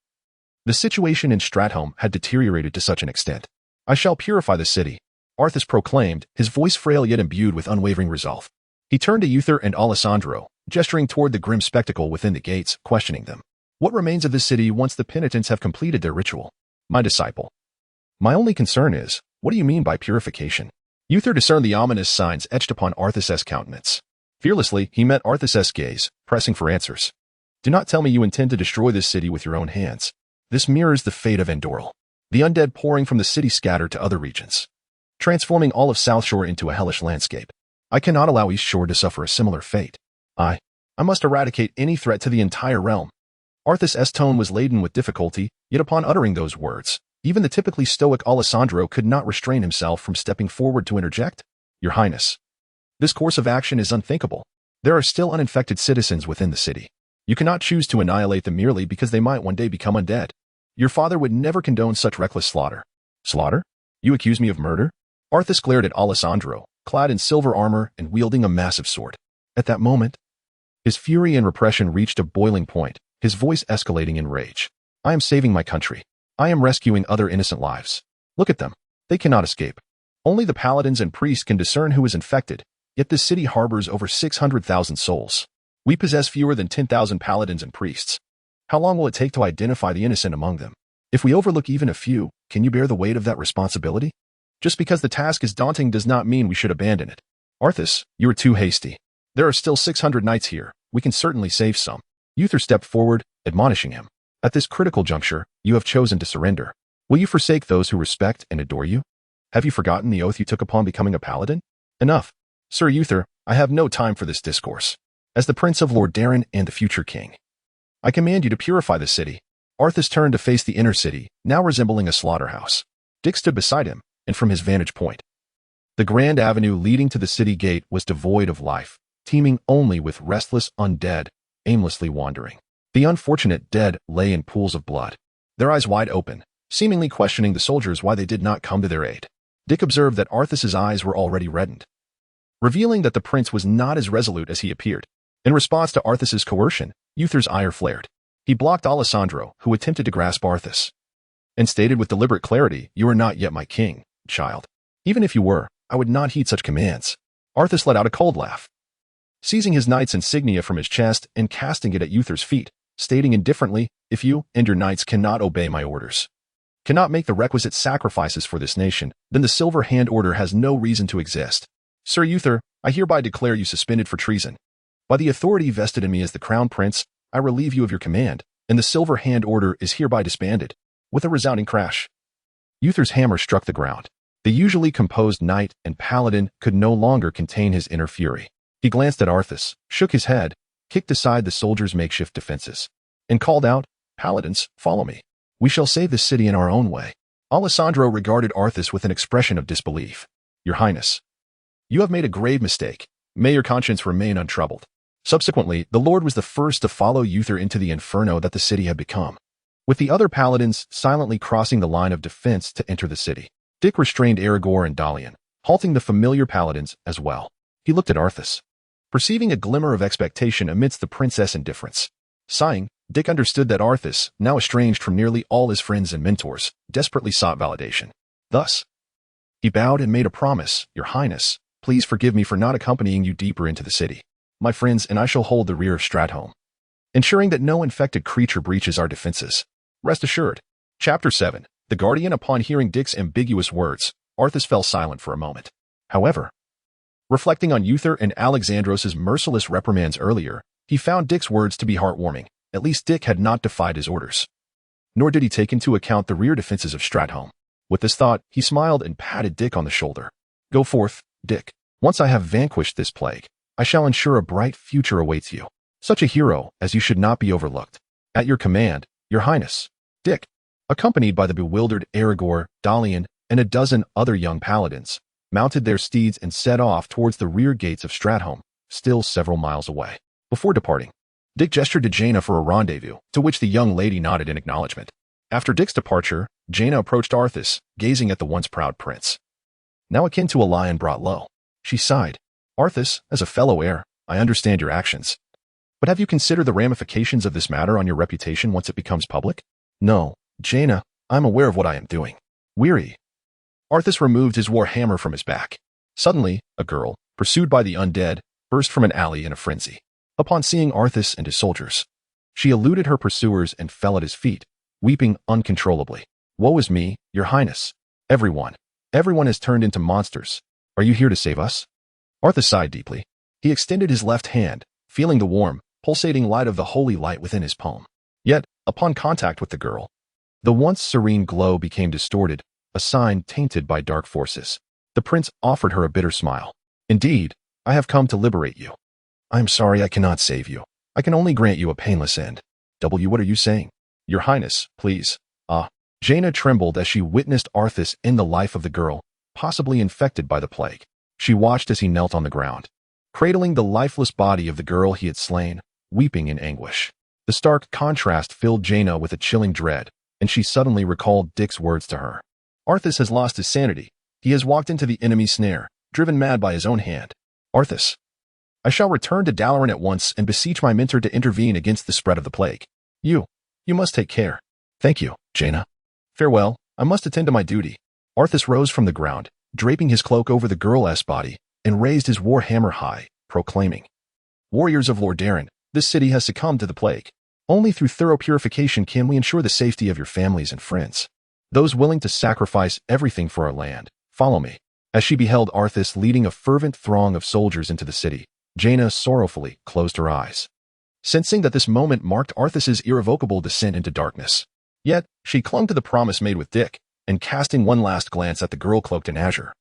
S1: the situation in Stratholme had deteriorated to such an extent. I shall purify the city, Arthas proclaimed, his voice frail yet imbued with unwavering resolve. He turned to Uther and Alessandro, gesturing toward the grim spectacle within the gates, questioning them. What remains of this city once the penitents have completed their ritual? My disciple. My only concern is, what do you mean by purification? Uther discerned the ominous signs etched upon Arthas's countenance. Fearlessly, he met Arthas's gaze, pressing for answers. Do not tell me you intend to destroy this city with your own hands. This mirrors the fate of Andoril. The undead pouring from the city scattered to other regions, transforming all of South Shore into a hellish landscape. I cannot allow East Shore to suffer a similar fate. I must eradicate any threat to the entire realm. Arthas's tone was laden with difficulty, yet upon uttering those words, even the typically stoic Alessandro could not restrain himself from stepping forward to interject. Your Highness, this course of action is unthinkable. There are still uninfected citizens within the city. You cannot choose to annihilate them merely because they might one day become undead. Your father would never condone such reckless slaughter. Slaughter? You accuse me of murder? Arthas glared at Alessandro, clad in silver armor and wielding a massive sword. At that moment, his fury and repression reached a boiling point, his voice escalating in rage. I am saving my country. I am rescuing other innocent lives. Look at them. They cannot escape. Only the paladins and priests can discern who is infected, yet this city harbors over 600,000 souls. We possess fewer than 10,000 paladins and priests. How long will it take to identify the innocent among them? If we overlook even a few, can you bear the weight of that responsibility? Just because the task is daunting does not mean we should abandon it. Arthas, you are too hasty. There are still 600 knights here. We can certainly save some. Uther stepped forward, admonishing him. At this critical juncture, you have chosen to surrender. Will you forsake those who respect and adore you? Have you forgotten the oath you took upon becoming a paladin? Enough. Sir Uther, I have no time for this discourse. As the Prince of Lordaeron and the future king, I command you to purify the city. Arthas turned to face the inner city, now resembling a slaughterhouse. Dick stood beside him, and from his vantage point, the grand avenue leading to the city gate was devoid of life, teeming only with restless undead, aimlessly wandering. The unfortunate dead lay in pools of blood, their eyes wide open, seemingly questioning the soldiers why they did not come to their aid. Dick observed that Arthas's eyes were already reddened, revealing that the prince was not as resolute as he appeared. In response to Arthas's coercion, Uther's ire flared. He blocked Alessandro, who attempted to grasp Arthas, and stated with deliberate clarity, "You are not yet my king, child. Even if you were, I would not heed such commands." Arthas let out a cold laugh, seizing his knight's insignia from his chest and casting it at Uther's feet, stating indifferently, "If you and your knights cannot obey my orders, cannot make the requisite sacrifices for this nation, then the Silver Hand Order has no reason to exist. Sir Uther, I hereby declare you suspended for treason. By the authority vested in me as the Crown Prince, I relieve you of your command, and the Silver Hand Order is hereby disbanded." With a resounding crash, Uther's hammer struck the ground. The usually composed knight and paladin could no longer contain his inner fury. He glanced at Arthas, shook his head, kicked aside the soldiers' makeshift defenses, and called out, "Paladins, follow me. We shall save this city in our own way." Alessandro regarded Arthas with an expression of disbelief. "Your Highness, you have made a grave mistake. May your conscience remain untroubled." Subsequently, the Lord was the first to follow Uther into the inferno that the city had become, with the other paladins silently crossing the line of defense to enter the city. Dick restrained Aragorn and Dalian, halting the familiar paladins as well. He looked at Arthas, perceiving a glimmer of expectation amidst the princess' indifference. Sighing, Dick understood that Arthas, now estranged from nearly all his friends and mentors, desperately sought validation. Thus, he bowed and made a promise. Your Highness, please forgive me for not accompanying you deeper into the city. My friends and I shall hold the rear of Stratholme, ensuring that no infected creature breaches our defenses. Rest assured. Chapter 7. The Guardian. Upon hearing Dick's ambiguous words, Arthas fell silent for a moment. However, reflecting on Uther and Alexandros' merciless reprimands earlier, he found Dick's words to be heartwarming. At least Dick had not defied his orders. Nor did he take into account the rear defenses of Stratholme. With this thought, he smiled and patted Dick on the shoulder. Go forth, Dick. Once I have vanquished this plague, I shall ensure a bright future awaits you. Such a hero as you should not be overlooked. At your command, Your Highness. Dick, accompanied by the bewildered Aragorn, Dalian, and a dozen other young paladins, mounted their steeds and set off towards the rear gates of Stratholme, still several miles away. Before departing, Dick gestured to Jaina for a rendezvous, to which the young lady nodded in acknowledgement. After Dick's departure, Jaina approached Arthas, gazing at the once proud prince, now akin to a lion brought low. She sighed. Arthas, as a fellow heir, I understand your actions. But have you considered the ramifications of this matter on your reputation once it becomes public? No, Jaina, I'm aware of what I am doing. Weary. Arthas removed his war hammer from his back. Suddenly, a girl, pursued by the undead, burst from an alley in a frenzy. Upon seeing Arthas and his soldiers, she eluded her pursuers and fell at his feet, weeping uncontrollably. Woe is me, Your Highness. Everyone has turned into monsters. Are you here to save us? Arthas sighed deeply. He extended his left hand, feeling the warm, pulsating light of the holy light within his palm. Yet, upon contact with the girl, the once serene glow became distorted, a sign tainted by dark forces. The prince offered her a bitter smile. Indeed, I have come to liberate you. I am sorry I cannot save you. I can only grant you a painless end. What are you saying? Your Highness, please. Jaina trembled as she witnessed Arthas end the life of the girl, possibly infected by the plague. She watched as he knelt on the ground, cradling the lifeless body of the girl he had slain, weeping in anguish. The stark contrast filled Jaina with a chilling dread, and she suddenly recalled Dick's words to her. Arthas has lost his sanity. He has walked into the enemy's snare, driven mad by his own hand. Arthas, I shall return to Dalaran at once and beseech my mentor to intervene against the spread of the plague. You must take care. Thank you, Jaina. Farewell, I must attend to my duty. Arthas rose from the ground, draping his cloak over the girl's body, and raised his war hammer high, proclaiming, Warriors of Lordaeron, this city has succumbed to the plague. Only through thorough purification can we ensure the safety of your families and friends. Those willing to sacrifice everything for our land, follow me. As she beheld Arthas leading a fervent throng of soldiers into the city, Jaina sorrowfully closed her eyes, sensing that this moment marked Arthas's irrevocable descent into darkness. Yet, she clung to the promise made with Dick, and casting one last glance at the girl cloaked in azure,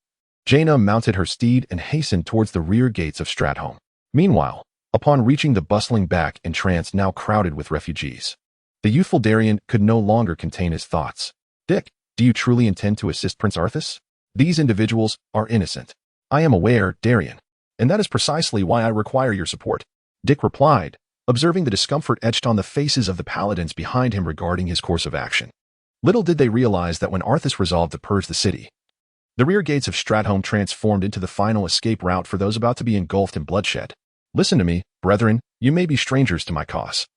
S1: Jaina mounted her steed and hastened towards the rear gates of Stratholme. Meanwhile, upon reaching the bustling back entrance now crowded with refugees, the youthful Darien could no longer contain his thoughts. Dick, do you truly intend to assist Prince Arthas? These individuals are innocent. I am aware, Darien, and that is precisely why I require your support. Dick replied, observing the discomfort etched on the faces of the paladins behind him regarding his course of action. Little did they realize that when Arthas resolved to purge the city, the rear gates of Stratholme transformed into the final escape route for those about to be engulfed in bloodshed. Listen to me, brethren, you may be strangers to my cause,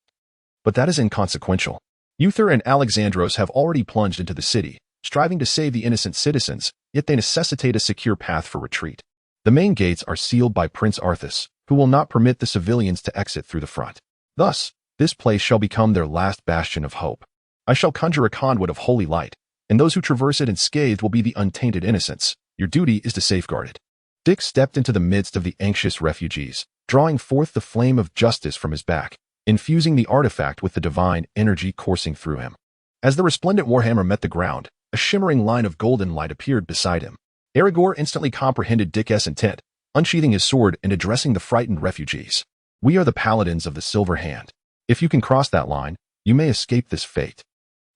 S1: but that is inconsequential. Uther and Alexandros have already plunged into the city, striving to save the innocent citizens, yet they necessitate a secure path for retreat. The main gates are sealed by Prince Arthas, who will not permit the civilians to exit through the front. Thus, this place shall become their last bastion of hope. I shall conjure a conduit of holy light, and those who traverse it unscathed will be the untainted innocents. Your duty is to safeguard it. Dick stepped into the midst of the anxious refugees, drawing forth the flame of justice from his back, infusing the artifact with the divine energy coursing through him. As the resplendent warhammer met the ground, a shimmering line of golden light appeared beside him. Aragorn instantly comprehended Dick's intent, unsheathing his sword and addressing the frightened refugees. We are the paladins of the Silver Hand. If you can cross that line, you may escape this fate.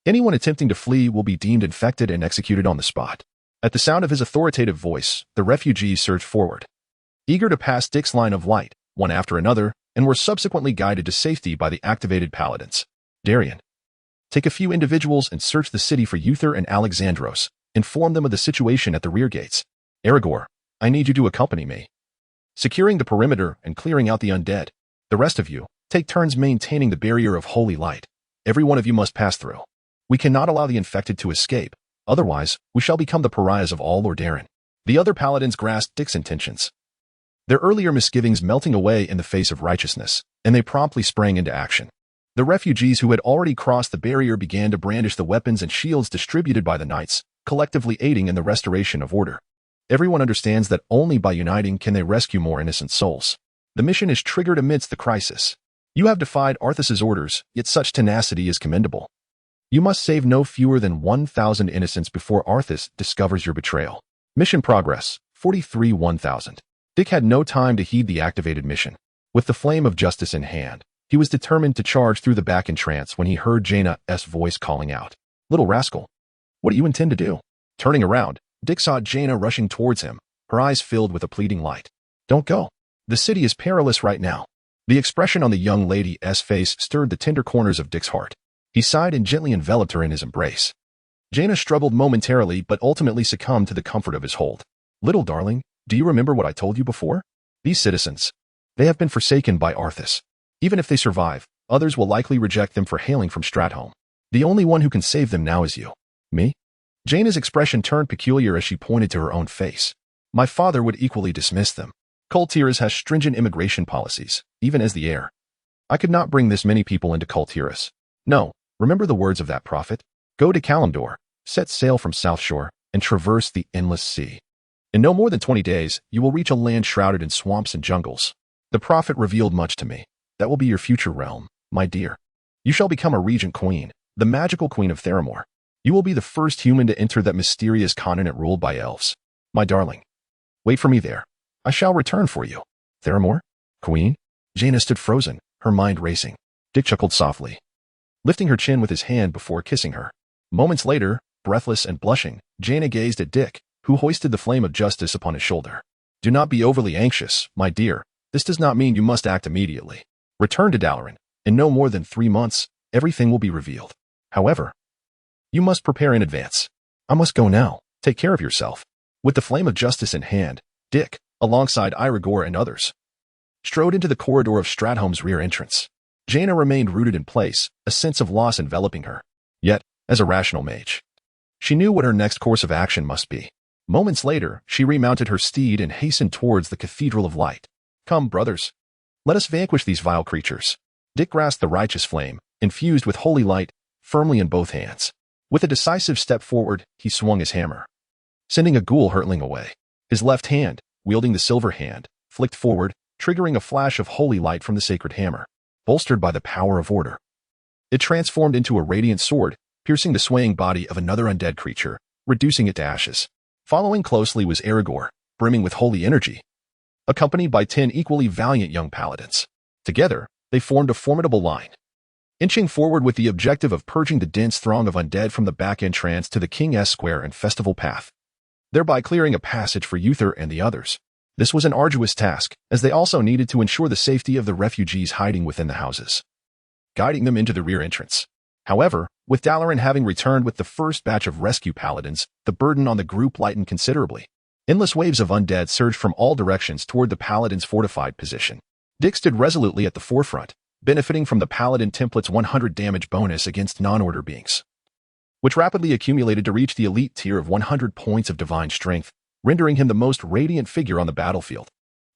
S1: Anyone attempting to flee will be deemed infected and executed on the spot. At the sound of his authoritative voice, the refugees surged forward, eager to pass Dick's line of light. One after another, and were subsequently guided to safety by the activated paladins. Darian. Take a few individuals and search the city for Uther and Alexandros. Inform them of the situation at the rear gates. Aragorn, I need you to accompany me. Securing the perimeter and clearing out the undead. The rest of you, take turns maintaining the barrier of holy light. Every one of you must pass through. We cannot allow the infected to escape, otherwise we shall become the pariahs of all Lordaeron. The other paladins grasped Dick's intentions, their earlier misgivings melting away in the face of righteousness, and they promptly sprang into action. The refugees who had already crossed the barrier began to brandish the weapons and shields distributed by the knights, collectively aiding in the restoration of order. Everyone understands that only by uniting can they rescue more innocent souls. The mission is triggered amidst the crisis. You have defied Arthas's orders, yet such tenacity is commendable. You must save no fewer than 1,000 innocents before Arthas discovers your betrayal. Mission progress, 43-1000. Dick had no time to heed the activated mission. With the flame of justice in hand, he was determined to charge through the back entrance when he heard Jaina's voice calling out, "Little rascal, what do you intend to do?" Turning around, Dick saw Jaina rushing towards him, her eyes filled with a pleading light. "Don't go. The city is perilous right now." The expression on the young lady's face stirred the tender corners of Dick's heart. He sighed and gently enveloped her in his embrace. Jaina struggled momentarily but ultimately succumbed to the comfort of his hold. "Little darling, do you remember what I told you before? These citizens, they have been forsaken by Arthas. Even if they survive, others will likely reject them for hailing from Stratholme. The only one who can save them now is you." "Me?" Jaina's expression turned peculiar as she pointed to her own face. "My father would equally dismiss them. Kul Tiras has stringent immigration policies, even as the heir. I could not bring this many people into Kul Tiras. No, remember the words of that prophet? Go to Kalimdor, set sail from South Shore, and traverse the endless sea. In no more than 20 days, you will reach a land shrouded in swamps and jungles. The prophet revealed much to me. That will be your future realm, my dear. You shall become a regent queen, the magical queen of Theramore. You will be the first human to enter that mysterious continent ruled by elves. My darling, wait for me there. I shall return for you." "Theramore? Queen?" Jaina stood frozen, her mind racing. Dick chuckled softly, lifting her chin with his hand before kissing her. Moments later, breathless and blushing, Jaina gazed at Dick, who hoisted the flame of justice upon his shoulder. "Do not be overly anxious, my dear. This does not mean you must act immediately. Return to Dalaran. In no more than 3 months, everything will be revealed. However, you must prepare in advance. I must go now. Take care of yourself." With the flame of justice in hand, Dick, alongside Aragorn and others, strode into the corridor of Stratholme's rear entrance. Jaina remained rooted in place, a sense of loss enveloping her. Yet, as a rational mage, she knew what her next course of action must be. Moments later, she remounted her steed and hastened towards the Cathedral of Light. "Come, brothers. Let us vanquish these vile creatures." Dick grasped the righteous flame, infused with holy light, firmly in both hands. With a decisive step forward, he swung his hammer, sending a ghoul hurtling away. His left hand, wielding the silver hand, flicked forward, triggering a flash of holy light from the sacred hammer, bolstered by the power of order. It transformed into a radiant sword, piercing the swaying body of another undead creature, reducing it to ashes. Following closely was Aragorn, brimming with holy energy, accompanied by 10 equally valiant young paladins. Together, they formed a formidable line, inching forward with the objective of purging the dense throng of undead from the back entrance to the King's Square and Festival Path, thereby clearing a passage for Uther and the others. This was an arduous task, as they also needed to ensure the safety of the refugees hiding within the houses, guiding them into the rear entrance. However, with Dalaran having returned with the first batch of rescue paladins, the burden on the group lightened considerably. Endless waves of undead surged from all directions toward the paladins' fortified position. Dick stood resolutely at the forefront, benefiting from the paladin template's 100 damage bonus against non-order beings, which rapidly accumulated to reach the elite tier of 100 points of divine strength, rendering him the most radiant figure on the battlefield.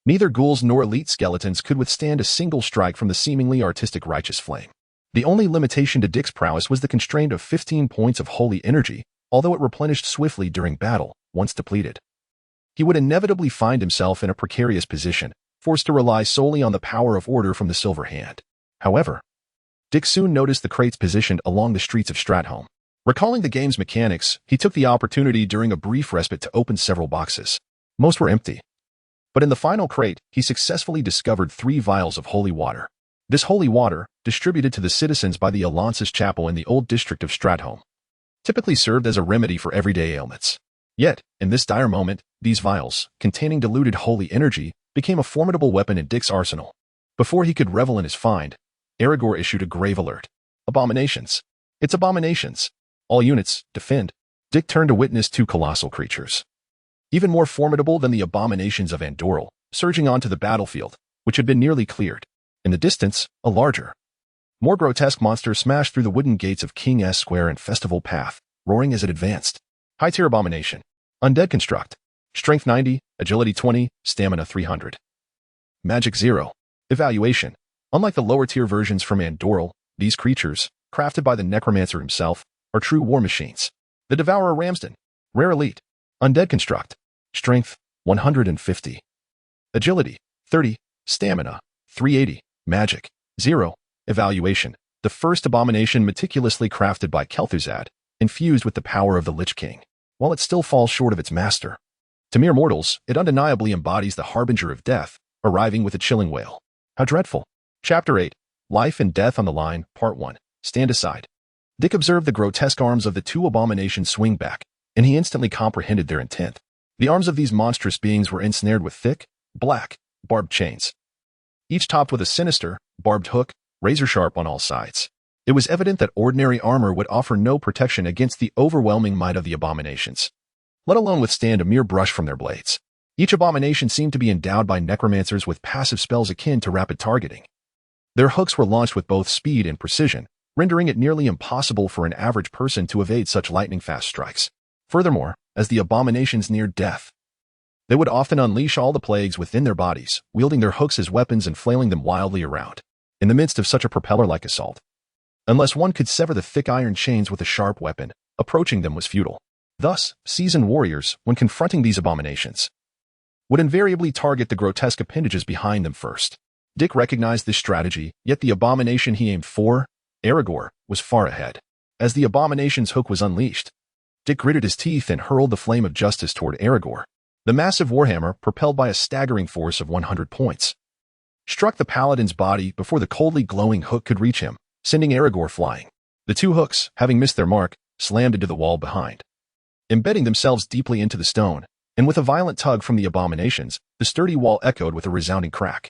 S1: Neither ghouls nor elite skeletons could withstand a single strike from the seemingly artistic righteous flame. The only limitation to Dick's prowess was the constraint of 15 points of holy energy, although it replenished swiftly during battle, once depleted. He would inevitably find himself in a precarious position, forced to rely solely on the power of order from the silver hand. However, Dick soon noticed the crates positioned along the streets of Stratholme. Recalling the game's mechanics, he took the opportunity during a brief respite to open several boxes. Most were empty. But in the final crate, he successfully discovered 3 vials of holy water. This holy water, distributed to the citizens by the Alliance's chapel in the old district of Stratholme, typically served as a remedy for everyday ailments. Yet, in this dire moment, these vials, containing diluted holy energy, became a formidable weapon in Dick's arsenal. Before he could revel in his find, Aragorn issued a grave alert. Abominations. It's abominations. All units, defend. Dick turned to witness two colossal creatures, even more formidable than the abominations of Andoril, surging onto the battlefield, which had been nearly cleared. In the distance, a larger, more grotesque monster smashed through the wooden gates of King S Square and Festival Path, roaring as it advanced. High-tier abomination. Undead construct. Strength 90, Agility 20, Stamina 300. Magic 0. Evaluation. Unlike the lower-tier versions from Andoril, these creatures, crafted by the Necromancer himself, are true war machines. The Devourer Ramsden. Rare Elite. Undead construct. Strength 150. Agility 30. Stamina 380. Magic 0. Evaluation. The first abomination meticulously crafted by Kel'Thuzad, infused with the power of the Lich King. While it still falls short of its master, to mere mortals, it undeniably embodies the harbinger of death, arriving with a chilling wail. How dreadful. Chapter 8. Life and Death on the Line, Part 1. Stand aside. Dick observed the grotesque arms of the two abominations swing back, and he instantly comprehended their intent. The arms of these monstrous beings were ensnared with thick, black, barbed chains, each topped with a sinister, barbed hook, razor-sharp on all sides. It was evident that ordinary armor would offer no protection against the overwhelming might of the abominations, let alone withstand a mere brush from their blades. Each abomination seemed to be endowed by necromancers with passive spells akin to rapid targeting. Their hooks were launched with both speed and precision, rendering it nearly impossible for an average person to evade such lightning-fast strikes. Furthermore, as the abominations neared death, they would often unleash all the plagues within their bodies, wielding their hooks as weapons and flailing them wildly around. In the midst of such a propeller-like assault, unless one could sever the thick iron chains with a sharp weapon, approaching them was futile. Thus, seasoned warriors, when confronting these abominations, would invariably target the grotesque appendages behind them first. Dick recognized this strategy, yet the abomination he aimed for, Aragorn, was far ahead. As the abomination's hook was unleashed, Dick gritted his teeth and hurled the flame of justice toward Aragorn. The massive warhammer, propelled by a staggering force of 100 points, struck the paladin's body before the coldly glowing hook could reach him, sending Aragorn flying. The two hooks, having missed their mark, slammed into the wall behind, embedding themselves deeply into the stone, and with a violent tug from the abominations, the sturdy wall echoed with a resounding crack,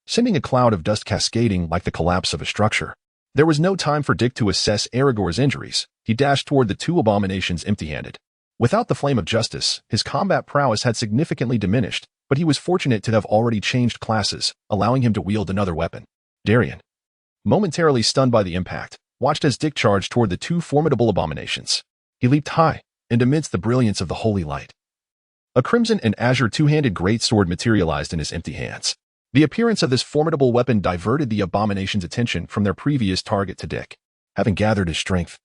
S1: sending a cloud of dust cascading like the collapse of a structure. There was no time for Dick to assess Aragorn's injuries. He dashed toward the two abominations empty-handed. Without the flame of justice, his combat prowess had significantly diminished, but he was fortunate to have already changed classes, allowing him to wield another weapon. Darien, momentarily stunned by the impact, watched as Dick charged toward the two formidable abominations. He leaped high, and amidst the brilliance of the holy light, a crimson and azure two-handed greatsword materialized in his empty hands. The appearance of this formidable weapon diverted the abomination's attention from their previous target to Dick. Having gathered his strength,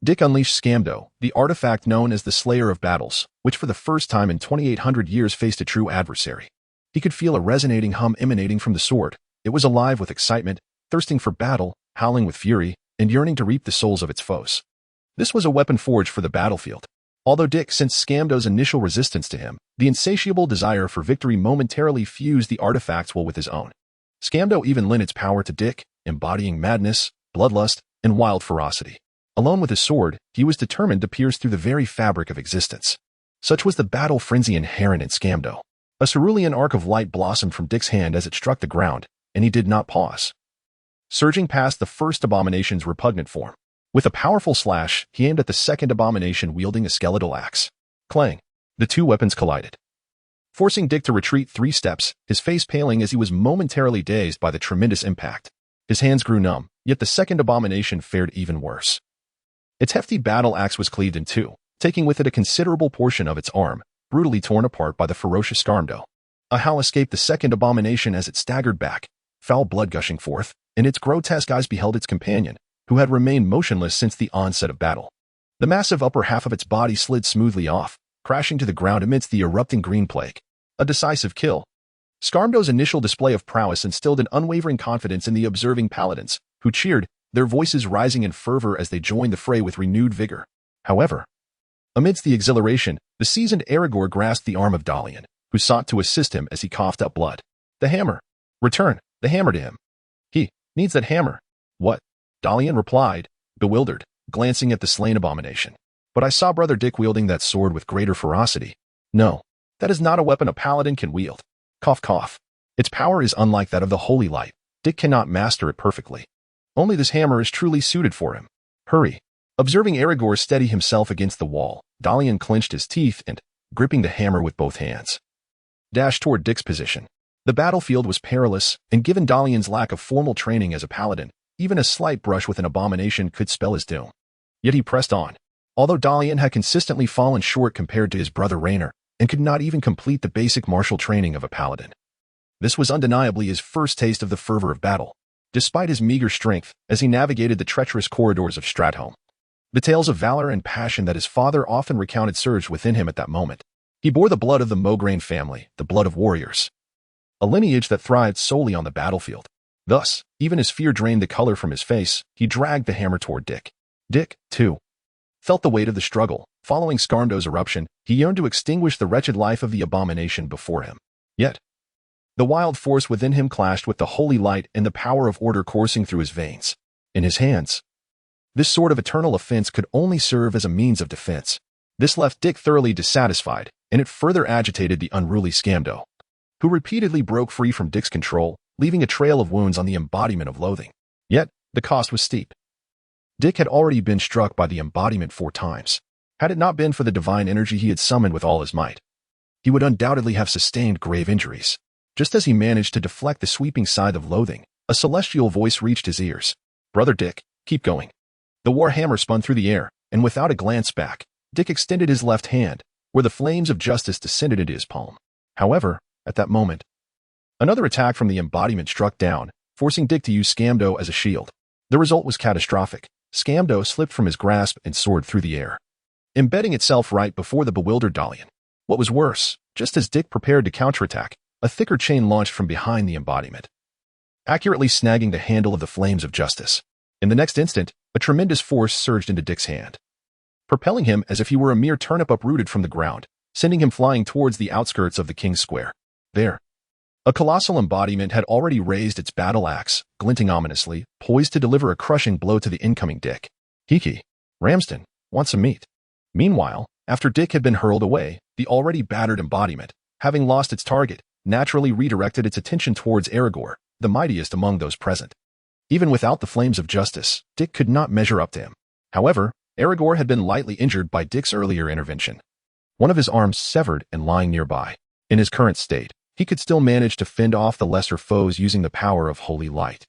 S1: Dick unleashed Scamdo, the artifact known as the Slayer of Battles, which for the first time in 2,800 years faced a true adversary. He could feel a resonating hum emanating from the sword. It was alive with excitement, thirsting for battle, howling with fury, and yearning to reap the souls of its foes. This was a weapon forged for the battlefield. Although Dick sensed Scamdo's initial resistance to him, the insatiable desire for victory momentarily fused the artifact's will with his own. Scamdo even lent its power to Dick, embodying madness, bloodlust, and wild ferocity. Alone with his sword, he was determined to pierce through the very fabric of existence. Such was the battle frenzy inherent in Scamdo. A cerulean arc of light blossomed from Dick's hand as it struck the ground, and he did not pause. Surging past the first abomination's repugnant form, with a powerful slash, he aimed at the second abomination wielding a skeletal axe. Clang! The two weapons collided, forcing Dick to retreat 3 steps, his face paling as he was momentarily dazed by the tremendous impact. His hands grew numb, yet the second abomination fared even worse. Its hefty battle axe was cleaved in two, taking with it a considerable portion of its arm, brutally torn apart by the ferocious Scamdo. A howl escaped the second abomination as it staggered back, foul blood gushing forth, and its grotesque eyes beheld its companion, who had remained motionless since the onset of battle. The massive upper half of its body slid smoothly off, crashing to the ground amidst the erupting green plague. A decisive kill. Scamdo's initial display of prowess instilled an unwavering confidence in the observing paladins, who cheered, their voices rising in fervor as they joined the fray with renewed vigor. However, amidst the exhilaration, the seasoned Aragorn grasped the arm of Dalian, who sought to assist him as he coughed up blood. The hammer. Return the hammer to him. He needs that hammer. What? Dalian replied, bewildered, glancing at the slain abomination. But I saw Brother Dick wielding that sword with greater ferocity. No, that is not a weapon a paladin can wield. Cough, cough. Its power is unlike that of the holy light. Dick cannot master it perfectly. Only this hammer is truly suited for him. Hurry. Observing Aragorn steady himself against the wall, Dalian clenched his teeth and, gripping the hammer with both hands, dashed toward Dick's position. The battlefield was perilous, and given Dalian's lack of formal training as a paladin, even a slight brush with an abomination could spell his doom. Yet he pressed on. Although Dalian had consistently fallen short compared to his brother Raynor, and could not even complete the basic martial training of a paladin, this was undeniably his first taste of the fervor of battle. Despite his meager strength, as he navigated the treacherous corridors of Stratholme, the tales of valor and passion that his father often recounted surged within him at that moment. He bore the blood of the Mograine family, the blood of warriors, a lineage that thrived solely on the battlefield. Thus, even as fear drained the color from his face, he dragged the hammer toward Dick. Dick, too, felt the weight of the struggle. Following Skarmdo's eruption, he yearned to extinguish the wretched life of the abomination before him. Yet, the wild force within him clashed with the holy light and the power of order coursing through his veins. In his hands, this sword of eternal offense could only serve as a means of defense. This left Dick thoroughly dissatisfied, and it further agitated the unruly Skarmdo, who repeatedly broke free from Dick's control, leaving a trail of wounds on the embodiment of loathing. Yet, the cost was steep. Dick had already been struck by the embodiment 4 times. Had it not been for the divine energy he had summoned with all his might, he would undoubtedly have sustained grave injuries. Just as he managed to deflect the sweeping scythe of loathing, a celestial voice reached his ears. "Brother Dick, keep going." The war hammer spun through the air, and without a glance back, Dick extended his left hand, where the flames of justice descended into his palm. However, at that moment, another attack from the embodiment struck down, forcing Dick to use Skarmdo as a shield. The result was catastrophic. Skarmdo slipped from his grasp and soared through the air, embedding itself right before the bewildered Dalian. What was worse, just as Dick prepared to counterattack, a thicker chain launched from behind the embodiment, accurately snagging the handle of the flames of justice. In the next instant, a tremendous force surged into Dick's hand, propelling him as if he were a mere turnip uprooted from the ground, sending him flying towards the outskirts of the King's Square. There, a colossal embodiment had already raised its battle axe, glinting ominously, poised to deliver a crushing blow to the incoming Dick. "Hiki, Ramsden, want some meat?" Meanwhile, after Dick had been hurled away, the already battered embodiment, having lost its target, naturally redirected its attention towards Aragorn, the mightiest among those present. Even without the flames of justice, Dick could not measure up to him. However, Aragorn had been lightly injured by Dick's earlier intervention, one of his arms severed and lying nearby. In his current state, he could still manage to fend off the lesser foes using the power of holy light.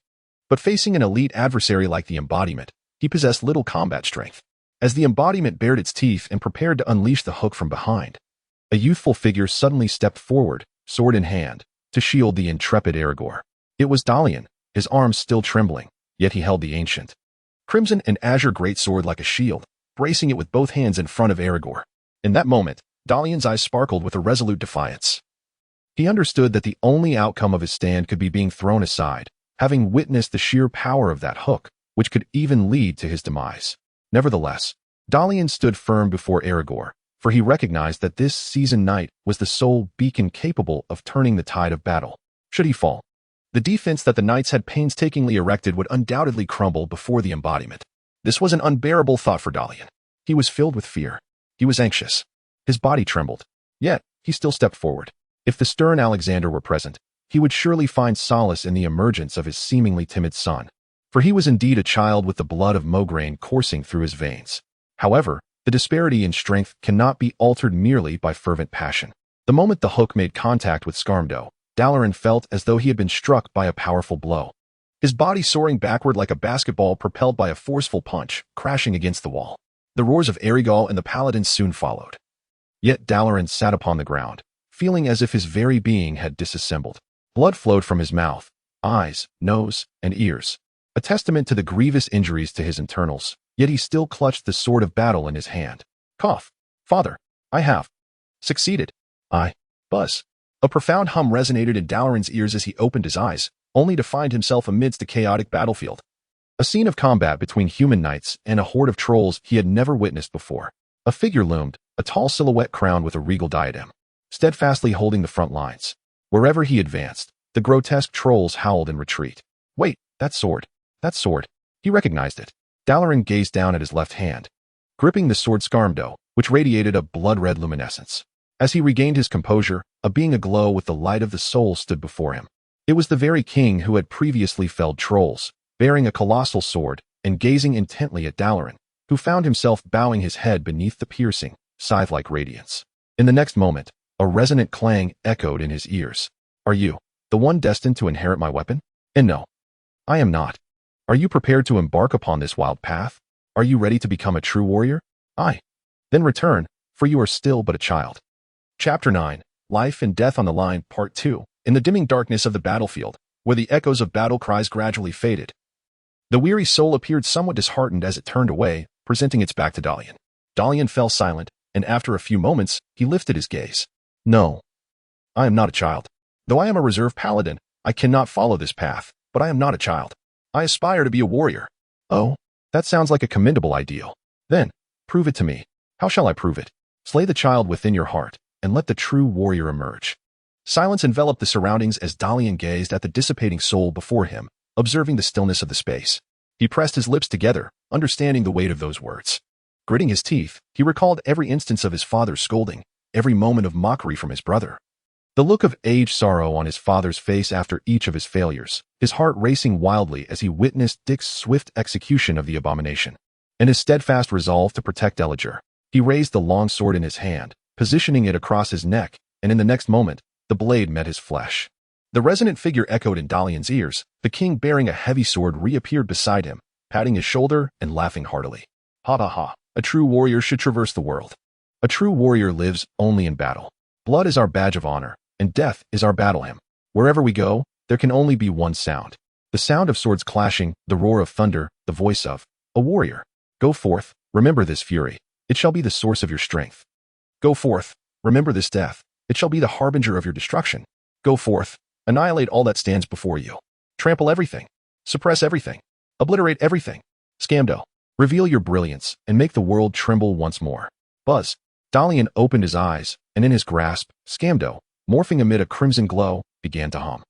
S1: But facing an elite adversary like the embodiment, he possessed little combat strength. As the embodiment bared its teeth and prepared to unleash the hook from behind, a youthful figure suddenly stepped forward, sword in hand, to shield the intrepid Aragorn. It was Dalian, his arms still trembling, yet he held the ancient crimson and azure greatsword like a shield, bracing it with both hands in front of Aragorn. In that moment, Dalian's eyes sparkled with a resolute defiance. He understood that the only outcome of his stand could be being thrown aside, having witnessed the sheer power of that hook, which could even lead to his demise. Nevertheless, Dalian stood firm before Aragorn, for he recognized that this seasoned knight was the sole beacon capable of turning the tide of battle. Should he fall, the defense that the knights had painstakingly erected would undoubtedly crumble before the embodiment. This was an unbearable thought for Dalian. He was filled with fear. He was anxious. His body trembled. Yet, he still stepped forward. If the stern Alexander were present, he would surely find solace in the emergence of his seemingly timid son, for he was indeed a child with the blood of Mograine coursing through his veins. However, the disparity in strength cannot be altered merely by fervent passion. The moment the hook made contact with Skarmdo, Dalaran felt as though he had been struck by a powerful blow. His body soaring backward like a basketball propelled by a forceful punch, crashing against the wall. The roars of Aragorn and the paladins soon followed. Yet Dalaran sat upon the ground, feeling as if his very being had disassembled. Blood flowed from his mouth, eyes, nose, and ears, a testament to the grievous injuries to his internals, yet he still clutched the sword of battle in his hand. "Cough. Father, I have succeeded. Buzz." A profound hum resonated in Dalaran's ears as he opened his eyes, only to find himself amidst a chaotic battlefield. A scene of combat between human knights and a horde of trolls he had never witnessed before. A figure loomed, a tall silhouette crowned with a regal diadem, steadfastly holding the front lines. Wherever he advanced, the grotesque trolls howled in retreat. Wait, that sword. He recognized it. Dalaran gazed down at his left hand, gripping the sword Skarmdo, which radiated a blood-red luminescence. As he regained his composure, a being aglow with the light of the soul stood before him. It was the very king who had previously felled trolls, bearing a colossal sword and gazing intently at Dalaran, who found himself bowing his head beneath the piercing, scythe-like radiance. In the next moment, a resonant clang echoed in his ears. Are you the one destined to inherit my weapon? And no, I am not. Are you prepared to embark upon this wild path? Are you ready to become a true warrior? Aye. Then return, for you are still but a child. Chapter 9, Life and Death on the Line, Part 2. In the dimming darkness of the battlefield, where the echoes of battle cries gradually faded, the weary soul appeared somewhat disheartened as it turned away, presenting its back to Dalian. Dalian fell silent, and after a few moments, he lifted his gaze. No, I am not a child. Though I am a reserve paladin, I cannot follow this path, but I am not a child. I aspire to be a warrior. Oh, that sounds like a commendable ideal. Then, prove it to me. How shall I prove it? Slay the child within your heart, and let the true warrior emerge. Silence enveloped the surroundings as Dalian gazed at the dissipating soul before him, observing the stillness of the space. He pressed his lips together, understanding the weight of those words. Gritting his teeth, he recalled every instance of his father's scolding, every moment of mockery from his brother. The look of aged sorrow on his father's face after each of his failures, his heart racing wildly as he witnessed Dick's swift execution of the abomination, and his steadfast resolve to protect Elager. He raised the long sword in his hand, positioning it across his neck, and in the next moment, the blade met his flesh. The resonant figure echoed in Dalian's ears. The king bearing a heavy sword reappeared beside him, patting his shoulder and laughing heartily. Ha ha ha, a true warrior should traverse the world. A true warrior lives only in battle. Blood is our badge of honor, and death is our battle hymn. Wherever we go, there can only be one sound. The sound of swords clashing, the roar of thunder, the voice of a warrior. Go forth, remember this fury. It shall be the source of your strength. Go forth, remember this death. It shall be the harbinger of your destruction. Go forth, annihilate all that stands before you. Trample everything. Suppress everything. Obliterate everything. Scamdo, reveal your brilliance and make the world tremble once more. Buzz. Dalian opened his eyes, and in his grasp, Scamdo, morphing amid a crimson glow, began to hum.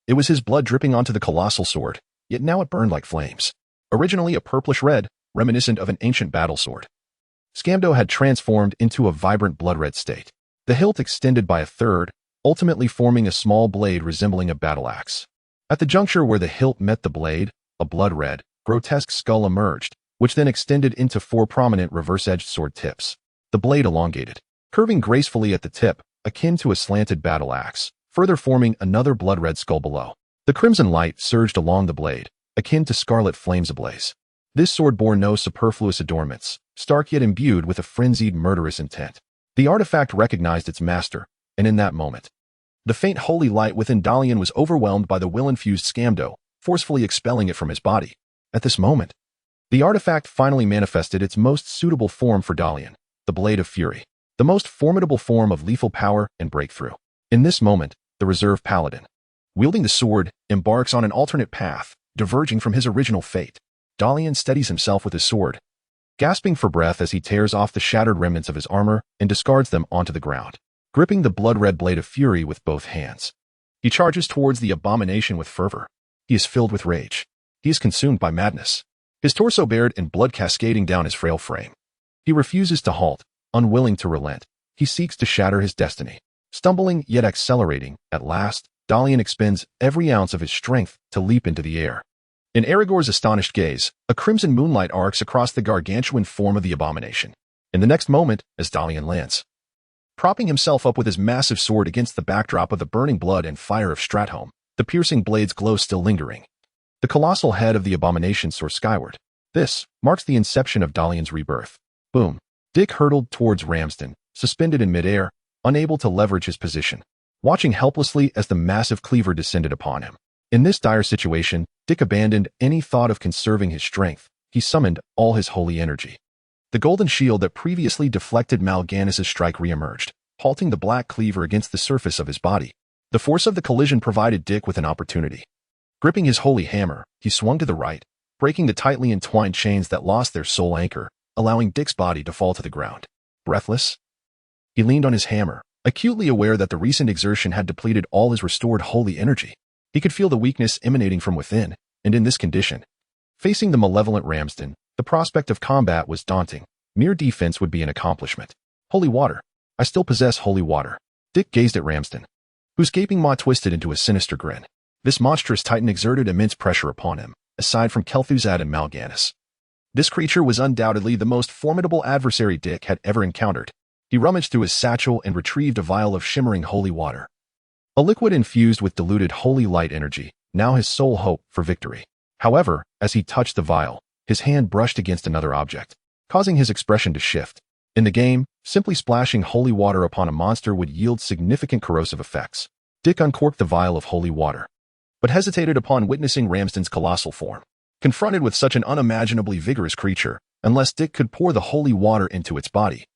S1: It was his blood dripping onto the colossal sword, yet now it burned like flames. Originally a purplish red, reminiscent of an ancient battle sword, Scamdo had transformed into a vibrant blood-red state. The hilt extended by a third, ultimately forming a small blade resembling a battle axe. At the juncture where the hilt met the blade, a blood-red, grotesque skull emerged, which then extended into 4 prominent reverse-edged sword tips. The blade elongated, curving gracefully at the tip, akin to a slanted battle axe, further forming another blood-red skull below. The crimson light surged along the blade, akin to scarlet flames ablaze. This sword bore no superfluous adornments, stark yet imbued with a frenzied murderous intent. The artifact recognized its master, and in that moment, the faint holy light within Dalian was overwhelmed by the will-infused Scamdo, forcefully expelling it from his body. At this moment, the artifact finally manifested its most suitable form for Dalian, the Blade of Fury, the most formidable form of lethal power and breakthrough. In this moment, the reserve paladin, wielding the sword, embarks on an alternate path, diverging from his original fate. Dalian steadies himself with his sword, gasping for breath as he tears off the shattered remnants of his armor and discards them onto the ground. Gripping the blood-red Blade of Fury with both hands, he charges towards the abomination with fervor. He is filled with rage. He is consumed by madness, his torso bared and blood cascading down his frail frame. He refuses to halt, unwilling to relent. He seeks to shatter his destiny. Stumbling yet accelerating, at last, Dalian expends every ounce of his strength to leap into the air. In Aragorn's astonished gaze, a crimson moonlight arcs across the gargantuan form of the abomination. In the next moment, as Dalian lands, propping himself up with his massive sword against the backdrop of the burning blood and fire of Stratholme, the piercing blade's glow still lingering, the colossal head of the abomination soars skyward. This marks the inception of Dalian's rebirth. Boom. Dick hurtled towards Ramsden, suspended in midair, unable to leverage his position, watching helplessly as the massive cleaver descended upon him. In this dire situation, Dick abandoned any thought of conserving his strength. He summoned all his holy energy. The golden shield that previously deflected Mal'Ganis' strike reemerged, halting the black cleaver against the surface of his body. The force of the collision provided Dick with an opportunity. Gripping his holy hammer, he swung to the right, breaking the tightly entwined chains that lost their sole anchor, allowing Dick's body to fall to the ground. Breathless, he leaned on his hammer, acutely aware that the recent exertion had depleted all his restored holy energy. He could feel the weakness emanating from within, and in this condition, facing the malevolent Ramsden, the prospect of combat was daunting. Mere defense would be an accomplishment. Holy water. I still possess holy water. Dick gazed at Ramsden, whose gaping maw twisted into a sinister grin. This monstrous titan exerted immense pressure upon him, aside from Kel'Thuzad and Mal'Ganis. This creature was undoubtedly the most formidable adversary Dick had ever encountered. He rummaged through his satchel and retrieved a vial of shimmering holy water. A liquid infused with diluted holy light energy, now his sole hope for victory. However, as he touched the vial, his hand brushed against another object, causing his expression to shift. In the game, simply splashing holy water upon a monster would yield significant corrosive effects. Dick uncorked the vial of holy water, but hesitated upon witnessing Ramsden's colossal form. Confronted with such an unimaginably vigorous creature, unless Dick could pour the holy water into its body,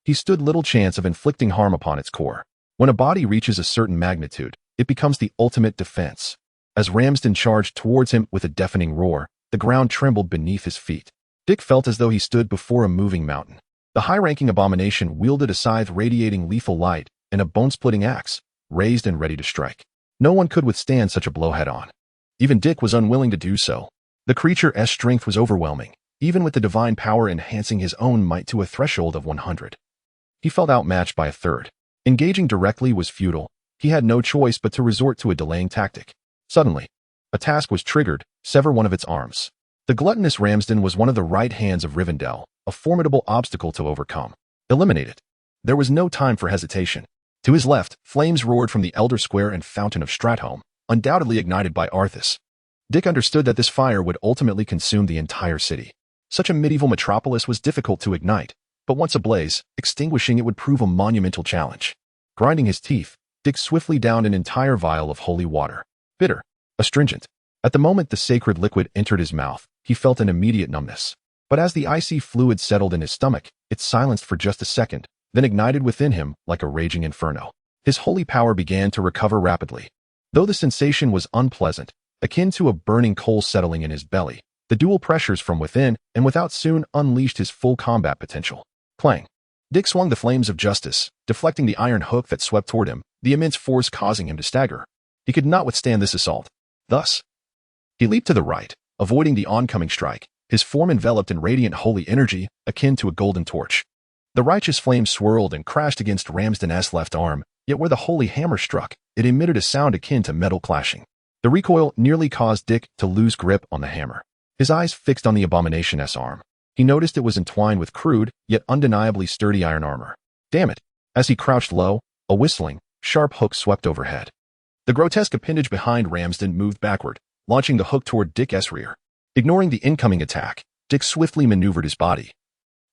S1: he stood little chance of inflicting harm upon its core. When a body reaches a certain magnitude, it becomes the ultimate defense. As Ramsden charged towards him with a deafening roar, the ground trembled beneath his feet. Dick felt as though he stood before a moving mountain. The high-ranking abomination wielded a scythe radiating lethal light and a bone-splitting axe, raised and ready to strike. No one could withstand such a blow head-on. Even Dick was unwilling to do so. The creature's strength was overwhelming, even with the divine power enhancing his own might to a threshold of 100. He felt outmatched by a third. Engaging directly was futile. He had no choice but to resort to a delaying tactic. Suddenly, a task was triggered: sever one of its arms. The gluttonous Ramsden was one of the right hands of Rivendell, a formidable obstacle to overcome. Eliminate it. There was no time for hesitation. To his left, flames roared from the Elder Square and Fountain of Stratholme, undoubtedly ignited by Arthas. Dick understood that this fire would ultimately consume the entire city. Such a medieval metropolis was difficult to ignite, but once ablaze, extinguishing it would prove a monumental challenge. Grinding his teeth, Dick swiftly downed an entire vial of holy water. Bitter, astringent. At the moment the sacred liquid entered his mouth, he felt an immediate numbness. But as the icy fluid settled in his stomach, it silenced for just a second, then ignited within him like a raging inferno. His holy power began to recover rapidly. Though the sensation was unpleasant, akin to a burning coal settling in his belly, the dual pressures from within and without soon unleashed his full combat potential. Clang. Dick swung the flames of justice, deflecting the iron hook that swept toward him, the immense force causing him to stagger. He could not withstand this assault. Thus, he leaped to the right, avoiding the oncoming strike, his form enveloped in radiant holy energy, akin to a golden torch. The righteous flame swirled and crashed against Ramsden's left arm, yet where the holy hammer struck, it emitted a sound akin to metal clashing. The recoil nearly caused Dick to lose grip on the hammer. His eyes fixed on the abomination's arm. He noticed it was entwined with crude, yet undeniably sturdy iron armor. Damn it! As he crouched low, a whistling, sharp hook swept overhead. The grotesque appendage behind Ramsden moved backward, launching the hook toward Dick's rear. Ignoring the incoming attack, Dick swiftly maneuvered his body,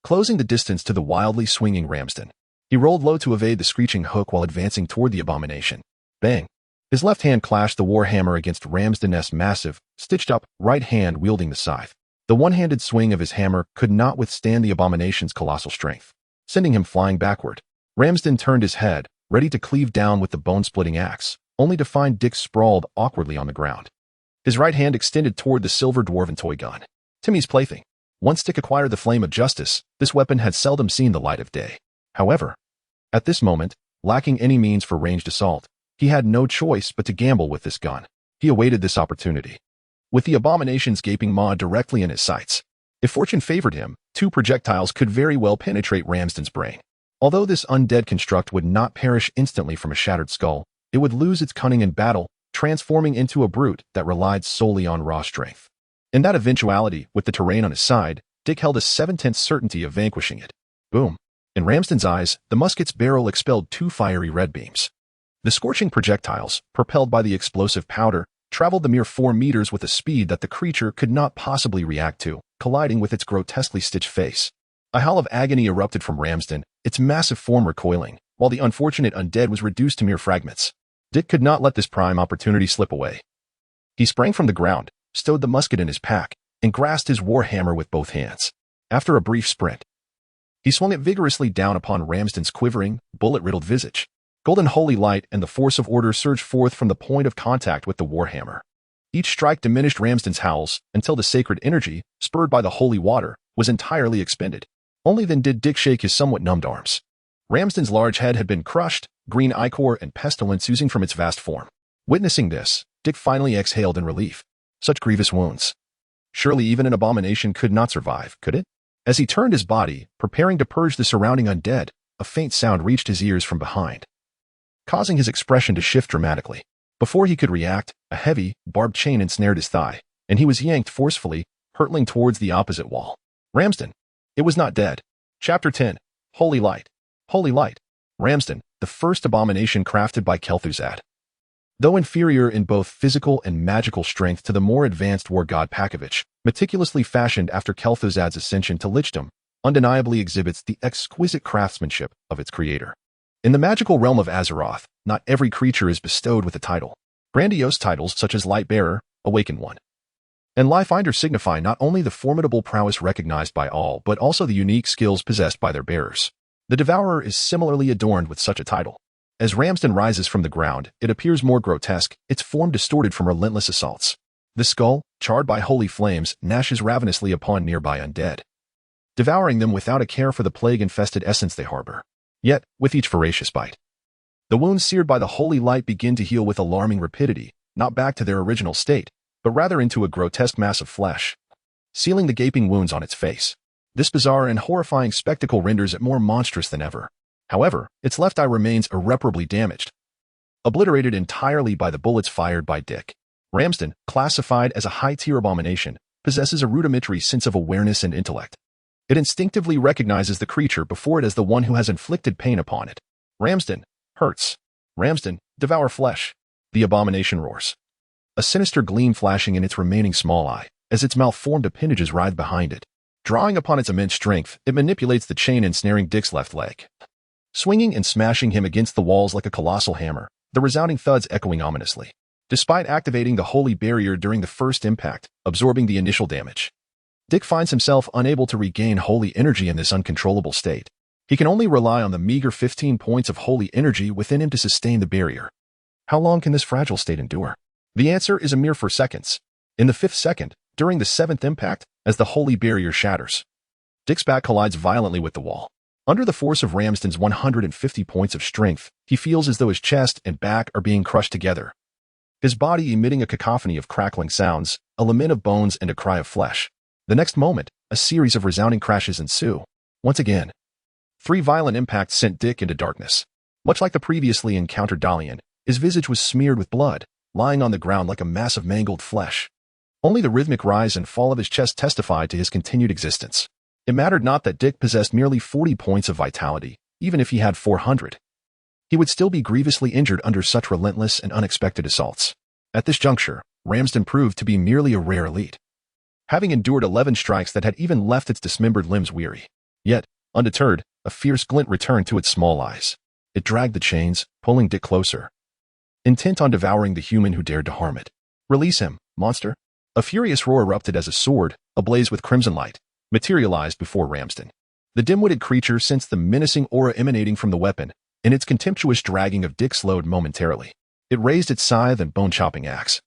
S1: closing the distance to the wildly swinging Ramsden. He rolled low to evade the screeching hook while advancing toward the abomination. Bang! His left hand clashed the warhammer against Ramsden's massive, stitched-up, right hand wielding the scythe. The one-handed swing of his hammer could not withstand the abomination's colossal strength, sending him flying backward. Ramsden turned his head, ready to cleave down with the bone-splitting axe, only to find Dick sprawled awkwardly on the ground. His right hand extended toward the silver dwarven toy gun. Timmy's plaything. Once Dick acquired the Flame of Justice, this weapon had seldom seen the light of day. However, at this moment, lacking any means for ranged assault, he had no choice but to gamble with this gun. He awaited this opportunity, with the abomination's gaping maw directly in his sights. If fortune favored him, 2 projectiles could very well penetrate Ramsden's brain. Although this undead construct would not perish instantly from a shattered skull, it would lose its cunning in battle, transforming into a brute that relied solely on raw strength. In that eventuality, with the terrain on his side, Dick held a 7/10 certainty of vanquishing it. Boom. In Ramsden's eyes, the musket's barrel expelled 2 fiery red beams. The scorching projectiles, propelled by the explosive powder, traveled the mere 4 meters with a speed that the creature could not possibly react to, colliding with its grotesquely stitched face. A howl of agony erupted from Ramsden, its massive form recoiling, while the unfortunate undead was reduced to mere fragments. Dick could not let this prime opportunity slip away. He sprang from the ground, stowed the musket in his pack, and grasped his warhammer with both hands. After a brief sprint, he swung it vigorously down upon Ramsden's quivering, bullet-riddled visage. Golden holy light and the force of order surged forth from the point of contact with the warhammer. Each strike diminished Ramsden's howls until the sacred energy, spurred by the holy water, was entirely expended. Only then did Dick shake his somewhat numbed arms. Ramsden's large head had been crushed, green ichor and pestilence oozing from its vast form. Witnessing this, Dick finally exhaled in relief. Such grievous wounds. Surely even an abomination could not survive, could it? As he turned his body, preparing to purge the surrounding undead, a faint sound reached his ears from behind, causing his expression to shift dramatically. Before he could react, a heavy, barbed chain ensnared his thigh, and he was yanked forcefully, hurtling towards the opposite wall. Ramsden. It was not dead. Chapter 10. Holy Light. Holy Light. Ramsden, the first abomination crafted by Kel'Thuzad. Though inferior in both physical and magical strength to the more advanced war god Pakovich, meticulously fashioned after Kel'Thuzad's ascension to lichdom, undeniably exhibits the exquisite craftsmanship of its creator. In the magical realm of Azeroth, not every creature is bestowed with a title. Grandiose titles such as Lightbearer, Awakened One, and Lifefinder signify not only the formidable prowess recognized by all, but also the unique skills possessed by their bearers. The Devourer is similarly adorned with such a title. As Ramsden rises from the ground, it appears more grotesque, its form distorted from relentless assaults. The skull, charred by holy flames, gnashes ravenously upon nearby undead, devouring them without a care for the plague-infested essence they harbor. Yet, with each voracious bite, the wounds seared by the holy light begin to heal with alarming rapidity, not back to their original state, but rather into a grotesque mass of flesh, sealing the gaping wounds on its face. This bizarre and horrifying spectacle renders it more monstrous than ever. However, its left eye remains irreparably damaged, obliterated entirely by the bullets fired by Dick. Ramsden, classified as a high-tier abomination, possesses a rudimentary sense of awareness and intellect. It instinctively recognizes the creature before it as the one who has inflicted pain upon it. Ramsden hurts. Ramsden, devour flesh. The abomination roars, a sinister gleam flashing in its remaining small eye, as its malformed appendages writhe behind it. Drawing upon its immense strength, it manipulates the chain ensnaring Dick's left leg, swinging and smashing him against the walls like a colossal hammer, the resounding thuds echoing ominously. Despite activating the holy barrier during the first impact, absorbing the initial damage, Dick finds himself unable to regain holy energy in this uncontrollable state. He can only rely on the meager 15 points of holy energy within him to sustain the barrier. How long can this fragile state endure? The answer is a mere 4 seconds. In the 5th second, during the 7th impact, as the holy barrier shatters, Dick's back collides violently with the wall. Under the force of Ramsden's 150 points of strength, he feels as though his chest and back are being crushed together, his body emitting a cacophony of crackling sounds, a lament of bones and a cry of flesh. The next moment, a series of resounding crashes ensue. Once again, 3 violent impacts sent Dick into darkness. Much like the previously encountered Dalian, his visage was smeared with blood, lying on the ground like a mass of mangled flesh. Only the rhythmic rise and fall of his chest testified to his continued existence. It mattered not that Dick possessed merely 40 points of vitality, even if he had 400. He would still be grievously injured under such relentless and unexpected assaults. At this juncture, Ramsden proved to be merely a rare elite, having endured 11 strikes that had even left its dismembered limbs weary. Yet, undeterred, a fierce glint returned to its small eyes. It dragged the chains, pulling Dick closer, intent on devouring the human who dared to harm it. Release him, monster! A furious roar erupted as a sword, ablaze with crimson light, materialized before Ramsden. The dim-witted creature sensed the menacing aura emanating from the weapon, and its contemptuous dragging of Dick slowed momentarily. It raised its scythe and bone-chopping axe,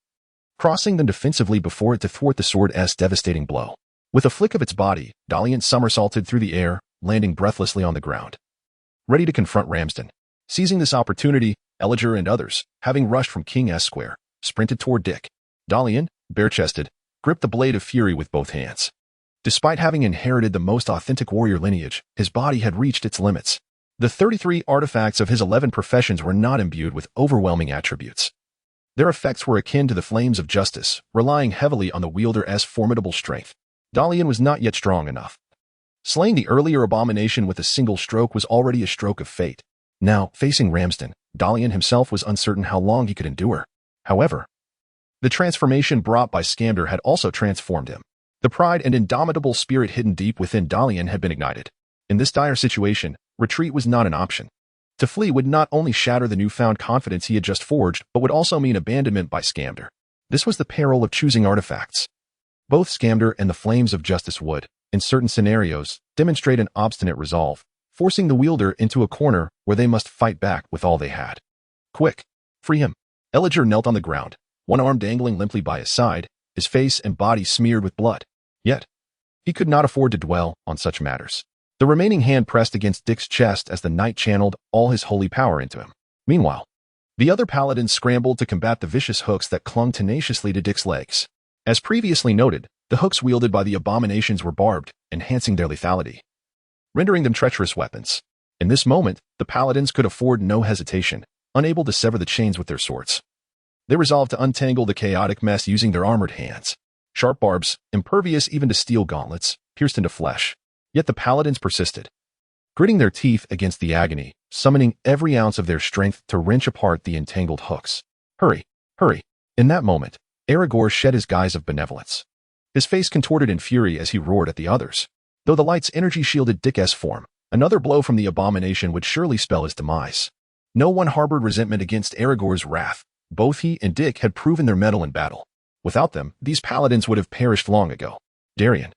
S1: crossing them defensively before it to thwart the sword's devastating blow. With a flick of its body, Dalian somersaulted through the air, landing breathlessly on the ground, ready to confront Ramsden. Seizing this opportunity, Elijah and others, having rushed from King S Square, sprinted toward Dick. Dalian, bare-chested, gripped the blade of fury with both hands. Despite having inherited the most authentic warrior lineage, his body had reached its limits. The 33 artifacts of his 11 professions were not imbued with overwhelming attributes. Their effects were akin to the flames of justice, relying heavily on the wielder's formidable strength. Dalian was not yet strong enough. Slaying the earlier abomination with a single stroke was already a stroke of fate. Now, facing Ramsden, Dalian himself was uncertain how long he could endure. However, the transformation brought by Scamder had also transformed him. The pride and indomitable spirit hidden deep within Dalian had been ignited. In this dire situation, retreat was not an option. To flee would not only shatter the newfound confidence he had just forged, but would also mean abandonment by Scamder. This was the peril of choosing artifacts. Both Scamder and the Flames of Justice would, in certain scenarios, demonstrate an obstinate resolve, forcing the wielder into a corner where they must fight back with all they had. Quick! Free him! Elijah knelt on the ground, one arm dangling limply by his side, his face and body smeared with blood. Yet, he could not afford to dwell on such matters. The remaining hand pressed against Dick's chest as the knight channeled all his holy power into him. Meanwhile, the other paladins scrambled to combat the vicious hooks that clung tenaciously to Dick's legs. As previously noted, the hooks wielded by the abominations were barbed, enhancing their lethality, rendering them treacherous weapons. In this moment, the paladins could afford no hesitation, unable to sever the chains with their swords. They resolved to untangle the chaotic mess using their armored hands. Sharp barbs, impervious even to steel gauntlets, pierced into flesh. Yet the paladins persisted, gritting their teeth against the agony, summoning every ounce of their strength to wrench apart the entangled hooks. Hurry, hurry. In that moment, Aragorn shed his guise of benevolence. His face contorted in fury as he roared at the others. Though the light's energy shielded Dick's form, another blow from the abomination would surely spell his demise. No one harbored resentment against Aragorn's wrath. Both he and Dick had proven their mettle in battle. Without them, these paladins would have perished long ago. Darien,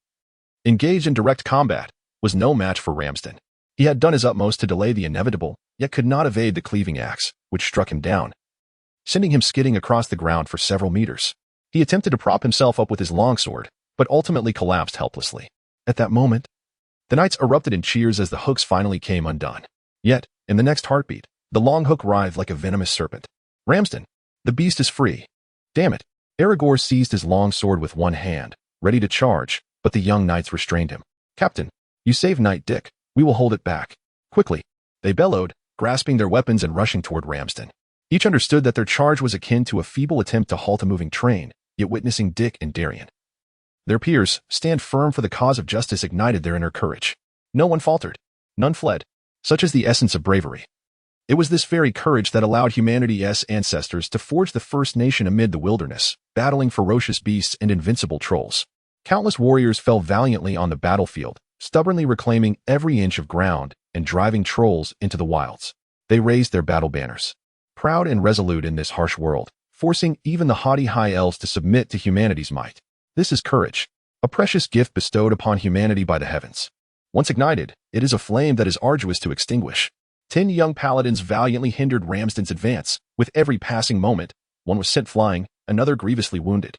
S1: engaged in direct combat, was no match for Ramsden. He had done his utmost to delay the inevitable, yet could not evade the cleaving axe, which struck him down, sending him skidding across the ground for several meters. He attempted to prop himself up with his longsword, but ultimately collapsed helplessly. At that moment, the knights erupted in cheers as the hooks finally came undone. Yet, in the next heartbeat, the long hook writhed like a venomous serpent. Ramsden, the beast is free. Damn it. Aragorn seized his long sword with one hand, ready to charge, but the young knights restrained him. Captain, you saved Knight Dick. We will hold it back. Quickly, they bellowed, grasping their weapons and rushing toward Ramsden. Each understood that their charge was akin to a feeble attempt to halt a moving train, yet witnessing Dick and Darien, their peers, stand firm for the cause of justice ignited their inner courage. No one faltered. None fled. Such is the essence of bravery. It was this very courage that allowed humanity's ancestors to forge the first nation amid the wilderness, battling ferocious beasts and invincible trolls. Countless warriors fell valiantly on the battlefield, stubbornly reclaiming every inch of ground and driving trolls into the wilds. They raised their battle banners, proud and resolute in this harsh world, forcing even the haughty high elves to submit to humanity's might. This is courage, a precious gift bestowed upon humanity by the heavens. Once ignited, it is a flame that is arduous to extinguish. 10 young paladins valiantly hindered Ramsden's advance. With every passing moment, one was sent flying, another grievously wounded.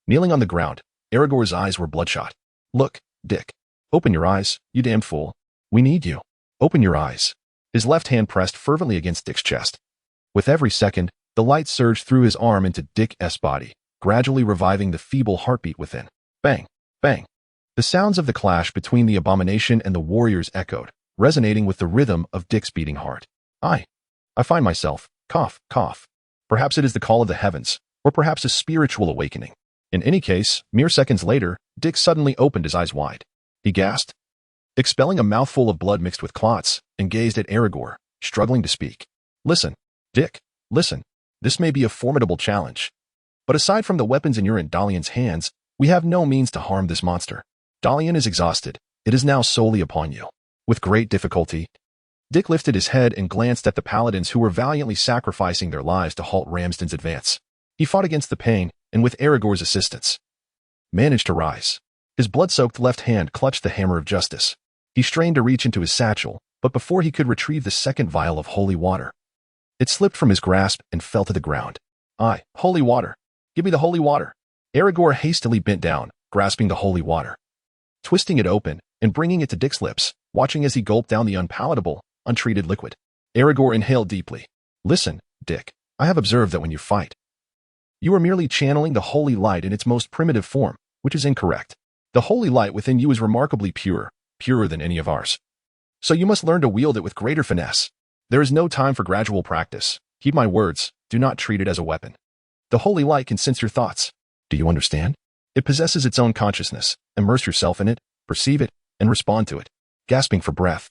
S1: Kneeling on the ground, Aragorn's eyes were bloodshot. Look, Dick. Open your eyes, you damned fool. We need you. Open your eyes. His left hand pressed fervently against Dick's chest. With every second, the light surged through his arm into Dick's body, gradually reviving the feeble heartbeat within. Bang, bang. The sounds of the clash between the abomination and the warriors echoed, resonating with the rhythm of Dick's beating heart. I find myself, cough, cough. Perhaps it is the call of the heavens, or perhaps a spiritual awakening. In any case, mere seconds later, Dick suddenly opened his eyes wide. He gasped, expelling a mouthful of blood mixed with clots, and gazed at Aragorn, struggling to speak. Listen, Dick, listen. This may be a formidable challenge. But aside from the weapons in your and Dalian's hands, we have no means to harm this monster. Dalian is exhausted. It is now solely upon you. With great difficulty, Dick lifted his head and glanced at the paladins who were valiantly sacrificing their lives to halt Ramsden's advance. He fought against the pain, and with Aragorn's assistance, managed to rise. His blood-soaked left hand clutched the hammer of justice. He strained to reach into his satchel, but before he could retrieve the second vial of holy water, it slipped from his grasp and fell to the ground. Holy water. Give me the holy water. Aragorn hastily bent down, grasping the holy water, twisting it open and bringing it to Dick's lips, watching as he gulped down the unpalatable, untreated liquid. Aragorn inhaled deeply. Listen, Dick, I have observed that when you fight, you are merely channeling the holy light in its most primitive form, which is incorrect. The holy light within you is remarkably pure, purer than any of ours. So you must learn to wield it with greater finesse. There is no time for gradual practice. Heed my words, do not treat it as a weapon. The holy light can sense your thoughts. Do you understand? It possesses its own consciousness. Immerse yourself in it, perceive it, and respond to it. Gasping for breath,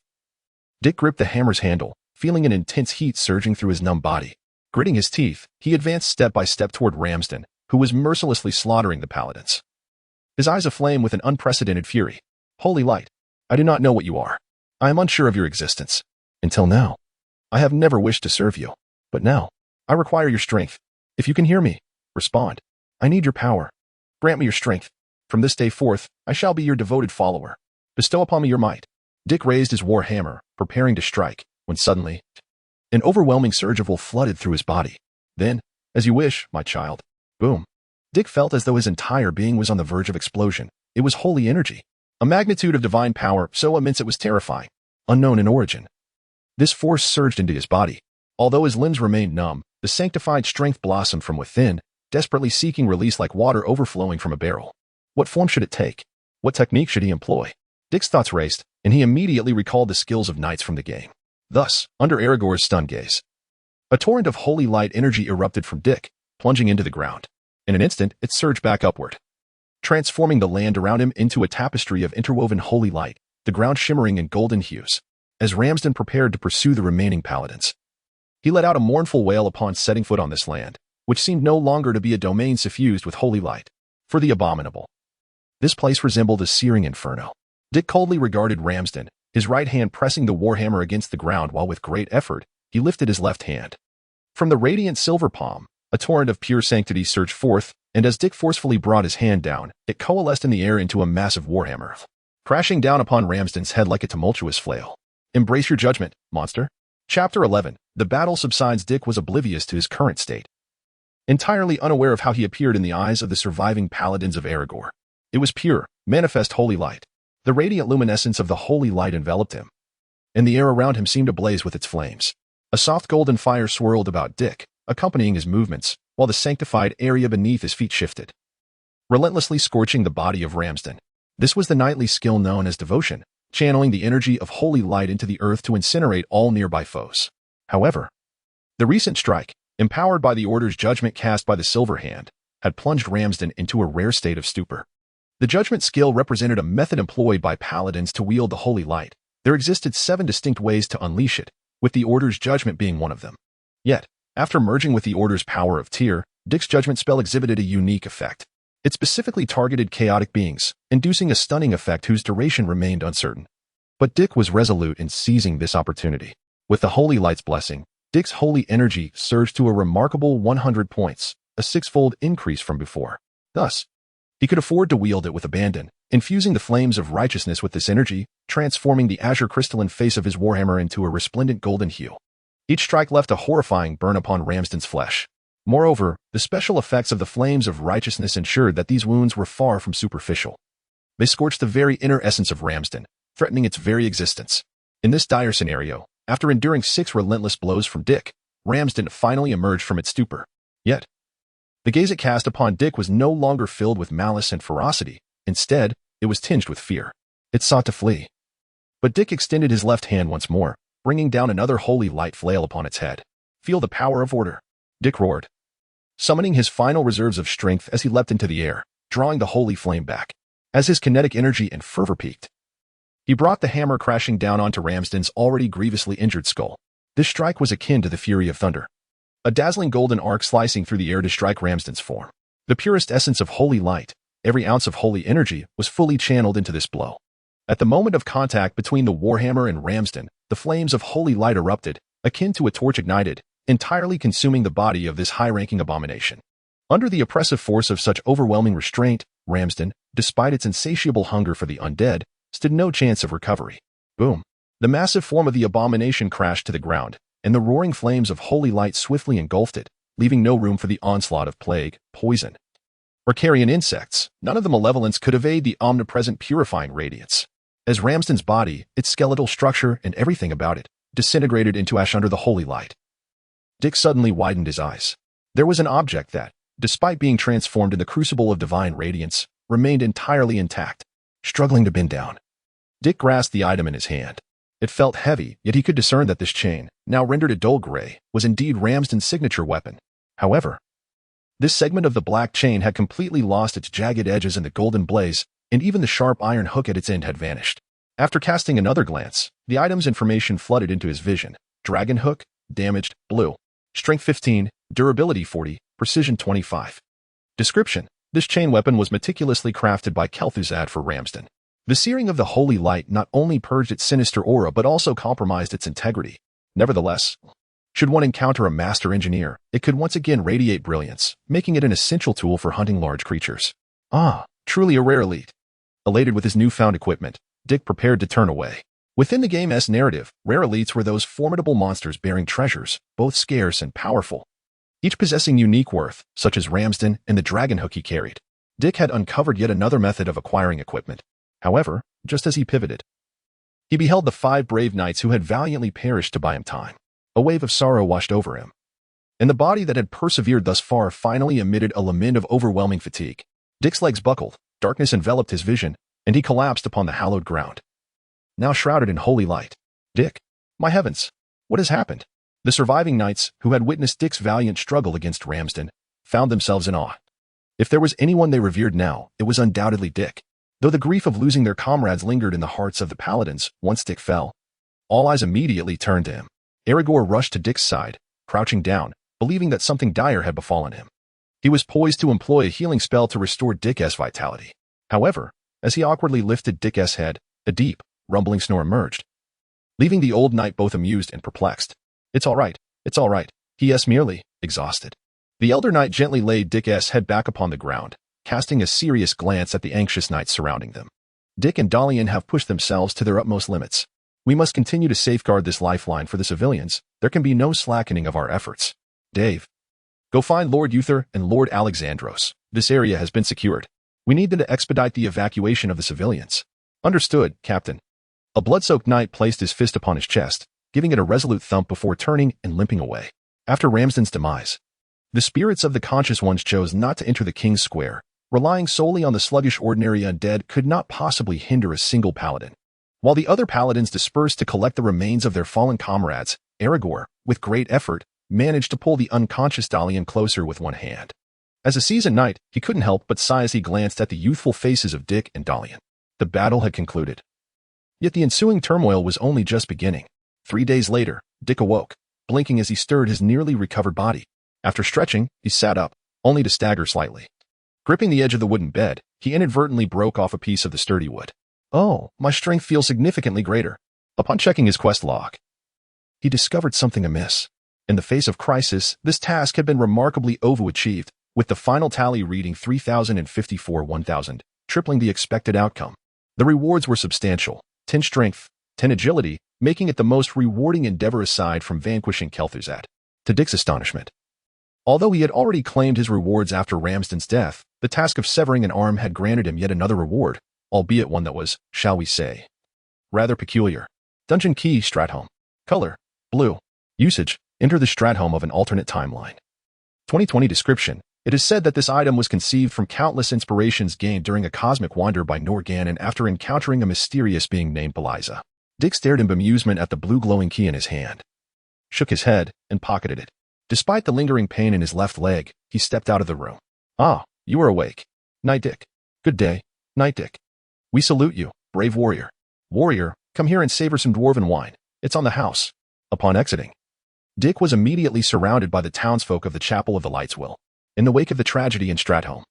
S1: Dick gripped the hammer's handle, feeling an intense heat surging through his numb body. Gritting his teeth, he advanced step by step toward Ramsden, who was mercilessly slaughtering the paladins. His eyes aflame with an unprecedented fury. Holy light, I do not know what you are. I am unsure of your existence. Until now, I have never wished to serve you. But now, I require your strength. If you can hear me, respond. I need your power. Grant me your strength. From this day forth, I shall be your devoted follower. Bestow upon me your might. Dick raised his war hammer, preparing to strike, when suddenly, an overwhelming surge of will flooded through his body. Then, as you wish, my child. Boom. Dick felt as though his entire being was on the verge of explosion. It was holy energy, a magnitude of divine power so immense it was terrifying, unknown in origin. This force surged into his body. Although his limbs remained numb, the sanctified strength blossomed from within, desperately seeking release like water overflowing from a barrel. What form should it take? What technique should he employ? Dick's thoughts raced, and he immediately recalled the skills of knights from the game. Thus, under Aragorn's stunned gaze, a torrent of holy light energy erupted from Dick, plunging into the ground. In an instant, it surged back upward, transforming the land around him into a tapestry of interwoven holy light, the ground shimmering in golden hues. As Ramsden prepared to pursue the remaining paladins, he let out a mournful wail upon setting foot on this land, which seemed no longer to be a domain suffused with holy light. For the abominable, this place resembled a searing inferno. Dick coldly regarded Ramsden, his right hand pressing the warhammer against the ground while with great effort, he lifted his left hand. From the radiant silver palm, a torrent of pure sanctity surged forth, and as Dick forcefully brought his hand down, it coalesced in the air into a massive warhammer, crashing down upon Ramsden's head like a tumultuous flail. Embrace your judgment, monster. Chapter 11. The battle subsides. Dick was oblivious to his current state, entirely unaware of how he appeared in the eyes of the surviving paladins of Aragorn. It was pure, manifest holy light. The radiant luminescence of the holy light enveloped him, and the air around him seemed ablaze with its flames. A soft golden fire swirled about Dick, accompanying his movements, while the sanctified area beneath his feet shifted, relentlessly scorching the body of Ramsden. This was the knightly skill known as devotion, channeling the energy of holy light into the earth to incinerate all nearby foes. However, the recent strike, empowered by the Order's judgment cast by the Silver Hand, had plunged Ramsden into a rare state of stupor. The judgment skill represented a method employed by paladins to wield the holy light. There existed 7 distinct ways to unleash it, with the Order's judgment being one of them. Yet, after merging with the Order's power of Tyr, Dick's judgment spell exhibited a unique effect. It specifically targeted chaotic beings, inducing a stunning effect whose duration remained uncertain. But Dick was resolute in seizing this opportunity. With the holy light's blessing, Dick's holy energy surged to a remarkable 100 points, a 6-fold increase from before. Thus, he could afford to wield it with abandon, infusing the flames of righteousness with this energy, transforming the azure crystalline face of his warhammer into a resplendent golden hue. Each strike left a horrifying burn upon Ramsden's flesh. Moreover, the special effects of the flames of righteousness ensured that these wounds were far from superficial. They scorched the very inner essence of Ramsden, threatening its very existence. In this dire scenario, after enduring 6 relentless blows from Dick, Ramsden finally emerged from its stupor. Yet, the gaze it cast upon Dick was no longer filled with malice and ferocity. Instead, it was tinged with fear. It sought to flee. But Dick extended his left hand once more, bringing down another holy light flail upon its head. Feel the power of order, Dick roared, summoning his final reserves of strength as he leapt into the air, drawing the holy flame back. As his kinetic energy and fervor peaked, he brought the hammer crashing down onto Ramsden's already grievously injured skull. This strike was akin to the fury of thunder, a dazzling golden arc slicing through the air to strike Ramsden's form. The purest essence of holy light, every ounce of holy energy, was fully channeled into this blow. At the moment of contact between the warhammer and Ramsden, the flames of holy light erupted, akin to a torch ignited, entirely consuming the body of this high-ranking abomination. Under the oppressive force of such overwhelming restraint, Ramsden, despite its insatiable hunger for the undead, stood no chance of recovery. Boom! The massive form of the abomination crashed to the ground, and the roaring flames of holy light swiftly engulfed it, leaving no room for the onslaught of plague, poison, or carrion insects. None of the malevolence could evade the omnipresent purifying radiance. As Ramsden's body, its skeletal structure, and everything about it, disintegrated into ash under the holy light, Dick suddenly widened his eyes. There was an object that, despite being transformed in the crucible of divine radiance, remained entirely intact. Struggling to bend down, Dick grasped the item in his hand. It felt heavy, yet he could discern that this chain, now rendered a dull gray, was indeed Ramsden's signature weapon. However, this segment of the black chain had completely lost its jagged edges in the golden blaze, and even the sharp iron hook at its end had vanished. After casting another glance, the item's information flooded into his vision. Dragon hook, damaged, blue. Strength 15, durability 40, precision 25. Description: this chain weapon was meticulously crafted by Kel'Thuzad for Ramsden. The searing of the holy light not only purged its sinister aura but also compromised its integrity. Nevertheless, should one encounter a master engineer, it could once again radiate brilliance, making it an essential tool for hunting large creatures. Ah, truly a rare elite. Elated with his newfound equipment, Dick prepared to turn away. Within the game's narrative, rare elites were those formidable monsters bearing treasures, both scarce and powerful, each possessing unique worth, such as Ramsden and the dragon hook he carried. Dick had uncovered yet another method of acquiring equipment. However, just as he pivoted, he beheld the 5 brave knights who had valiantly perished to buy him time. A wave of sorrow washed over him, and the body that had persevered thus far finally emitted a lament of overwhelming fatigue. Dick's legs buckled, darkness enveloped his vision, and he collapsed upon the hallowed ground, now shrouded in holy light. Dick, my heavens, what has happened? The surviving knights, who had witnessed Dick's valiant struggle against Ramsden, found themselves in awe. If there was anyone they revered now, it was undoubtedly Dick. Though the grief of losing their comrades lingered in the hearts of the paladins once Dick fell, all eyes immediately turned to him. Aragorn rushed to Dick's side, crouching down, believing that something dire had befallen him. He was poised to employ a healing spell to restore Dick's vitality. However, as he awkwardly lifted Dick's head, a deep, rumbling snore emerged, leaving the old knight both amused and perplexed. It's all right, he asked merely, exhausted. The elder knight gently laid Dick's head back upon the ground, casting a serious glance at the anxious knights surrounding them. Dick and Dalian have pushed themselves to their utmost limits. We must continue to safeguard this lifeline for the civilians. There can be no slackening of our efforts. Dave, go find Lord Uther and Lord Alexandros. This area has been secured. We need them to expedite the evacuation of the civilians. Understood, Captain. A blood-soaked knight placed his fist upon his chest, giving it a resolute thump before turning and limping away. After Ramsden's demise, the spirits of the conscious ones chose not to enter the King's Square. Relying solely on the sluggish ordinary undead could not possibly hinder a single paladin. While the other paladins dispersed to collect the remains of their fallen comrades, Aragorn, with great effort, managed to pull the unconscious Dalian closer with one hand. As a seasoned knight, he couldn't help but sigh as he glanced at the youthful faces of Dick and Dalian. The battle had concluded. Yet the ensuing turmoil was only just beginning. 3 days later, Dick awoke, blinking as he stirred his nearly recovered body. After stretching, he sat up, only to stagger slightly. Gripping the edge of the wooden bed, he inadvertently broke off a piece of the sturdy wood. Oh, my strength feels significantly greater. Upon checking his quest log, he discovered something amiss. In the face of crisis, this task had been remarkably overachieved, with the final tally reading 3,054-1,000, tripling the expected outcome. The rewards were substantial, 10 strength, 10 agility, making it the most rewarding endeavor aside from vanquishing Kel'Thuzad. To Dick's astonishment, although he had already claimed his rewards after Ramsden's death, the task of severing an arm had granted him yet another reward, albeit one that was, shall we say, rather peculiar. Dungeon key, Stratholme. Color, blue. Usage, enter the Stratholme of an alternate timeline. 2020 description. It is said that this item was conceived from countless inspirations gained during a cosmic wander by Norgannon after encountering a mysterious being named Beliza. Dick stared in bemusement at the blue glowing key in his hand, shook his head, and pocketed it. Despite the lingering pain in his left leg, he stepped out of the room. Ah, you are awake. Knight Dick. Good day, Knight Dick. We salute you, brave warrior. Warrior, come here and savor some dwarven wine. It's on the house. Upon exiting, Dick was immediately surrounded by the townsfolk of the Chapel of the Light's Will. In the wake of the tragedy in Stratholme,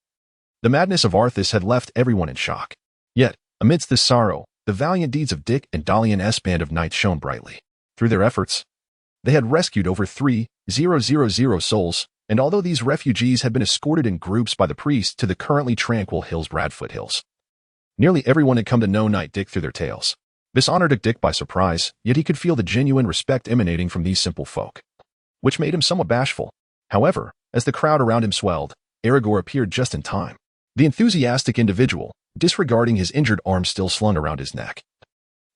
S1: the madness of Arthas had left everyone in shock. Yet, amidst this sorrow, the valiant deeds of Dick and Dalian's band of knights shone brightly. Through their efforts, they had rescued over 3,000 souls, and although these refugees had been escorted in groups by the priest to the currently tranquil Hillsbrad foothills, nearly everyone had come to know Knight Dick through their tales. This honored Dick by surprise, yet he could feel the genuine respect emanating from these simple folk, which made him somewhat bashful. However, as the crowd around him swelled, Aragorn appeared just in time. The enthusiastic individual, disregarding his injured arm still slung around his neck,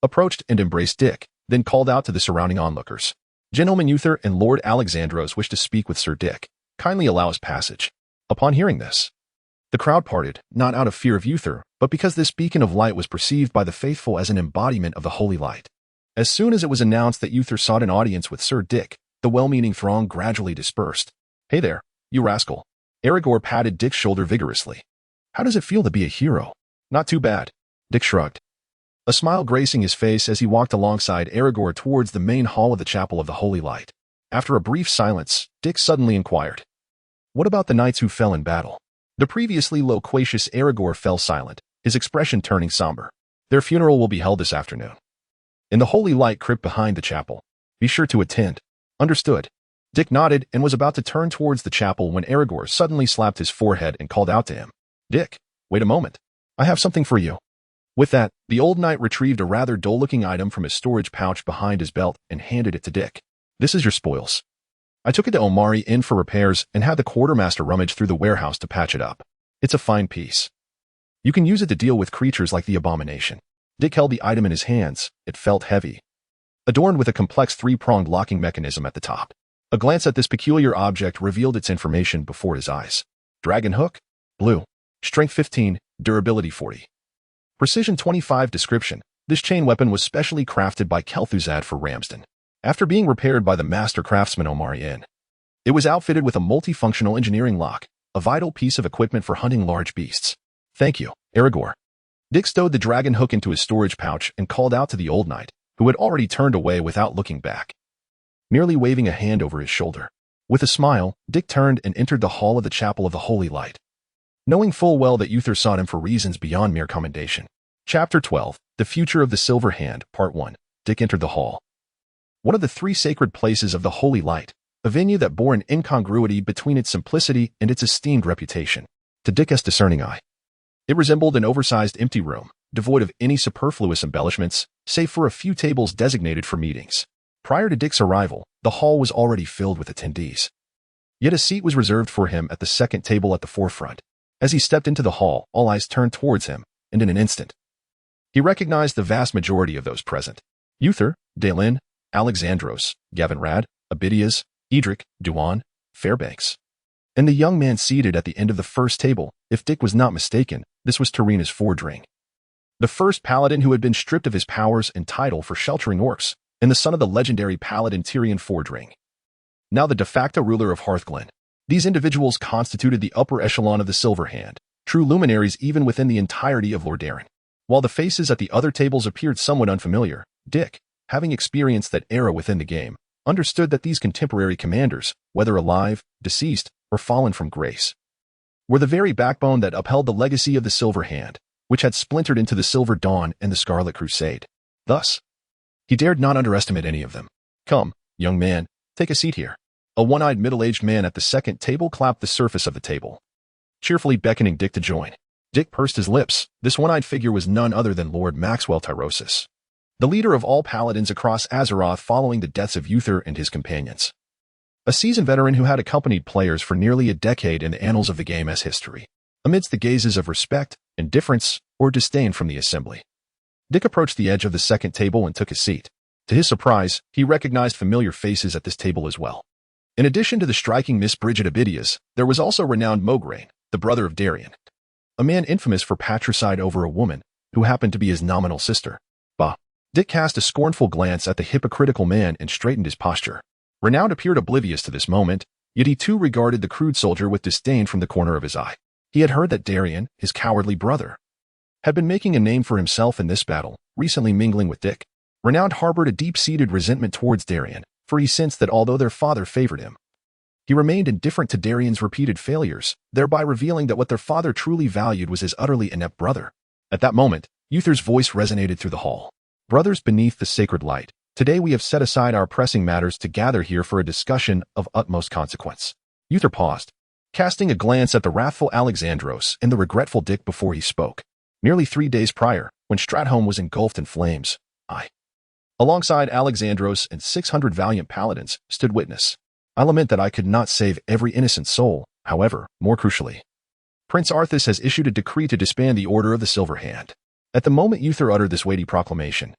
S1: approached and embraced Dick, then called out to the surrounding onlookers. Gentleman Uther and Lord Alexandros wish to speak with Sir Dick. Kindly allow us passage. Upon hearing this, the crowd parted, not out of fear of Uther, but because this beacon of light was perceived by the faithful as an embodiment of the holy light. As soon as it was announced that Uther sought an audience with Sir Dick, the well-meaning throng gradually dispersed. Hey there, you rascal. Aragorn patted Dick's shoulder vigorously. How does it feel to be a hero? Not too bad. Dick shrugged, a smile gracing his face as he walked alongside Aragorn towards the main hall of the Chapel of the Holy Light. After a brief silence, Dick suddenly inquired, what about the knights who fell in battle? The previously loquacious Aragorn fell silent, his expression turning somber. Their funeral will be held this afternoon, in the Holy Light crypt behind the chapel. Be sure to attend. Understood. Dick nodded and was about to turn towards the chapel when Aragorn suddenly slapped his forehead and called out to him. Dick, wait a moment. I have something for you. With that, the old knight retrieved a rather dull-looking item from his storage pouch behind his belt and handed it to Dick. This is your spoils. I took it to Omari Inn for repairs and had the quartermaster rummage through the warehouse to patch it up. It's a fine piece. You can use it to deal with creatures like the abomination. Dick held the item in his hands. It felt heavy, adorned with a complex three-pronged locking mechanism at the top. A glance at this peculiar object revealed its information before his eyes. Dragon hook? Blue. Strength 15, durability 40. Precision 25 description. This chain weapon was specially crafted by Kel'Thuzad for Ramsden. After being repaired by the master craftsman Omari Inn, it was outfitted with a multifunctional engineering lock, a vital piece of equipment for hunting large beasts. Thank you, Aragorn. Dick stowed the dragon hook into his storage pouch and called out to the old knight, who had already turned away without looking back, merely waving a hand over his shoulder. With a smile, Dick turned and entered the hall of the Chapel of the Holy Light, knowing full well that Uther sought him for reasons beyond mere commendation. Chapter 12, The Future of the Silver Hand, Part 1. Dick entered the hall, one of the three sacred places of the Holy Light, a venue that bore an incongruity between its simplicity and its esteemed reputation. To Dick's discerning eye, it resembled an oversized empty room, devoid of any superfluous embellishments, save for a few tables designated for meetings. Prior to Dick's arrival, the hall was already filled with attendees. Yet a seat was reserved for him at the second table at the forefront. As he stepped into the hall, all eyes turned towards him, and in an instant, he recognized the vast majority of those present. Uther, Dalen, Alexandros, Gavinrad, Abidias, Edric, Duan, Fairbanks, and the young man seated at the end of the first table. If Dick was not mistaken, this was Tarina's Fordring, the first paladin who had been stripped of his powers and title for sheltering orcs, and the son of the legendary paladin Tyrion Fordring, now the de facto ruler of Hearthglen. These individuals constituted the upper echelon of the Silver Hand, true luminaries even within the entirety of Lordaeron. While the faces at the other tables appeared somewhat unfamiliar, Dick, having experienced that era within the game, understood that these contemporary commanders, whether alive, deceased, or fallen from grace, were the very backbone that upheld the legacy of the Silver Hand, which had splintered into the Silver Dawn and the Scarlet Crusade. Thus, he dared not underestimate any of them. Come, young man, take a seat here. A one-eyed middle-aged man at the second table clapped the surface of the table, cheerfully beckoning Dick to join. Dick pursed his lips. This one-eyed figure was none other than Lord Maxwell Tyrosus, the leader of all paladins across Azeroth following the deaths of Uther and his companions. A seasoned veteran who had accompanied players for nearly a decade in the annals of the game as history. Amidst the gazes of respect, indifference, or disdain from the assembly, Dick approached the edge of the second table and took his seat. To his surprise, he recognized familiar faces at this table as well. In addition to the striking Miss Bridget Abidias, there was also renowned Mograine, the brother of Darion, a man infamous for patricide over a woman who happened to be his nominal sister. Bah! Dick cast a scornful glance at the hypocritical man and straightened his posture. Renown appeared oblivious to this moment, yet he too regarded the crude soldier with disdain from the corner of his eye. He had heard that Darion, his cowardly brother, had been making a name for himself in this battle, recently mingling with Dick. Renown harbored a deep-seated resentment towards Darion, for he sensed that although their father favored him, he remained indifferent to Darion's repeated failures, thereby revealing that what their father truly valued was his utterly inept brother. At that moment, Uther's voice resonated through the hall. Brothers beneath the sacred light, today we have set aside our pressing matters to gather here for a discussion of utmost consequence. Uther paused, casting a glance at the wrathful Alexandros and the regretful Dick before he spoke. Nearly 3 days prior, when Stratholme was engulfed in flames, I, alongside Alexandros and 600 valiant paladins, stood witness. I lament that I could not save every innocent soul. However, more crucially, Prince Arthas has issued a decree to disband the Order of the Silver Hand. At the moment Uther uttered this weighty proclamation,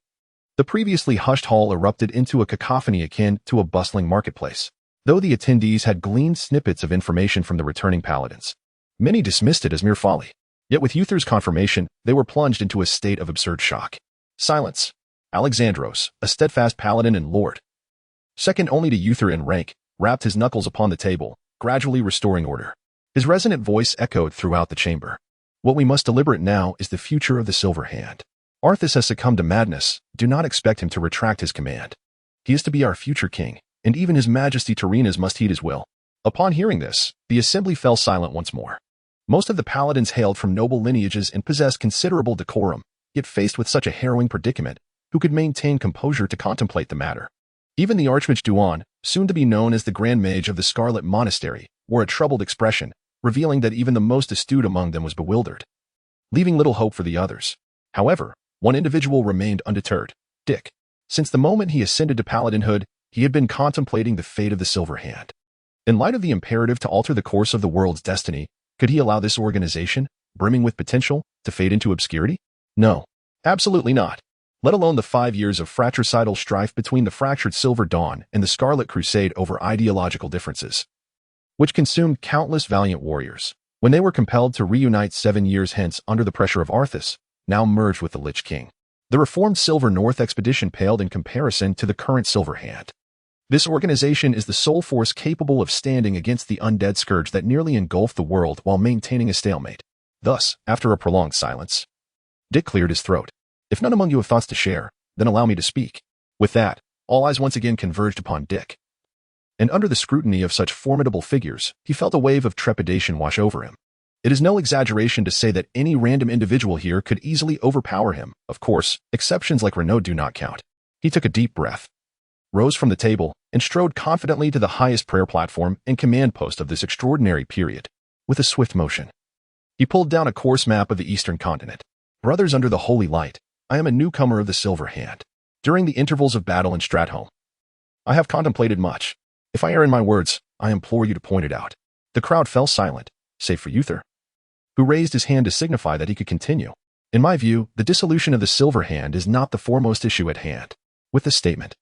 S1: the previously hushed hall erupted into a cacophony akin to a bustling marketplace. Though the attendees had gleaned snippets of information from the returning paladins, many dismissed it as mere folly. Yet with Uther's confirmation, they were plunged into a state of absurd shock. Silence. Alexandros, a steadfast paladin and lord, second only to Uther in rank, rapped his knuckles upon the table, gradually restoring order. His resonant voice echoed throughout the chamber. What we must deliberate now is the future of the Silver Hand. Arthas has succumbed to madness. Do not expect him to retract his command. He is to be our future king, and even his majesty Tyrrhena's must heed his will. Upon hearing this, the assembly fell silent once more. Most of the paladins hailed from noble lineages and possessed considerable decorum, yet faced with such a harrowing predicament, who could maintain composure to contemplate the matter? Even the Archmage Duan, soon to be known as the Grand Mage of the Scarlet Monastery, wore a troubled expression, revealing that even the most astute among them was bewildered, leaving little hope for the others. However, one individual remained undeterred, Dick. Since the moment he ascended to paladinhood, he had been contemplating the fate of the Silver Hand. In light of the imperative to alter the course of the world's destiny, could he allow this organization, brimming with potential, to fade into obscurity? No, absolutely not. Let alone the 5 years of fratricidal strife between the fractured Silver Dawn and the Scarlet Crusade over ideological differences, which consumed countless valiant warriors, when they were compelled to reunite 7 years hence under the pressure of Arthas, now merged with the Lich King. The reformed Silver North expedition paled in comparison to the current Silver Hand. This organization is the sole force capable of standing against the undead scourge that nearly engulfed the world while maintaining a stalemate. Thus, after a prolonged silence, Dick cleared his throat. If none among you have thoughts to share, then allow me to speak. With that, all eyes once again converged upon Dick. And under the scrutiny of such formidable figures, he felt a wave of trepidation wash over him. It is no exaggeration to say that any random individual here could easily overpower him. Of course, exceptions like Renaud do not count. He took a deep breath, rose from the table, and strode confidently to the highest prayer platform and command post of this extraordinary period. With a swift motion, he pulled down a coarse map of the eastern continent. Brothers under the holy light, I am a newcomer of the Silver Hand. During the intervals of battle in Stratholme, I have contemplated much. If I err in my words, I implore you to point it out. The crowd fell silent, save for Uther, who raised his hand to signify that he could continue. In my view, the dissolution of the Silver Hand is not the foremost issue at hand. With this statement,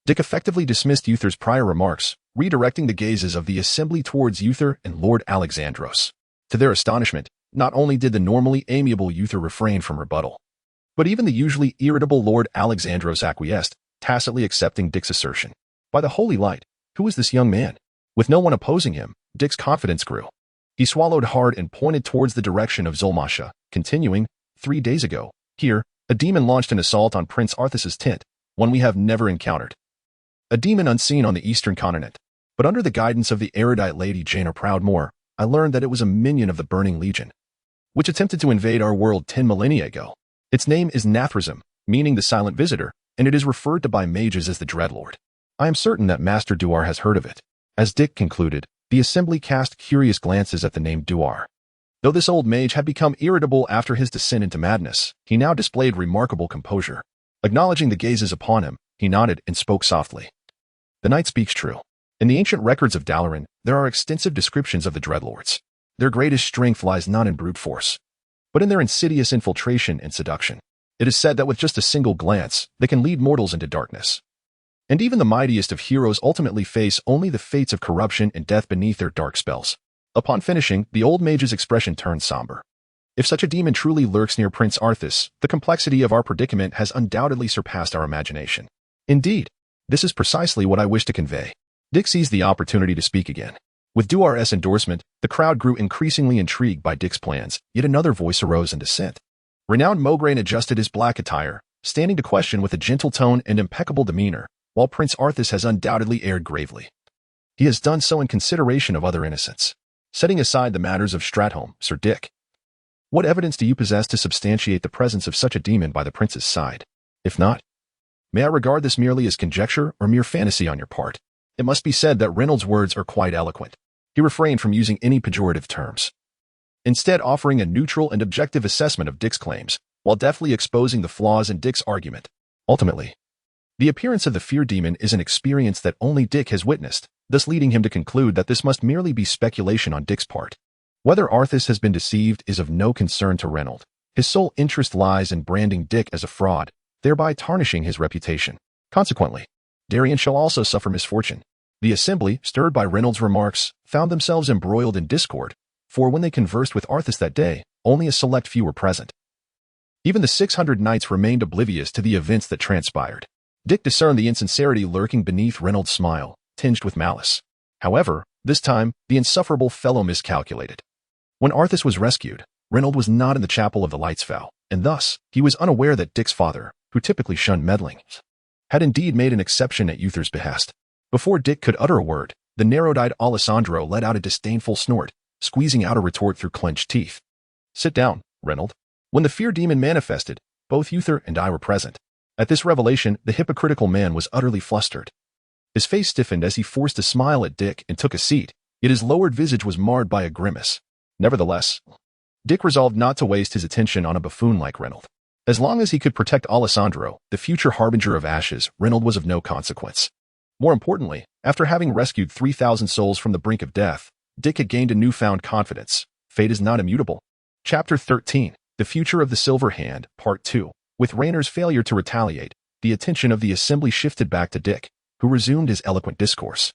S1: Dick effectively dismissed Uther's prior remarks, redirecting the gazes of the assembly towards Uther and Lord Alexandros. To their astonishment, not only did the normally amiable Uther refrain from rebuttal, but even the usually irritable Lord Alexandros acquiesced, tacitly accepting Dick's assertion. By the holy light, who is this young man? With no one opposing him, Dick's confidence grew. He swallowed hard and pointed towards the direction of Zolmasha, continuing, 3 days ago, here, a demon launched an assault on Prince Arthas's tent, one we have never encountered. A demon unseen on the eastern continent, but under the guidance of the erudite Lady Jaina Proudmoore, I learned that it was a minion of the Burning Legion, which attempted to invade our world 10 millennia ago. Its name is Nathrazim, meaning the silent visitor, and it is referred to by mages as the Dreadlord. I am certain that Master Duar has heard of it. As Dick concluded, the assembly cast curious glances at the name Duar. Though this old mage had become irritable after his descent into madness, he now displayed remarkable composure. Acknowledging the gazes upon him, he nodded and spoke softly. The knight speaks true. In the ancient records of Dalaran, there are extensive descriptions of the Dreadlords. Their greatest strength lies not in brute force, but in their insidious infiltration and seduction. It is said that with just a single glance, they can lead mortals into darkness. And even the mightiest of heroes ultimately face only the fates of corruption and death beneath their dark spells. Upon finishing, the old mage's expression turned somber. If such a demon truly lurks near Prince Arthas, the complexity of our predicament has undoubtedly surpassed our imagination. Indeed, this is precisely what I wish to convey. Dick seized the opportunity to speak again. With Duar's endorsement, the crowd grew increasingly intrigued by Dick's plans, yet another voice arose in dissent. Renowned Mograine adjusted his black attire, standing to question with a gentle tone and impeccable demeanor, while Prince Arthas has undoubtedly erred gravely. He has done so in consideration of other innocents. Setting aside the matters of Stratholme, Sir Dick, what evidence do you possess to substantiate the presence of such a demon by the prince's side? If not, may I regard this merely as conjecture or mere fantasy on your part? It must be said that Reynolds' words are quite eloquent. He refrained from using any pejorative terms, instead offering a neutral and objective assessment of Dick's claims, while deftly exposing the flaws in Dick's argument. Ultimately, the appearance of the fear demon is an experience that only Dick has witnessed, thus leading him to conclude that this must merely be speculation on Dick's part. Whether Arthas has been deceived is of no concern to Reynolds. His sole interest lies in branding Dick as a fraud, thereby tarnishing his reputation. Consequently, Darian shall also suffer misfortune. The assembly, stirred by Reynolds' remarks, found themselves embroiled in discord, for when they conversed with Arthas that day, only a select few were present. Even the 600 knights remained oblivious to the events that transpired. Dick discerned the insincerity lurking beneath Reynolds' smile, tinged with malice. However, this time, the insufferable fellow miscalculated. When Arthas was rescued, Reynolds was not in the chapel of the Lightsvow, and thus, he was unaware that Dick's father, who typically shunned meddling, had indeed made an exception at Uther's behest. Before Dick could utter a word, the narrow-eyed Alessandro let out a disdainful snort, squeezing out a retort through clenched teeth. Sit down, Reynolds. When the fear demon manifested, both Uther and I were present. At this revelation, the hypocritical man was utterly flustered. His face stiffened as he forced a smile at Dick and took a seat, yet his lowered visage was marred by a grimace. Nevertheless, Dick resolved not to waste his attention on a buffoon like Reynolds. As long as he could protect Alessandro, the future harbinger of ashes, Reynolds was of no consequence. More importantly, after having rescued 3,000 souls from the brink of death, Dick had gained a newfound confidence. Fate is not immutable. Chapter 13, The Future of the Silver Hand, Part 2. With Raynor's failure to retaliate, the attention of the assembly shifted back to Dick, who resumed his eloquent discourse.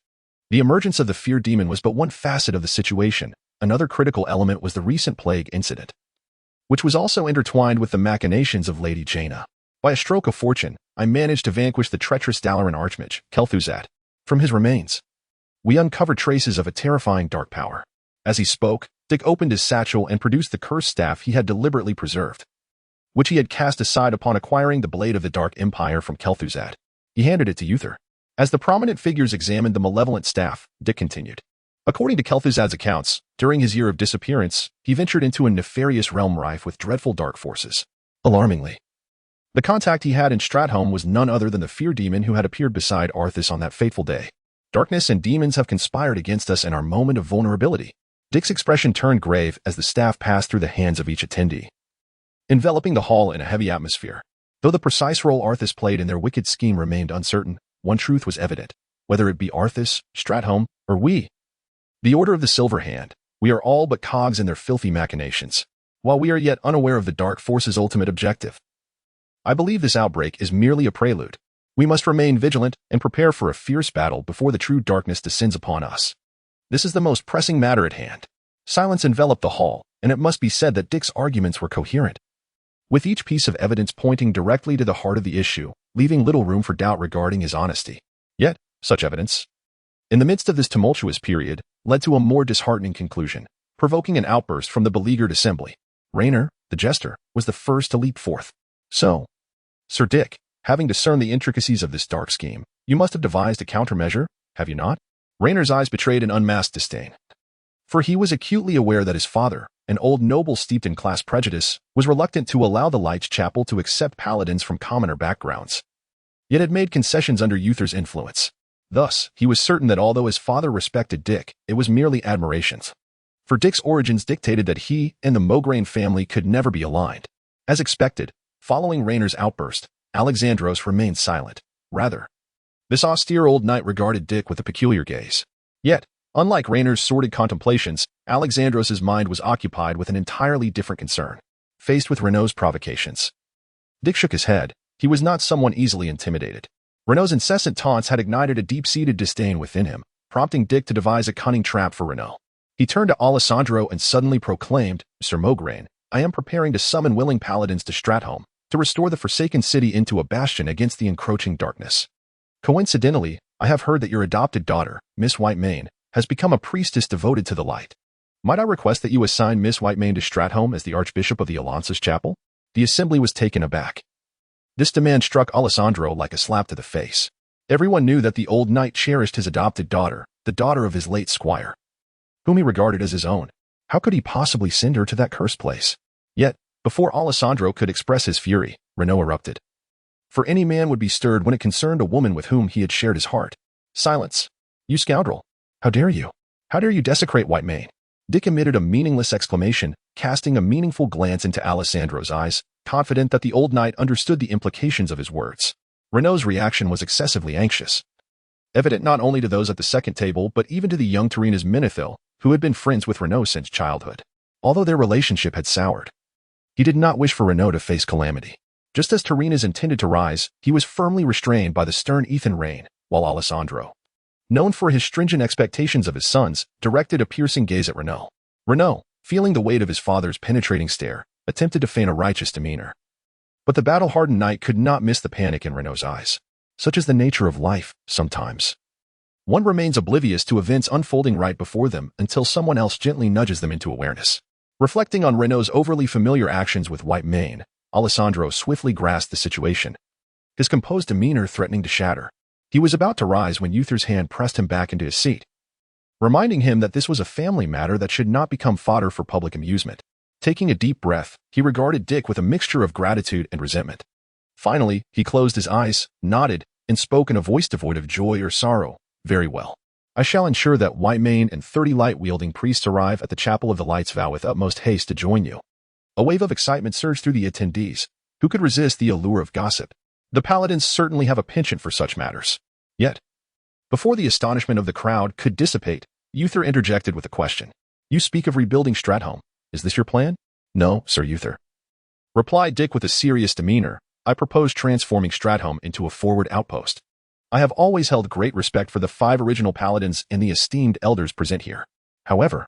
S1: The emergence of the fear demon was but one facet of the situation. Another critical element was the recent plague incident, which was also intertwined with the machinations of Lady Jaina. By a stroke of fortune, I managed to vanquish the treacherous Dalaran Archmage, Kel'Thuzad. From his remains, we uncovered traces of a terrifying dark power. As he spoke, Dick opened his satchel and produced the cursed staff he had deliberately preserved, which he had cast aside upon acquiring the Blade of the Dark Empire from Kel'Thuzad. He handed it to Uther. As the prominent figures examined the malevolent staff, Dick continued. According to Kel'Thuzad's accounts, during his year of disappearance, he ventured into a nefarious realm rife with dreadful dark forces. Alarmingly, the contact he had in Stratholme was none other than the fear demon who had appeared beside Arthas on that fateful day. Darkness and demons have conspired against us in our moment of vulnerability. Dick's expression turned grave as the staff passed through the hands of each attendee, enveloping the hall in a heavy atmosphere. Though the precise role Arthas played in their wicked scheme remained uncertain, one truth was evident. Whether it be Arthas, Stratholme, or we, the Order of the Silver Hand, we are all but cogs in their filthy machinations, while we are yet unaware of the dark force's ultimate objective. I believe this outbreak is merely a prelude. We must remain vigilant and prepare for a fierce battle before the true darkness descends upon us. This is the most pressing matter at hand. Silence enveloped the hall, and it must be said that Dick's arguments were coherent, with each piece of evidence pointing directly to the heart of the issue, leaving little room for doubt regarding his honesty. Yet, such evidence, in the midst of this tumultuous period, led to a more disheartening conclusion, provoking an outburst from the beleaguered assembly. Raynor, the jester, was the first to leap forth. So, Sir Dick, having discerned the intricacies of this dark scheme, you must have devised a countermeasure, have you not? Raynor's eyes betrayed an unmasked disdain, for he was acutely aware that his father, an old noble steeped in class prejudice, was reluctant to allow the Light's Chapel to accept paladins from commoner backgrounds, yet had made concessions under Uther's influence. Thus, he was certain that although his father respected Dick, it was merely admirations. For Dick's origins dictated that he and the Mograine family could never be aligned. As expected, following Raynor's outburst, Alexandros remained silent. Rather, this austere old knight regarded Dick with a peculiar gaze. Yet, unlike Raynor's sordid contemplations, Alexandros's mind was occupied with an entirely different concern. Faced with Renault's provocations, Dick shook his head. He was not someone easily intimidated. Renault's incessant taunts had ignited a deep-seated disdain within him, prompting Dick to devise a cunning trap for Renault. He turned to Alessandro and suddenly proclaimed, Sir Mograine, I am preparing to summon willing paladins to Stratholme, to restore the Forsaken City into a bastion against the encroaching darkness. Coincidentally, I have heard that your adopted daughter, Miss Whitemane, has become a priestess devoted to the light. Might I request that you assign Miss Whitemane to Stratholme as the Archbishop of the Alliance's chapel? The assembly was taken aback. This demand struck Alessandro like a slap to the face. Everyone knew that the old knight cherished his adopted daughter, the daughter of his late squire, whom he regarded as his own. How could he possibly send her to that cursed place? Yet, before Alessandro could express his fury, Renault erupted. For any man would be stirred when it concerned a woman with whom he had shared his heart. Silence. You scoundrel. How dare you? How dare you desecrate Whitemane? Dick emitted a meaningless exclamation, casting a meaningful glance into Alessandro's eyes, confident that the old knight understood the implications of his words. Renault's reaction was excessively anxious, evident not only to those at the second table but even to the young Tarina's Menethil, who had been friends with Renault since childhood. Although their relationship had soured, he did not wish for Renault to face calamity. Just as Tarina's intended to rise, he was firmly restrained by the stern Ethan Rain, while Alessandro, known for his stringent expectations of his sons, directed a piercing gaze at Renault. Renault, feeling the weight of his father's penetrating stare, attempted to feign a righteous demeanor. But the battle-hardened knight could not miss the panic in Renault's eyes. Such is the nature of life, sometimes. One remains oblivious to events unfolding right before them until someone else gently nudges them into awareness. Reflecting on Renault's overly familiar actions with Whitemane, Alessandro swiftly grasped the situation, his composed demeanor threatening to shatter. He was about to rise when Uther's hand pressed him back into his seat, reminding him that this was a family matter that should not become fodder for public amusement. Taking a deep breath, he regarded Dick with a mixture of gratitude and resentment. Finally, he closed his eyes, nodded, and spoke in a voice devoid of joy or sorrow. Very well. I shall ensure that Whitemane and 30 light-wielding priests arrive at the Chapel of the Light's Vow with utmost haste to join you. A wave of excitement surged through the attendees. Who could resist the allure of gossip? The paladins certainly have a penchant for such matters. Yet, before the astonishment of the crowd could dissipate, Uther interjected with a question. You speak of rebuilding Stratholme. Is this your plan? No, Sir Uther, replied Dick with a serious demeanor. I propose transforming Stratholme into a forward outpost. I have always held great respect for the 5 original paladins and the esteemed elders present here. However,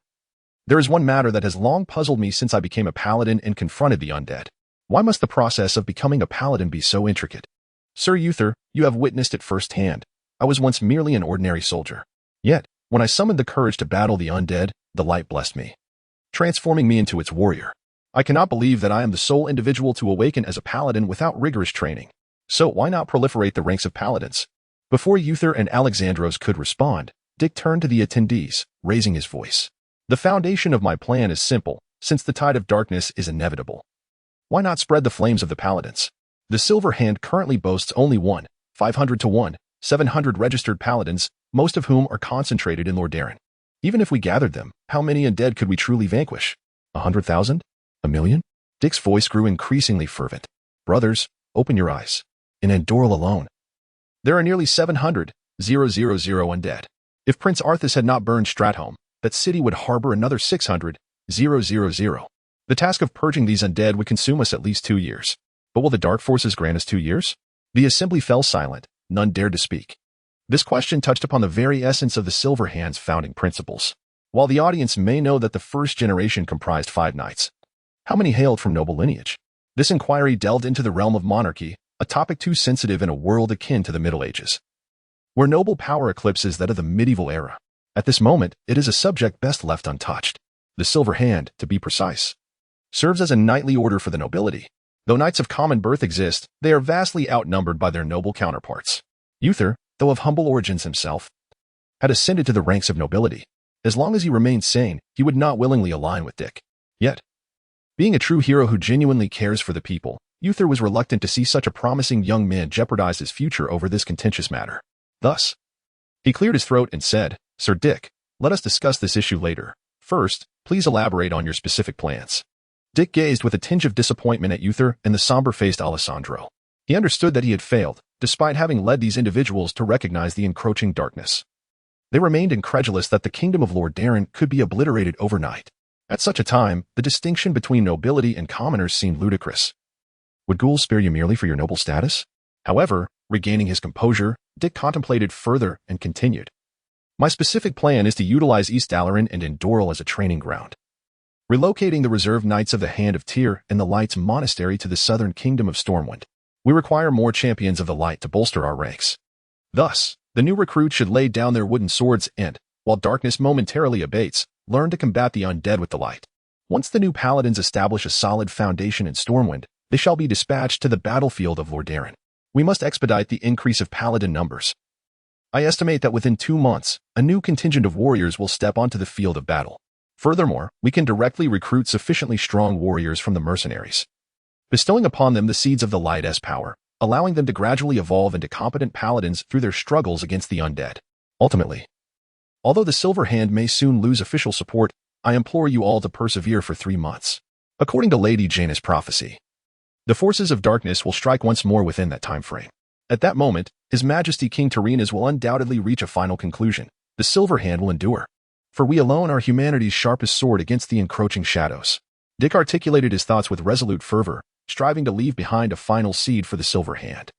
S1: there is one matter that has long puzzled me since I became a paladin and confronted the undead. Why must the process of becoming a paladin be so intricate? Sir Uther, you have witnessed it firsthand. I was once merely an ordinary soldier. Yet, when I summoned the courage to battle the undead, the light blessed me, transforming me into its warrior. I cannot believe that I am the sole individual to awaken as a paladin without rigorous training. So why not proliferate the ranks of paladins? Before Uther and Alexandros could respond, Dick turned to the attendees, raising his voice. The foundation of my plan is simple, since the tide of darkness is inevitable. Why not spread the flames of the paladins? The Silver Hand currently boasts only 500 to 700 registered paladins, most of whom are concentrated in Lordaeron. Even if we gathered them, how many undead could we truly vanquish? 100,000? 1,000,000? Dick's voice grew increasingly fervent. Brothers, open your eyes. In Andoril alone, there are nearly 700,000 undead. If Prince Arthas had not burned Stratholme, that city would harbor another 600,000. The task of purging these undead would consume us at least 2 years. But will the Dark Forces grant us 2 years? The assembly fell silent. None dared to speak. This question touched upon the very essence of the Silver Hand's founding principles. While the audience may know that the first generation comprised 5 knights, how many hailed from noble lineage? This inquiry delved into the realm of monarchy, a topic too sensitive in a world akin to the Middle Ages, where noble power eclipses that of the medieval era. At this moment, it is a subject best left untouched. The Silver Hand, to be precise, serves as a knightly order for the nobility. Though knights of common birth exist, they are vastly outnumbered by their noble counterparts. Uther, though of humble origins himself, had ascended to the ranks of nobility. As long as he remained sane, he would not willingly align with Dick. Yet, being a true hero who genuinely cares for the people, Uther was reluctant to see such a promising young man jeopardize his future over this contentious matter. Thus, he cleared his throat and said, "Sir Dick, let us discuss this issue later. First, please elaborate on your specific plans." Dick gazed with a tinge of disappointment at Uther and the somber-faced Alessandro. He understood that he had failed, despite having led these individuals to recognize the encroaching darkness. They remained incredulous that the kingdom of Lordaeron could be obliterated overnight. At such a time, the distinction between nobility and commoners seemed ludicrous. Would ghouls spare you merely for your noble status? However, regaining his composure, Dick contemplated further and continued. My specific plan is to utilize East Dalaran and Andoril as a training ground, relocating the reserve knights of the Hand of Tyr and the Light's monastery to the southern kingdom of Stormwind. We require more champions of the light to bolster our ranks. Thus, the new recruits should lay down their wooden swords and, while darkness momentarily abates, learn to combat the undead with the light. Once the new paladins establish a solid foundation in Stormwind, they shall be dispatched to the battlefield of Lordaeron. We must expedite the increase of paladin numbers. I estimate that within 2 months, a new contingent of warriors will step onto the field of battle. Furthermore, we can directly recruit sufficiently strong warriors from the mercenaries, bestowing upon them the seeds of the light as power, allowing them to gradually evolve into competent paladins through their struggles against the undead. Ultimately, although the Silver Hand may soon lose official support, I implore you all to persevere for 3 months. According to Lady Jaina's prophecy, the forces of darkness will strike once more within that time frame. At that moment, His Majesty King Tyrrhenus will undoubtedly reach a final conclusion. The Silver Hand will endure, for we alone are humanity's sharpest sword against the encroaching shadows. Dick articulated his thoughts with resolute fervor, striving to leave behind a final seed for the Silver Hand.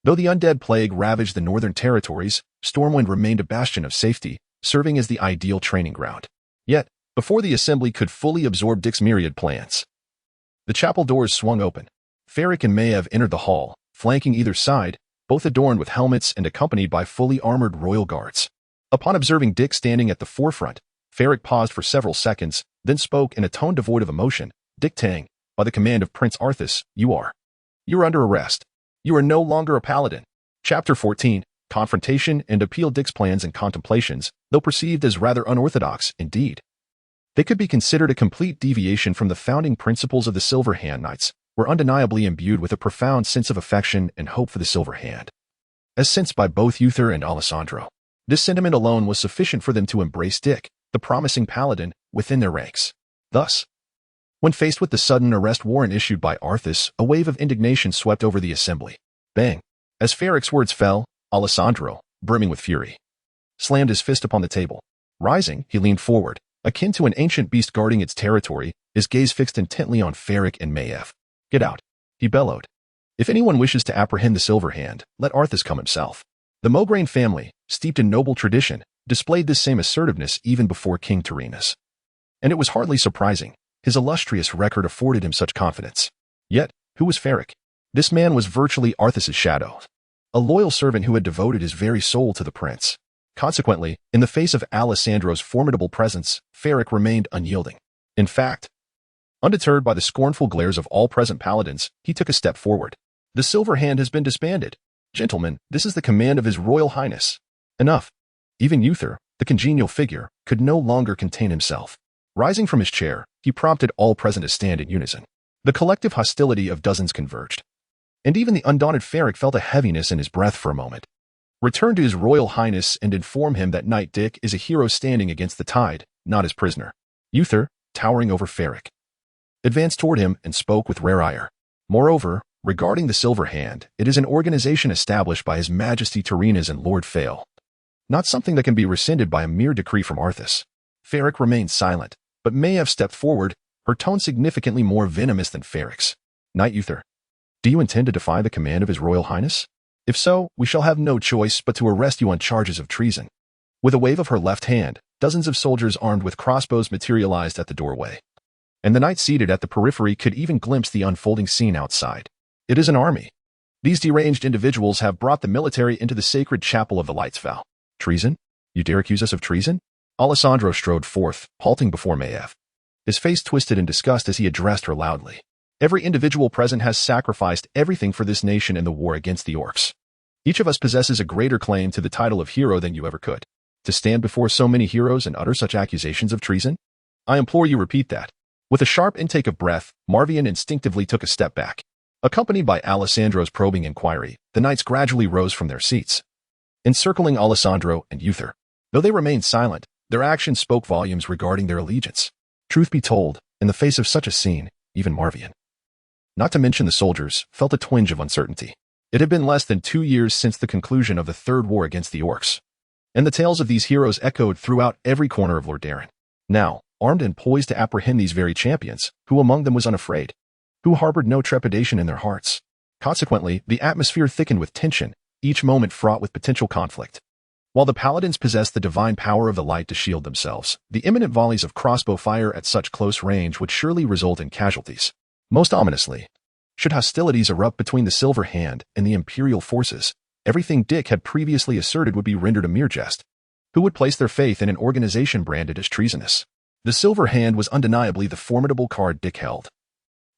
S1: Though the undead plague ravaged the northern territories, Stormwind remained a bastion of safety, serving as the ideal training ground. Yet, before the assembly could fully absorb Dick's myriad plans, the chapel doors swung open. Ferric and Maev entered the hall, flanking either side, both adorned with helmets and accompanied by fully armored royal guards. Upon observing Dick standing at the forefront, Ferric paused for several seconds, then spoke in a tone devoid of emotion. "Dick Tang, by the command of Prince Arthas, you're under arrest. You are no longer a paladin." Chapter 14, Confrontation and Appeal. Dick's plans and contemplations, though perceived as rather unorthodox, indeed, they could be considered a complete deviation from the founding principles of the Silver Hand Knights, were undeniably imbued with a profound sense of affection and hope for the Silver Hand, as sensed by both Uther and Alessandro. This sentiment alone was sufficient for them to embrace Dick, the promising paladin, within their ranks. Thus, when faced with the sudden arrest warrant issued by Arthas, a wave of indignation swept over the assembly. Bang! As Ferric's words fell, Alessandro, brimming with fury, slammed his fist upon the table. Rising, he leaned forward, akin to an ancient beast guarding its territory, his gaze fixed intently on Ferric and Maev. "Get out," he bellowed. "If anyone wishes to apprehend the Silver Hand, let Arthas come himself." The Mograine family, steeped in noble tradition, displayed this same assertiveness even before King Tyrrhenus. And it was hardly surprising. His illustrious record afforded him such confidence. Yet, who was Ferric? This man was virtually Arthas's shadow. a loyal servant who had devoted his very soul to the prince. Consequently, in the face of Alessandro's formidable presence, Ferric remained unyielding. In fact, undeterred by the scornful glares of all present paladins, he took a step forward. The Silver Hand has been disbanded. Gentlemen, this is the command of His Royal Highness. Enough. Even Uther, the congenial figure, could no longer contain himself. Rising from his chair, he prompted all present to stand in unison. The collective hostility of dozens converged. And even the undaunted Ferric felt a heaviness in his breath for a moment. Return to His Royal Highness and inform him that Knight Dick is a hero standing against the tide, not his prisoner. Uther, towering over Ferric, advanced toward him and spoke with rare ire. Moreover, regarding the Silver Hand, it is an organization established by His Majesty Tyrrhenas and Lord Fail, not something that can be rescinded by a mere decree from Arthas. Ferric remained silent, but Maiev stepped forward, her tone significantly more venomous than Ferric's. Knight Uther, do you intend to defy the command of His Royal Highness? If so, we shall have no choice but to arrest you on charges of treason. With a wave of her left hand, dozens of soldiers armed with crossbows materialized at the doorway. And the knight seated at the periphery could even glimpse the unfolding scene outside. It is an army. These deranged individuals have brought the military into the sacred chapel of the Light's Vow. Treason? You dare accuse us of treason? Alessandro strode forth, halting before Maiev. His face twisted in disgust as he addressed her loudly. Every individual present has sacrificed everything for this nation in the war against the orcs. Each of us possesses a greater claim to the title of hero than you ever could. To stand before so many heroes and utter such accusations of treason? I implore you repeat that. With a sharp intake of breath, Marvian instinctively took a step back. Accompanied by Alessandro's probing inquiry, the knights gradually rose from their seats, encircling Alessandro and Uther. Though they remained silent, their actions spoke volumes regarding their allegiance. Truth be told, in the face of such a scene, even Marvian, not to mention the soldiers, felt a twinge of uncertainty. It had been less than 2 years since the conclusion of the Third War against the orcs, and the tales of these heroes echoed throughout every corner of Lordaeron. Now, armed and poised to apprehend these very champions, who among them was unafraid? Who harbored no trepidation in their hearts? Consequently, the atmosphere thickened with tension, each moment fraught with potential conflict. While the paladins possessed the divine power of the light to shield themselves, the imminent volleys of crossbow fire at such close range would surely result in casualties. Most ominously, should hostilities erupt between the Silver Hand and the Imperial forces, everything Dick had previously asserted would be rendered a mere jest. Who would place their faith in an organization branded as treasonous? The Silver Hand was undeniably the formidable card Dick held,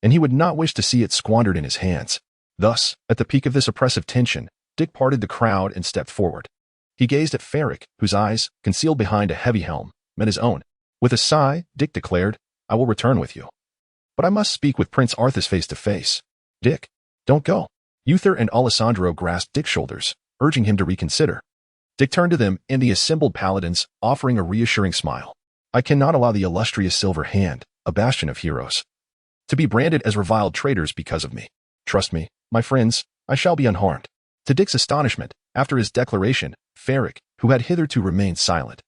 S1: and he would not wish to see it squandered in his hands. Thus, at the peak of this oppressive tension, Dick parted the crowd and stepped forward. He gazed at Ferric, whose eyes, concealed behind a heavy helm, met his own. With a sigh, Dick declared, I will return with you. But I must speak with Prince Arthas face to face. Dick, don't go. Uther and Alessandro grasped Dick's shoulders, urging him to reconsider. Dick turned to them and the assembled paladins, offering a reassuring smile. I cannot allow the illustrious Silver Hand, a bastion of heroes, to be branded as reviled traitors because of me. Trust me, my friends, I shall be unharmed. To Dick's astonishment, after his declaration, Ferric, who had hitherto remained silent,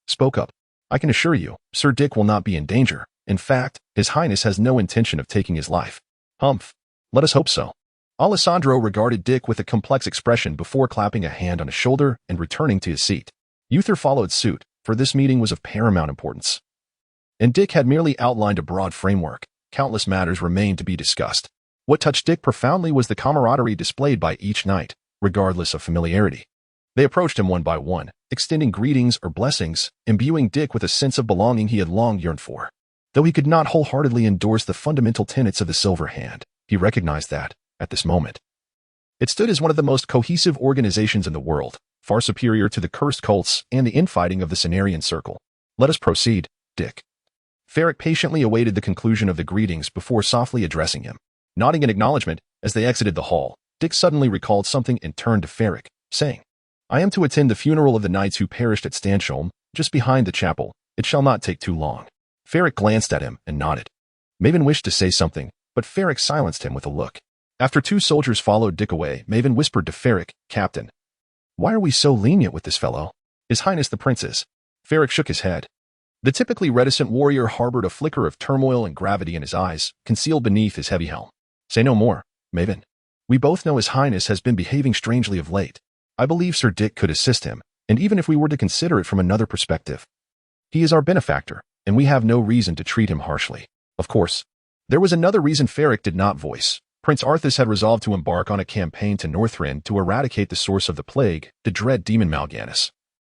S1: spoke up. I can assure you, Sir Dick will not be in danger. In fact, His Highness has no intention of taking his life. Humph. Let us hope so. Alessandro regarded Dick with a complex expression before clapping a hand on his shoulder and returning to his seat. Uther followed suit, for this meeting was of paramount importance. And Dick had merely outlined a broad framework. Countless matters remained to be discussed. What touched Dick profoundly was the camaraderie displayed by each knight, regardless of familiarity. They approached him one by one, extending greetings or blessings, imbuing Dick with a sense of belonging he had long yearned for. Though he could not wholeheartedly endorse the fundamental tenets of the Silver Hand, he recognized that, at this moment, it stood as one of the most cohesive organizations in the world, far superior to the cursed cults and the infighting of the Cenarian Circle. Let us proceed, Dick. Ferric patiently awaited the conclusion of the greetings before softly addressing him. Nodding in acknowledgement, as they exited the hall, Dick suddenly recalled something and turned to Ferric, saying, I am to attend the funeral of the knights who perished at Stanholm, just behind the chapel. It shall not take too long. Ferric glanced at him and nodded. Maven wished to say something, but Ferric silenced him with a look. After 2 soldiers followed Dick away, Maven whispered to Ferric, Captain, why are we so lenient with this fellow? His Highness the Princes. Ferric shook his head. The typically reticent warrior harbored a flicker of turmoil and gravity in his eyes, concealed beneath his heavy helm. Say no more, Maven. We both know His Highness has been behaving strangely of late. I believe Sir Dick could assist him, and even if we were to consider it from another perspective, he is our benefactor, and we have no reason to treat him harshly. Of course, there was another reason Ferric did not voice. Prince Arthas had resolved to embark on a campaign to Northrend to eradicate the source of the plague, the dread demon Mal'Ganis,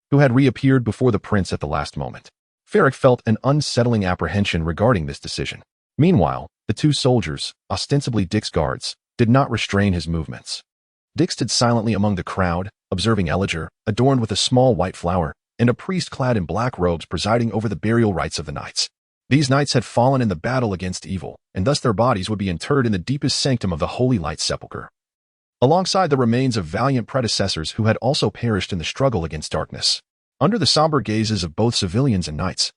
S1: who had reappeared before the prince at the last moment. Ferric felt an unsettling apprehension regarding this decision. Meanwhile, the two soldiers, ostensibly Dick's guards, did not restrain his movements. Dick stood silently among the crowd, observing Elijah, adorned with a small white flower, and a priest clad in black robes presiding over the burial rites of the knights. These knights had fallen in the battle against evil, and thus their bodies would be interred in the deepest sanctum of the Holy Light Sepulchre, alongside the remains of valiant predecessors who had also perished in the struggle against darkness. Under the somber gazes of both civilians and knights,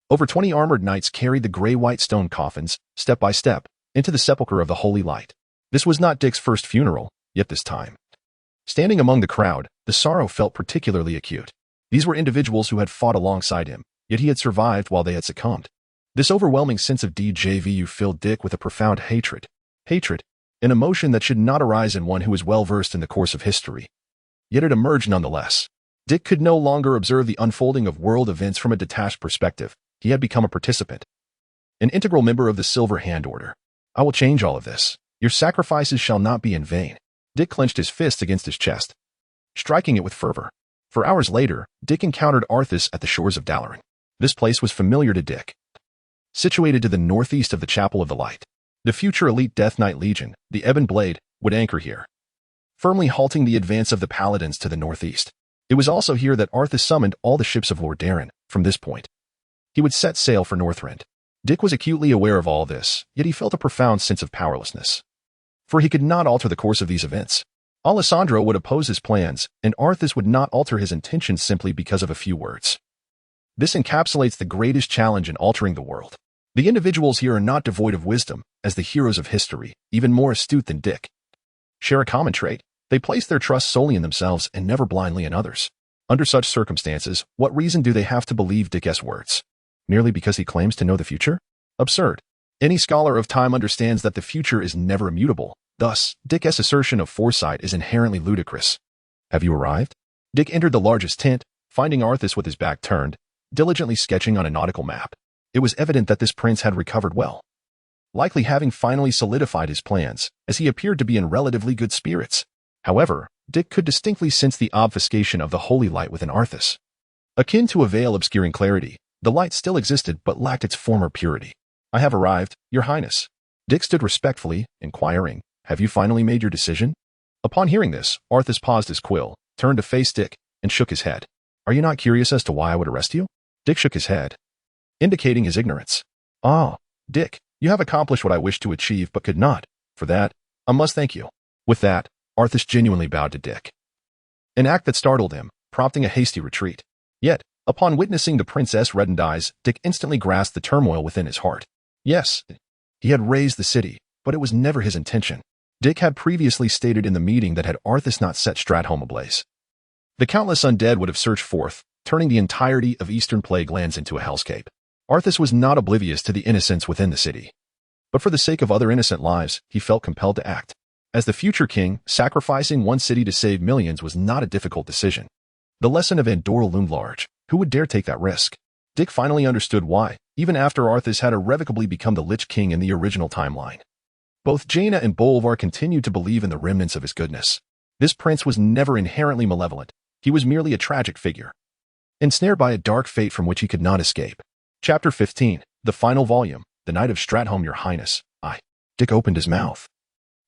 S1: over 20 armored knights carried the gray-white stone coffins, step by step, into the sepulchre of the Holy Light. This was not Dick's first funeral, yet this time, standing among the crowd, the sorrow felt particularly acute. These were individuals who had fought alongside him, yet he had survived while they had succumbed. This overwhelming sense of déjà vu filled Dick with a profound hatred. Hatred, an emotion that should not arise in one who is well-versed in the course of history. Yet it emerged nonetheless. Dick could no longer observe the unfolding of world events from a detached perspective. He had become a participant, an integral member of the Silver Hand Order. I will change all of this. Your sacrifices shall not be in vain. Dick clenched his fist against his chest, striking it with fervor. For hours later, Dick encountered Arthas at the shores of Dalaran. This place was familiar to Dick. Situated to the northeast of the Chapel of the Light, the future elite Death Knight Legion, the Ebon Blade, would anchor here, firmly halting the advance of the Paladins to the northeast. It was also here that Arthas summoned all the ships of Lord Darren. From this point, he would set sail for Northrend. Dick was acutely aware of all this, yet he felt a profound sense of powerlessness, for he could not alter the course of these events. Alessandro would oppose his plans, and Arthas would not alter his intentions simply because of a few words. This encapsulates the greatest challenge in altering the world. The individuals here are not devoid of wisdom, as the heroes of history, even more astute than Dick, share a common trait. They place their trust solely in themselves and never blindly in others. Under such circumstances, what reason do they have to believe Dick's words? Merely because he claims to know the future? Absurd. Any scholar of time understands that the future is never immutable. Thus, Dick's assertion of foresight is inherently ludicrous. Have you arrived? Dick entered the largest tent, finding Arthas with his back turned, diligently sketching on a nautical map. It was evident that this prince had recovered well, likely having finally solidified his plans, as he appeared to be in relatively good spirits. However, Dick could distinctly sense the obfuscation of the holy light within Arthas. Akin to a veil obscuring clarity, the light still existed but lacked its former purity. I have arrived, Your Highness. Dick stood respectfully, inquiring, Have you finally made your decision? Upon hearing this, Arthas paused his quill, turned to face Dick, and shook his head. Are you not curious as to why I would arrest you? Dick shook his head, indicating his ignorance. Ah, Dick, you have accomplished what I wished to achieve but could not. For that, I must thank you. With that, Arthas genuinely bowed to Dick, an act that startled him, prompting a hasty retreat. Yet, upon witnessing the princess' reddened eyes, Dick instantly grasped the turmoil within his heart. Yes, he had razed the city, but it was never his intention. Dick had previously stated in the meeting that had Arthas not set Stratholme ablaze, the countless undead would have surged forth, turning the entirety of Eastern Plague lands into a hellscape. Arthas was not oblivious to the innocents within the city, but for the sake of other innocent lives, he felt compelled to act. As the future king, sacrificing one city to save millions was not a difficult decision. The lesson of Andorra loomed large. Who would dare take that risk? Dick finally understood why, even after Arthas had irrevocably become the Lich King in the original timeline. Both Jaina and Bolvar continued to believe in the remnants of his goodness. This prince was never inherently malevolent. He was merely a tragic figure, ensnared by a dark fate from which he could not escape. Chapter 15, the final volume, The Knight of Stratholme, Your Highness. Dick opened his mouth,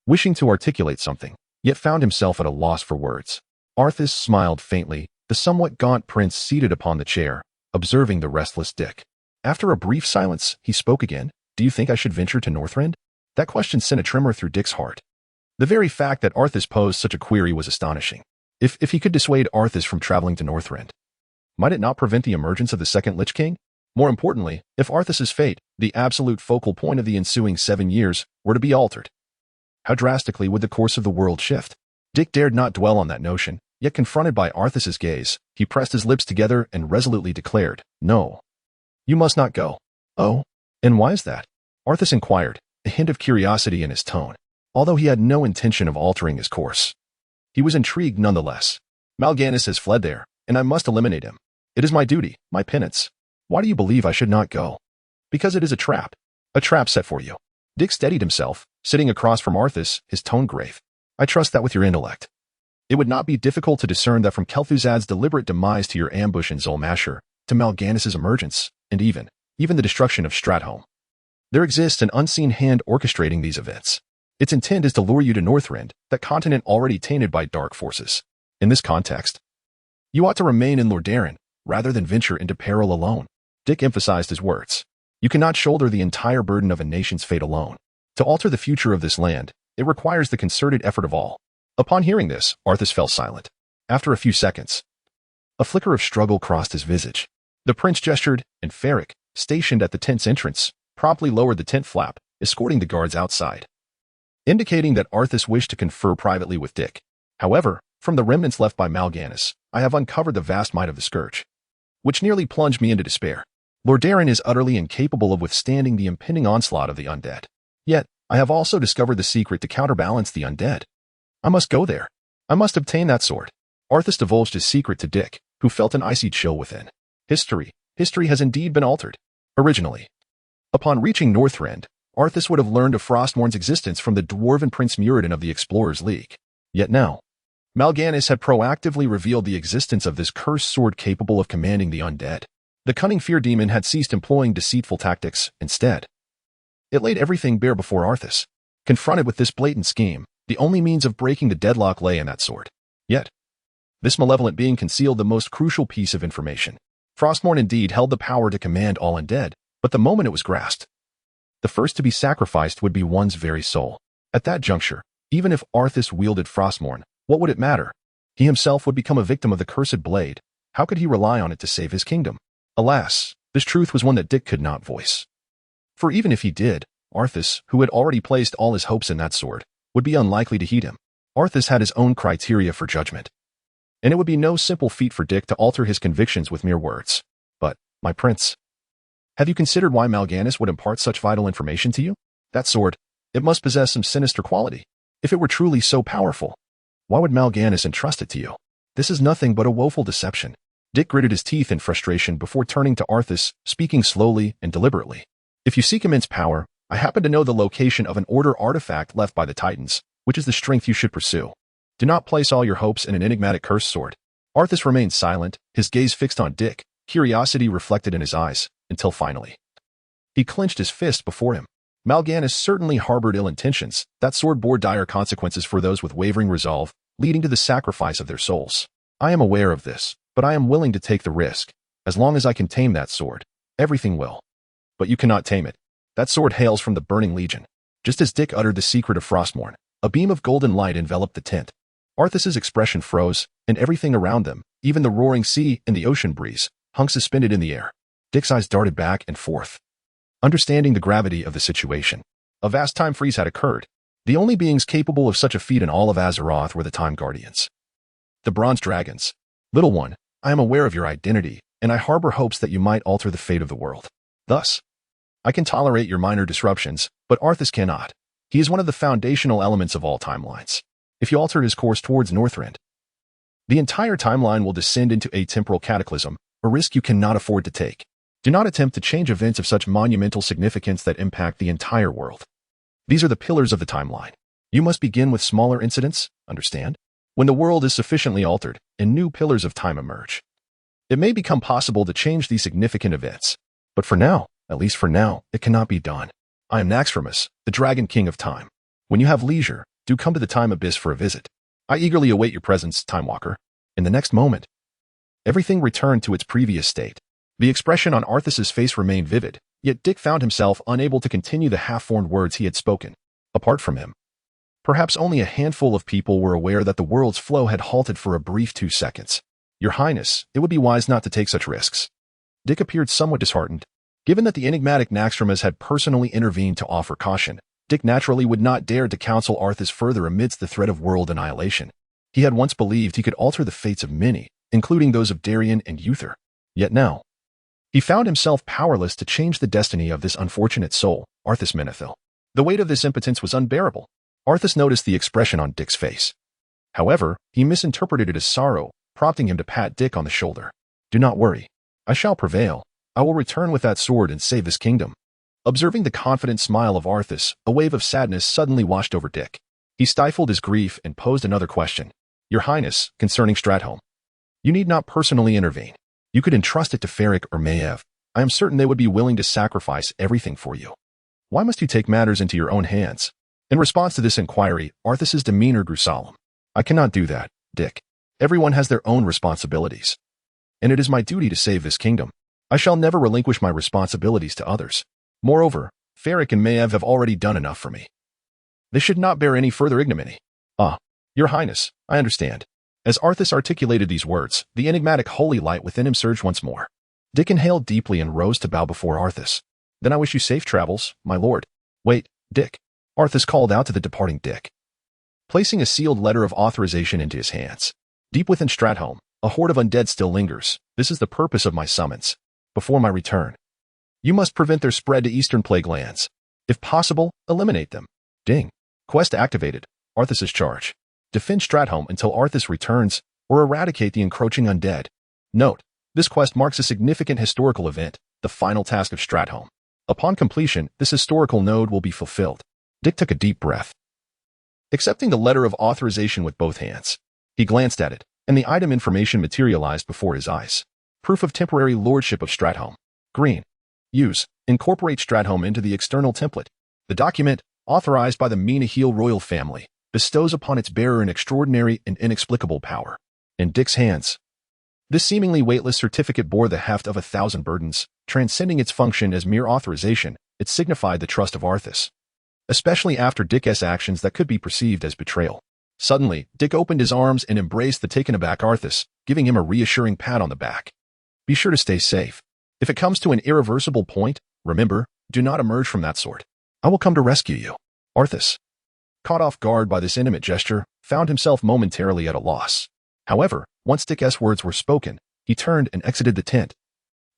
S1: wishing to articulate something, yet found himself at a loss for words. Arthas smiled faintly, the somewhat gaunt prince seated upon the chair, observing the restless Dick. After a brief silence, he spoke again. Do you think I should venture to Northrend? That question sent a tremor through Dick's heart. The very fact that Arthas posed such a query was astonishing. If he could dissuade Arthas from traveling to Northrend, might it not prevent the emergence of the second Lich King? More importantly, if Arthas's fate, the absolute focal point of the ensuing 7 years, were to be altered, how drastically would the course of the world shift? Dick dared not dwell on that notion, yet confronted by Arthas's gaze, he pressed his lips together and resolutely declared, No. You must not go. Oh? And why is that? Arthas inquired, a hint of curiosity in his tone, although he had no intention of altering his course. He was intrigued nonetheless. Mal'Ganis has fled there, and I must eliminate him. It is my duty, my penance. Why do you believe I should not go? Because it is a trap set for you. Dick steadied himself, sitting across from Arthas, his tone grave. I trust that with your intellect. It would not be difficult to discern that from Kel'Thuzad's deliberate demise to your ambush in Zulmasher, to Mal'Ganis' emergence, and even the destruction of Stratholme. There exists an unseen hand orchestrating these events. Its intent is to lure you to Northrend, that continent already tainted by dark forces. In this context, you ought to remain in Lordaeron, rather than venture into peril alone. Dick emphasized his words. You cannot shoulder the entire burden of a nation's fate alone. To alter the future of this land, it requires the concerted effort of all. Upon hearing this, Arthas fell silent. After a few seconds, a flicker of struggle crossed his visage. The prince gestured, and Ferric, stationed at the tent's entrance, promptly lowered the tent flap, escorting the guards outside, indicating that Arthas wished to confer privately with Dick. However, from the remnants left by Mal'Ganis, I have uncovered the vast might of the Scourge, which nearly plunged me into despair. Lordaeron is utterly incapable of withstanding the impending onslaught of the undead. Yet, I have also discovered the secret to counterbalance the undead. I must go there. I must obtain that sword. Arthas divulged his secret to Dick, who felt an icy chill within. History has indeed been altered. Originally, upon reaching Northrend, Arthas would have learned of Frostmourn's existence from the dwarven Prince Muradin of the Explorers League. Yet now, Mal'Ganis had proactively revealed the existence of this cursed sword capable of commanding the undead. The cunning fear demon had ceased employing deceitful tactics. Instead, it laid everything bare before Arthas. Confronted with this blatant scheme, the only means of breaking the deadlock lay in that sword. Yet, this malevolent being concealed the most crucial piece of information. Frostmourne indeed held the power to command all undead, but the moment it was grasped, the first to be sacrificed would be one's very soul. At that juncture, even if Arthas wielded Frostmourne, what would it matter? He himself would become a victim of the cursed blade. How could he rely on it to save his kingdom? Alas, this truth was one that Dick could not voice. For even if he did, Arthas, who had already placed all his hopes in that sword, would be unlikely to heed him. Arthas had his own criteria for judgment, and it would be no simple feat for Dick to alter his convictions with mere words. But, my prince, have you considered why Mal'Ganis would impart such vital information to you? That sword, it must possess some sinister quality. If it were truly so powerful, why would Mal'Ganis entrust it to you? This is nothing but a woeful deception. Dick gritted his teeth in frustration before turning to Arthas, speaking slowly and deliberately. If you seek immense power, I happen to know the location of an Order artifact left by the Titans, which is the strength you should pursue. Do not place all your hopes in an enigmatic cursed sword. Arthas remained silent, his gaze fixed on Dick, curiosity reflected in his eyes, until finally, he clenched his fist before him. Mal'Ganis certainly harbored ill intentions. That sword bore dire consequences for those with wavering resolve, leading to the sacrifice of their souls. I am aware of this, but I am willing to take the risk. As long as I can tame that sword, everything will. But you cannot tame it. That sword hails from the Burning Legion. Just as Dick uttered the secret of Frostmourne, a beam of golden light enveloped the tent. Arthas's expression froze, and everything around them, even the roaring sea and the ocean breeze, hung suspended in the air. Dick's eyes darted back and forth, understanding the gravity of the situation. A vast time freeze had occurred. The only beings capable of such a feat in all of Azeroth were the Time Guardians, the Bronze Dragons. Little one, I am aware of your identity, and I harbor hopes that you might alter the fate of the world. Thus, I can tolerate your minor disruptions, but Arthas cannot. He is one of the foundational elements of all timelines. If you alter his course towards Northrend, the entire timeline will descend into a temporal cataclysm, a risk you cannot afford to take. Do not attempt to change events of such monumental significance that impact the entire world. These are the pillars of the timeline. You must begin with smaller incidents, understand? When the world is sufficiently altered and new pillars of time emerge, it may become possible to change these significant events. But for now, at least for now, it cannot be done. I am Naxxramas, the Dragon King of Time. When you have leisure, do come to the Time Abyss for a visit. I eagerly await your presence, Time Walker. In the next moment, everything returned to its previous state. The expression on Arthas's face remained vivid, yet Dick found himself unable to continue the half-formed words he had spoken. Apart from him, perhaps only a handful of people were aware that the world's flow had halted for a brief 2 seconds. Your Highness, it would be wise not to take such risks. Dick appeared somewhat disheartened. Given that the enigmatic Naxxramas had personally intervened to offer caution, Dick naturally would not dare to counsel Arthas further amidst the threat of world annihilation. He had once believed he could alter the fates of many, including those of Darien and Uther. Yet now, he found himself powerless to change the destiny of this unfortunate soul, Arthas Menethil. The weight of this impotence was unbearable. Arthas noticed the expression on Dick's face. However, he misinterpreted it as sorrow, prompting him to pat Dick on the shoulder. Do not worry. I shall prevail. I will return with that sword and save this kingdom. Observing the confident smile of Arthas, a wave of sadness suddenly washed over Dick. He stifled his grief and posed another question. Your Highness, concerning Stratholme. You need not personally intervene. You could entrust it to Ferric or Maiev. I am certain they would be willing to sacrifice everything for you. Why must you take matters into your own hands? In response to this inquiry, Arthas's demeanor grew solemn. I cannot do that, Dick. Everyone has their own responsibilities. And it is my duty to save this kingdom. I shall never relinquish my responsibilities to others. Moreover, Ferric and Maiev have already done enough for me. They should not bear any further ignominy. Ah, Your Highness, I understand. As Arthas articulated these words, the enigmatic holy light within him surged once more. Dick inhaled deeply and rose to bow before Arthas. Then I wish you safe travels, my lord. Wait, Dick. Arthas called out to the departing Dick, placing a sealed letter of authorization into his hands. Deep within Stratholme, a horde of undead still lingers. This is the purpose of my summons. Before my return, you must prevent their spread to eastern plague lands. If possible, eliminate them. Ding. Quest activated. Arthas's charge. Defend Stratholme until Arthas returns, or eradicate the encroaching undead. Note, this quest marks a significant historical event, the final task of Stratholme. Upon completion, this historical node will be fulfilled. Dick took a deep breath, accepting the letter of authorization with both hands. He glanced at it, and the item information materialized before his eyes. Proof of temporary lordship of Stratholme. Green. Use. Incorporate Stratholme into the external template. The document, authorized by the Menahil royal family, bestows upon its bearer an extraordinary and inexplicable power. In Dick's hands, this seemingly weightless certificate bore the heft of 1,000 burdens, transcending its function as mere authorization. It signified the trust of Arthas, especially after Dick's actions that could be perceived as betrayal. Suddenly, Dick opened his arms and embraced the taken-aback Arthas, giving him a reassuring pat on the back. Be sure to stay safe. If it comes to an irreversible point, remember, do not emerge from that sort. I will come to rescue you. Arthas, caught off guard by this intimate gesture, found himself momentarily at a loss. However, once Dick's words were spoken, he turned and exited the tent,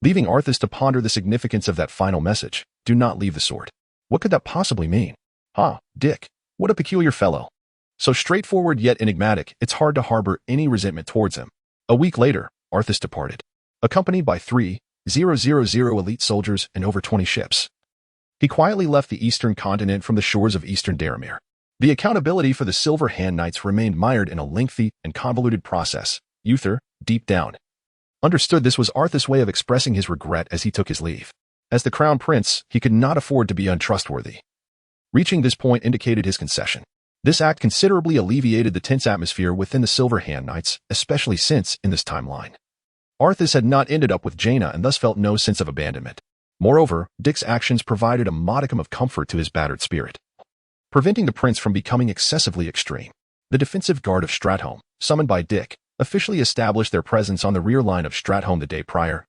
S1: leaving Arthas to ponder the significance of that final message. Do not leave the sword. What could that possibly mean? Dick, what a peculiar fellow. So straightforward yet enigmatic, it's hard to harbor any resentment towards him. A week later, Arthas departed, accompanied by 3,000 elite soldiers and over 20 ships. He quietly left the eastern continent from the shores of eastern Daramir. The accountability for the Silver Hand Knights remained mired in a lengthy and convoluted process. Uther, deep down, understood this was Arthas' way of expressing his regret as he took his leave. As the crown prince, he could not afford to be untrustworthy. Reaching this point indicated his concession. This act considerably alleviated the tense atmosphere within the Silver Hand Knights, especially since, in this timeline, Arthas had not ended up with Jaina and thus felt no sense of abandonment. Moreover, Dick's actions provided a modicum of comfort to his battered spirit, preventing the prince from becoming excessively extreme. The defensive guard of Stratholme, summoned by Dick, officially established their presence on the rear line of Stratholme the day prior,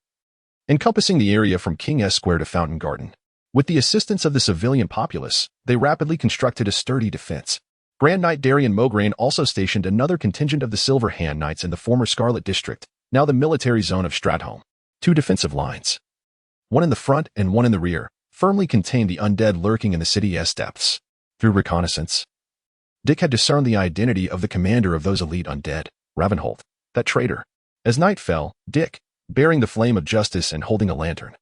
S1: encompassing the area from King Square to Fountain Garden. With the assistance of the civilian populace, they rapidly constructed a sturdy defense. Grand Knight Darian Mograine also stationed another contingent of the Silver Hand Knights in the former Scarlet District, now the military zone of Stratholme. 2 defensive lines, one in the front and one in the rear, firmly contained the undead lurking in the city's depths. Through reconnaissance, Dick had discerned the identity of the commander of those elite undead, Ravenholt, that traitor. As night fell, Dick, bearing the flame of justice and holding a lantern,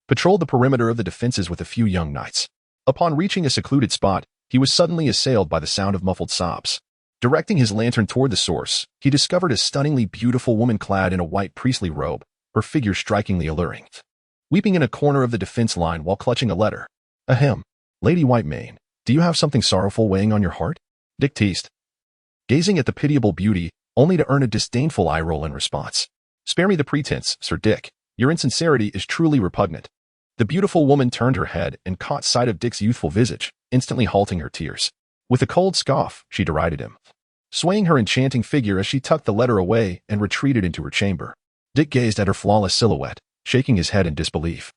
S1: patrolled the perimeter of the defenses with a few young knights. Upon reaching a secluded spot, he was suddenly assailed by the sound of muffled sobs. Directing his lantern toward the source, he discovered a stunningly beautiful woman clad in a white priestly robe, her figure strikingly alluring, weeping in a corner of the defense line while clutching a letter. Ahem, Lady Whitemane, do you have something sorrowful weighing on your heart? Dick teased, gazing at the pitiable beauty, only to earn a disdainful eye roll in response. Spare me the pretense, Sir Dick. Your insincerity is truly repugnant. The beautiful woman turned her head and caught sight of Dick's youthful visage, instantly halting her tears. With a cold scoff, she derided him, swaying her enchanting figure as she tucked the letter away and retreated into her chamber. Dick gazed at her flawless silhouette, shaking his head in disbelief.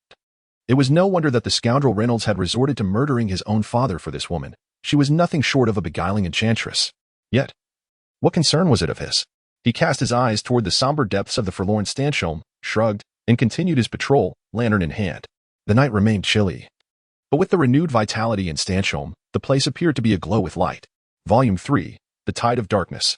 S1: It was no wonder that the scoundrel Reynolds had resorted to murdering his own father for this woman. She was nothing short of a beguiling enchantress. Yet, what concern was it of his? He cast his eyes toward the somber depths of the forlorn Stanchholm, shrugged, and continued his patrol, lantern in hand. The night remained chilly, but with the renewed vitality in Stanchholm, the place appeared to be aglow with light. Volume 3, The Tide of Darkness.